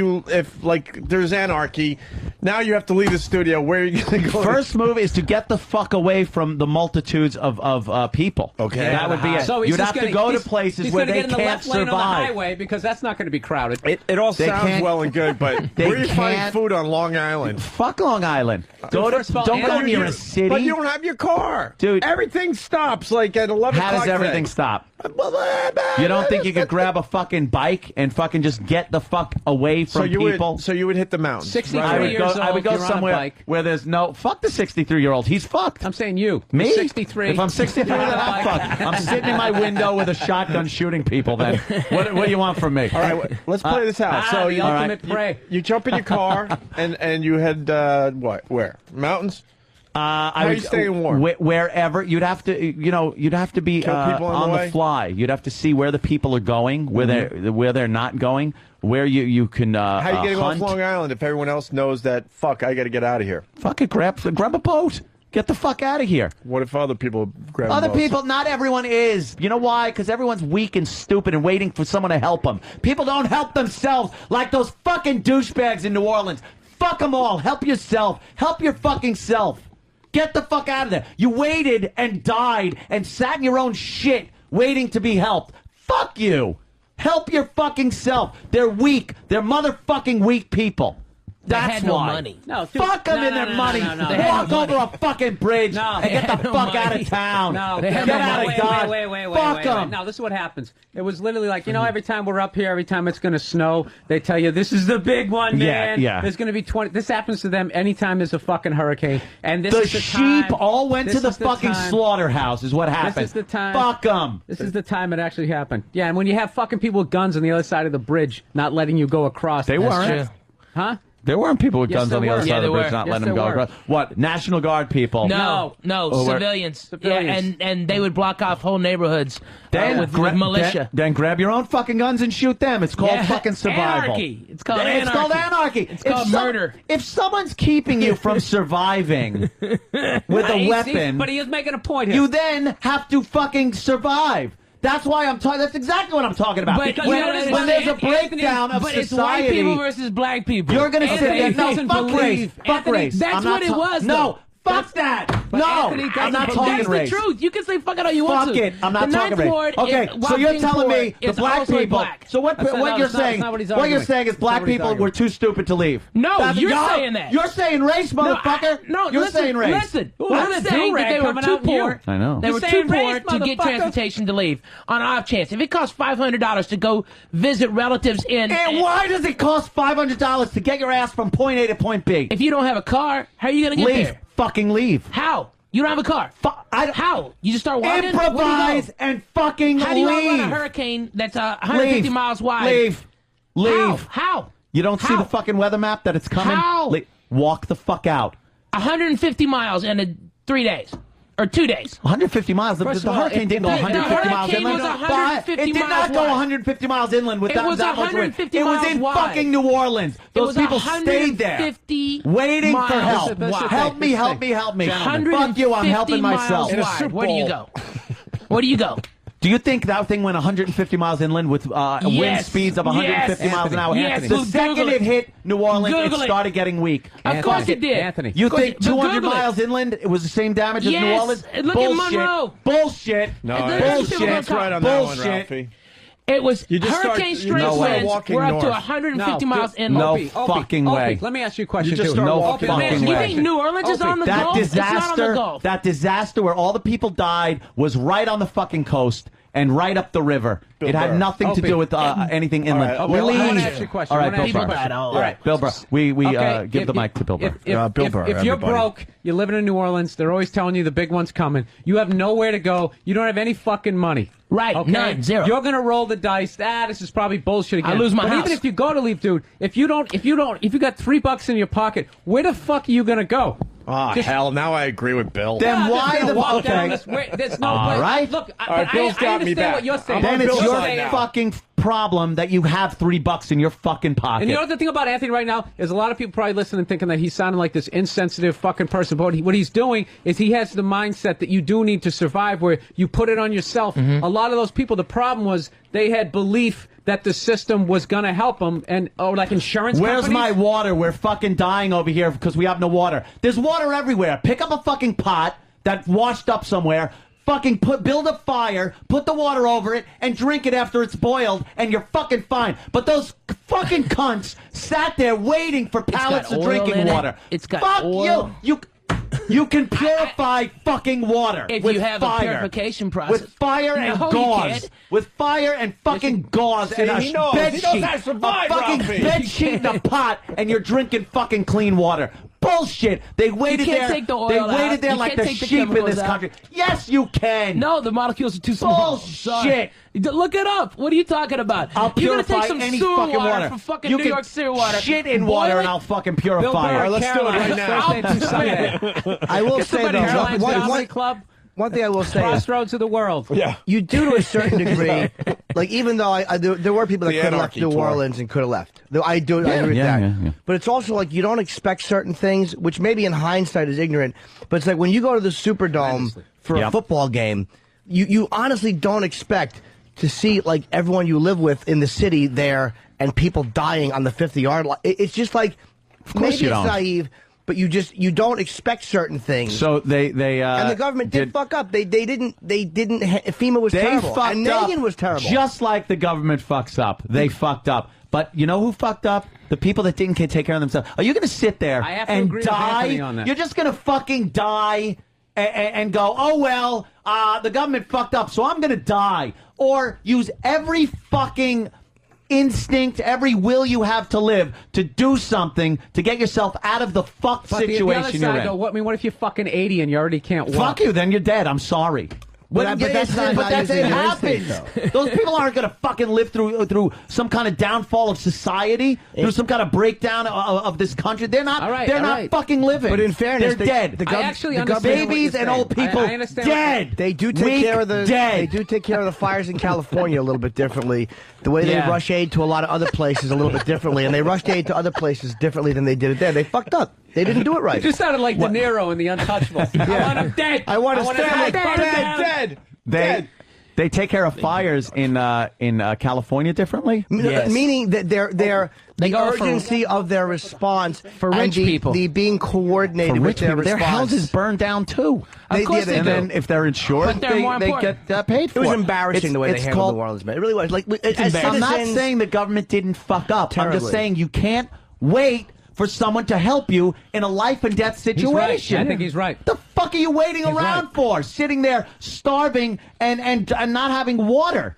like there's anarchy? Now you have to leave the studio. Where are you going to go? First move is to get the fuck away from the multitudes of people. Okay. That would be it. So You'd have to go to places where they get in the can't left lane on the survive. highway because that's not going to be crowded. It all They sounds can't- well and good, but they where are you finding can't- food on Long Island? Fuck Long Island. First of all, Don't go and- near a city. But you don't have your car, Dude. Everything stops like at 11 How o'clock. does everything today. stop? You don't think you could grab a fucking bike and fucking just get the fuck away from people? So you would hit the mountains. 63 I would years go. old, I would go you're on a somewhere bike. where there's no. Fuck the 63-year-old. He's fucked. I'm saying you. Me? You're 63. If I'm 63, then I'm fucked. I'm sitting in my window with a shotgun shooting people. Then what do you want from me? All right, let's play this out. So the ultimate prey. You jump in your car and you head what? Where? Mountains? How are you staying warm? Wherever you'd have to, you'd have to be Kill people on the way? fly. You'd have to see where the people are going, where they're not going, where you can. How are you getting hunt. off Long Island if everyone else knows that? Fuck, I got to get out of here. Fuck it, grab a boat. Get the fuck out of here. What if other people grab Other boats? people, not everyone is. You know why? Because everyone's weak and stupid and waiting for someone to help them. People don't help themselves like those fucking douchebags in New Orleans. Fuck them all. Help yourself. Help your fucking self. Get the fuck out of there. You waited and died and sat in your own shit waiting to be helped. Fuck you. Help your fucking self. They're weak. They're motherfucking weak people. They That's had no why. money. No, dude, Fuck them no, in no, their no, money. no, no, no. They had Walk no over money. a fucking bridge No, and they get had the no fuck out money. of town. No, They had get no out money. of Dodge. Wait. Fuck them. No, this is what happens. It was literally like, every time we're up here, every time it's going to snow, they tell you, this is the big one, man. Yeah. There's going to be 20. This happens to them anytime there's a fucking hurricane. And this The is the sheep time, all went to this the is fucking time. slaughterhouse is what happened. This is the time. Fuck them. This is the time it actually happened. Yeah, and when you have fucking people with guns on the other side of the bridge, not letting you go across. They weren't. Huh? There weren't people with Yes, guns there on the other were. side Yeah, of the there bridge were. not Yes, letting them there go were. across. What? National Guard people. No, Oh, where- civilians. Civilians. Yeah, and they would block off whole neighborhoods with militia. Then grab your own fucking guns and shoot them. It's called Yeah, fucking survival. anarchy. It's called It's called anarchy. It's called murder. If someone's keeping you from surviving with a weapon, But he is making a point here. you then have to fucking survive. That's why I'm talking. That's exactly what I'm talking about. But when there's a breakdown of but society, it's white people versus black people. you're going to sit there. No, doesn't fuck race. believe- Fuck race. That's I'm not what it was, No, though. fuck that. But No, Anthony I'm not doesn't talking That's race. the truth. You can say fuck it all you want Fuck to. it. I'm not the talking Ninth race. Ward Okay, is- so you're being telling poor me the is black also people. black. So what? That's not- What no, you're it's not- saying? it's not what he's What you're arguing. saying is It's black not what he's people arguing. were too stupid to leave. No, That's- you're no, saying that. You're saying race, motherfucker. No, you're listen, saying race. Listen, Ooh, I'm that's saying that they were coming too out in you. poor. I know. They You're were too saying poor race, to get motherfucker. transportation to leave on an off chance. If it costs $500 to go visit relatives in, And why does it cost $500 to get your ass from point A to point B? if you don't have a car, how are you going to get Leave. there? Fucking leave. How? You don't have a car. How? You just start walking? Improvise Where and fucking do you go? How do you leave. outrun a hurricane that's 150 miles wide? Leave. Leave. How? You don't see How? the fucking weather map that it's coming? How? Walk the fuck out. 150 miles and 3 days. Or 2 days. 150 miles. The hurricane didn't go 150 miles hurricane inland. was 150 It did not go 150 miles inland with It that, was that much wind. 150 It was miles in wide. fucking New Orleans. Those people stayed there, 150 waiting for help. miles wide. Help me, help me, help me. Fuck you, I'm 150 helping myself. miles wide. Where do you go? Where do you go? Do you think that thing went 150 miles inland with wind Yes. speeds of 150 miles an hour? Yes. The second it hit New Orleans, Google it it. started getting weak. Of course it did. Anthony. You think Google 200 it. miles inland, it was the same damage as New Yes. Orleans? Look at Monroe. Bullshit. No, Bullshit. that's right on that one, Bullshit. Ralphie. It was You just hurricane start- you strength just start winds. walking We're up to north. 150 No, miles in. No Opie, fucking Opie, way. let me ask you a question, You just too. start No walking fucking north. You way. think New Orleans is on the That Gulf? It's not on the disaster, Gulf. that disaster where all the people died was right on the fucking coast and right up the river. Bill it had Burr. nothing to do with anything inland. All right, I want to Please. ask you a question. All I right, wanna Bill ask you a Burr. question. All right, Bill Burr. We Okay, give the mic to Bill Burr. Bill Burr, if you're everybody. broke, you're living in New Orleans, they're always telling you the big one's coming. You have nowhere to go. You don't have any fucking money. Right, Okay? none, zero. You're gonna roll the dice. This is probably bullshit again. I lose my but house. even if you go to leave, dude, if you got $3 in your pocket, where the fuck are you gonna go? Oh, hell, now I agree with Bill. Then why the walk down okay? this way? There's no All place. right. Look, All right, Bill's I got me understand back. what you're saying. Then it's Bill's your side now. fucking problem that you have $3 in your fucking pocket. And you know what the thing about Anthony right now is a lot of people probably listening thinking that he's sounding like this insensitive fucking person. But what he's doing is he has the mindset that you do need to survive where you put it on yourself. Mm-hmm. A lot of those people, the problem was they had belief that the system was going to help them and, like insurance Where's companies. my water? We're fucking dying over here because we have no water. There's water everywhere. Pick up a fucking pot that washed up somewhere. Fucking build a fire, put the water over it, and drink it after it's boiled, and you're fucking fine. But those fucking cunts sat there waiting for pallets got of oil drinking in it. water. It's got Fuck oil. You can purify fucking water If with you have fire. a purification process. With fire and No, you gauze. can't. With fire and fucking gauze and a he knows. bed He knows sheet. how to survive, a fucking Ralphie. bed sheet in a pot, and you're drinking fucking clean water. Bullshit. They waited can't there. take the oil they out. waited there You like can't the take the sheep in chemicals this out. country. Yes, you can. No, the molecules are too small. Bullshit. Look it up. What are you talking about? I'll You're gonna purify take some any sewer fucking water. from fucking You New can York sewer water. shit in boil water it. and I'll fucking Bill purify Burr, it. All right, let's do it right Caroline's now. Thursday through Sunday. I will Get say somebody though, Caroline's one- Comedy one- Club. One thing I will say is, Crossroads of the world. Yeah. you do to a certain degree, like even though there were people that The could have left Anarchy New tour. Orleans and could have left. I agree with yeah, that. yeah. But it's also like you don't expect certain things, which maybe in hindsight is ignorant. But it's like when you go to the Superdome for a Yep. football game, you honestly don't expect to see like everyone you live with in the city there and people dying on the 50-yard line. It's just like Of course maybe you it's don't. naive. But you don't expect certain things. So they and the government did fuck up. They didn't. FEMA was terrible. fucked And up Nagin was terrible. Just like the government fucks up. They fucked up. But you know who fucked up? The people that didn't take care of themselves. Are you going to sit there I have to and agree with Anthony on die? that. You're just going to fucking die and go, oh, well, the government fucked up, so I'm going to die. Or use every fucking instinct, every will you have to live to do something to get yourself out of the fucked But situation the other you're side, in. though, what if you're fucking 80 and you already can't walk? Fuck you, then you're dead. I'm sorry. But that's not but that's, using it your happens. instinct, Those people aren't going to fucking live through some kind of downfall of society, through some kind of breakdown of this country. They're not. All right, they're all not right. fucking living. But in fairness, they're dead. I actually the understand what babies you're and saying. old people I understand what- dead. They do take Weak, care of the dead. They do take care of the fires in California a little bit differently. The way they Yeah. rush aid to a lot of other places a little bit differently, and they rushed aid to other places differently than they did it there. They fucked up. They didn't do it right. You just sounded like De Niro in The Untouchables. I want him dead. I want his him family dead. They take care of fires in California differently. Meaning that They the go for- urgency of their response For and rich people. the being coordinated For with rich their people, their response. houses burn down too. Of course they and do. then if they're insured, But they're more they important. get paid for It it. was embarrassing the way they it's handled called, New Orleans, man. It really was. Like, as I'm not citizens- saying the government didn't fuck up. I'm Terribly. just saying you can't wait for someone to help you in a life and death He's right. situation. I think he's right. The fuck are you waiting around right. for? Sitting there starving and not having water.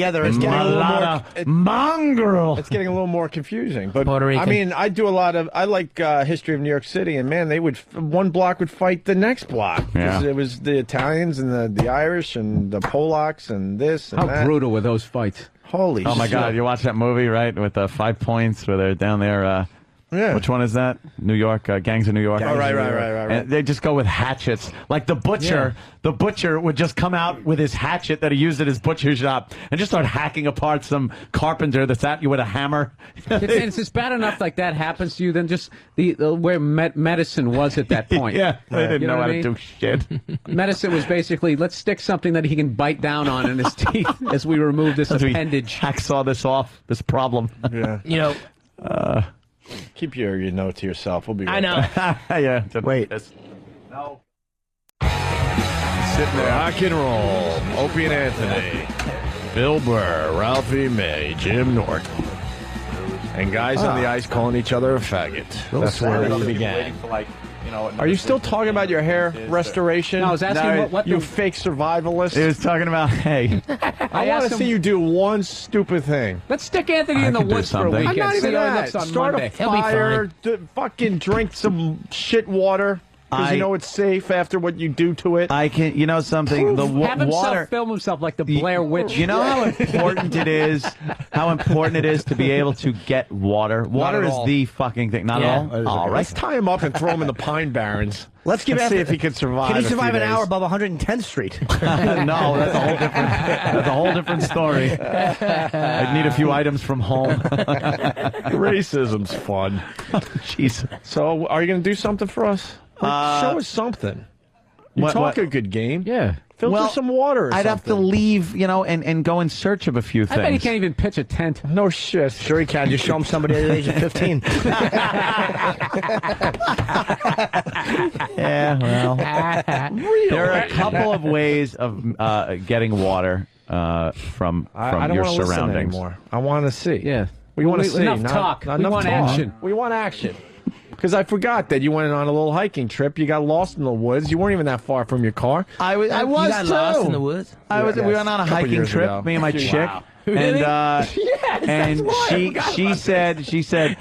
together. It's getting a little more mongrel. It's getting a little more confusing. But Puerto Rican. I mean, I like history of New York City, and man, one block would fight the next block. Yeah. It was the Italians and the Irish and the Polacks and this and How that. brutal were those fights? Holy Oh my shit. God! You watch that movie, right? With 5 Points, where they're down there. Yeah. Which one is that? New York, Gangs of New York. Oh, right. And they just go with hatchets. Like the butcher, the butcher would just come out with his hatchet that he used at his butcher shop and just start hacking apart some carpenter that's at you with a hammer. It's bad enough like that happens to you than just where medicine was at that point. Yeah, they didn't You know what how I to mean? do shit. Medicine was basically, let's stick something that he can bite down on in his teeth as we remove this appendage. Hacksaw this off, this problem. Yeah. You know, Keep your note to yourself. We'll be right I know. back. Yeah. Wait. No. Sitting there. Rock and roll. Opie and Anthony. Bill Burr. Ralphie May. Jim Norton. And guys on the ice calling each other a faggot. That's where it all began. Are you still talking about your hair restoration? No, I was asking what you the- fake survivalist. He was talking about, hey. I want to see you do one stupid thing. Let's stick Anthony in the can do woods for a something. weekend. I'm not see even how he that. looks on Start Monday. a fire. Fucking drink some shit water because I- you know it's safe after what you do to it. I can, you know something, the Have himself water. film himself like the Blair Witch. You know how important it is, to be able to get water. Water at is all. the fucking thing. Not Yeah. at all. All Let's right. tie him up and throw him in the Pine Barrens. Let's give see Anthony- if he can survive. Can he a survive few an hour days. above 110th Street? No, that's a whole different. That's a whole different story. I'd need a few items from home. Racism's fun. Jeez. So, are you going to do something for us? Show us something. You talk a good game. Yeah. Filter some water or I'd have to something. leave, and go in search of a few I bet he things. can't even pitch a tent. No shit. Sure he can. Just show him somebody at the age of 15. Yeah, well, there are a couple of ways of getting water from I don't your wanna listen surroundings. anymore. I want to see. Yeah. We want to see. Enough not- talk. not We enough want talk. action. We want action. Because I forgot that you went on a little hiking trip. You got lost in the woods. You weren't even that far from your car. I was You got too. lost in the woods? I was. Yes. We went on a Couple hiking years trip. ago. Me and my chick. Wow. And that's she said,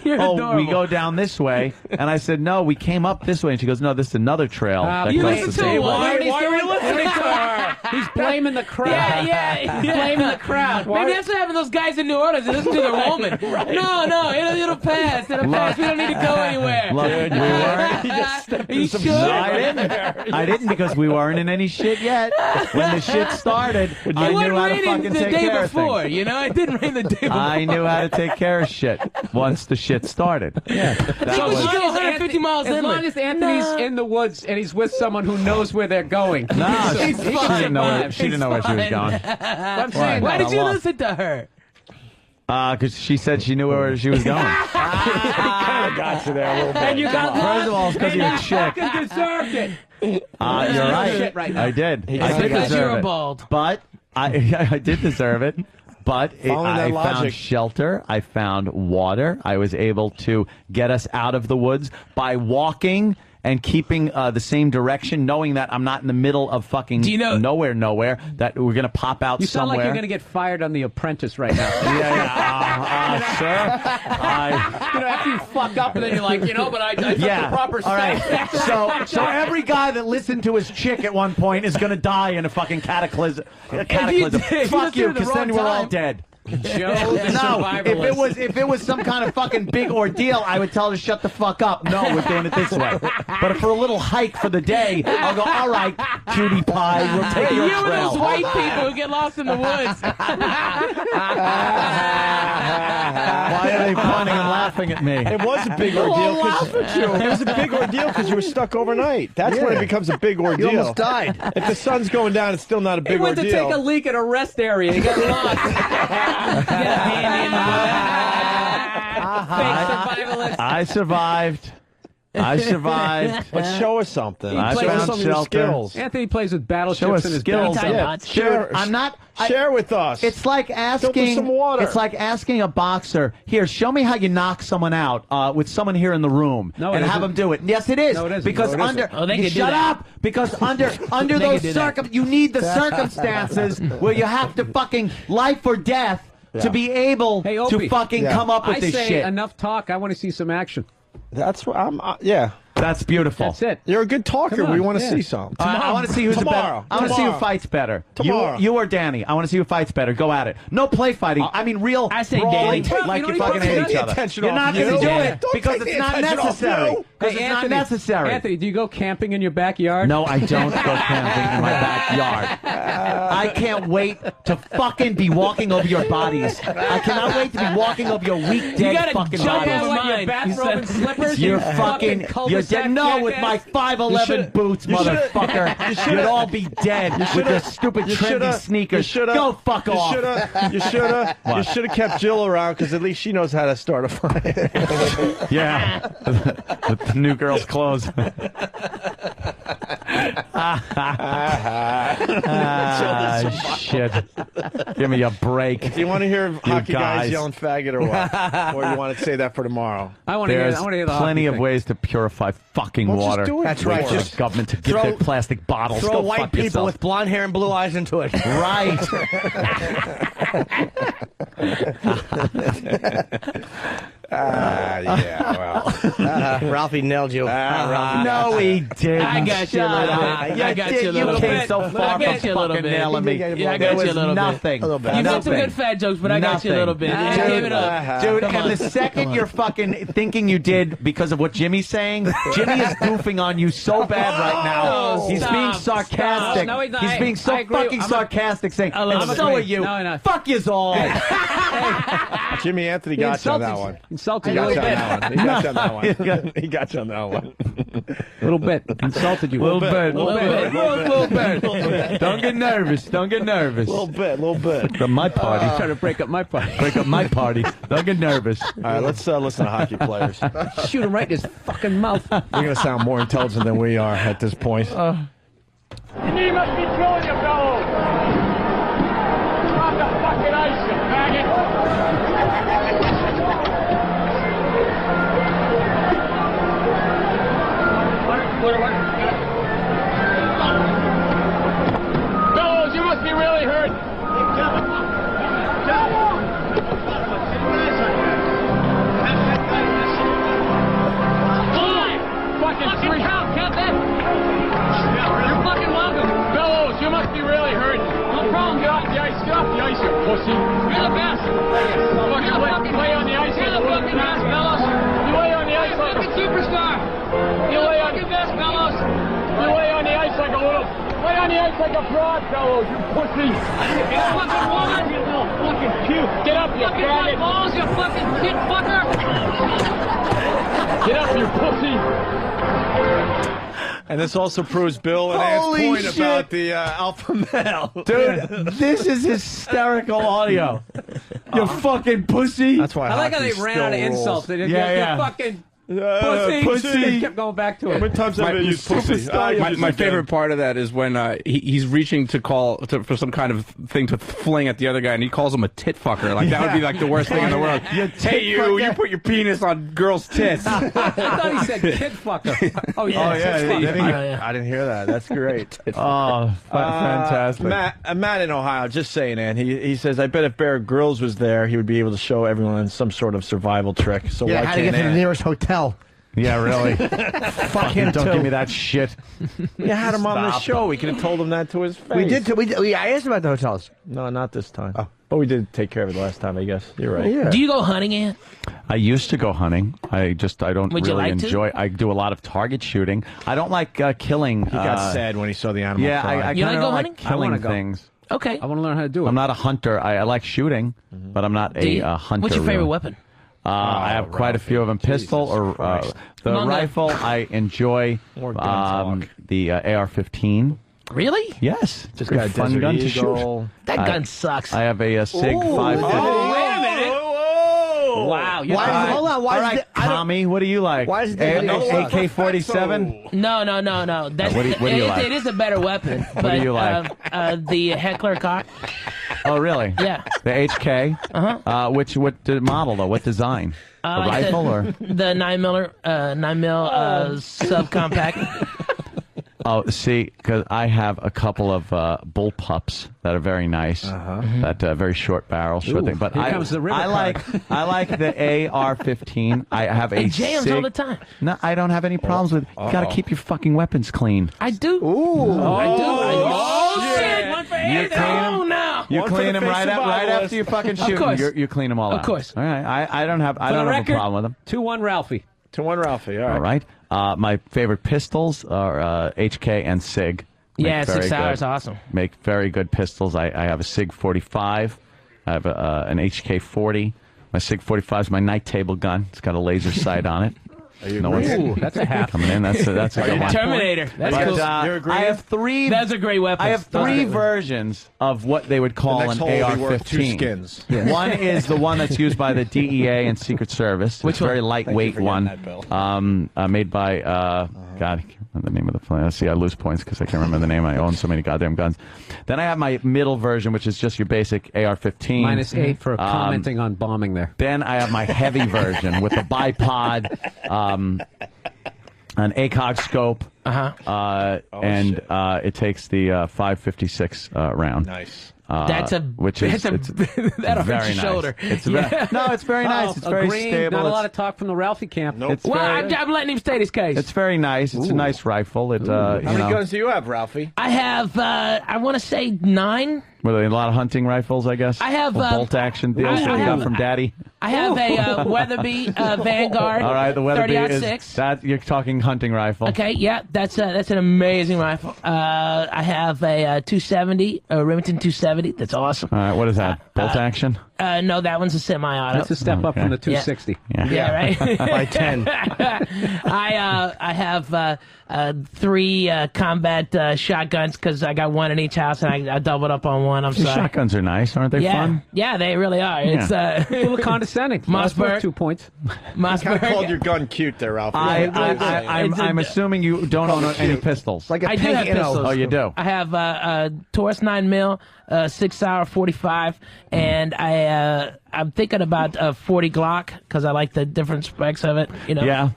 You're "Oh, adorable. we go down this way." And I said, "No, we came up this way." And she goes, "No, this is another trail." that You goes listen to to the him. woods." Why are you listening to her? He's blaming the crowd. Yeah. He's blaming the crowd. Maybe that's what happened to those guys in New Orleans. They listen to the woman. No, it'll pass. It'll pass. We don't need to go anywhere. Look, we weren't. Are you sure? I didn't because we weren't in any shit yet. When the shit started, I It knew wasn't how to raining fucking the take day care of before. things. You know, it didn't rain the day before. I knew how to take care of shit once the shit started. Yeah, That was still 150 miles As long inland. as Anthony's in the woods and he's with someone who knows where they're going. No, she He can didn't know where survive. she didn't know where she was going. I'm saying, Why did you Lost. listen to her? Because she said she knew where she was going. kind of got you there a little bit. And you got lost. First of all, it's because and you're a you chick. fucking deserved it. You're Shit right. right now. I did. I Because did you're deserve it. bald. But I did deserve it. But Following that I found logic. shelter. I found water. I was able to get us out of the woods by walking and keeping the same direction, knowing that I'm not in the middle of fucking nowhere, that we're going to pop out You sound somewhere. like you're going to get fired on The Apprentice right now. Sir. After you fuck up and then you're like, but I took Yeah. the proper All right. steps. So every guy that listened to his chick at one point is going to die in a fucking cataclysm. Fuck you, because then we're all dead. Joe, the No, survivalist. if it was some kind of fucking big ordeal, I would tell her to shut the fuck up. No, we're doing it this way. But for a little hike for the day, I'll go, all right, cutie pie, we'll take your You and trail. those white people who get lost in the woods. Why are they pointing and laughing at me? It was a big ordeal. It was a big ordeal because you were stuck overnight. That's when it becomes a big ordeal. You almost died. If the sun's going down, it's still not a He big went ordeal. to take a leak at a rest area. He got lost. I survived. But show us something. I Show us found some of your shelter. skills. Anthony plays with Show battleships us in his skills. backpack. Yeah. Share, I'm not. share with us. It's like asking. some water. It's like asking a boxer. Here, show me how you knock someone out with someone here in the room, No, it and have isn't. them do it. Yes, it is. No, it isn't. Because No, it isn't. under. Oh, they can do shut that. up. Because under They those can do that. you need the circumstances where you have to fucking life or death. to be able Hey, to Opie. fucking come up with I this say shit. enough talk. I want to see some action. That's what I'm. Yeah. That's beautiful. That's it. You're a good talker. Come on, We want to yeah. see some. I want to see who's the better. I want to see who fights better. Tomorrow. You or Danny. I want to see who fights better. Go at it. No play fighting. I mean, real. I say brawling, Danny. like You you don't fucking even hate take each the other. attention You're off not you. going to do Don't it take because the it's not attention off necessary. you. Because it's not necessary. Anthony, do you go camping in your backyard? No, I don't go camping in my backyard. I can't wait to fucking be walking over your bodies. I cannot wait to be walking over your weak, You dead gotta fucking jump bodies. over mine. Your bathrobe and slippers? You're You fucking, you're cul-de-sac dead. No, with my jackass? 5'11" boots, you shoulda- motherfucker. you You'd all be dead with your stupid trendy sneakers. Go fuck off. You should have kept Jill around because at least she knows how to start a fight. Yeah. With the new girl's clothes. Shit. Give me a break. Do you want to hear hockey guys guys. yelling faggot or what? Or you want to say that for tomorrow? I want to hear. There's I want to hear the plenty hockey of thing. ways to purify fucking Well, just water. do it. That's right. For Just the government to get throw- their plastic bottles. Throw Go white fuck people yourself. with blonde hair and blue eyes into it. Right. Yeah, well. Ralphie nailed you. No, he didn't. I got you a little bit. I got you a little You came bit. so I far got from you a little fucking bit. nailing me. Yeah, I There got was you a little nothing. bit. You Nothing. got some good fat jokes, but I got you a little bit. Dude, Give it up. Dude, Come and on. the second you're fucking thinking you did because of what Jimmy's saying, Jimmy is goofing on you so bad right now. Oh, He's stop, being sarcastic. stop. No, he's not. He's being so I agree. fucking I'm a- sarcastic, saying, I love and it. so are you. No, no. Fuck yous all. Jimmy Anthony got you on that one. Insulted He you a got you little on bit. that one. He got you on that one. He got you on that one. A little bit. Insulted you. Little bit. Little bit. Don't get nervous. Don't get nervous. Little bit. From my party. Trying to break up my party. Break up my party. Don't get nervous. All right, let's listen to hockey players. Shoot him right in his fucking mouth. You're going to sound more intelligent than we are at this point. Your knee must be killing you, fellows. You're on the fucking ice, you faggot. Fellows, you must be really hurt. Fucking three. You're fucking welcome. Fellows, you must be really hurt. No problem. Get off the ice. Get off the ice, you pussy. You're the best. Lay on the ice. You're the fucking best, fellows. You lay on the ice like a superstar. You lay on the best, fellows. You lay on the ice like a little. Lay on the ice like a fraud, fellows. You pussy. You fucking woman. You little fucking cute. Get up, you faggot. Balls, you fucking kid fucker. Get up, you pussy. And this also proves Bill and Holy Ann's point shit. about the alpha male. Dude, this is hysterical audio. You fucking pussy. That's why I like how they hockey ran still out of rules. insults. They did, Yeah. You fucking pussy. They kept going back to How it. many times have I used pussy? My favorite part of that is when he's reaching to for some kind of thing to fling at the other guy, and he calls him a tit fucker. Like that would be like the worst thing in the world. Hey, you put your penis on girls' tits. I thought he said kid fucker. Oh yeah. I didn't hear that. That's great. Oh, fantastic. Matt in Ohio, just saying, Ann. He says, I bet if Bear Grylls was there, he would be able to show everyone some sort of survival trick. So Yeah, why how to get can't to the Ann? nearest hotel. Yeah, really. Fuck him, don't give me that shit. You had him on the Stop. show. We could have told him that to his face. We did. I asked about the hotels. No, not this time. Oh. But we did take care of it last time, I guess. You're right. Yeah. Do you go hunting, Ant? I used to go hunting. I don't Would you really like to? enjoy. I do a lot of target shooting. I don't like killing. He got sad when he saw the animal Yeah, fry. I You kind like of go don't hunting? like I killing wanna go. things. Okay. I want to learn how to do it. I'm not a hunter. I like shooting, but I'm not Do you? a hunter. What's your favorite really. weapon? I have quite a few of them. Pistol or the No, no. rifle. I enjoy More gun talk. the AR-15. Really? Yes, Just Very got a fun Desert gun to Eagle. shoot. That I- gun sucks. I have a SIG 550. Oh, wait a minute. Wow. Why is it, hold on. Why All is right, it? I don't- Tommy, what do you like? Why is it AK-47? No. That's, What do you like? It is a better weapon. But, do you like? The heckler cock. Oh, really? Yeah. The HK? Uh-huh. What model, though? What design? The Like rifle or? the 9mm subcompact. Oh, see, because I have a couple of bull pups that are very nice. That very short barrel, short thing. But I like the AR-15. I have a It jams SIG. all the time. No, I don't have any problems with it. You got to keep your fucking weapons clean. I do. I do. Shit! One for Anthony. Now. You clean them right after you fucking shoot. Of course. You clean them all out. Of course. All right. I don't have a problem with them. 2-1 Ralphie. 2-1 Ralphie. All right. My favorite pistols are HK and SIG. Yeah, 6 hours, awesome. Make very good pistols. I have a SIG 45. I have an HK 40. My SIG 45 is my night table gun. It's got a laser sight on it. Ooh, that's a half. Coming in. That's a good one. Terminator. That's But, cool. I have three. That's a great weapon. I have three versions of what they would call next an hole will be worth 2 AR-15. skins. One is the one that's used by the DEA and Secret Service. Which it's a very one? lightweight one, made by God. I can't remember the name of the plan. See, I lose points because I can't remember the name. I own so many goddamn guns. Then I have my middle version, which is just your basic AR-15. -8 for commenting on bombing there. Then I have my heavy version with a bipod, an ACOG scope, and it takes the 5.56 round. Nice. That'll hurt very your nice. shoulder. It's very nice. It's very Agreed. stable. Not a lot of talk from the Ralphie camp. Nope. I'm letting him state his case. It's very nice. It's a nice rifle. It, How many guns do you have, Ralphie? I have, I want to say 9. Were they a lot of hunting rifles, I guess? I have, bolt action deals that you got from Daddy. I have a Weatherby Vanguard. All right, the Weatherby 30-06. is that you're talking hunting rifle. Okay, yeah, that's an amazing rifle. I have a 270, a Remington 270. That's awesome. All right, what is that? Bolt action? No, that one's a semi-auto. That's a step up from the 260. Yeah, right. By 10. I have 3 combat shotguns because I got one in each house and I doubled up on one. I'm The sorry. shotguns are nice, aren't they fun? Yeah, they really are. Yeah. It's A little condescending. Mossberg. 2 points. Mossberg. I called your gun cute there, Ralphie. I'm assuming you don't own any pistols. Like a I do have pistols. Oh, you do? I have a Taurus 9mm, 6-hour 45, and I'm thinking about a 40 Glock because I like the different specs of it. You know. Yeah.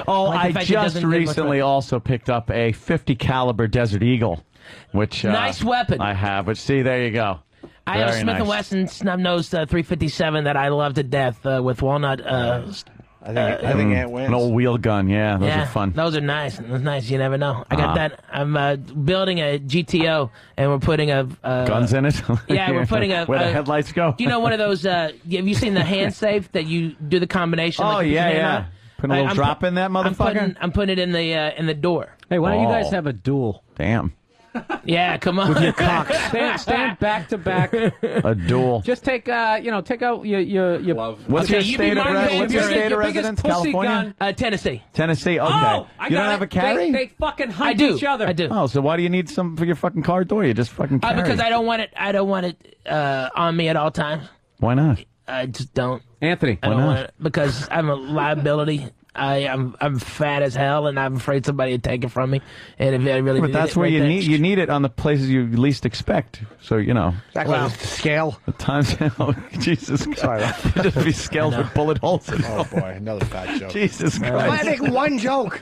Oh, I like the I fact it just doesn't give much recently weight. also picked up a 50 caliber Desert Eagle, which Nice weapon. I have. Which see, there you go. I have a Very Smith nice. & Wesson snub-nosed 357 that I love to death with walnut. I think Ant wins. An old wheel gun. Yeah, those are fun. Those are nice. That's nice. You never know. I got that. I'm building a GTO, and we're putting a Guns in it. Yeah, we're putting a. Where the headlights go. Do you know one of those? Have you seen the hand safe that you do the combination? Oh, like you put your hand yeah. on? Put a little drop in that motherfucker? I'm putting it in the door. Hey, why don't you guys have a duel? Damn. Yeah, come on. With your cocks. Stand back to back. A duel. Just take take out your glove. What's your state of residence? California? Tennessee. Tennessee. Okay. Oh, you don't have a carry? They fucking hunt I do. each other. I do. Oh, so why do you need some for your fucking car door? You just fucking carry. Because I don't want it. I don't want it on me at all times. Why not? I just don't. Anthony, I don't why not? want it because I'm a liability. I'm fat as hell, and I'm afraid somebody would take it from me. And if I really, But that's where you need it on the places you least expect. So you know. Exactly. Well, scale. The times. Oh, Jesus Christ! Sorry, just be scales with bullet holes in them. Oh boy, another fat joke. Jesus Why Christ! make one joke?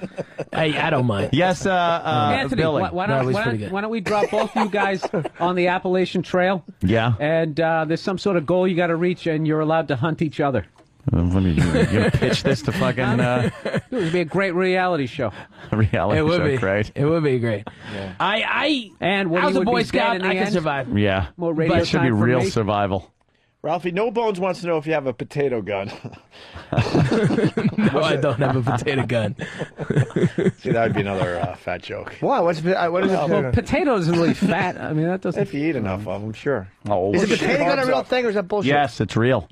I don't mind. Yes, Anthony, Billy. why No, he's don't pretty good. we drop both you guys on the Appalachian Trail? Yeah. And there's some sort of goal you got to reach, and you're allowed to hunt each other. What are you gonna pitch this to fucking It would be a great reality show. reality It would show? be Great. It would be great. Yeah. And when I was you a would Boy be Scout. dead in the I could end, survive. Yeah. More radio That should be time for real me. survival. Ralphie, No Bones wants to know if you have a potato gun. No, I don't have a potato gun. See, that would be another fat joke. What? What is it? Well, potatoes isn't really fat. I mean, that doesn't. If you eat enough of them, sure. Oh, Is a potato gun a real thing, or is that bullshit? yes, it's real.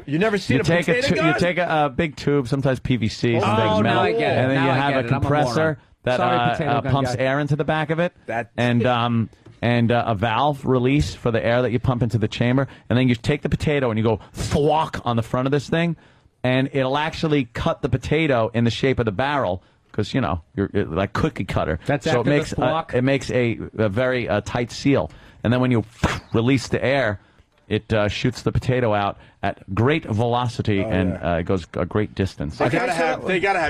You never seen You a take potato gun? you take a big tube, sometimes PVC, some Oh, big now metal, I get it. and then Now you I have get a it. I'm a compressor moron. that Sorry, potato gun pumps guy. air into the back of it, and a valve release for the air that you pump into the chamber, and then you take the potato and you go thwack on the front of this thing, and it'll actually cut the potato in the shape of the barrel. Because you're like cookie cutter, That's so after it the makes thwack? it makes a very tight seal, and then when you release the air, it shoots the potato out, at great velocity and goes a great distance. They gotta have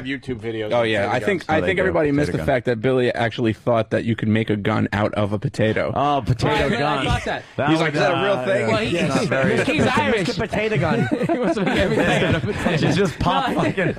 YouTube videos. Oh yeah, I think everybody missed the fact that Billy actually thought that you could make a gun out of a potato. Oh, potato gun. I thought that. He's like, is that a real thing? Well, he's Irish. It's a potato gun. He wants to make everything out of potato. Just pop fucking.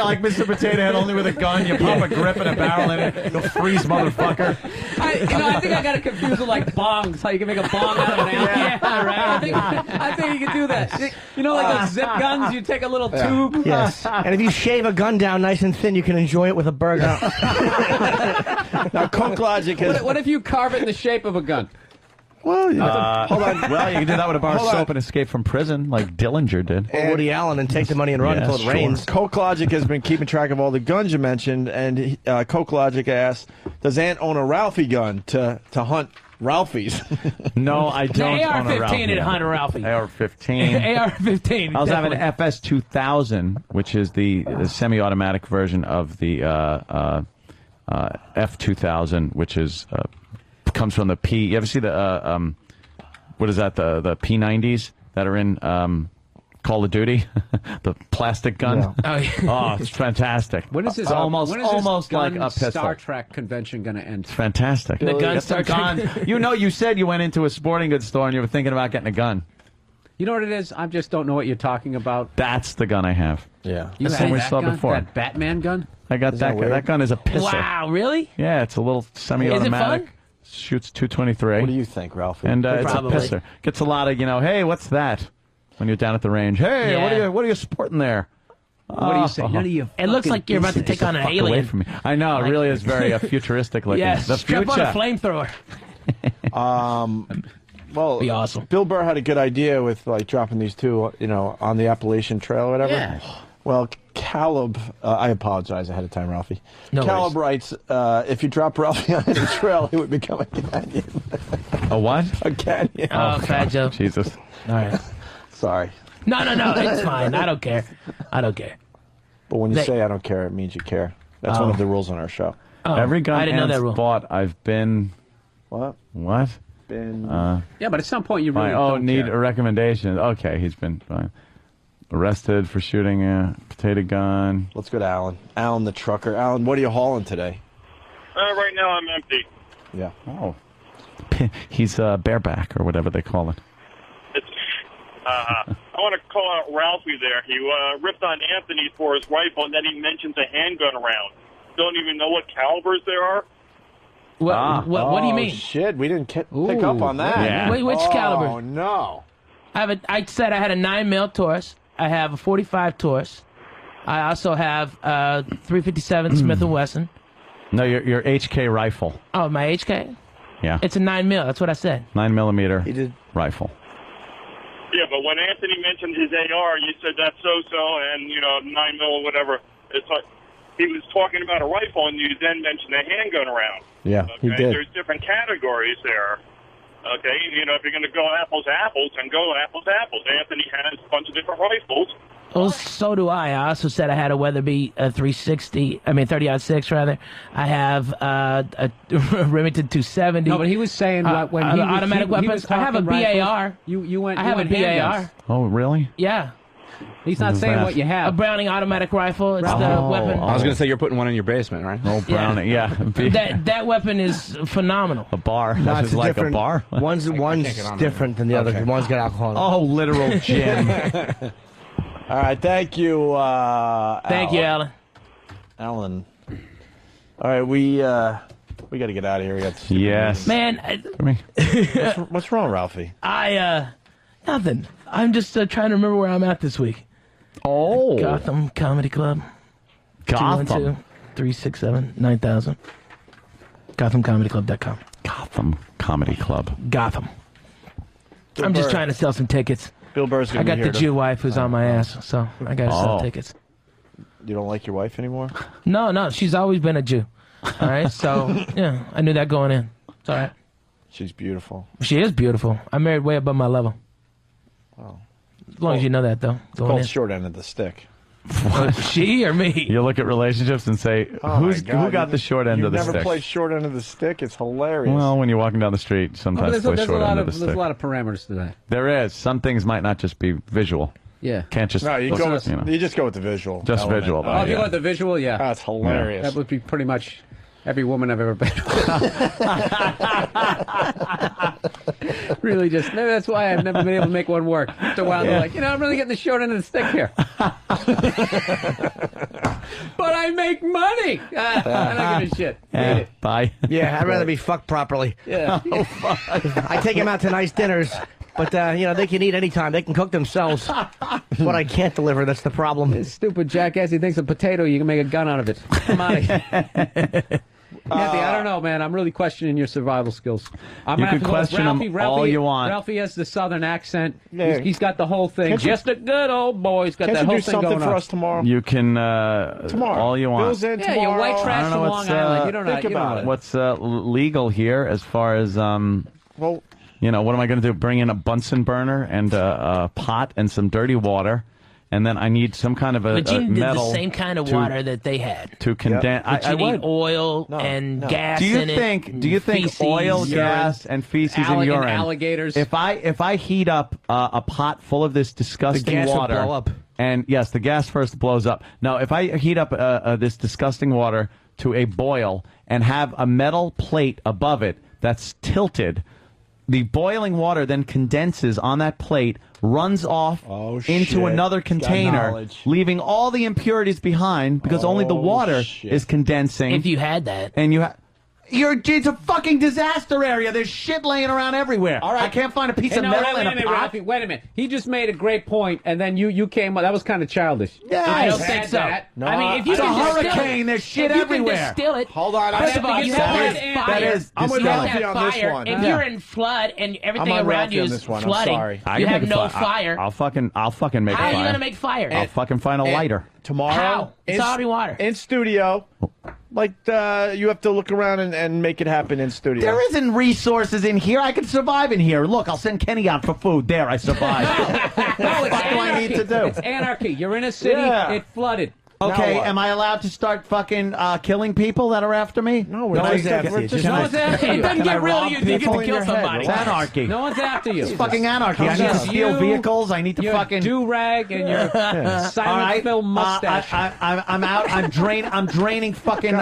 Like Mr. Potato Head, only with a gun. You pop a grip and a barrel in it. You'll freeze, motherfucker. I think I got it confused with like bongs. How you can make a bong out of an apple. Yeah, right. I think you can do that. You know, like those zip guns. You take a little tube. Yes. And if you shave a gun down nice and thin, you can enjoy it with a burger. Now, Coke Logic is. What if you carve it in the shape of a gun? Well, hold on. Well, you can do that with a bar of soap and escape from prison, like Dillinger did. Or Woody Allen and take the money and run until it rains. Coke Logic has been keeping track of all the guns you mentioned, and Coke Logic asks, does Ant own a Ralphie gun to hunt Ralphies? No, I don't own a Ralphie. AR-15 and hunt a Ralphie. AR-15. AR-15. I also have an FS-2000, which is the semi-automatic version of the F-2000, which is comes from the P. You ever see the what is that? The P-90s that are in Call of Duty, the plastic gun. Yeah. Oh, yeah. Oh, it's fantastic. When is this almost like a pistol. Star Trek convention going to end? It's fantastic. The gun Star gun. You said you went into a sporting goods store and you were thinking about getting a gun. You know what it is? I just don't know what you're talking about. That's the gun I have. Yeah. You That's had the one we that saw gun? before. That Batman gun? I got that gun. That gun is a pistol. Wow, really? Yeah, it's a little semi-automatic. Is it fun? Shoots .223. What do you think, Ralphie? And it's Probably. a pisser. Gets a lot of, hey, what's that? When you're down at the range. Hey, Yeah. what are you sporting there? What do you say? None of you. It looks like you're about to take on an Fuck away alien. from me. I know, it really is very futuristic looking. Yes, The strap on a future. flamethrower. Well, Be awesome. Bill Burr had a good idea with like dropping these two, on the Appalachian Trail or whatever. Yeah. Well, Caleb, I apologize ahead of time, Ralphie. No Caleb writes, if you drop Ralphie on any trail, he would become a canyon. A what? A canyon. Oh, Fat Joe. Jesus. All right. Sorry. No, it's fine. I don't care. But when you say I don't care, it means you care. That's one of the rules on our show. Oh, Every gun I didn't know that Ant's rule. bought, I've been... What? What? Been... Yeah, but at some point you really Oh, don't need care. a recommendation. Okay, he's been fine. Arrested for shooting a potato gun. Let's go to Alan. Alan the trucker. Alan, what are you hauling today? Right now I'm empty. Yeah. Oh. He's bareback, or whatever they call it. I want to call out Ralphie there. He ripped on Anthony for his rifle, and then he mentions a handgun around. Don't even know what calibers there are. What do you mean? Shit, we didn't pick up on that. Yeah. Which caliber? Oh, no. I said I had a 9mm Taurus. I have a 45 Taurus. I also have a 357 Smith & Wesson. No, your HK rifle. Oh, my HK? Yeah. It's a 9mm. That's what I said. 9mm rifle. Yeah, but when Anthony mentioned his AR, you said that's so-so and, 9mm, whatever. It's like he was talking about a rifle, and you then mentioned a handgun around. Yeah, he did. There's different categories there. Okay, if you're going to go apples to apples, then go apples to apples. Anthony has a bunch of different rifles. Well, so do I. I also said I had a Weatherby 30-06 rather. I have a Remington 270. No, but he was saying when he was, automatic he weapons. was I have a talking BAR. rifles. You went. I have a BAR. Oh, really? Yeah. He's not saying what you A have. Browning automatic rifle. It's the weapon. I was going to say you're putting one in your basement, right? Oh, Browning, yeah. That weapon is phenomenal. A bar. No, That's it's just like different. a bar. One's different than the other. One's got alcohol in it. Oh, literal gin. All right, thank you, Thank you, Alan. Alan. All right, we got to get out of here. We got yes. Man, what's wrong, Ralphie? Nothing. I'm just trying to remember where I'm at this week. Oh. Gotham Comedy Club. Gotham. 212-367-9000. GothamComedyClub.com. Gotham Comedy Club. Gotham. I'm just trying to sell some tickets. Bill Burr's I got the Jew wife who's on my ass, so I got to sell tickets. You don't like your wife anymore? No, she's always been a Jew. All right, so yeah, I knew that going in. It's all right. She's beautiful. She is beautiful. I married way above my level. Oh. As long as you know that, though. It's called short end of the stick. She or me? You look at relationships and say, Oh who my God, got the short end of the You stick? never play short end of the stick? It's hilarious. Well, when you're walking down the street, sometimes there's play a short lot end of of the there's stick. a lot of parameters to that. There is. Some things might not just be visual. Yeah. Can't just. No, you go with, you know. you just go with the visual. Just element. visual, though, Oh, if you yeah. want the visual, yeah. That's hilarious. That would be pretty much every woman I've ever been with. Really just, maybe that's why I've never been able to make one work. After a while, they're like, I'm really getting the short end of the stick here. But I make money. I don't give a shit. Read it. Bye. Yeah, I'd rather be fucked properly. Yeah. I take them out to nice dinners, but they can eat anytime. They can cook themselves. What I can't deliver, that's the problem. This stupid jackass, he thinks a potato, you can make a gun out of it. Come on. Anthony, I don't know, man. I'm really questioning your survival skills. I'm You gonna have can to go with question 'em Ralphie. all you want. Ralphie has the southern accent. Yeah. He's got the whole thing. Can't you- Just a good old boy. He's got Can't that you whole do thing something going for on. us tomorrow? You can Tomorrow. all you want. Bill's in Yeah, tomorrow. you white trash I don't know from what's, Long Island. You don't know. think you don't about know it. What's legal here as far as Well, what am I going to do? Bring in a Bunsen burner and a pot and some dirty water, and then I need some kind of a But you need the metal same kind of to- water that they had. to condense. But you need oil and gas Do you in think? it. Do you think feces, oil, urine. gas, and feces and urine? alligators. If I heat up a pot full of this disgusting gas would water, blow up. and yes, the gas first blows up. Now, if I heat up this disgusting water to a boil and have a metal plate above it that's tilted, the boiling water then condenses on that plate, runs off shit. into another He's got container, knowledge. leaving all the impurities behind because only the water shit. is condensing. If you had that. And you have. It's a fucking disaster area. There's shit laying around everywhere. All right. I can't find a piece Hey, of no, metal wait in a a minute, pot. Ralphie, wait a minute. He just made a great point, and then you came up. That was kind of childish. Yes. I don't Had think so. that. I mean, if you It's a can distill hurricane. it, There's shit if you everywhere. can distill it. Hold on. First of all, you have to have fire. that is I'm with You have to Ralphie have on this fire. one. If Yeah. you're in flood and everything I'm on around Ralphie you on is this one. I'm flooding, sorry. I you can have make a no fi- fire. I'll fucking make How a are you fire. going to make fire? I'll fucking find a lighter. Tomorrow. How? It's already water. In studio. Like, you have to look around and make it happen in studio. There isn't resources in here. I can survive in here. Look, I'll send Kenny out for food. There, I survived. No, it's What do I need to do? It's anarchy. You're in a city. Yeah. It flooded. Okay, what? am I allowed to start fucking killing people that are after me? No, we're No just- one's after we're you. just- Just No one's after It you. doesn't Can I get rid rob of you. You get people to in kill your head? somebody. It's anarchy. No one's after you. It's fucking anarchy. I need to Just steal you, vehicles. I need to your fucking do-rag and your All silent right. film mustache. I'm out. I'm draining fucking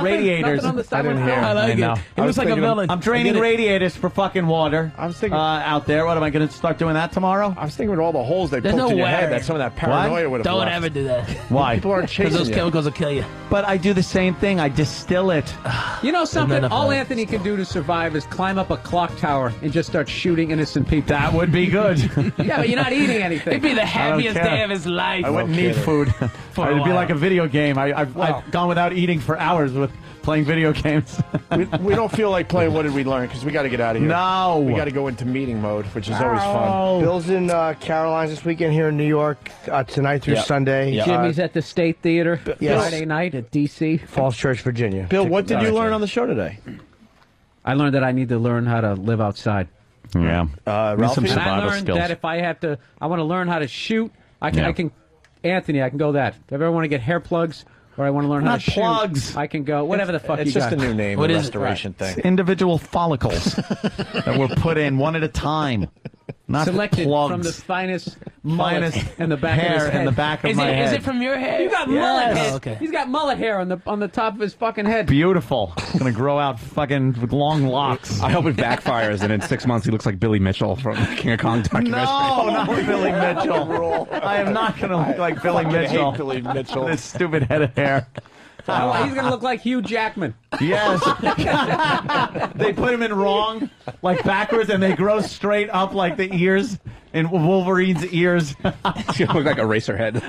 radiators. Nothing on the silent film. I like know. it. It looks like a villain. I'm draining I get it. radiators for fucking water. I was thinking. Out there. What am I going to start doing that tomorrow? I was thinking with all the holes they There's poked no in your way. head that some of that paranoia would have Don't left. ever do that. Why? People aren't Because chasing those you. chemicals will kill you. But I do the same thing. I distill it. You know something? enough All of that. Anthony can do to survive is climb up a clock tower and just start shooting innocent people. That would be good. Yeah, but you're not eating anything. It'd be the happiest care. day of his life. I wouldn't need kidding. food. a It'd be while. like a video game. I've gone without eating for hours with playing video games. We don't feel like playing What Did We Learn? Because we got to get out of here. No. We got to go into meeting mode, which is always fun. Bill's in Caroline's this weekend here in New York tonight through Yeah. Sunday. Yeah. Jimmy's at the State Theater yes. Friday night at D.C. Falls Church, Virginia. Bill, what did you learn on the show today? I learned that I need to learn how to live outside. Yeah. Need some Ralphie? And I survival learned skills. that if I have to, I want to learn how to shoot. Yeah. Anthony, I can go that. If I ever want to get hair plugs or I want to learn how Not to plugs. shoot, I can go whatever the fuck It's you just got. a new name, What the is it? restoration thing. Individual follicles that were put in one at a time. Not Selected plugs. from the finest mullet Finest in the back of his hair head. in the back of Is my it, head. is it from your hair? You got Yes. mullet head. Oh, okay. He's got mullet hair on the top of his fucking head. Beautiful. It's gonna grow out fucking with long locks. I hope it backfires, and in 6 months he looks like Billy Mitchell from the King of Kong documentary. No, not Billy Mitchell. I am not gonna look like Billy fucking Mitchell. hate Billy Mitchell. This stupid head of hair. He's gonna look like Hugh Jackman. Yes. They put him in wrong, like backwards, and they grow straight up like the ears in Wolverine's ears. He's gonna look like a racer head.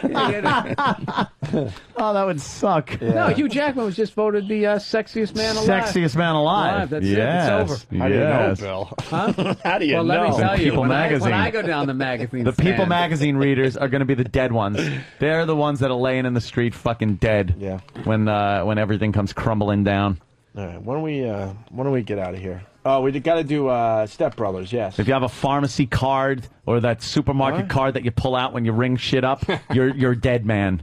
Oh, that would suck. No, Hugh Jackman was just voted the sexiest man alive. Sexiest man alive. That's yes. it. It's over. How do you know, Yes. Bill? Huh? How do you Well, know? let me tell you, People when magazine. I go down the magazine The People stand, magazine readers are going to be the dead ones. They're the ones that are laying in the street fucking dead. Yeah. When everything comes crumbling down. All right, when do we get out of here? Oh, we got to do Step Brothers, yes. If you have a pharmacy card or that supermarket What? card that you pull out when you ring shit up, you're dead man.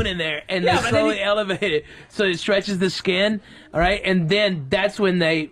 spoon in there, and Yeah, they but then slowly elevate it so it stretches the skin. All right, and then that's when they